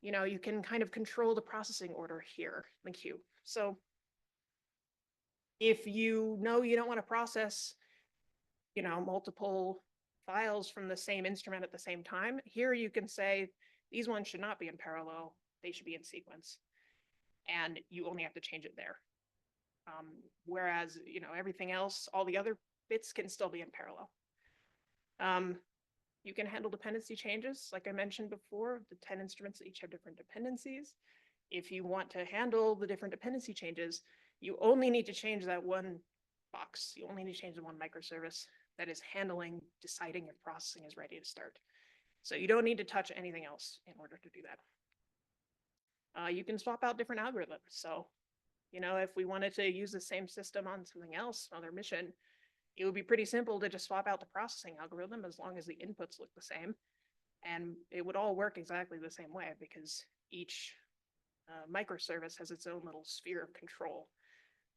you can kind of control the processing order here in the queue. So if you know you don't want to process, multiple files from the same instrument at the same time, here you can say, These ones should not be in parallel. They should be in sequence. And you only have to change it there. Whereas, everything else, all the other bits can still be in parallel. You can handle dependency changes. Like I mentioned before, the 10 instruments each have different dependencies. If you want to handle the different dependency changes, you only need to change that one box. You only need to change the one microservice that is deciding if processing is ready to start. So you don't need to touch anything else in order to do that. You can swap out different algorithms. So, if we wanted to use the same system on something else, another mission, it would be pretty simple to just swap out the processing algorithm as long as the inputs look the same. And it would all work exactly the same way because each microservice has its own little sphere of control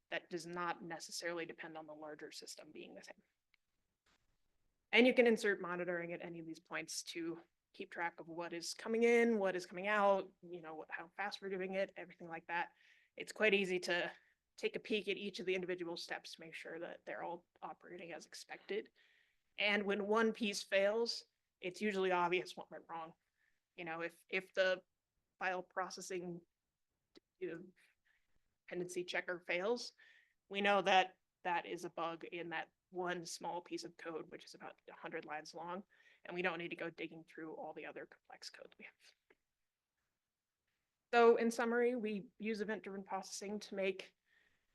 that does not necessarily depend on the larger system being the same. And you can insert monitoring at any of these points to keep track of what is coming in, what is coming out, how fast we're doing it, everything like that. It's quite easy to take a peek at each of the individual steps to make sure that they're all operating as expected. And when one piece fails, it's usually obvious what went wrong. If the file processing dependency checker fails, we know that that is a bug in that one small piece of code, which is about 100 lines long, and we don't need to go digging through all the other complex code we have. So in summary, we use event-driven processing to make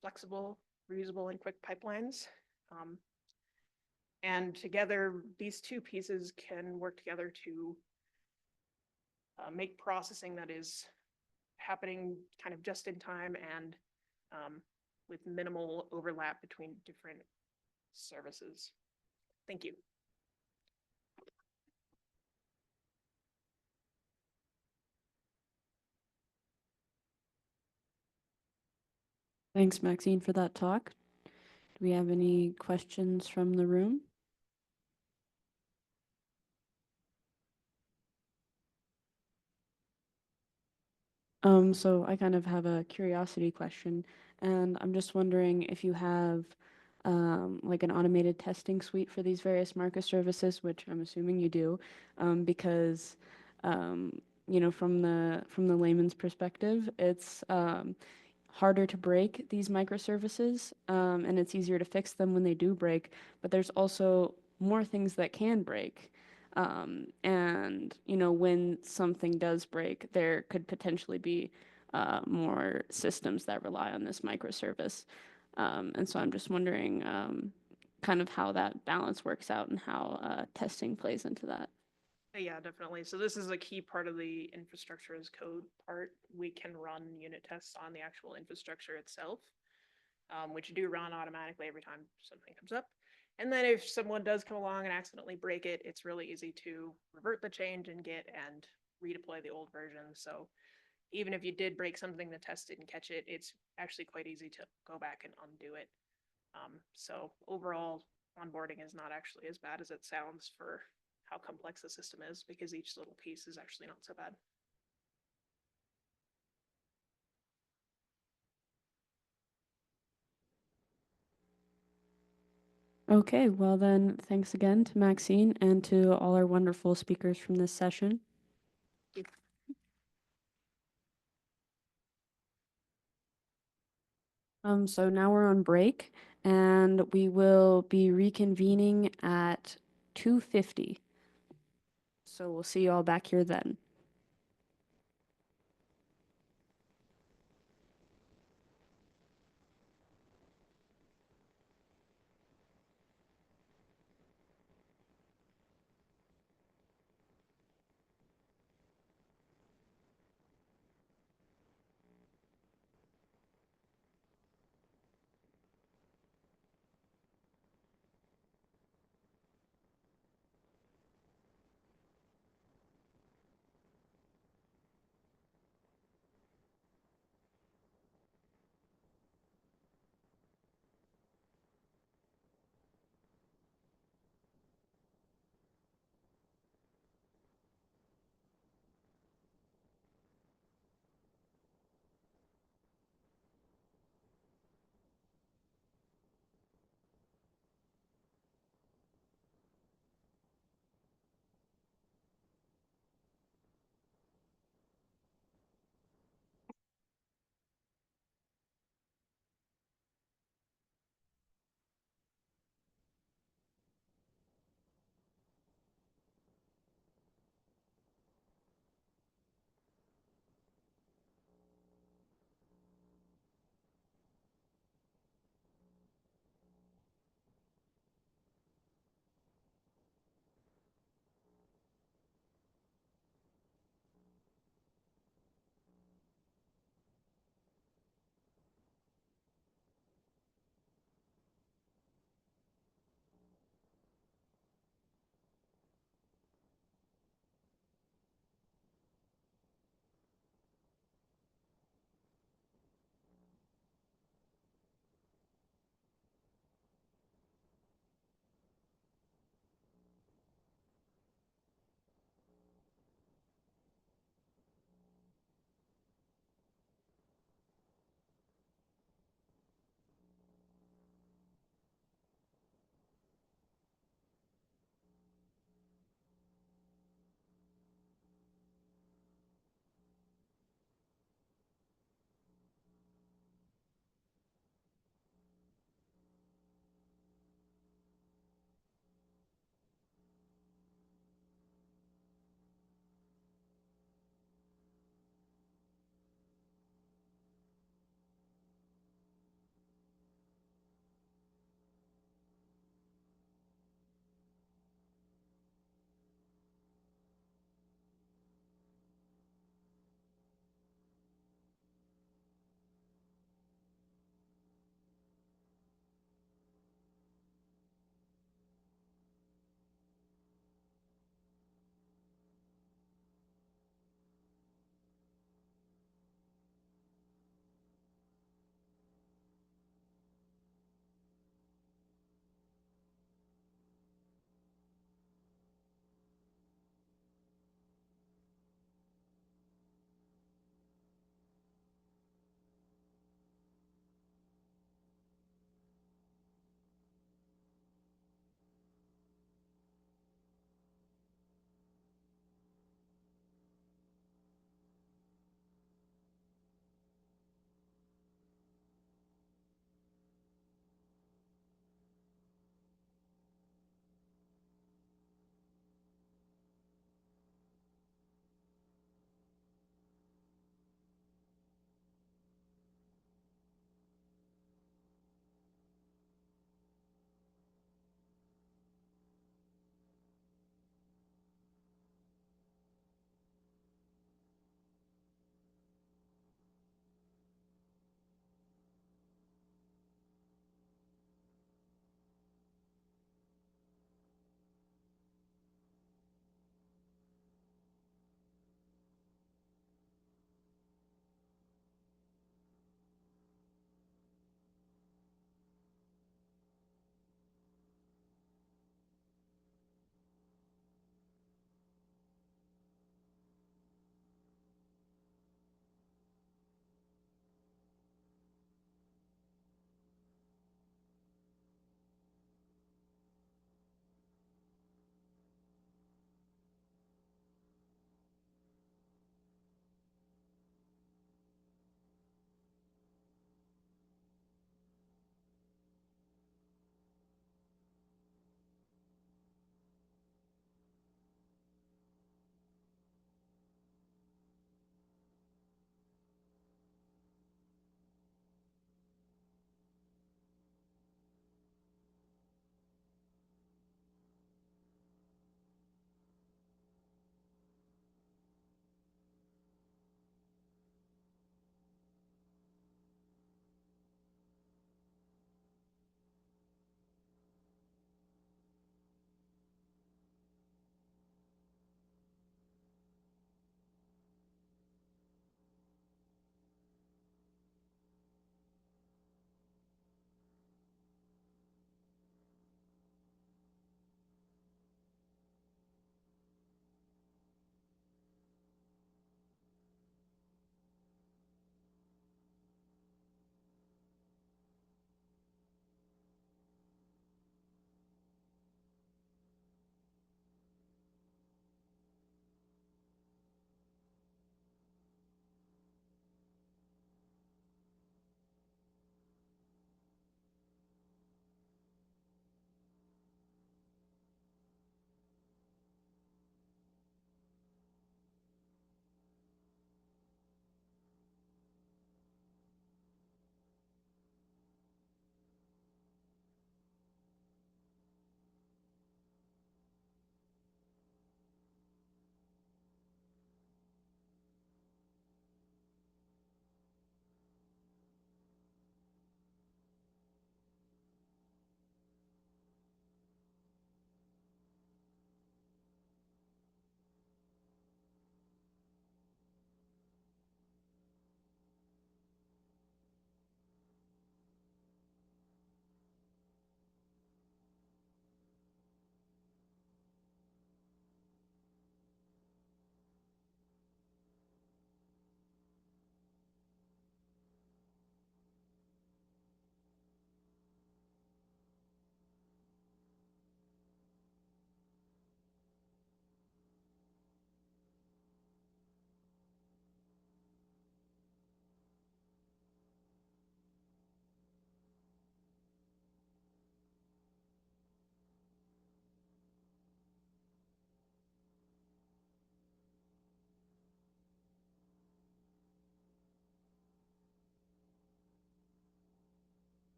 flexible, reusable, and quick pipelines. And together, these two pieces can work together to make processing that is happening kind of just in time and with minimal overlap between different services. Thank you. Thanks, Maxine, for that talk. Do we have any questions from the room? So I kind of have a curiosity question, and I'm just wondering if you have like an automated testing suite for these various microservices, which I'm assuming you do, because from the layman's perspective, it's harder to break these microservices, and it's easier to fix them when they do break. But there's also more things that can break. And when something does break, there could potentially be more systems that rely on this microservice. And so I'm just wondering kind of how that balance works out and how testing plays into that. Yeah, definitely. So this is a key part of the infrastructure as code part. We can run unit tests on the actual infrastructure itself, which do run automatically every time something comes up. And then if someone does come along and accidentally break it, it's really easy to revert the change in Git and redeploy the old version. So even if you did break something, the test didn't catch it, it's actually quite easy to go back and undo it. So overall, onboarding is not actually as bad as it sounds for how complex the system is, because each little piece is actually not so bad. Okay, well then, thanks again to Maxine and to all our wonderful speakers from this session. So now we're on break, and we will be reconvening at 2:50. So we'll see you all back here then.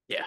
Yeah.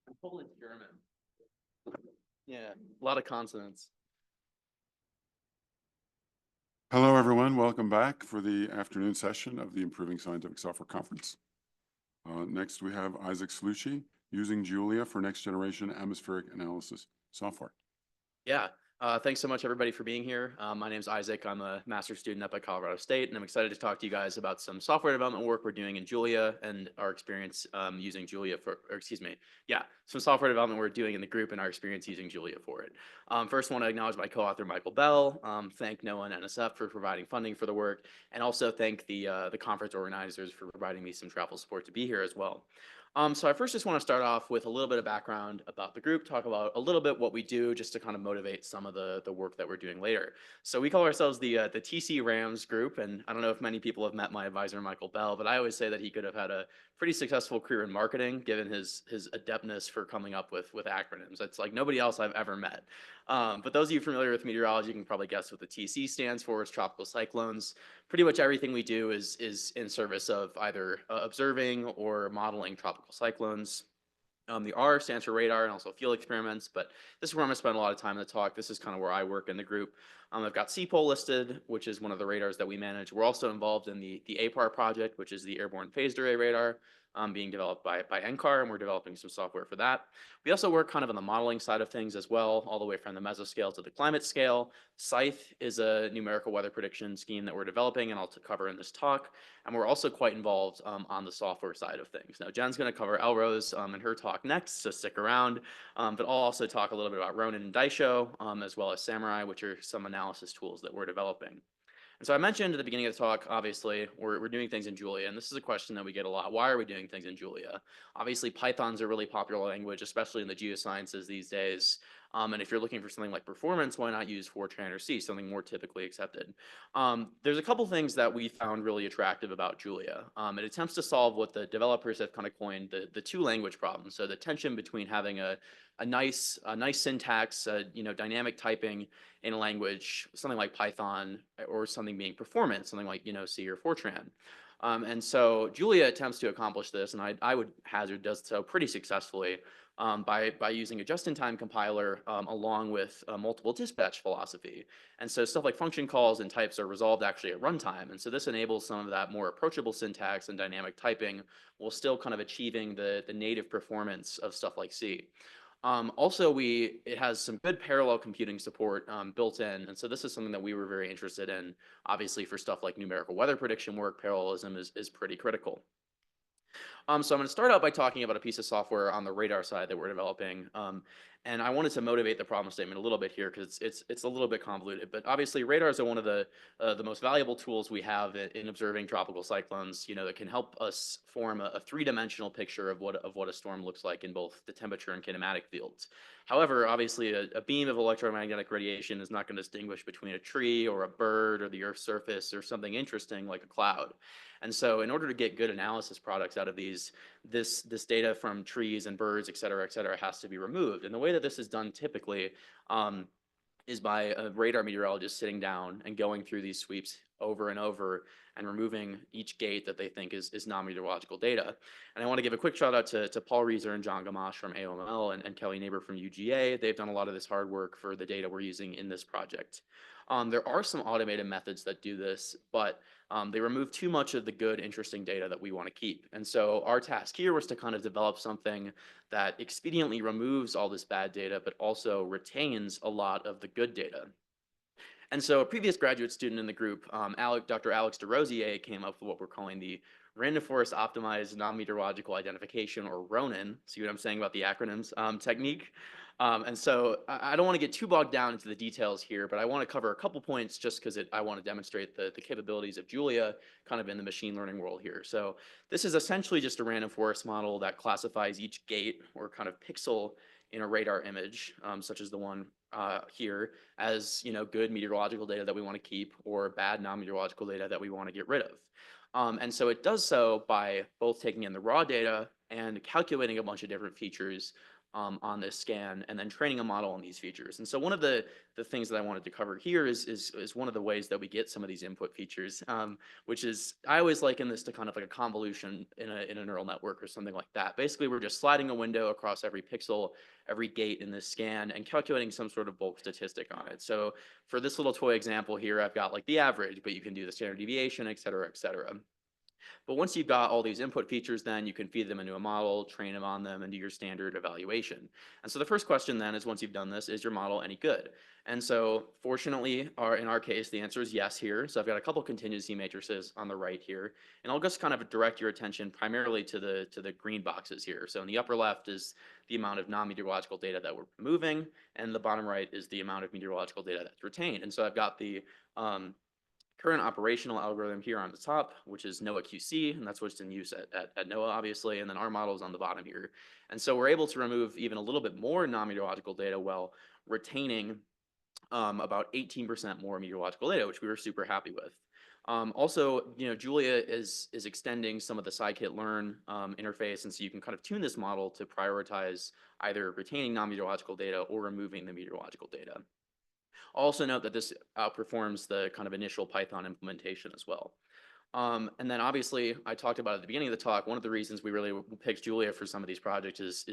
I'm Polish German. Yeah, a lot of consonants. Hello, everyone. Welcome back for the afternoon session of the Improving Scientific Software Conference. Next, we have Isaac Schluesche, using Julia for next generation atmospheric analysis software. Yeah, thanks so much, everybody, for being here. My name is Isaac. I'm a master's student up at Colorado State, and I'm excited to talk to you guys about some software development work we're doing in Julia and our experience using Julia for, or excuse me, yeah, some software development we're doing in the group and our experience using Julia for it. First, I want to acknowledge my co-author, Michael Bell, thank NOAA and NSF for providing funding for the work, and also thank the conference organizers for providing me some travel support to be here as well. So I first just want to start off with a little bit of background about the group, talk about a little bit what we do just to kind of motivate some of the work that we're doing later. So we call ourselves the TC Rams group, and I don't know if many people have met my advisor, Michael Bell, but I always say that he could have had a pretty successful career in marketing given his adeptness for coming up with acronyms. It's like nobody else I've ever met. But those of you familiar with meteorology can probably guess what the TC stands for. It's tropical cyclones. Pretty much everything we do is in service of either observing or modeling tropical cyclones. The R stands for radar and also field experiments, but this is where I'm going to spend a lot of time in the talk. This is kind of where I work in the group. I've got CPOL listed, which is one of the radars that we manage. We're also involved in the APAR project, which is the Airborne Phased Array Radar, being developed by NCAR, and we're developing some software for that. We also work kind of on the modeling side of things as well, all the way from the mesoscale to the climate scale. Scythe is a numerical weather prediction scheme that we're developing, and I'll cover in this talk. And we're also quite involved on the software side of things. Now, Jen's going to cover Elrose in her talk next, so stick around. But I'll also talk a little bit about Ronin and Daisho, as well as Samurai, which are some analysis tools that we're developing. And so I mentioned at the beginning of the talk, obviously, we're doing things in Julia, and this is a question that we get a lot. Why are we doing things in Julia? Obviously, Python's a really popular language, especially in the geosciences these days. And if you're looking for something like performance, why not use Fortran or C, something more typically accepted? There's a couple things that we found really attractive about Julia. It attempts to solve what the developers have kind of coined the two language problem. So the tension between having a nice syntax, dynamic typing in a language, something like Python, or something being performant, something like C or Fortran. And so Julia attempts to accomplish this, and I would hazard does so pretty successfully by using a just-in-time compiler along with multiple dispatch philosophy. And so stuff like function calls and types are resolved actually at runtime. And so this enables some of that more approachable syntax and dynamic typing while still kind of achieving the native performance of stuff like C. Also, it has some good parallel computing support built in, and so this is something that we were very interested in. Obviously, for stuff like numerical weather prediction work, parallelism is pretty critical. So I'm going to start out by talking about a piece of software on the radar side that we're developing. And I wanted to motivate the problem statement a little bit here because it's a little bit convoluted. But obviously, radars are one of the most valuable tools we have in observing tropical cyclones. That can help us form a three-dimensional picture of what a storm looks like in both the temperature and kinematic fields. However, obviously, a beam of electromagnetic radiation is not going to distinguish between a tree or a bird or the Earth's surface or something interesting like a cloud. And so in order to get good analysis products out of this data from trees and birds, et cetera, has to be removed. And the way that this is done typically is by a radar meteorologist sitting down and going through these sweeps over and over and removing each gate that they think is non-meteorological data. And I want to give a quick shout out to Paul Reeser and John Gamache from AOML and Kelly Neighbor from UGA. They've done a lot of this hard work for the data we're using in this project. There are some automated methods that do this, but they remove too much of the good, interesting data that we want to keep. And so our task here was to kind of develop something that expediently removes all this bad data, but also retains a lot of the good data. And so a previous graduate student in the group, Dr. Alex DeRosier, came up with what we're calling the Random Forest Optimized Non-Meteorological Identification, or RONIN, see what I'm saying about the acronyms, technique. And so I don't want to get too bogged down into the details here, but I want to cover a couple points just because I want to demonstrate the capabilities of Julia kind of in the machine learning world here. So this is essentially just a random forest model that classifies each gate or kind of pixel in a radar image, such as the one here, as good meteorological data that we want to keep or bad non-meteorological data that we want to get rid of. And so it does so by both taking in the raw data and calculating a bunch of different features on this scan and then training a model on these features. And so one of the things that I wanted to cover here is one of the ways that we get some of these input features, which is, I always liken this to kind of like a convolution in a neural network or something like that. Basically, we're just sliding a window across every pixel, every gate in this scan and calculating some sort of bulk statistic on it. So for this little toy example here, I've got like the average, but you can do the standard deviation, et cetera, et cetera. But once you've got all these input features, then you can feed them into a model, train them on them, and do your standard evaluation. And so the first question then is, once you've done this, is your model any good? And so fortunately, in our case, the answer is yes here. So I've got a couple contingency matrices on the right here. And I'll just kind of direct your attention primarily to the green boxes here. So in the upper left is the amount of non-meteorological data that we're removing, and the bottom right is the amount of meteorological data that's retained. And so I've got the current operational algorithm here on the top, which is NOAA QC, and that's what's in use at NOAA, obviously, and then our model is on the bottom here. And so we're able to remove even a little bit more non-meteorological data while retaining about 18% more meteorological data, which we were super happy with. Also, Julia is extending some of the scikit-learn interface, and so you can kind of tune this model to prioritize either retaining non-meteorological data or removing the meteorological data. Also note that this outperforms the kind of initial Python implementation as well. And then obviously, I talked about at the beginning of the talk, one of the reasons we really picked Julia for some of these projects is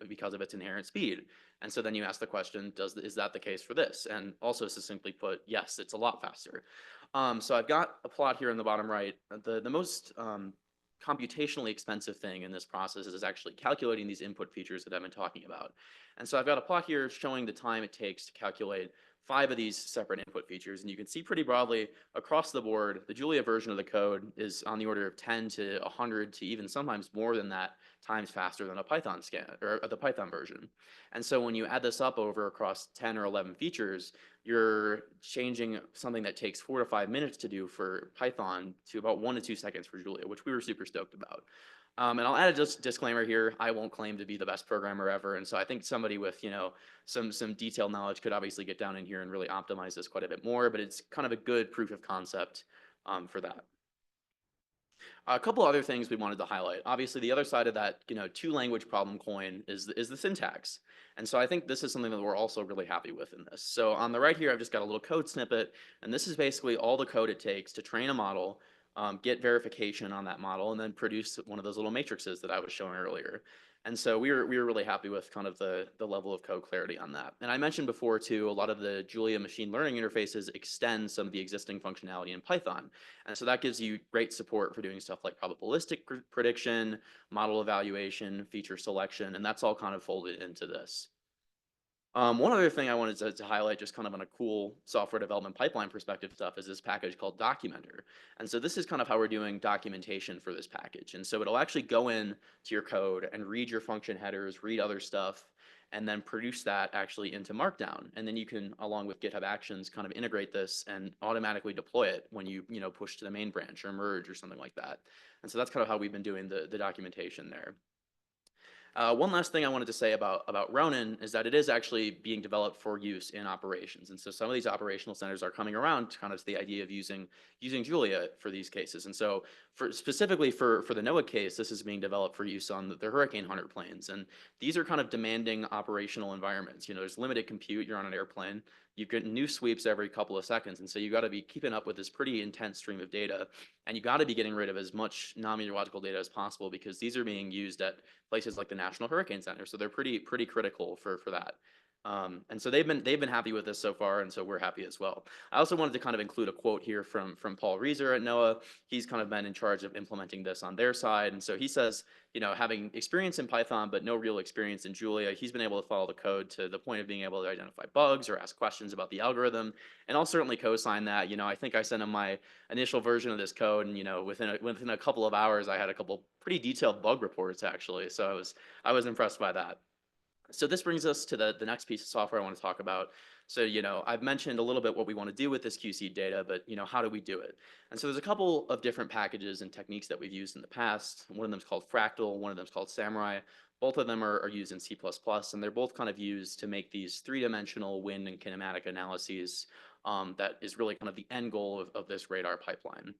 because of its inherent speed. And so then you ask the question, is that the case for this? And also succinctly put, yes, it's a lot faster. So I've got a plot here in the bottom right. The most computationally expensive thing in this process is actually calculating these input features that I've been talking about. And so I've got a plot here showing the time it takes to calculate 5 of these separate input features. And you can see pretty broadly across the board, the Julia version of the code is on the order of 10 to 100 to even sometimes more than that times faster than a Python scan or the Python version. And so when you add this up over across 10 or 11 features, you're changing something that takes 4 to 5 minutes to do for Python to about 1 to 2 seconds for Julia, which we were super stoked about. And I'll add a disclaimer here. I won't claim to be the best programmer ever. And so I think somebody with, some detailed knowledge could obviously get down in here and really optimize this quite a bit more, but it's kind of a good proof of concept for that. A couple other things we wanted to highlight. Obviously, the other side of that, 2-language problem coin is the syntax. And so I think this is something that we're also really happy with in this. So on the right here, I've just got a little code snippet, and this is basically all the code it takes to train a model, get verification on that model, and then produce one of those little matrices that I was showing earlier. And so we were really happy with kind of the level of code clarity on that. And I mentioned before too, a lot of the Julia machine learning interfaces extend some of the existing functionality in Python. And so that gives you great support for doing stuff like probabilistic prediction, model evaluation, feature selection, and that's all kind of folded into this. One other thing I wanted to highlight, just kind of on a cool software development pipeline perspective stuff, is this package called Documenter. And so this is kind of how we're doing documentation for this package. And so it'll actually go in to your code and read your function headers, read other stuff, and then produce that actually into Markdown. And then you can, along with GitHub Actions, kind of integrate this and automatically deploy it when you push to the main branch or merge or something like that. And so that's kind of how we've been doing the documentation there. One last thing I wanted to say about Ronin is that it is actually being developed for use in operations. And so some of these operational centers are coming around to kind of the idea of using Julia for these cases. And so specifically for the NOAA case, this is being developed for use on the hurricane hunter planes. And these are kind of demanding operational environments. There's limited compute, you're on an airplane, you get new sweeps every couple of seconds. And so you got to be keeping up with this pretty intense stream of data. And you got to be getting rid of as much non-meteorological data as possible, because these are being used at places like the National Hurricane Center. So they're pretty critical for that. And so they've been happy with this so far, and so we're happy as well. I also wanted to kind of include a quote here from Paul Reiser at NOAA. He's kind of been in charge of implementing this on their side, and so he says, having experience in Python but no real experience in Julia, he's been able to follow the code to the point of being able to identify bugs or ask questions about the algorithm, and I'll certainly co-sign that. I think I sent him my initial version of this code, and within a couple of hours, I had a couple pretty detailed bug reports actually. So I was impressed by that. So this brings us to the next piece of software I want to talk about. So, I've mentioned a little bit what we want to do with this QC data, but, how do we do it? And so there's a couple of different packages and techniques that we've used in the past. One of them is called Fractal, one of them is called Samurai. Both of them are used in C++, and they're both kind of used to make these three-dimensional wind and kinematic analyses that is really kind of the end goal of this radar pipeline.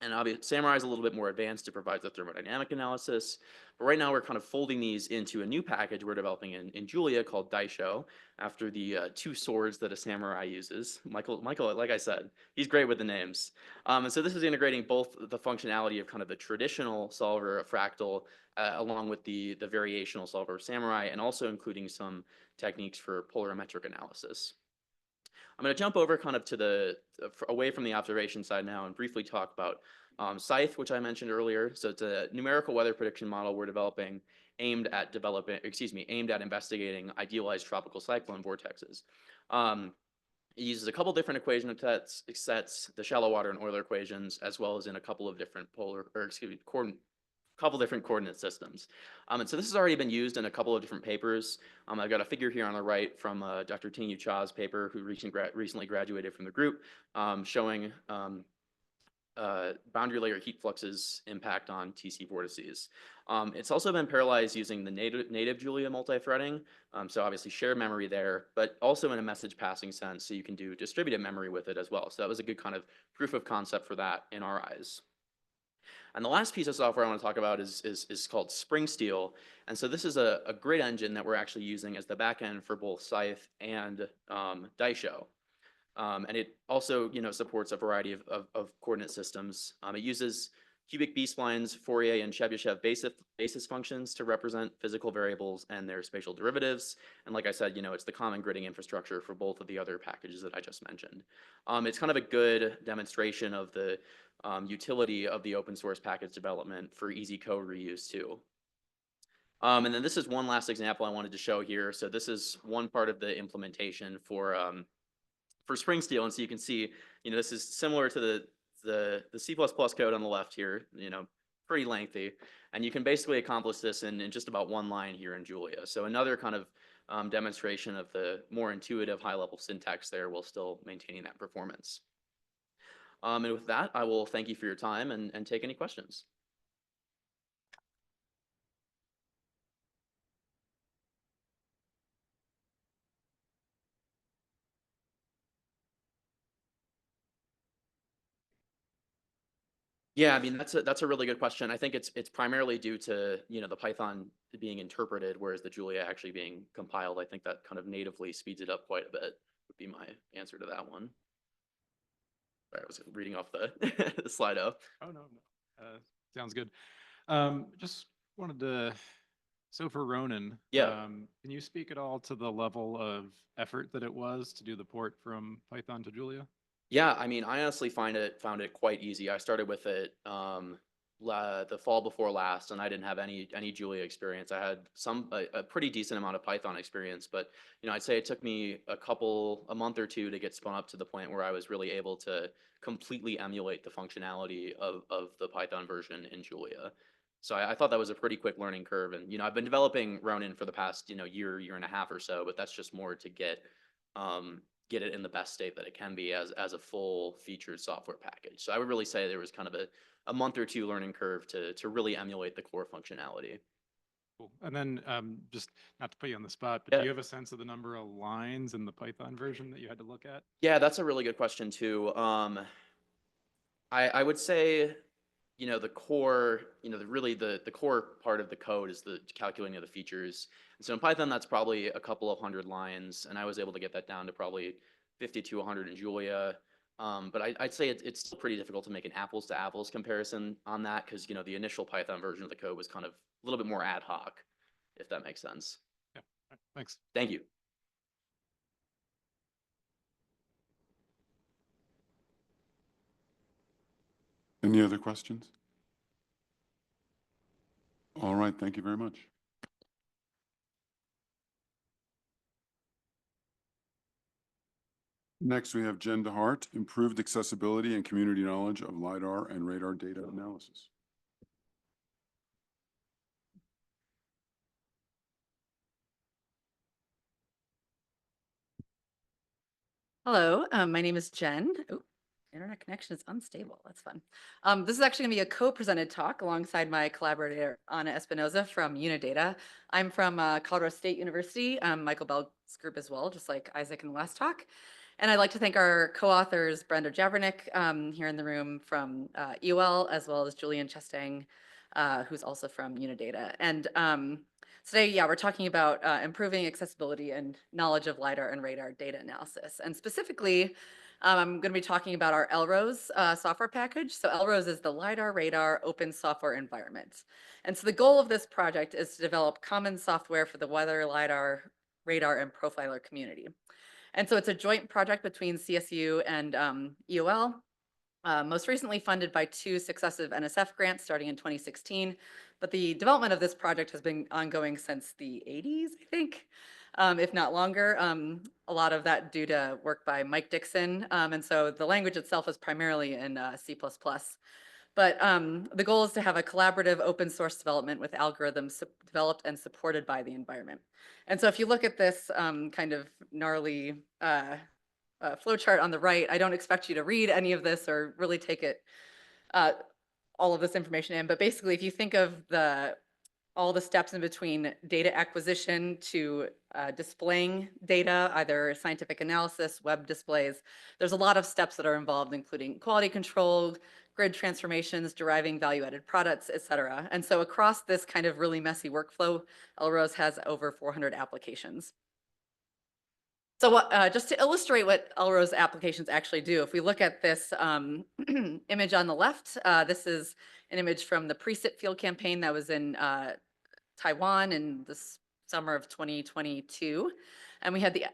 And obviously, Samurai is a little bit more advanced to provide the thermodynamic analysis. But right now, we're kind of folding these into a new package we're developing in Julia called Daisho, after the two swords that a samurai uses. Michael, like I said, he's great with the names. And so this is integrating both the functionality of kind of the traditional solver of Fractal, along with the variational solver of Samurai, and also including some techniques for polarimetric analysis. I'm going to jump over kind of to away from the observation side now and briefly talk about Scythe, which I mentioned earlier. So it's a numerical weather prediction model we're developing aimed at investigating idealized tropical cyclone vortexes. It uses a couple different equation sets, the shallow water and Euler equations, as well as in a couple of different couple different coordinate systems. And so this has already been used in a couple of different papers. I've got a figure here on the right from Dr. Tingyu Cha's paper, who recently graduated from the group, showing boundary layer heat fluxes impact on TC vortices. It's also been parallelized using the native Julia multi-threading, so obviously shared memory there, but also in a message passing sense, so you can do distributed memory with it as well. So that was a good kind of proof of concept for that in our eyes. And the last piece of software I want to talk about is called Spring Steel. And so this is a grid engine that we're actually using as the backend for both Scythe and Daisho. And it also, supports a variety of coordinate systems. It uses cubic B-splines, Fourier, and Chebyshev basis functions to represent physical variables and their spatial derivatives. And like I said, it's the common gridding infrastructure for both of the other packages that I just mentioned. It's kind of a good demonstration of the utility of the open source package development for easy code reuse too. And then this is one last example I wanted to show here. So this is one part of the implementation for Spring Steel. And so you can see, this is similar to the C++ code on the left here, pretty lengthy. And you can basically accomplish this in just about one line here in Julia. So another kind of demonstration of the more intuitive high-level syntax there while still maintaining that performance. And with that, I will thank you for your time and take any questions. Yeah, I mean, that's a really good question. I think it's primarily due to, the Python being interpreted, whereas the Julia actually being compiled. I think that kind of natively speeds it up quite a bit, would be my answer to that one. Sorry, I was reading off the, the Slido. Oh, no. Sounds good. Just wanted to, so for Ronin, yeah. Can you speak at all to the level of effort that it was to do the port from Python to Julia? Yeah, I mean, I honestly found it quite easy. I started with it the fall before last, and I didn't have any Julia experience. I had a pretty decent amount of Python experience, but I'd say it took me a month or two to get spun up to the point where I was really able to completely emulate the functionality of the Python version in Julia. So I thought that was a pretty quick learning curve. And, you know, I've been developing Ronin for the past, you know, year and a half or so, but that's just more to get it in the best state that it can be as a full featured software package. So I would really say there was kind of a month or two learning curve to really emulate the core functionality. Cool. And then just not to put you on the spot, but Yeah. do you have a sense of the number of lines in the Python version that you had to look at? Yeah, that's a really good question too. I would say, you know, the core, you know, the core part of the code is the calculating of the features. And so in Python, that's probably a couple of hundred lines, and I was able to get that down to probably 50 to 100 in Julia. But I'd say it's still pretty difficult to make an apples to apples comparison on that, because, you know, the initial Python version of the code was kind of a little bit more ad hoc, if that makes sense. Yeah, all right, thanks. Thank you. Any other questions? All right, thank you very much. Next, we have Jen DeHart, Improved Accessibility and Community Knowledge of Lidar and Radar Data Analysis. Hello, my name is Jen. Oh, internet connection is unstable. That's fun. This is actually going to be a co-presented talk alongside my collaborator, Ana Espinoza from Unidata. I'm from Colorado State University, Michael Bell's group as well, just like Isaac in the last talk. And I'd like to thank our co-authors, Brenda Javernick, here in the room from EOL, as well as Julian Chestang, who's also from Unidata. And today, yeah, we're talking about improving accessibility and knowledge of LiDAR and radar data analysis. And specifically, I'm going to be talking about our LROS software package. So LROS is the LiDAR Radar Open Software Environment. And so the goal of this project is to develop common software for the weather, LiDAR, radar, and profiler community. And so it's a joint project between CSU and EOL, most recently funded by 2 successive NSF grants starting in 2016. But the development of this project has been ongoing since the 80s, I think, if not longer. A lot of that due to work by Mike Dixon. And so the language itself is primarily in C++. But the goal is to have a collaborative open source development with algorithms developed and supported by the environment. And so if you look at this kind of gnarly flowchart on the right, I don't expect you to read any of this or really take it, all of this information in. But basically, if you think of all the steps in between data acquisition to displaying data, either scientific analysis, web displays, there's a lot of steps that are involved, including quality control, grid transformations, deriving value-added products, et cetera. And so across this kind of really messy workflow, LROS has over 400 applications. So just to illustrate what LROS applications actually do, if we look at this image on the left, this is an image from the Presit field campaign that was in Taiwan in the summer of 2022. And we had the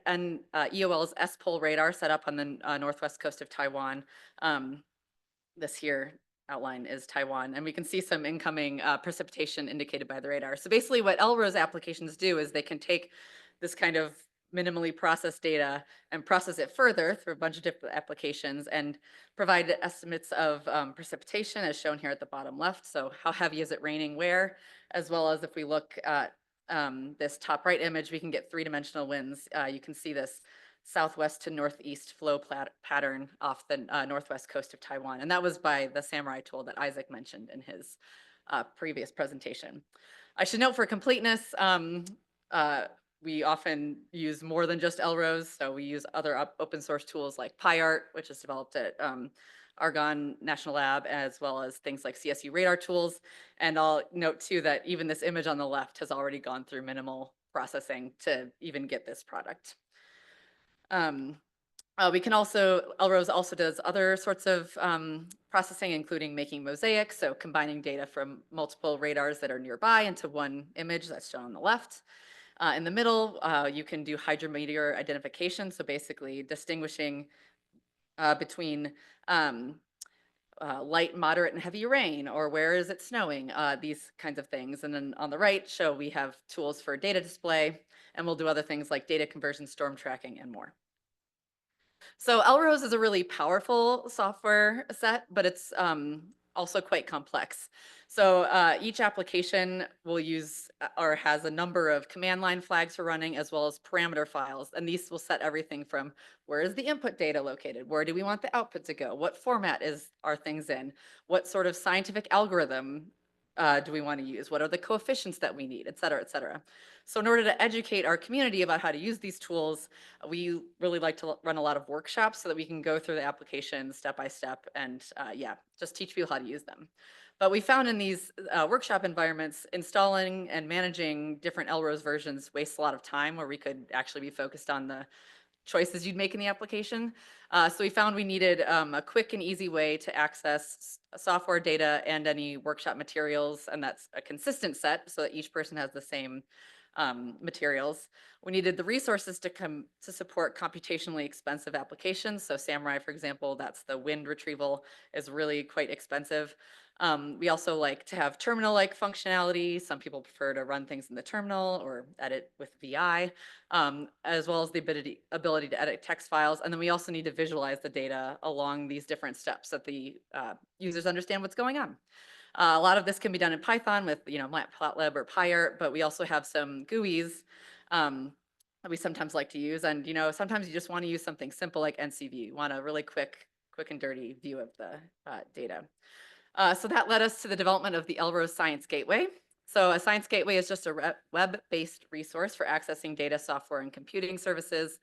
EOL's S-Pol radar set up on the northwest coast of Taiwan. This here outline is Taiwan, and we can see some incoming precipitation indicated by the radar. So basically what LROS applications do is they can take this kind of minimally processed data and process it further through a bunch of different applications and provide estimates of precipitation as shown here at the bottom left. So how heavy is it raining where, as well as if we look at this top right image, we can get 3-dimensional winds. You can see this southwest to northeast flow pattern off the northwest coast of Taiwan. And that was by the Samurai tool that Isaac mentioned in his previous presentation. I should note for completeness, we often use more than just LROS. So we use other open source tools like PyArt, which is developed at Argonne National Lab, as well as things like CSU radar tools. And I'll note too that even this image on the left has already gone through minimal processing to even get this product. We can also, LROS also does other sorts of processing, including making mosaics, so combining data from multiple radars that are nearby into one image that's shown on the left. In the middle, you can do hydrometeor identification, so basically distinguishing between light, moderate, and heavy rain, or where is it snowing, these kinds of things. And then on the right, we have tools for data display, and we'll do other things like data conversion, storm tracking, and more. So LROS is a really powerful software set, but it's also quite complex. So each application will use or has a number of command line flags for running as well as parameter files. And these will set everything from where is the input data located? Where do we want the output to go? What format are things in? What sort of scientific algorithm do we want to use? What are the coefficients that we need, et cetera, et cetera. So in order to educate our community about how to use these tools, we really like to run a lot of workshops so that we can go through the application step by step and yeah, just teach people how to use them. But we found in these workshop environments, installing and managing different LROS versions wastes a lot of time where we could actually be focused on the choices you'd make in the application. So we found we needed a quick and easy way to access software data and any workshop materials, and that's a consistent set so that each person has the same materials. We needed the resources to support computationally expensive applications. So Samurai, for example, that's the wind retrieval, is really quite expensive. We also like to have terminal-like functionality. Some people prefer to run things in the terminal or edit with VI, as well as the ability to edit text files. And then we also need to visualize the data along these different steps so that the users understand what's going on. A lot of this can be done in Python with, Matplotlib or PyArt, but we also have some GUIs that we sometimes like to use. And, sometimes you just want to use something simple like NCView. You want a really quick and dirty view of the data. So that led us to the development of the LROS Science Gateway. So a Science Gateway is just a web-based resource for accessing data, software, and computing services.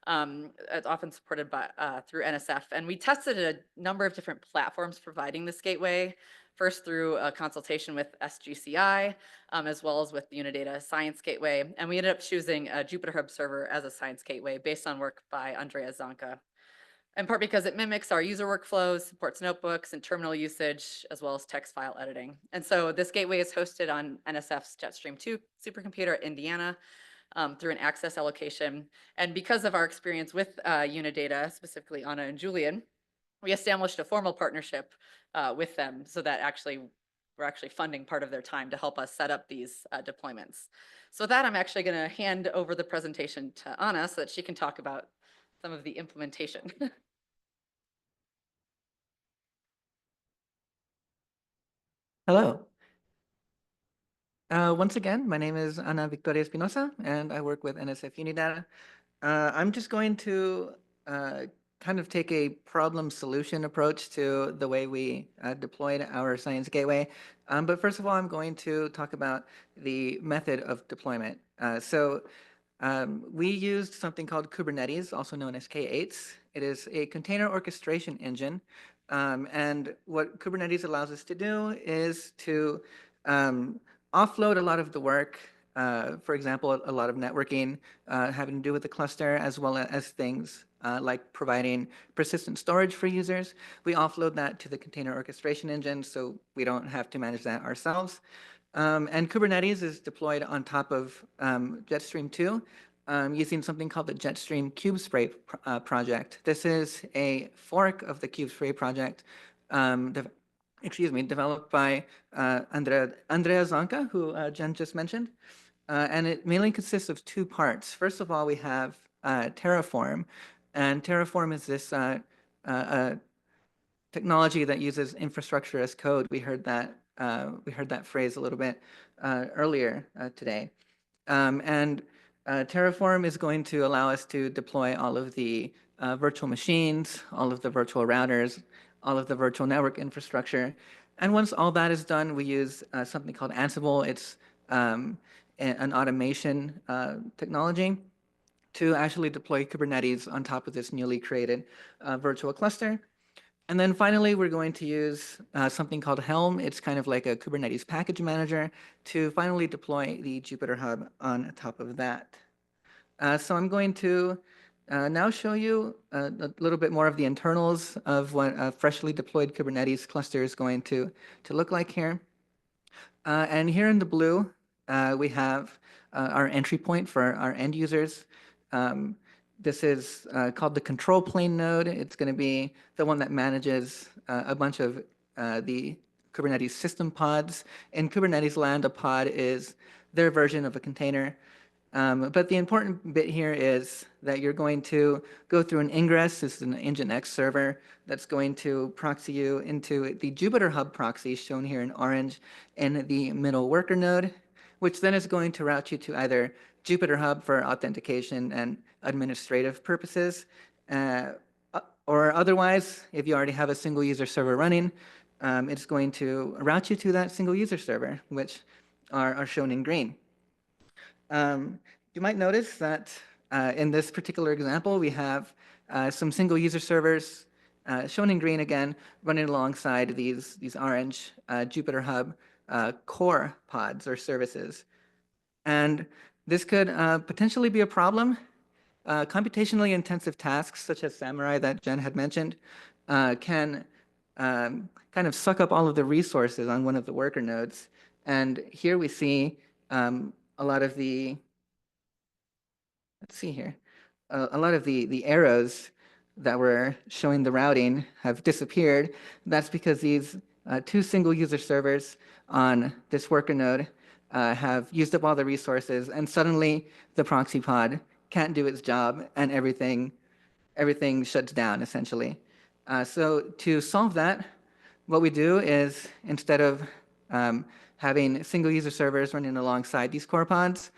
It's often supported by through NSF. And we tested a number of different platforms providing this gateway, first through a consultation with SGCI, as well as with the Unidata Science Gateway. And we ended up choosing a Jupyter Hub server as a Science Gateway based on work by Andrea Zanca, in part because it mimics our user workflows, supports notebooks and terminal usage, as well as text file editing. And so this gateway is hosted on NSF's Jetstream 2 supercomputer at Indiana through an access allocation. And because of our experience with Unidata, specifically Anna and Julian, we established a formal partnership with them so that we're actually funding part of their time to help us set up these deployments. So with that, I'm actually going to hand over the presentation to Anna so that she can talk about some of the implementation. Hello. Once again, my name is Ana Victoria Espinosa, and I work with NSF Unidata. I'm just going to kind of take a problem solution approach to the way we deployed our Science Gateway. But first of all, I'm going to talk about the method of deployment. We used something called Kubernetes, also known as K8s. It is a container orchestration engine. And what Kubernetes allows us to do is to offload a lot of the work, for example, a lot of networking having to do with the cluster, as well as things like providing persistent storage for users. We offload that to the container orchestration engine, so we don't have to manage that ourselves. And Kubernetes is deployed on top of Jetstream 2 using something called the Jetstream Kubespray project. This is a fork of the Kubespray project, developed by Andrea Zanca, who Jen just mentioned. And it mainly consists of two parts. First of all, we have Terraform. And Terraform is this technology that uses infrastructure as code. We heard that phrase a little bit earlier today. Terraform is going to allow us to deploy all of the virtual machines, all of the virtual routers, all of the virtual network infrastructure. And once all that is done, we use something called Ansible. It's an automation technology to actually deploy Kubernetes on top of this newly created virtual cluster. And then finally, we're going to use something called Helm. It's kind of like a Kubernetes package manager to finally deploy the Jupyter Hub on top of that. So I'm going to now show you a little bit more of the internals of what a freshly deployed Kubernetes cluster is going to look like here. And here in the blue, we have our entry point for our end users. This is called the control plane node. It's going to be the one that manages a bunch of the Kubernetes system pods. In Kubernetes land, a pod is their version of a container. But the important bit here is that you're going to go through an ingress. This is an Nginx server that's going to proxy you into the Jupyter Hub proxy shown here in orange in the middle worker node, which then is going to route you to either Jupyter Hub for authentication and administrative purposes, or otherwise, if you already have a single user server running, it's going to route you to that single user server, which are shown in green. You might notice that in this particular example, we have some single user servers shown in green again, running alongside these orange Jupyter Hub core pods or services. And this could potentially be a problem. Computationally intensive tasks such as Samurai that Jen had mentioned can kind of suck up all of the resources on one of the worker nodes. And here we see a lot of the, let's see here, a lot of the arrows that were showing the routing have disappeared. That's because these two single user servers on this worker node have used up all the resources, and suddenly the proxy pod can't do its job and everything shuts down essentially. So to solve that, what we do is instead of having single user servers running alongside these core pods,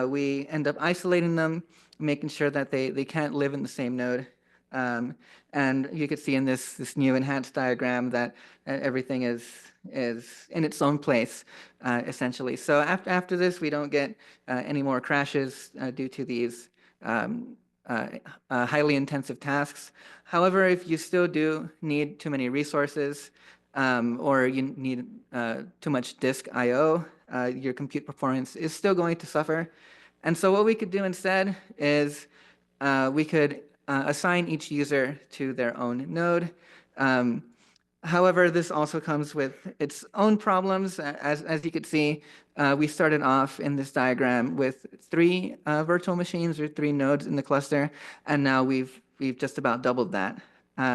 we end up isolating them, making sure that they can't live in the same node. And you can see in this new enhanced diagram that everything is in its own place, essentially. So after this, we don't get any more crashes due to these highly intensive tasks. However, if you still do need too many resources, or you need too much disk I/O, your compute performance is still going to suffer. And so what we could do instead is we could assign each user to their own node. However, this also comes with its own problems. As you could see, we started off in this diagram with 3 virtual machines or 3 nodes in the cluster, and now we've just about doubled that.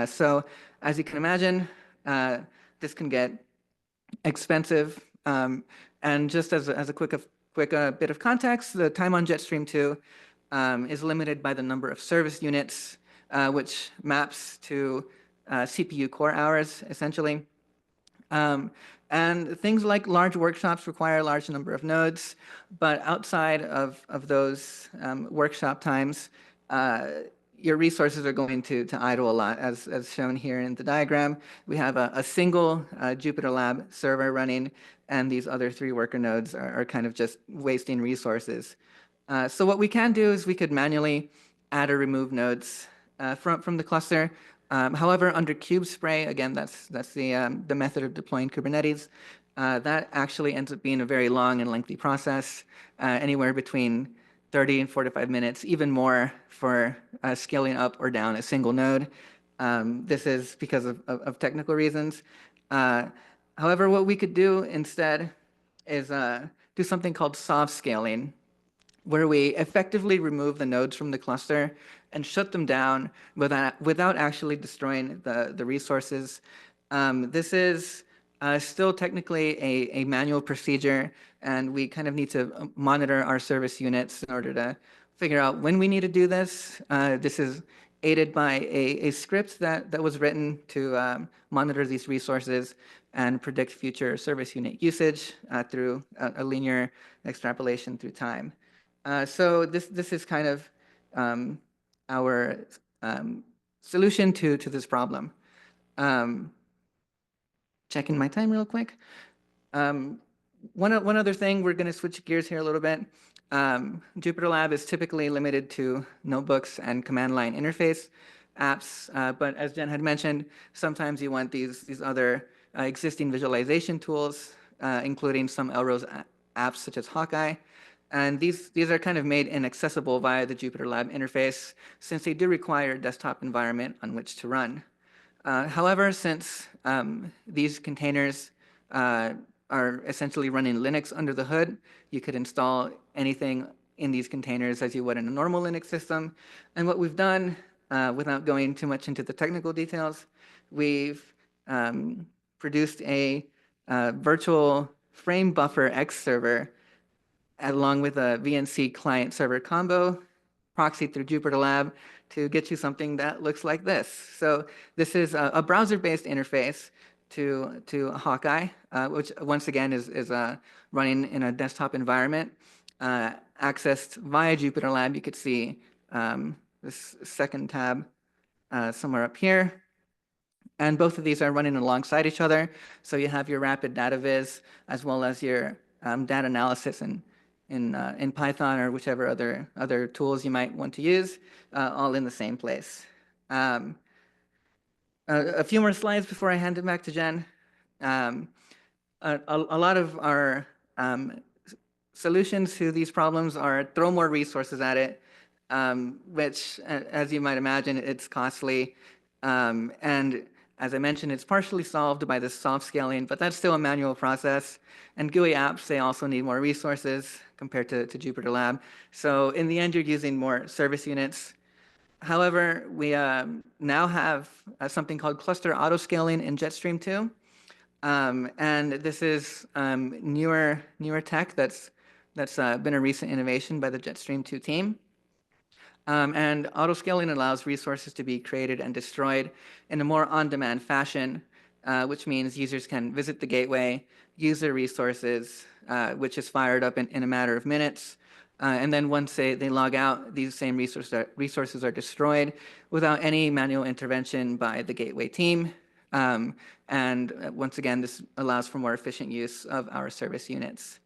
So as you can imagine, this can get expensive. And just as a quick bit of context, the time on Jetstream 2 is limited by the number of service units, which maps to CPU core hours, essentially. And things like large workshops require a large number of nodes, but outside of those workshop times, your resources are going to idle a lot, as shown here in the diagram. We have a single Jupyter Lab server running, and these other 3 worker nodes are kind of just wasting resources. So what we can do is we could manually add or remove nodes from the cluster. However, under KubeSpray, again, that's the method of deploying Kubernetes, that actually ends up being a very long and lengthy process, anywhere between 30 and 45 minutes, even more for scaling up or down a single node. This is because of technical reasons. However, what we could do instead is do something called soft scaling, where we effectively remove the nodes from the cluster and shut them down without actually destroying the resources. This is still technically a manual procedure, and we kind of need to monitor our service units in order to figure out when we need to do this. This is aided by a script that was written to monitor these resources and predict future service unit usage through a linear extrapolation through time. So this is kind of our solution to this problem. Checking my time real quick. One other thing, we're going to switch gears here a little bit. Jupyter Lab is typically limited to notebooks and command line interface apps, but as Jen had mentioned, sometimes you want these other existing visualization tools, including some Elrose apps such as Hawkeye. And these are kind of made inaccessible via the Jupyter Lab interface, since they do require a desktop environment on which to run. However, since these containers are essentially running Linux under the hood, you could install anything in these containers as you would in a normal Linux system. And what we've done, without going too much into the technical details, we've produced a virtual frame buffer X server. along with a VNC client server combo, proxy through Jupyter Lab to get you something that looks like this. So this is a browser-based interface to Hawkeye, which once again is running in a desktop environment, accessed via Jupyter Lab. You could see this second tab somewhere up here. And both of these are running alongside each other. So you have your rapid data viz as well as your data analysis in Python or whichever other tools you might want to use, all in the same place. A few more slides before I hand it back to Jen. A lot of our solutions to these problems are throw more resources at it, which, as you might imagine, it's costly. And as I mentioned, it's partially solved by this soft scaling, but that's still a manual process. And GUI apps, they also need more resources compared to Jupyter Lab. So in the end, you're using more service units. However, we now have something called cluster autoscaling in Jetstream 2. And this is newer tech that's been a recent innovation by the Jetstream 2 team. And autoscaling allows resources to be created and destroyed in a more on-demand fashion, which means users can visit the gateway, use their resources, which is fired up in a matter of minutes. And then once they log out, these same resources are destroyed without any manual intervention by the gateway team. And once again, this allows for more efficient use of our service units.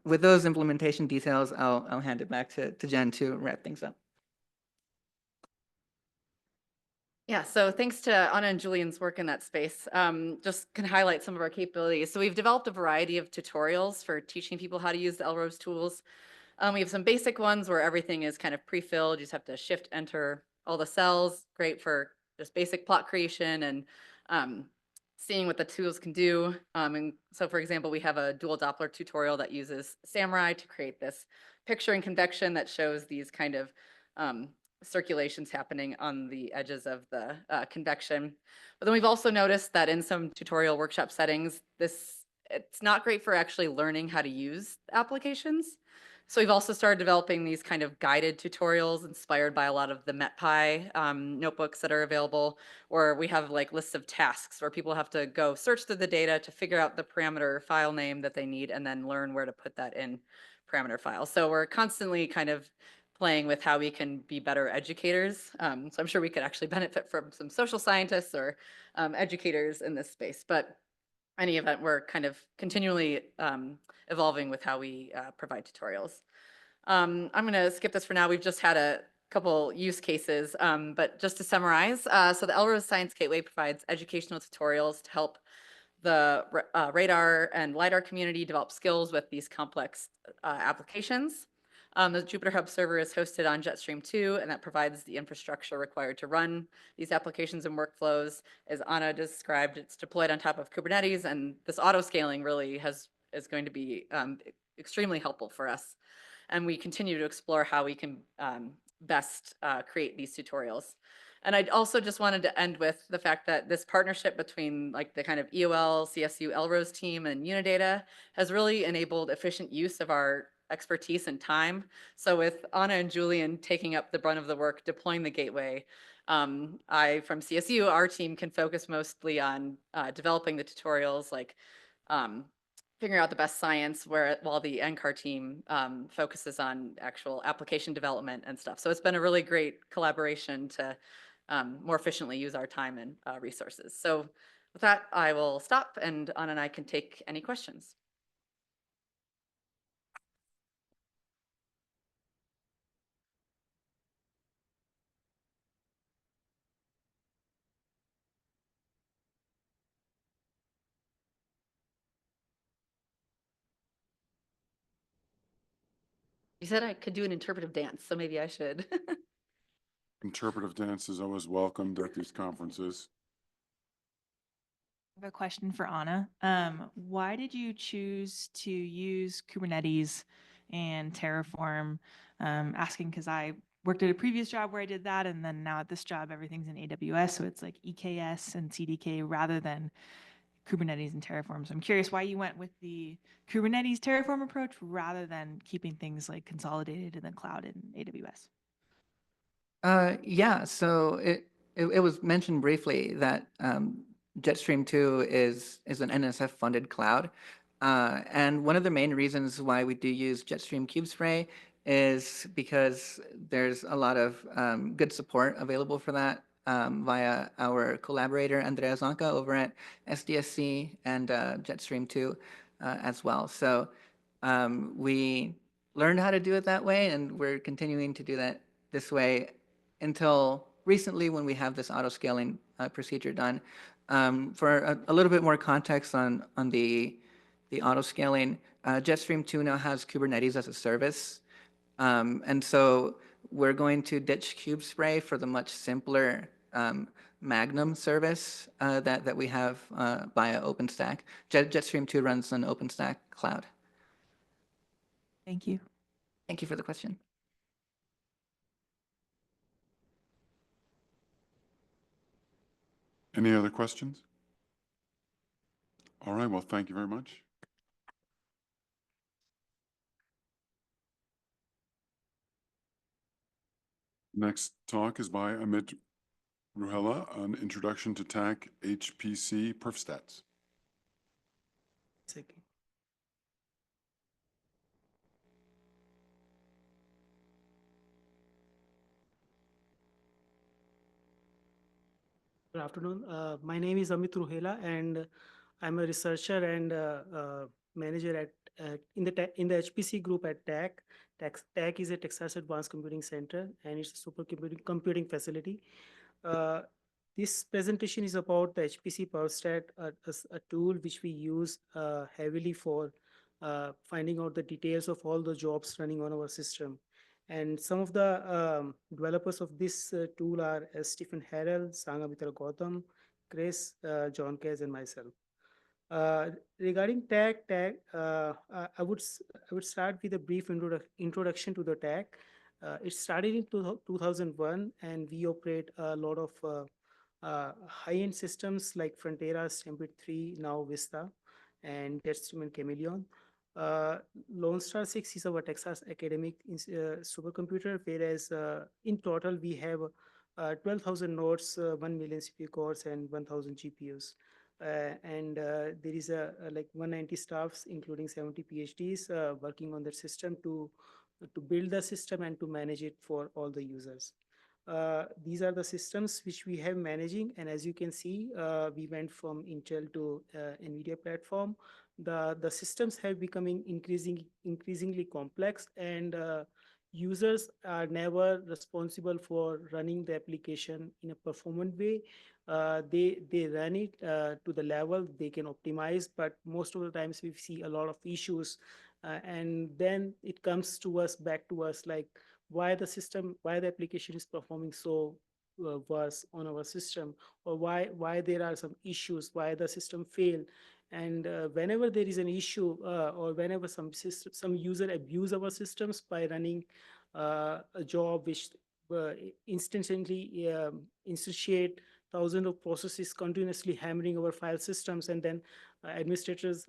With those implementation details, I'll hand it back to Jen to wrap things up. Yeah, so thanks to Anna and Julian's work in that space, just can highlight some of our capabilities. So we've developed a variety of tutorials for teaching people how to use the LROS tools. We have some basic ones where everything is kind of pre-filled. You just have to shift enter all the cells, great for just basic plot creation and seeing what the tools can do. And so for example, we have a dual Doppler tutorial that uses Samurai to create this picture in convection that shows these kind of circulations happening on the edges of the convection. But then we've also noticed that in some tutorial workshop settings, it's not great for actually learning how to use applications. So we've also started developing these kind of guided tutorials inspired by a lot of the MetPy notebooks that are available, where we have like lists of tasks where people have to go search through the data to figure out the parameter file name that they need and then learn where to put that in parameter files. So we're constantly kind of playing with how we can be better educators. So I'm sure we could actually benefit from some social scientists or educators in this space. But in any event, we're kind of continually evolving with how we provide tutorials. I'm going to skip this for now. We've just had a couple use cases, but just to summarize, so the LROS Science Gateway provides educational tutorials to help the radar and LiDAR community develop skills with these complex applications. The Jupyter Hub server is hosted on Jetstream 2, and that provides the infrastructure required to run these applications and workflows. As Anna described, it's deployed on top of Kubernetes, and this auto scaling really is going to be extremely helpful for us. And we continue to explore how we can best create these tutorials. And I also just wanted to end with the fact that this partnership between like the kind of EOL, CSU, LROS team and Unidata has really enabled efficient use of our expertise and time. So with Anna and Julian taking up the brunt of the work deploying the gateway, from CSU, our team can focus mostly on developing the tutorials, like figuring out the best science, while the NCAR team focuses on actual application development and stuff. So it's been a really great collaboration to more efficiently use our time and resources. So with that, I will stop, and Anna and I can take any questions. You said I could do an interpretive dance, so maybe I should. Interpretive dance is always welcomed at these conferences. I have a question for Anna. Why did you choose to use Kubernetes and Terraform? Asking because I worked at a previous job where I did that, and then now at this job, everything's in AWS, so it's like EKS and CDK rather than Kubernetes and Terraform. So I'm curious why you went with the Kubernetes Terraform approach rather than keeping things like consolidated in the cloud in AWS. Yeah, so it was mentioned briefly that Jetstream 2 is an NSF-funded cloud. And one of the main reasons why we do use Jetstream Kubespray is because there's a lot of good support available for that via our collaborator, Andrea Zonka, over at SDSC and Jetstream 2 as well. So we learned how to do it that way, and we're continuing to do that this way until recently when we have this auto-scaling procedure done. For a little bit more context on the auto-scaling, Jetstream 2 now has Kubernetes as a service. And so we're going to ditch Kubespray for the much simpler Magnum service that we have via OpenStack. Jetstream 2 runs on OpenStack Cloud. Thank you. Thank you for the question. Any other questions? All right, well, thank you very much. Next talk is by Amit Ruhela on Introduction to TAC HPC Perfstats. Second. Good afternoon. My name is Amit Ruhela, and I'm a researcher and manager at in the HPC group at TAC. TAC is a Texas Advanced Computing Center, and it's a supercomputing facility. This presentation is about the HPC Perfstat, a tool which we use heavily for finding out the details of all the jobs running on our system. And some of the developers of this tool are Stephen Harrell, Sangamitra Gautam, Chris, John Case, and myself. Regarding TAC, I would start with a brief introduction to the TAC. It started in 2001, and we operate a lot of high-end systems like Frontera, Stampede 3, now Vista, and Jetstream and Chameleon. Lone Star 6 is our Texas academic supercomputer, whereas in total we have 12,000 nodes, 1 million CPU cores, and 1,000 GPUs. And there is like 190 staffs, including 70 PhDs, working on the system to build the system and to manage it for all the users. These are the systems which we have managing, and as you can see, we went from Intel to NVIDIA platform. The systems have becoming increasingly complex, and users are never responsible for running the application in a performant way. They run it to the level they can optimize, but most of the times we see a lot of issues, and then it comes to us, back to us, like why the application is performing so worse on our system, or why there are some issues, why the system failed. And whenever there is an issue, or whenever some user abuse our systems by running a job which instantly instantiate thousands of processes continuously hammering our file systems, and then administrators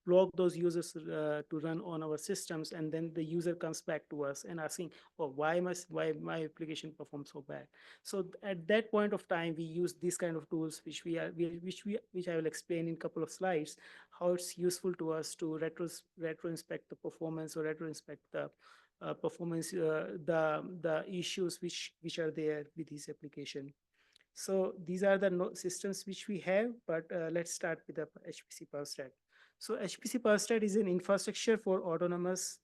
block those users to run on our systems, and then the user comes back to us and asking, oh, why my application performs so bad? So at that point of time, we use these kind of tools, which I will explain in a couple of slides, how it's useful to us to retro inspect the performance, or retro inspect the performance, the issues which are there with this application. So these are the systems which we have, but let's start with the HPC Perfstat. So HPC Perfstat is an infrastructure for autonomous.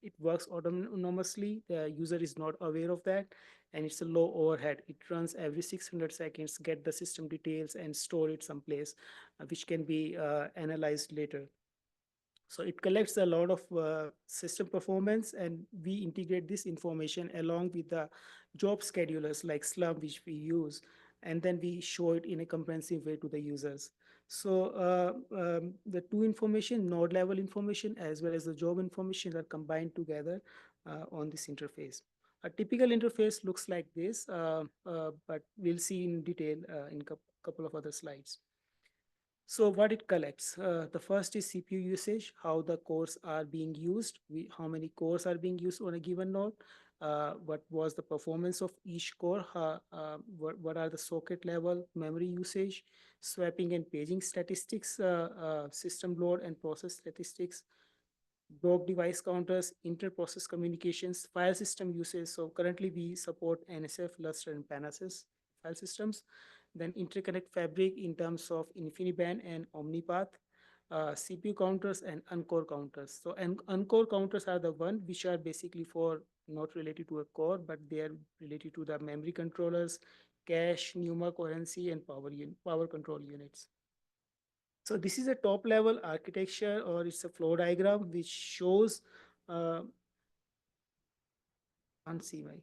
It works autonomously. The user is not aware of that, and it's a low overhead. It runs every 600 seconds, get the system details, and store it someplace, which can be analyzed later. So it collects a lot of system performance, and we integrate this information along with the job schedulers like Slum, which we use, and then we show it in a comprehensive way to the users. So the two information, node level information, as well as the job information, are combined together on this interface. A typical interface looks like this, but we'll see in detail in a couple of other slides. So what it collects, the first is CPU usage, how the cores are being used, how many cores are being used on a given node, what was the performance of each core, what are the socket level memory usage, swapping and paging statistics, system load and process statistics, block device counters, inter-process communications, file system usage. So currently we support NSF, Lustre, and Panasys file systems. Then interconnect fabric in terms of InfiniBand and OmniPath, CPU counters and uncore counters. So uncore counters are the one which are basically for not related to a core, but they are related to the memory controllers, cache, NUMA coherency, and power control units. So this is a top level architecture, or it's a flow diagram which shows can't see my.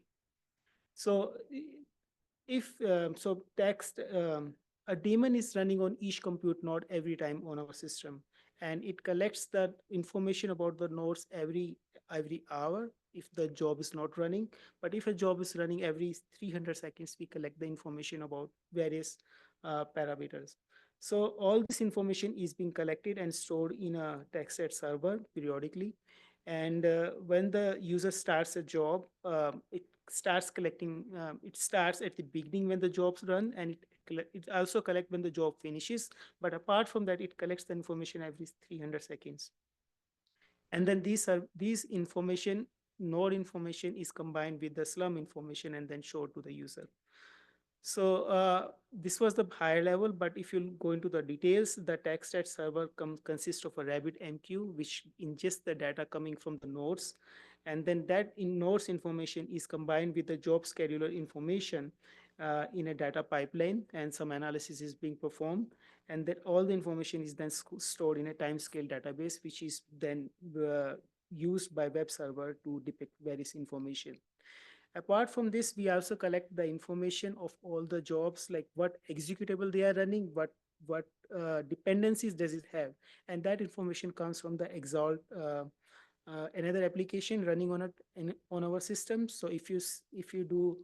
So if so text a daemon is running on each compute node every time on our system, and it collects the information about the nodes every hour if the job is not running. But if a job is running every 300 seconds, we collect the information about various parameters. So all this information is being collected and stored in a text server periodically. And when the user starts a job, it starts collecting, it starts at the beginning when the jobs run, and it also collects when the job finishes. But apart from that, it collects the information every 300 seconds. And then these information, node information is combined with the slum information and then showed to the user. So this was the higher level, but if you go into the details, the text at server consists of a RabbitMQ, which ingests the data coming from the nodes. And then that in nodes information is combined with the job scheduler information in a data pipeline, and some analysis is being performed. And that all the information is then stored in a timescale database, which is then used by web server to depict various information. Apart from this, we also collect the information of all the jobs, like what executable they are running, what dependencies does it have, and that information comes from the Exalt, another application running on our system. So if you do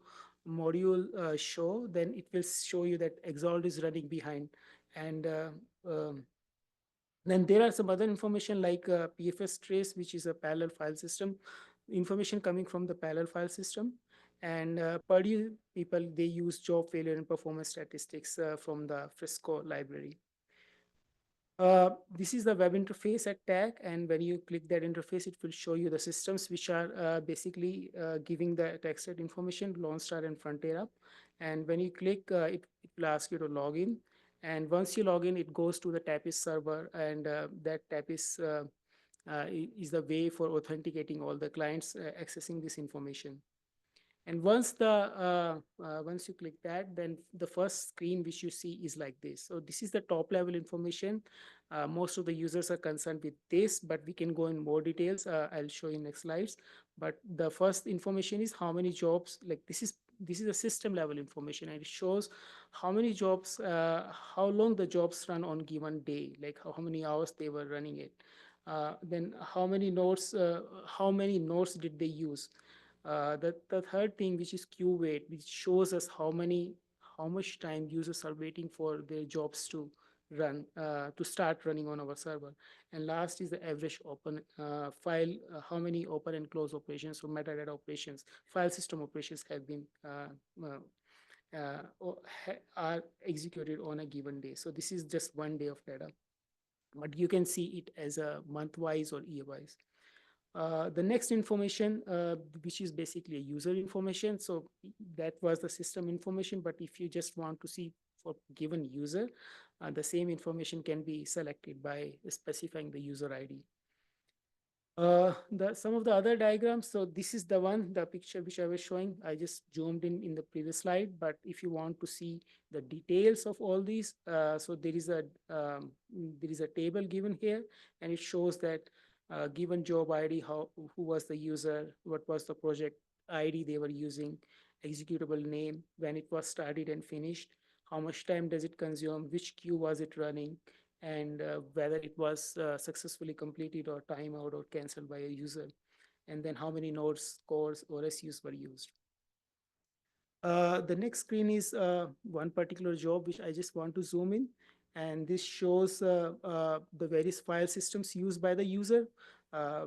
module show, then it will show you that Exalt is running behind, and then there are some other information like PFS trace, which is a parallel file system, information coming from the parallel file system. And Purdue people, they use job failure and performance statistics from the Frisco library. This is the web interface at TAG, and when you click that interface, it will show you the systems which are basically giving the text set information, Lone Star and Frontera. And when you click, it will ask you to log in. And once you log in, it goes to the Tapis server, and that Tapis is the way for authenticating all the clients accessing this information. And once you click that, then the first screen which you see is like this. So this is the top level information. Most of the users are concerned with this, but we can go in more details. I'll show you next slides. But the first information is how many jobs, like this is a system level information, and it shows how many jobs, how long the jobs run on given day, like how many hours they were running it. Then how many nodes did they use? The third thing, which is queue wait, which shows us how much time users are waiting for their jobs to run, to start running on our server. And last is the average open file, how many open and close operations, so metadata operations, file system operations have been are executed on a given day. So this is just one day of data, but you can see it as a month-wise or year-wise. The next information, which is basically a user information. So that was the system information, but if you just want to see for given user, the same information can be selected by specifying the user ID. Some of the other diagrams, so this is the picture which I was showing. I just zoomed in the previous slide, but if you want to see the details of all these, so there is a table given here, and it shows that given job ID, who was the user, what was the project ID they were using, executable name, when it was started and finished, how much time does it consume, which queue was it running, and whether it was successfully completed or timeout or canceled by a user, and then how many nodes, cores, or SUs were used. The next screen is one particular job which I just want to zoom in, And this shows the various file systems used by the user.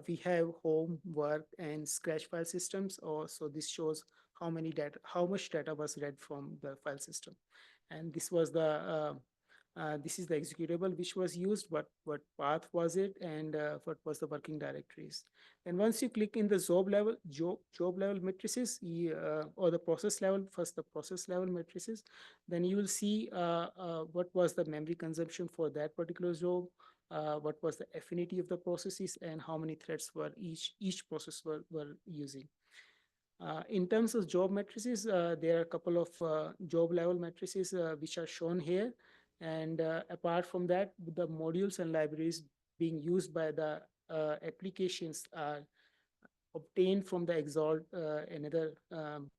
We have home, work, and scratch file systems. So this shows how much data was read from the file system. And this was this is the executable which was used, what path was it, and what was the working directories. And once you click in the job level matrices, or the process level, first the process level matrices, then you will see what was the memory consumption for that particular job, what was the affinity of the processes, and how many threads were each process were using. In terms of job matrices, there are a couple of job level matrices which are shown here. And apart from that, the modules and libraries being used by the applications are obtained from the Exalt, another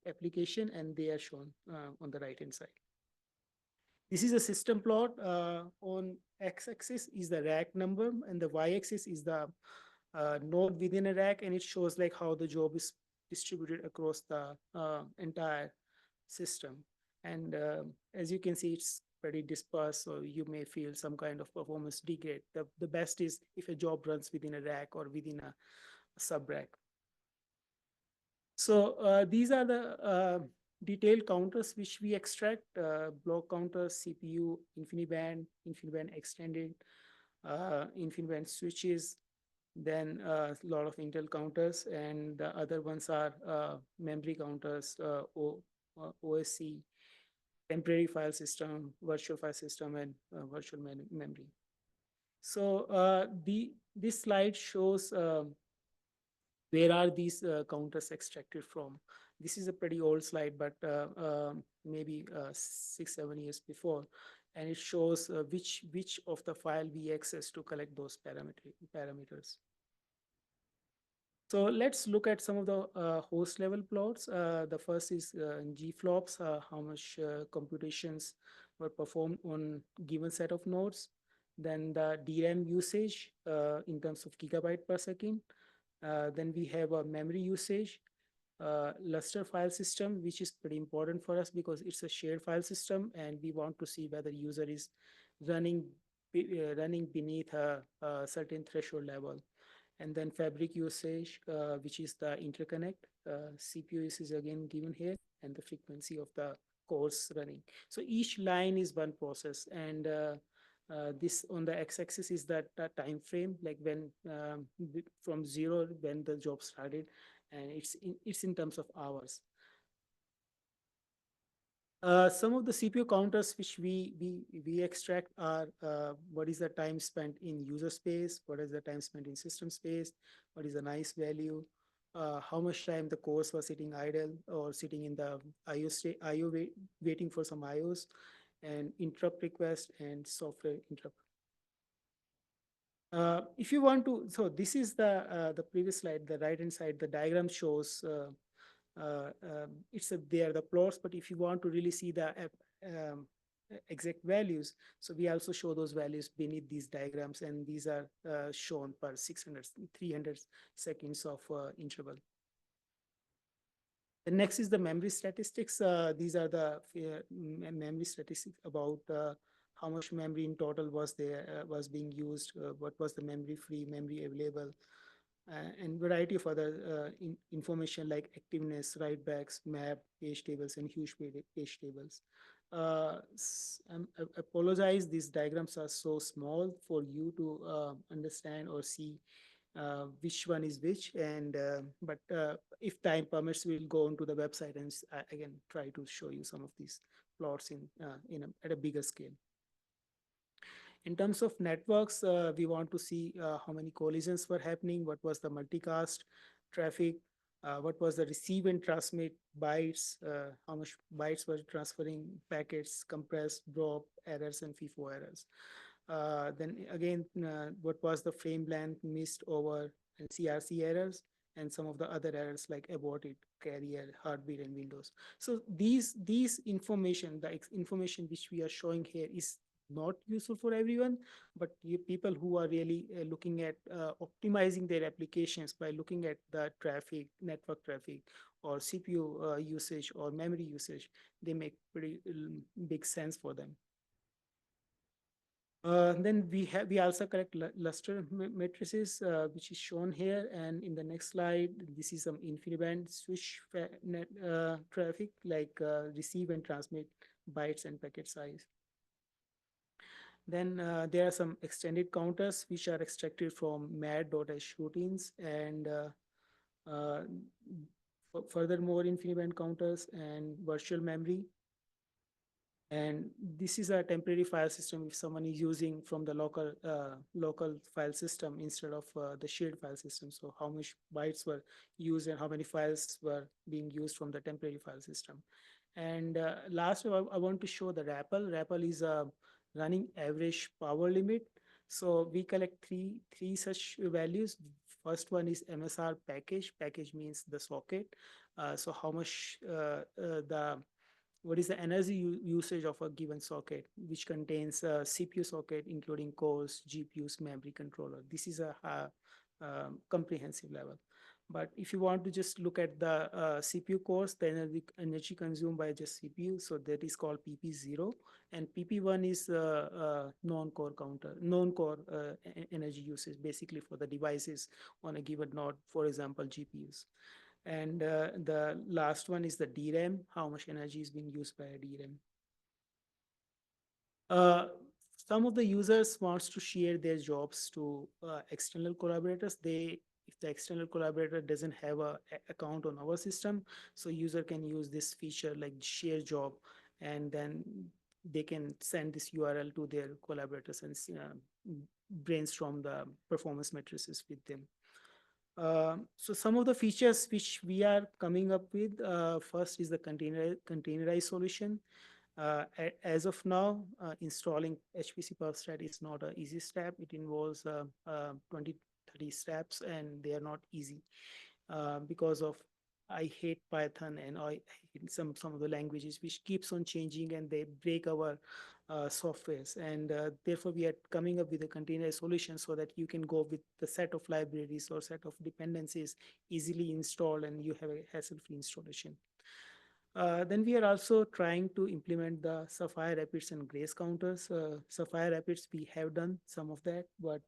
application, and they are shown on the right-hand side. This is a system plot. On x-axis is the rack number, and the y-axis is the node within a rack, and it shows like how the job is distributed across the entire system. And as you can see, it's pretty dispersed, so you may feel some kind of performance degrade. The best is if a job runs within a rack or within a sub-rack. So these are the detailed counters which we extract: block counters, CPU, InfiniBand extended, InfiniBand switches, then a lot of Intel counters, and the other ones are memory counters, OSC, temporary file system, virtual file system, and virtual memory. So this slide shows where are these counters extracted from. This is a pretty old slide, but maybe 6-7 years before, and it shows which of the file we access to collect those parameters. So let's look at some of the host level plots. The first is GFLOPS, how much computations were performed on given set of nodes. Then the DRAM usage in terms of gigabyte per second. Then we have a memory usage, Lustre file system, which is pretty important for us because it's a shared file system, and we want to see whether user is running beneath a certain threshold level. And then fabric usage, which is the interconnect. CPU is again given here, and the frequency of the cores running. So each line is one process, and this on the x-axis is that time frame, like when from 0 when the job started, and it's in terms of hours. Some of the CPU counters which we extract are what is the time spent in user space, what is the time spent in system space, what is the nice value, how much time the cores was sitting idle or sitting in the IO waiting for some IOs, and interrupt request and software interrupt. If you want to, so this is the previous slide, the right hand side, the diagram shows it's there the plots, but if you want to really see the exact values, so we also show those values beneath these diagrams, and these are shown per 300 seconds of interval. The next is the memory statistics. These are the memory statistics about how much memory in total was there, was being used, what was the memory free, memory available, and variety of other information like activeness, writebacks, map, page tables, and huge page tables. I apologize, these diagrams are so small for you to understand or see which one is which, and but if time permits, we'll go onto the website and again try to show you some of these plots at a bigger scale. In terms of networks, we want to see how many collisions were happening, what was the multicast traffic, what was the receive and transmit bytes, how much bytes were transferring packets, compressed, drop, errors, and FIFO errors. Then again, what was the frame length, missed, over, and CRC errors, and some of the other errors like aborted, carrier, heartbeat, and windows. So these information, the information which we are showing here is not useful for everyone, but people who are really looking at optimizing their applications by looking at the traffic, network traffic, or CPU usage or memory usage, they make pretty big sense for them. Then we also collect luster matrices, which is shown here. And in the next slide, this is some InfiniBand switch net traffic, like receive and transmit bytes and packet size. Then there are some extended counters which are extracted from mad.h routines, and furthermore InfiniBand counters and virtual memory. And this is a temporary file system if someone is using from the local file system instead of the shared file system. So how much bytes were used and how many files were being used from the temporary file system. And last, I want to show the RAPL. RAPL is a running average power limit. So we collect three such values. First one is MSR package. Package means the socket. So how much what is the energy usage of a given socket, which contains a CPU socket, including cores, GPUs, memory controller. This is a comprehensive level. But if you want to just look at the CPU cores, the energy consumed by just CPU, so that is called PP0. And PP1 is non-core energy usage, basically for the devices on a given node, for example, GPUs. And the last one is the DRAM, how much energy is being used by a DRAM. Some of the users wants to share their jobs to external collaborators. If the external collaborator doesn't have an account on our system, so user can use this feature like share job, and then they can send this URL to their collaborators and brainstorm the performance matrices with them. So some of the features which we are coming up with, first is the containerized solution. As of now, installing HPC PubStat is not an easy step. It involves 20-30 steps, and they are not easy because of I hate Python and I hate some of the languages which keeps on changing and they break our softwares. And therefore, we are coming up with a containerized solution so that you can go with the set of libraries or set of dependencies easily installed and you have a hassle-free installation. Then we are also trying to implement the Sapphire Rapids and Grace counters. Sapphire Rapids, we have done some of that, but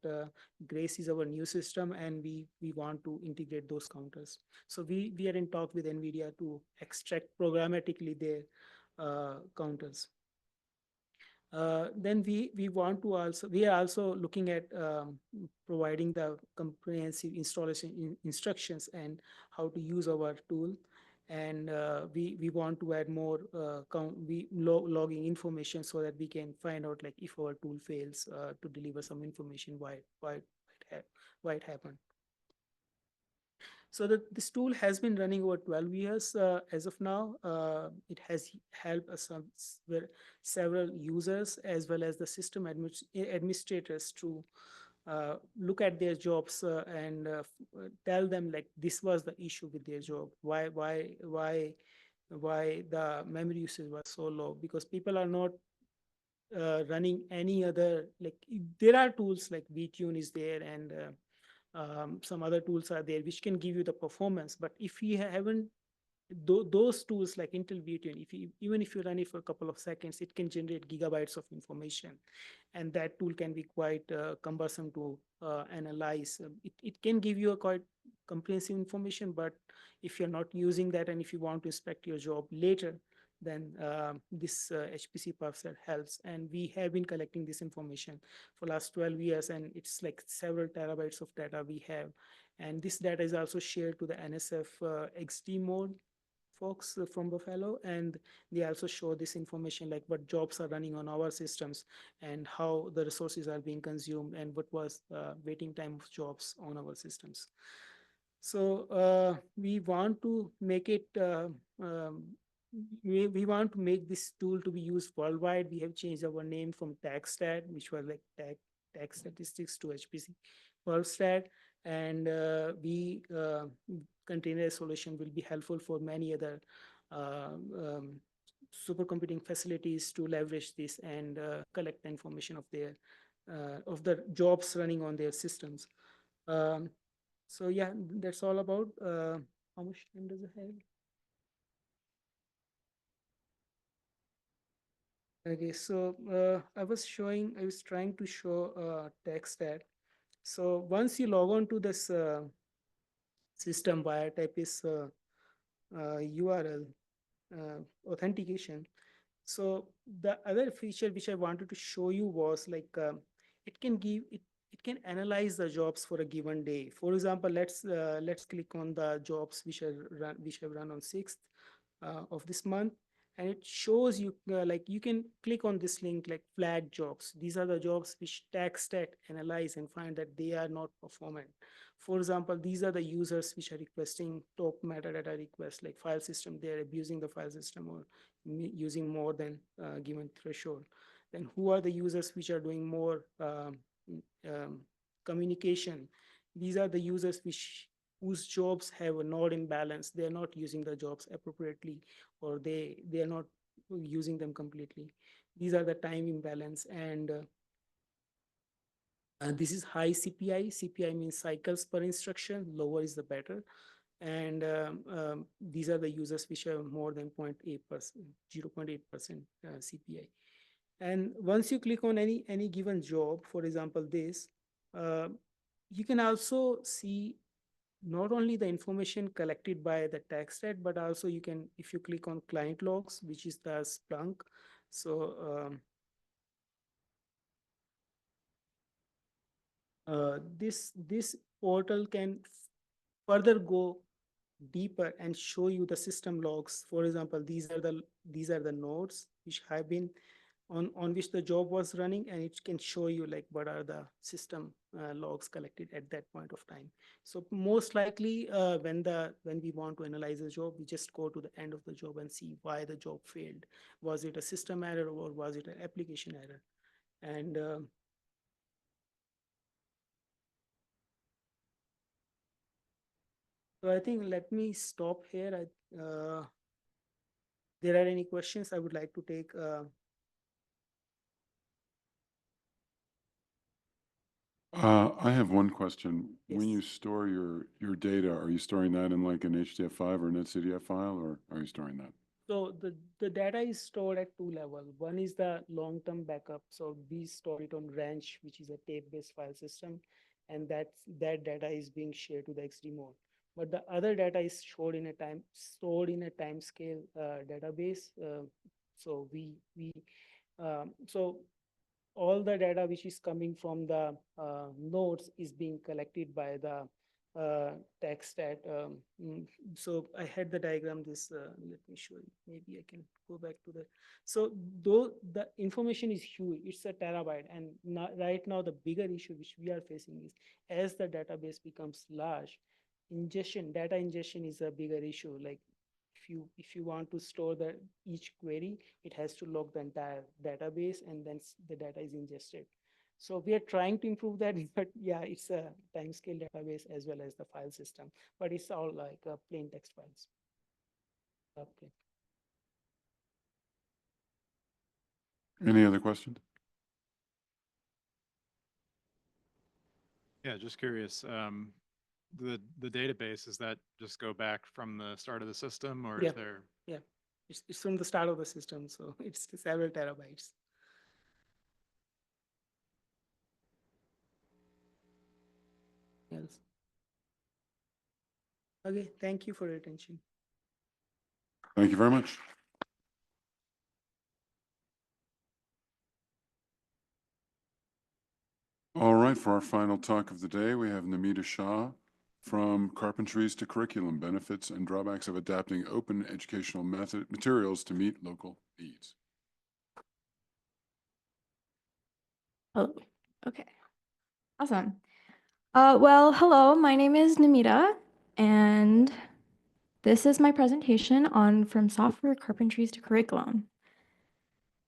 Grace is our new system and we want to integrate those counters. So we are in talk with NVIDIA to extract programmatically their counters. Then we are also looking at providing the comprehensive installation instructions and how to use our tool. And we want to add more logging information so that we can find out like if our tool fails to deliver some information why it happened. So this tool has been running over 12 years as of now. It has helped us several users as well as the system administrators to look at their jobs and tell them like this was the issue with their job, why the memory usage was so low, because people are not running any other, like there are tools like vTune is there and some other tools are there which can give you the performance, but if you haven't those tools like Intel vTune, even if you run it for a couple of seconds, it can generate gigabytes of information, and that tool can be quite cumbersome to analyze. It can give you a quite comprehensive information, but if you're not using that and if you want to inspect your job later, then this HPC PubStat helps. And we have been collecting this information for last 12 years, and it's like several terabytes of data we have. And this data is also shared to the NSF XD mode folks from Buffalo, and they also show this information like what jobs are running on our systems and how the resources are being consumed and what was waiting time of jobs on our systems. So we want to make it we want to make this tool to be used worldwide. We have changed our name from TagStat, which was like tag statistics, to HPC PubStat, and containerized solution will be helpful for many other supercomputing facilities to leverage this and collect the information of their of the jobs running on their systems. So yeah, that's all about. How much time does it have? Okay, so I was trying to show text that. So once you log on to this system via type is URL authentication. So the other feature which I wanted to show you was like it can give it can analyze the jobs for a given day. For example, let's click on the jobs which have run on 6th of this month, and it shows you like you can click on this link like flag jobs. These are the jobs which TagStat analyze and find that they are not performant. For example, these are the users which are requesting top metadata requests like file system. They're abusing the file system or using more than given threshold. Then who are the users which are doing more communication? These are the users whose jobs have a node imbalance. They're not using the jobs appropriately, or they are not using them completely. These are the time imbalance, and this is high CPI. CPI means cycles per instruction. Lower is the better. And these are the users which have more than 0.8%, 0.8% CPI. And once you click on any given job, for example, this, you can also see not only the information collected by the TagStat, but also you can, if you click on client logs, which is the Splunk. So this portal can further go deeper and show you the system logs. For example, these are the nodes which have been on which the job was running, and it can show you like what are the system logs collected at that point of time. So most likely when we want to analyze a job, we just go to the end of the job and see why the job failed. Was it a system error or was it an application error? And so I think let me stop here. There are any questions I would like to take? I have one question. When you store your data, are you storing that in like an HDF5 or an NCDF file, or are you storing that? So the data is stored at two levels. One is the long-term backup. So we store it on Ranch, which is a tape-based file system, and that data is being shared to the XD mode. But the other data is stored in a timescale database. So so all the data which is coming from the nodes is being collected by the TagStat. So I had the diagram. Let me show you. Maybe I can go back to the. So though the information is huge, it's a terabyte, and right now the bigger issue which we are facing is as the database becomes large, data ingestion is a bigger issue. Like if you want to store each query, it has to log the entire database, and then the data is ingested. So we are trying to improve that, but yeah, it's a timescale database as well as the file system, but it's all like plain text files. Okay. Any other questions? Yeah, just curious. The database, does that just go back from the start of the system, or is there? Yeah, it's from the start of the system, so it's several terabytes. Yes. Okay, thank you for your attention. Thank you very much. All right, for our final talk of the day, we have Namita Shah from Carpentries to Curriculum, Benefits and Drawbacks of Adapting Open Educational Materials to Meet Local Needs. Oh, okay. Awesome. Well, hello, my name is Namita, and this is my presentation on From Software Carpentries to Curriculum.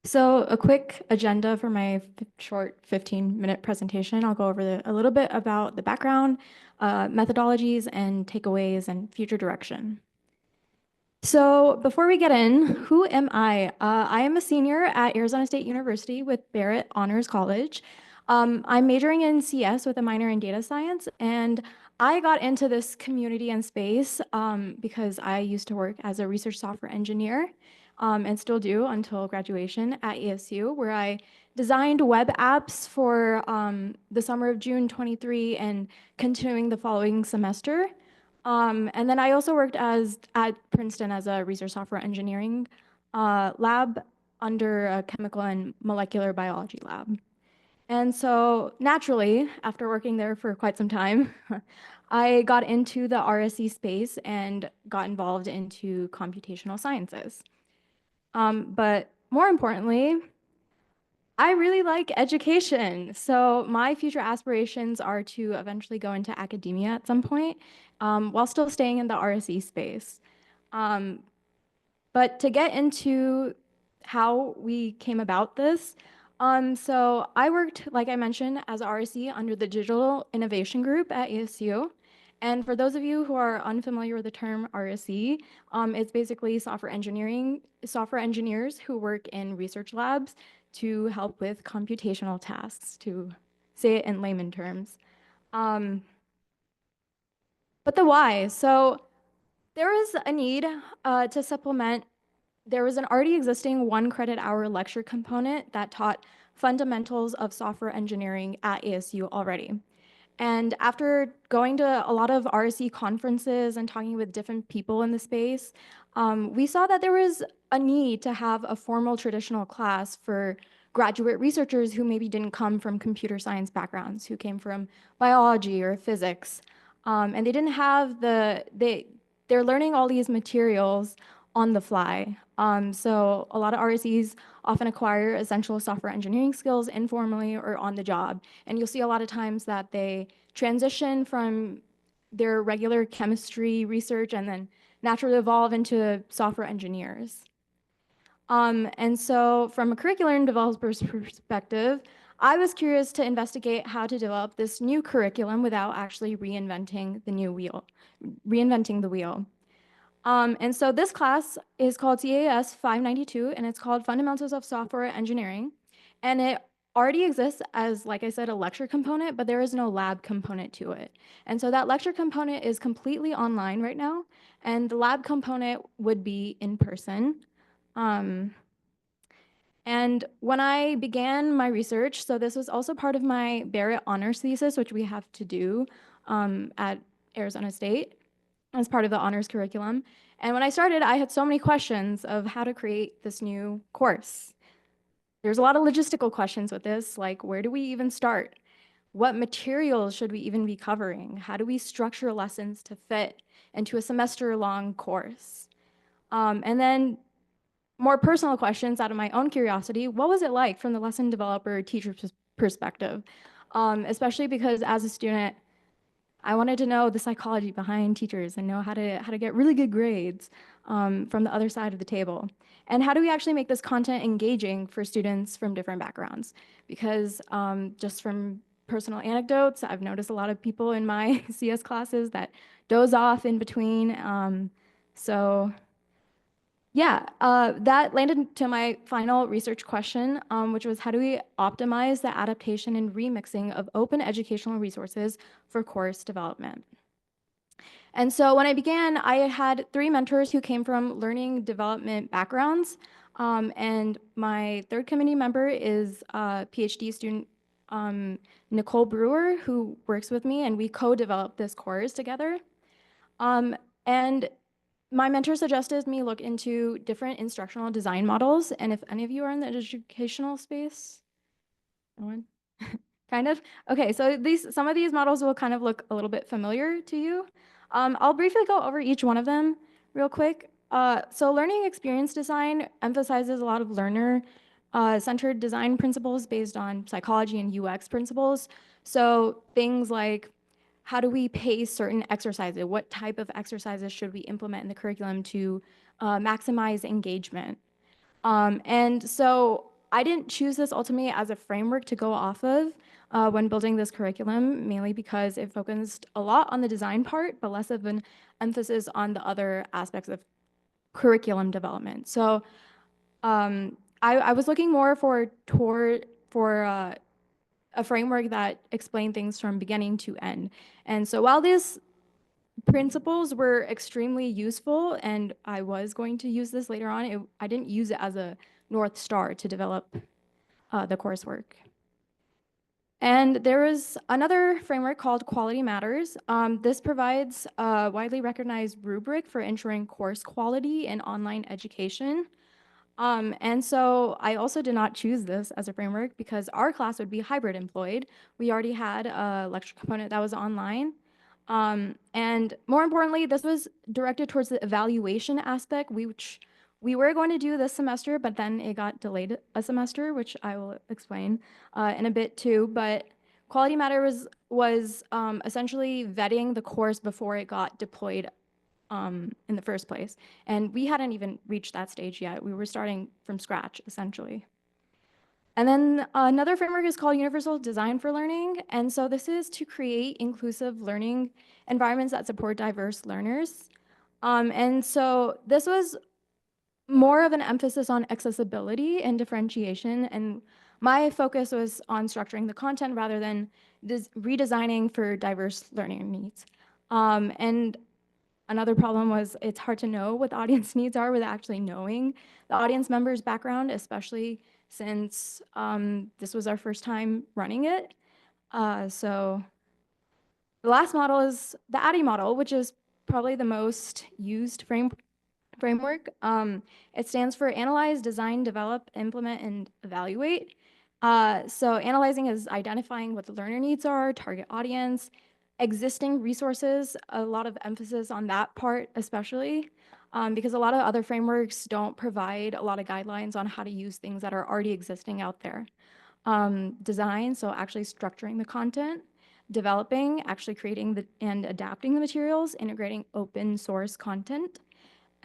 So a quick agenda for my short 15-minute presentation. I'll go over a little bit about the background, methodologies, and takeaways and future direction. So before we get in, who am I? I am a senior at Arizona State University with Barrett Honors College. I'm majoring in CS with a minor in data science, and I got into this community and space because I used to work as a research software engineer and still do until graduation at ESU, where I designed web apps for the summer of June 23 and continuing the following semester. And then I also worked at Princeton as a research software engineering lab under a chemical and molecular biology lab. And so naturally, after working there for quite some time, I got into the RSE space and got involved into computational sciences. But more importantly, I really like education. So my future aspirations are to eventually go into academia at some point, while still staying in the RSE space. But to get into how we came about this, so I worked, like I mentioned, as RSE under the Digital Innovation Group at ESU. And for those of you who are unfamiliar with the term RSE, it's basically software engineers who work in research labs to help with computational tasks, to say it in layman terms. But the why, so there was a need to supplement. There was an already existing 1 credit hour lecture component that taught fundamentals of software engineering at ASU already. And after going to a lot of RSE conferences and talking with different people in the space, we saw that there was a need to have a formal traditional class for graduate researchers who maybe didn't come from computer science backgrounds, who came from biology or physics. And they didn't have they're learning all these materials on the fly. So a lot of RSEs often acquire essential software engineering skills informally or on the job. And you'll see a lot of times that they transition from their regular chemistry research and then naturally evolve into software engineers. And so from a curriculum developer's perspective, I was curious to investigate how to develop this new curriculum without actually reinventing the wheel. And so this class is called CAS 592, and it's called Fundamentals of Software Engineering. And it already exists as, like I said, a lecture component, but there is no lab component to it. And so that lecture component is completely online right now, and the lab component would be in person. And when I began my research, so this was also part of my Barrett honors thesis, which we have to do at Arizona State as part of the honors curriculum. And when I started, I had so many questions of how to create this new course. There's a lot of logistical questions with this, like where do we even start? What materials should we even be covering? How do we structure lessons to fit into a semester-long course? And then more personal questions out of my own curiosity, what was it like from the lesson developer teacher perspective? Especially because as a student, I wanted to know the psychology behind teachers and know how to get really good grades from the other side of the table. And how do we actually make this content engaging for students from different backgrounds? Because just from personal anecdotes, I've noticed a lot of people in my CS classes that doze off in between. That landed to my final research question, which was how do we optimize the adaptation and remixing of open educational resources for course development? And so when I began, I had 3 mentors who came from learning development backgrounds. And my third committee member is a PhD student, Nicole Brewer, who works with me, and we co-developed this course together. And my mentor suggested me look into different instructional design models. And if any of you are in the educational space, no one? Kind of? Okay, so some of these models will kind of look a little bit familiar to you. I'll briefly go over each one of them real quick. So learning experience design emphasizes a lot of learner-centered design principles based on psychology and UX principles. So things like, how do we pace certain exercises? What type of exercises should we implement in the curriculum to maximize engagement? And so I didn't choose this ultimately as a framework to go off of when building this curriculum, mainly because it focused a lot on the design part, but less of an emphasis on the other aspects of curriculum development. So I was looking more for a framework that explained things from beginning to end. And so while this principles were extremely useful, and I was going to use this later on. I didn't use it as a North Star to develop the coursework. And there is another framework called Quality Matters. This provides a widely recognized rubric for ensuring course quality in online education. And so I also did not choose this as a framework because our class would be hybrid employed. We already had a lecture component that was online. And more importantly, this was directed towards the evaluation aspect, which we were going to do this semester, but then it got delayed a semester, which I will explain in a bit too. But Quality Matter was essentially vetting the course before it got deployed in the first place. And we hadn't even reached that stage yet. We were starting from scratch, essentially. And then another framework is called Universal Design for Learning. And so this is to create inclusive learning environments that support diverse learners. And so this was more of an emphasis on accessibility and differentiation. And my focus was on structuring the content rather than redesigning for diverse learning needs. And another problem was it's hard to know what the audience needs are without actually knowing the audience member's background, especially since this was our first time running it. So the last model is the ADDIE model, which is probably the most used framework. It stands for Analyze, Design, Develop, Implement, and Evaluate. So analyzing is identifying what the learner needs are, target audience, existing resources, a lot of emphasis on that part especially, because a lot of other frameworks don't provide a lot of guidelines on how to use things that are already existing out there. Design, so actually structuring the content, developing, actually creating and adapting the materials, integrating open source content,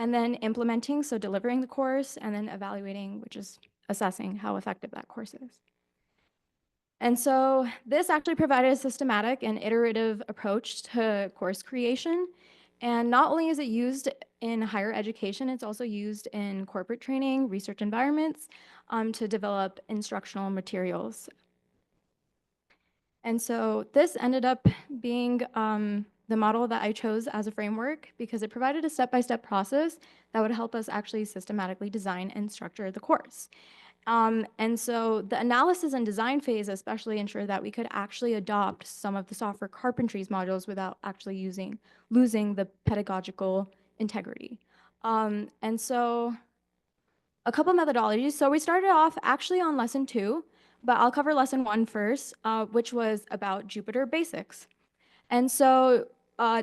and then implementing, so delivering the course, and then evaluating, which is assessing how effective that course is. And so this actually provided a systematic and iterative approach to course creation. And not only is it used in higher education, it's also used in corporate training, research environments, to develop instructional materials. And so this ended up being the model that I chose as a framework because it provided a step-by-step process that would help us actually systematically design and structure the course. And so the analysis and design phase especially ensured that we could actually adopt some of the software carpentries modules without actually losing the pedagogical integrity. And so a couple methodologies. So we started off actually on lesson 2, but I'll cover lesson 1 first, which was about Jupyter basics. And so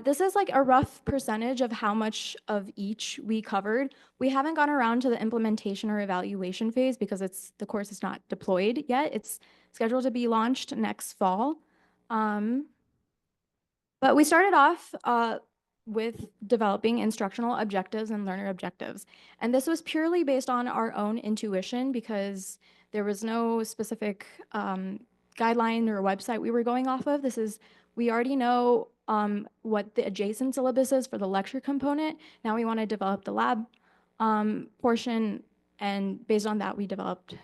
this is like a rough percentage of how much of each we covered. We haven't gone around to the implementation or evaluation phase because the course is not deployed yet. It's scheduled to be launched next fall. But we started off with developing instructional objectives and learner objectives. And this was purely based on our own intuition because there was no specific guideline or website we were going off of. We already know what the adjacent syllabus is for the lecture component. Now we want to develop the lab portion, and based on that, we developed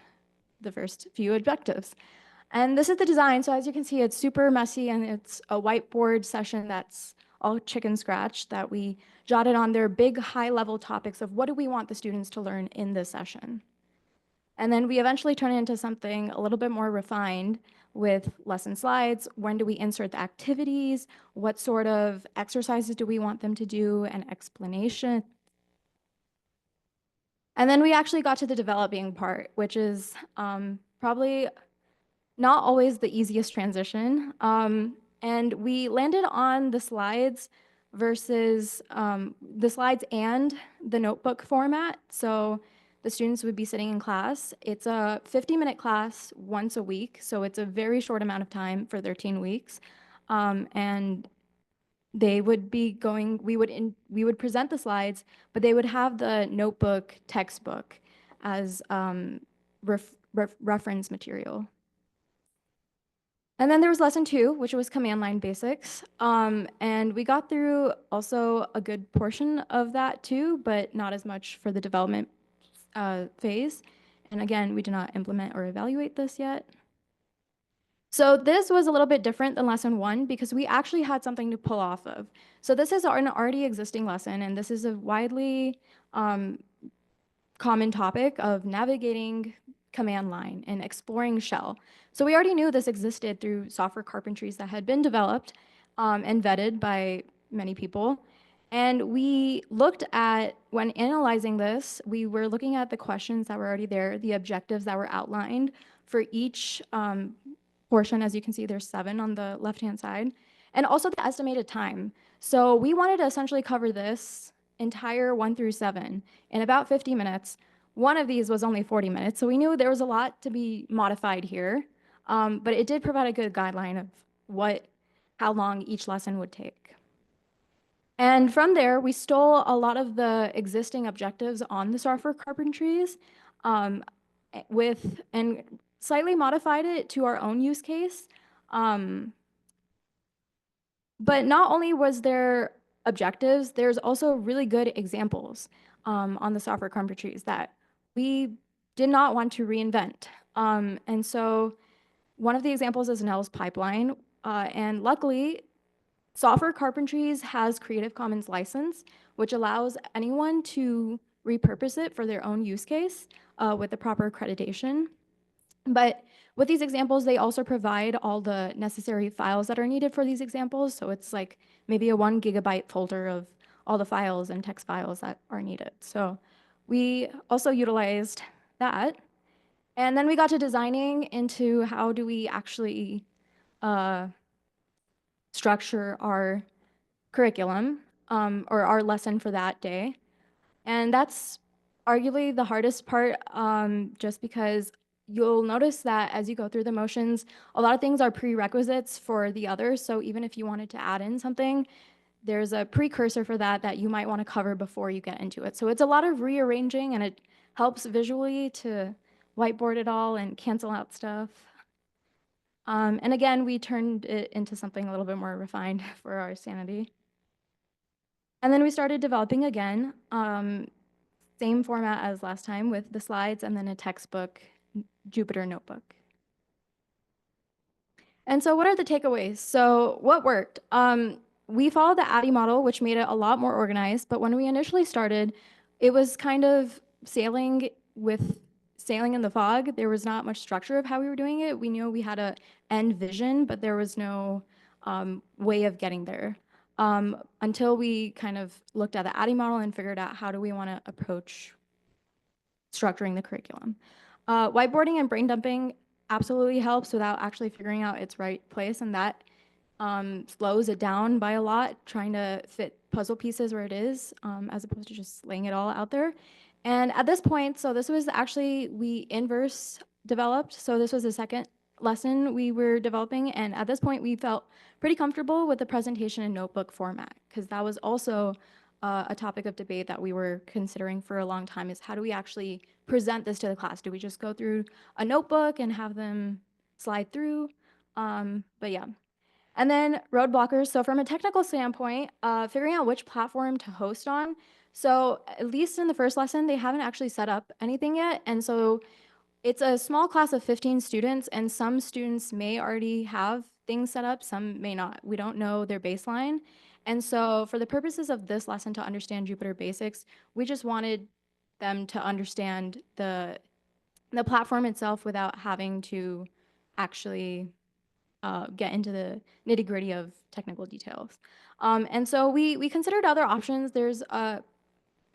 the first few objectives. And this is the design. So as you can see, it's super messy, and it's a whiteboard session that's all chicken scratch that we jotted on their big high-level topics of what do we want the students to learn in this session. And then we eventually turn it into something a little bit more refined with lesson slides. When do we insert the activities? What sort of exercises do we want them to do? And explanation. And then we actually got to the developing part, which is probably not always the easiest transition. And we landed on the slides versus the slides and the notebook format. So the students would be sitting in class. It's a 50-minute class once a week, so it's a very short amount of time for 13 weeks. And they would be going, we would present the slides, but they would have the notebook textbook as reference material. And then there was lesson 2, which was command line basics. And we got through also a good portion of that too, but not as much for the development phase. And again, we did not implement or evaluate this yet. So this was a little bit different than lesson 1 because we actually had something to pull off of. So this is an already existing lesson, and this is a widely common topic of navigating command line and exploring shell. So we already knew this existed through software carpentries that had been developed and vetted by many people. And we looked at, when analyzing this, we were looking at the questions that were already there, the objectives that were outlined for each portion. As you can see, there's 7 on the left-hand side, and also the estimated time. So we wanted to essentially cover this entire 1 through 7 in about 50 minutes. One of these was only 40 minutes, so we knew there was a lot to be modified here, but it did provide a good guideline of how long each lesson would take. And from there, we stole a lot of the existing objectives on the software carpentries and slightly modified it to our own use case. But not only was there objectives, there's also really good examples on the software carpentries that we did not want to reinvent. And so one of the examples is Nell's pipeline. And luckily, software carpentries has Creative Commons license, which allows anyone to repurpose it for their own use case with the proper accreditation. But with these examples, they also provide all the necessary files that are needed for these examples. So it's like maybe a 1 gigabyte folder of all the files and text files that are needed. So we also utilized that. And then we got to designing into how do we actually structure our curriculum or our lesson for that day. And that's arguably the hardest part, just because you'll notice that as you go through the motions, a lot of things are prerequisites for the others. So even if you wanted to add in something, there's a precursor for that you might want to cover before you get into it. So it's a lot of rearranging, and it helps visually to whiteboard it all and cancel out stuff. And again, we turned it into something a little bit more refined for our sanity. And then we started developing again, same format as last time with the slides and then a textbook Jupyter notebook. And so what are the takeaways? So what worked? We followed the ADDIE model, which made it a lot more organized. But when we initially started, it was kind of sailing in the fog. There was not much structure of how we were doing it. We knew we had an end vision, but there was no way of getting there until we kind of looked at the ADDIE model and figured out how do we want to approach structuring the curriculum. Whiteboarding and brain dumping absolutely helps without actually figuring out its right place, and that slows it down by a lot, trying to fit puzzle pieces where it is, as opposed to just laying it all out there. And at this point, so this was actually, we inverse developed, so this was the second lesson we were developing, and at this point we felt pretty comfortable with the presentation in notebook format, because that was also a topic of debate that we were considering for a long time, is how do we actually present this to the class? Do we just go through a notebook and have them slide through? But yeah. And then roadblockers. So from a technical standpoint, figuring out which platform to host on. So at least in the first lesson, they haven't actually set up anything yet. And so it's a small class of 15 students, and some students may already have things set up, some may not. We don't know their baseline. And so for the purposes of this lesson to understand Jupyter basics, we just wanted them to understand the platform itself without having to actually get into the nitty-gritty of technical details. And so we considered other options. There's a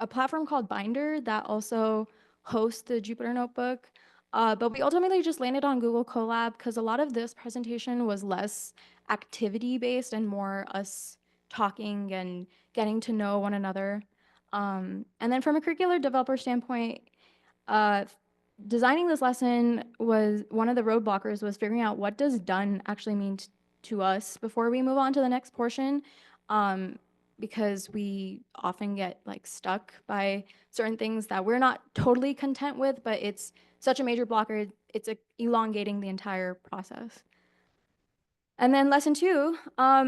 platform called Binder that also hosts the Jupyter Notebook. But we ultimately just landed on Google Colab because a lot of this presentation was less activity-based and more us talking and getting to know one another. And then from a curricular developer standpoint, designing this lesson was one of the roadblockers was figuring out what does done actually mean to us before we move on to the next portion, because we often get like stuck by certain things that we're not totally content with, but it's such a major blocker, it's elongating the entire process. And then lesson 2,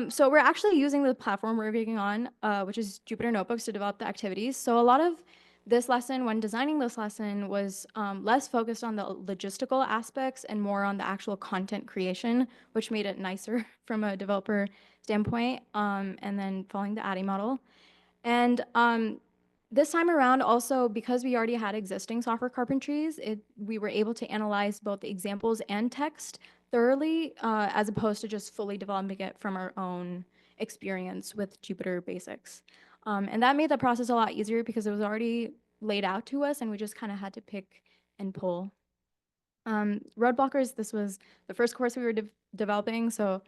so we're actually using the platform we're working on, which is Jupyter Notebooks, to develop the activities. So a lot of this lesson, when designing this lesson, was less focused on the logistical aspects and more on the actual content creation, which made it nicer from a developer standpoint, and then following the ADDIE model. And this time around, also, because we already had existing software carpentries, we were able to analyze both the examples and text thoroughly, as opposed to just fully developing it from our own experience with Jupyter Basics. And that made the process a lot easier because it was already laid out to us and we just kind of had to pick and pull. Roadblockers, this was the first course we were developing, so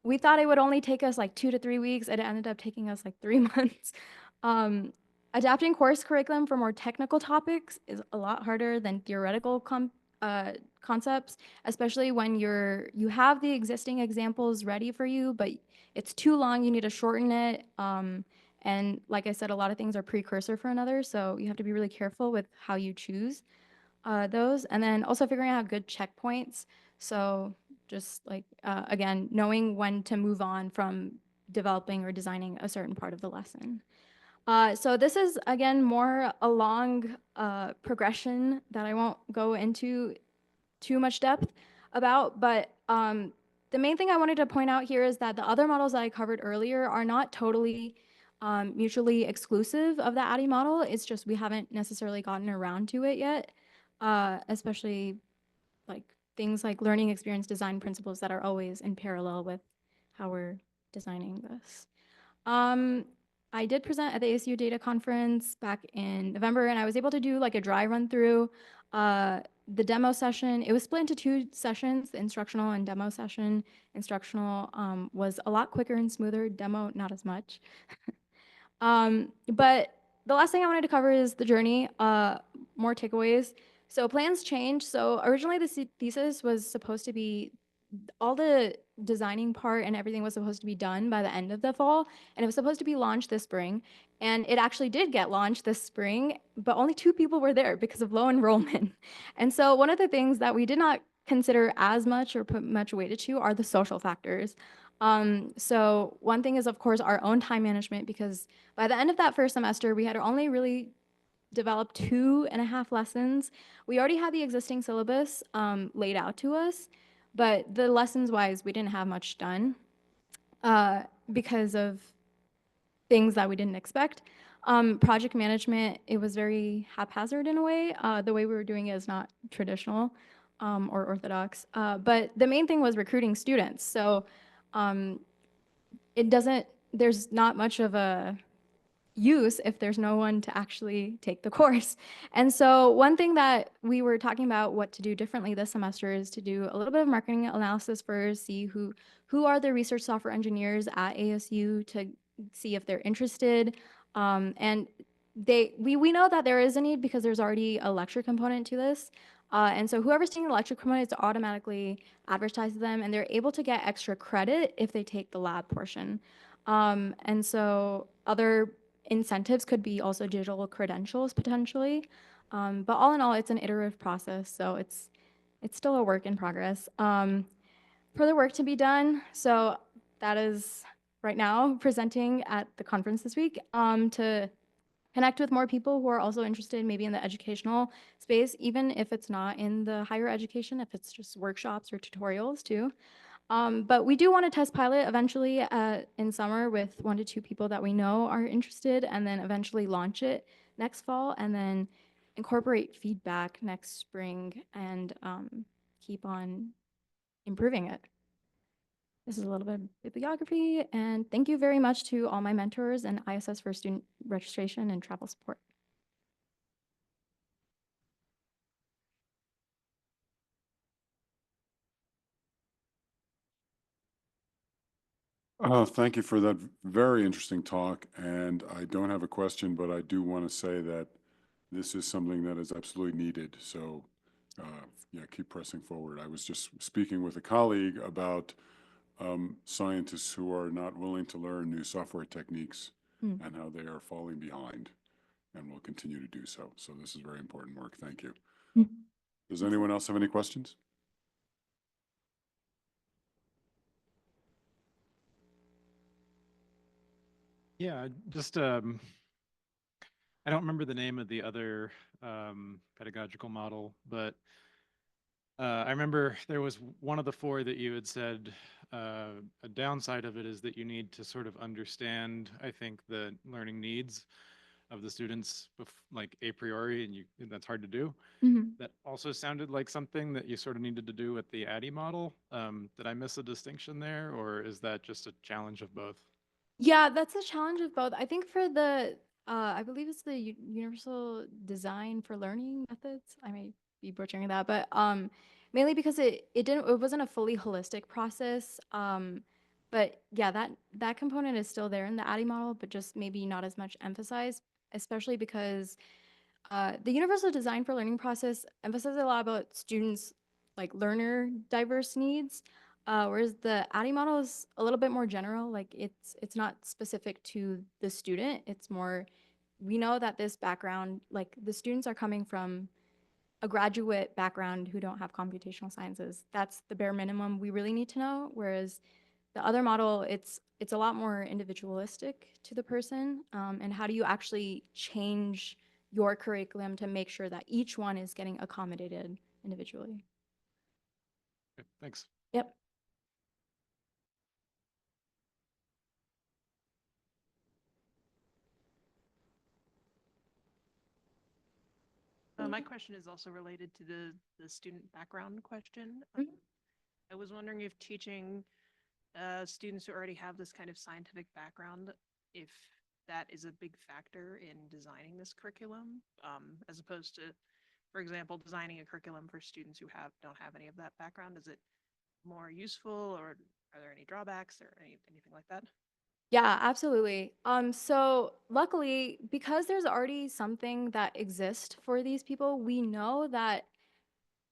we thought it would only take us like 2 to 3 weeks. It ended up taking us like 3 months. Adapting course curriculum for more technical topics is a lot harder than theoretical concepts, especially when you have the existing examples ready for you, but it's too long, you need to shorten it. And like I said, a lot of things are precursor for another, so you have to be really careful with how you choose those. And then also figuring out good checkpoints. So just like, again, knowing when to move on from developing or designing a certain part of the lesson. So this is, again, more a long progression that I won't go into too much depth about, but the main thing I wanted to point out here is that the other models that I covered earlier are not totally mutually exclusive of the ADDIE model. It's just we haven't necessarily gotten around to it yet, especially like things like learning experience design principles that are always in parallel with how we're designing this. I did present at the ASU Data Conference back in November, and I was able to do like a dry run through the demo session. It was split into 2 sessions, the instructional and demo session. Instructional was a lot quicker and smoother, demo not as much. But the last thing I wanted to cover is the journey, more takeaways. So plans changed. So originally the thesis was supposed to be, all the designing part and everything was supposed to be done by the end of the fall, and it was supposed to be launched this spring. And it actually did get launched this spring, but only 2 people were there because of low enrollment. And so one of the things that we did not consider as much or put much weighted to are the social factors. So one thing is, of course, our own time management, because by the end of that first semester, we had only really developed 2.5 lessons. We already had the existing syllabus laid out to us, but the lessons wise, we didn't have much done because of things that we didn't expect. Project management, it was very haphazard in a way. The way we were doing it is not traditional or orthodox. But the main thing was recruiting students. So there's not much of a use if there's no one to actually take the course. And so one thing that we were talking about what to do differently this semester is to do a little bit of marketing analysis first, see who are the research software engineers at ASU to see if they're interested. And we know that there is a need because there's already a lecture component to this. And so whoever's taking the lecture component, it's automatically advertised to them, and they're able to get extra credit if they take the lab portion. And so other incentives could be also digital credentials potentially. But all in all, it's an iterative process, so it's still a work in progress. Further work to be done, so that is right now presenting at the conference this week to connect with more people who are also interested maybe in the educational space, even if it's not in the higher education, if it's just workshops or tutorials too. But we do want to test pilot eventually in summer with 1 to 2 people that we know are interested, and then eventually launch it next fall, and then incorporate feedback next spring and keep on improving it. This is a little bit of bibliography, and thank you very much to all my mentors and ISS for student registration and travel support. Thank you for that very interesting talk. And I don't have a question, but I do want to say that this is something that is absolutely needed. So yeah, keep pressing forward. I was just speaking with a colleague about scientists who are not willing to learn new software techniques and how they are falling behind and will continue to do so. So this is very important work. Thank you. Does anyone else have any questions? Yeah, just I don't remember the name of the other pedagogical model, but I remember there was one of the four that you had said a downside of it is that you need to sort of understand, I think, the learning needs of the students like a priori, and that's hard to do. That also sounded like something that you sort of needed to do with the ADDIE model. Did I miss a distinction there, or is that just a challenge of both? Yeah, that's a challenge of both. I think for the, I believe it's the universal design for learning methods. I may be butchering that, but mainly because it wasn't a fully holistic process. But yeah, that component is still there in the ADDIE model, but just maybe not as much emphasized, especially because the universal design for learning process emphasizes a lot about students like learner diverse needs. Whereas the ADDIE model is a little bit more general, like it's not specific to the student. It's more, we know that this background, like the students are coming from a graduate background who don't have computational sciences. That's the bare minimum we really need to know. Whereas the other model, it's a lot more individualistic to the person. And how do you actually change your curriculum to make sure that each one is getting accommodated individually? Okay, thanks. Yep. My question is also related to the student background question. I was wondering if teaching students who already have this kind of scientific background, if that is a big factor in designing this curriculum, as opposed to, for example, designing a curriculum for students who don't have any of that background. Is it more useful, or are there any drawbacks or anything like that? Yeah, absolutely. So luckily, because there's already something that exists for these people, we know that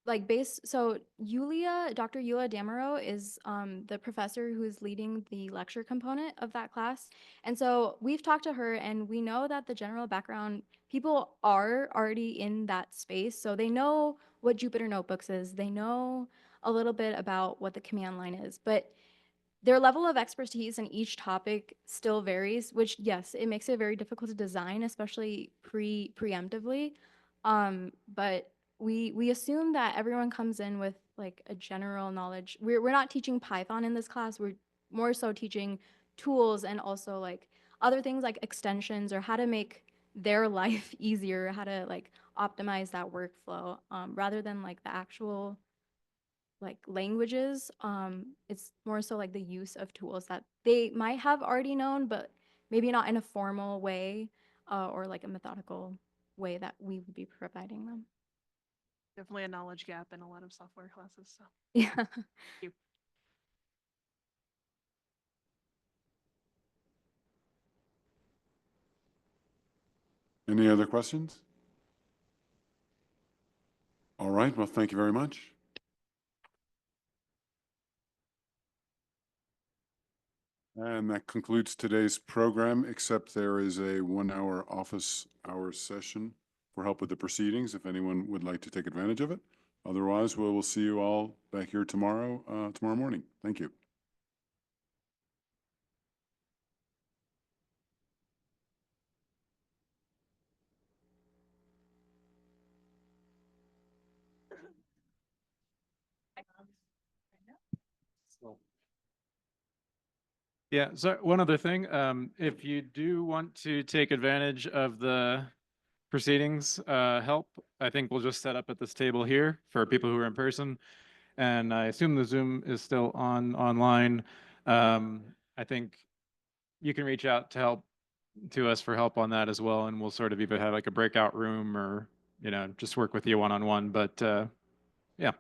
so Dr. Yulia Damaro is the professor who is leading the lecture component of that class. And so we've talked to her and we know that the general background, people are already in that space. So they know what Jupyter Notebooks is. They know a little bit about what the command line is, but their level of expertise in each topic still varies, which yes, it makes it very difficult to design, especially preemptively. But we assume that everyone comes in with like a general knowledge. We're not teaching Python in this class. We're more so teaching tools and also like other things like extensions or how to make their life easier, how to like optimize that workflow, rather than like the actual like languages. It's more so like the use of tools that they might have already known, but maybe not in a formal way, or like a methodical way that we would be providing them. Definitely a knowledge gap in a lot of software classes. So Yeah. thank you. Any other questions? All right, well, thank you very much. And that concludes today's program, except there is a 1-hour office hours session for help with the proceedings, if anyone would like to take advantage of it. Otherwise, we will see you all back here tomorrow morning. Thank you. Yeah, so one other thing, if you do want to take advantage of the proceedings help, I think we'll just set up at this table here for people who are in person. And I assume the Zoom is still online. I think you can reach out to us for help on that as well, and we'll sort of either have like a breakout room or, just work with you one-on-one. But yeah.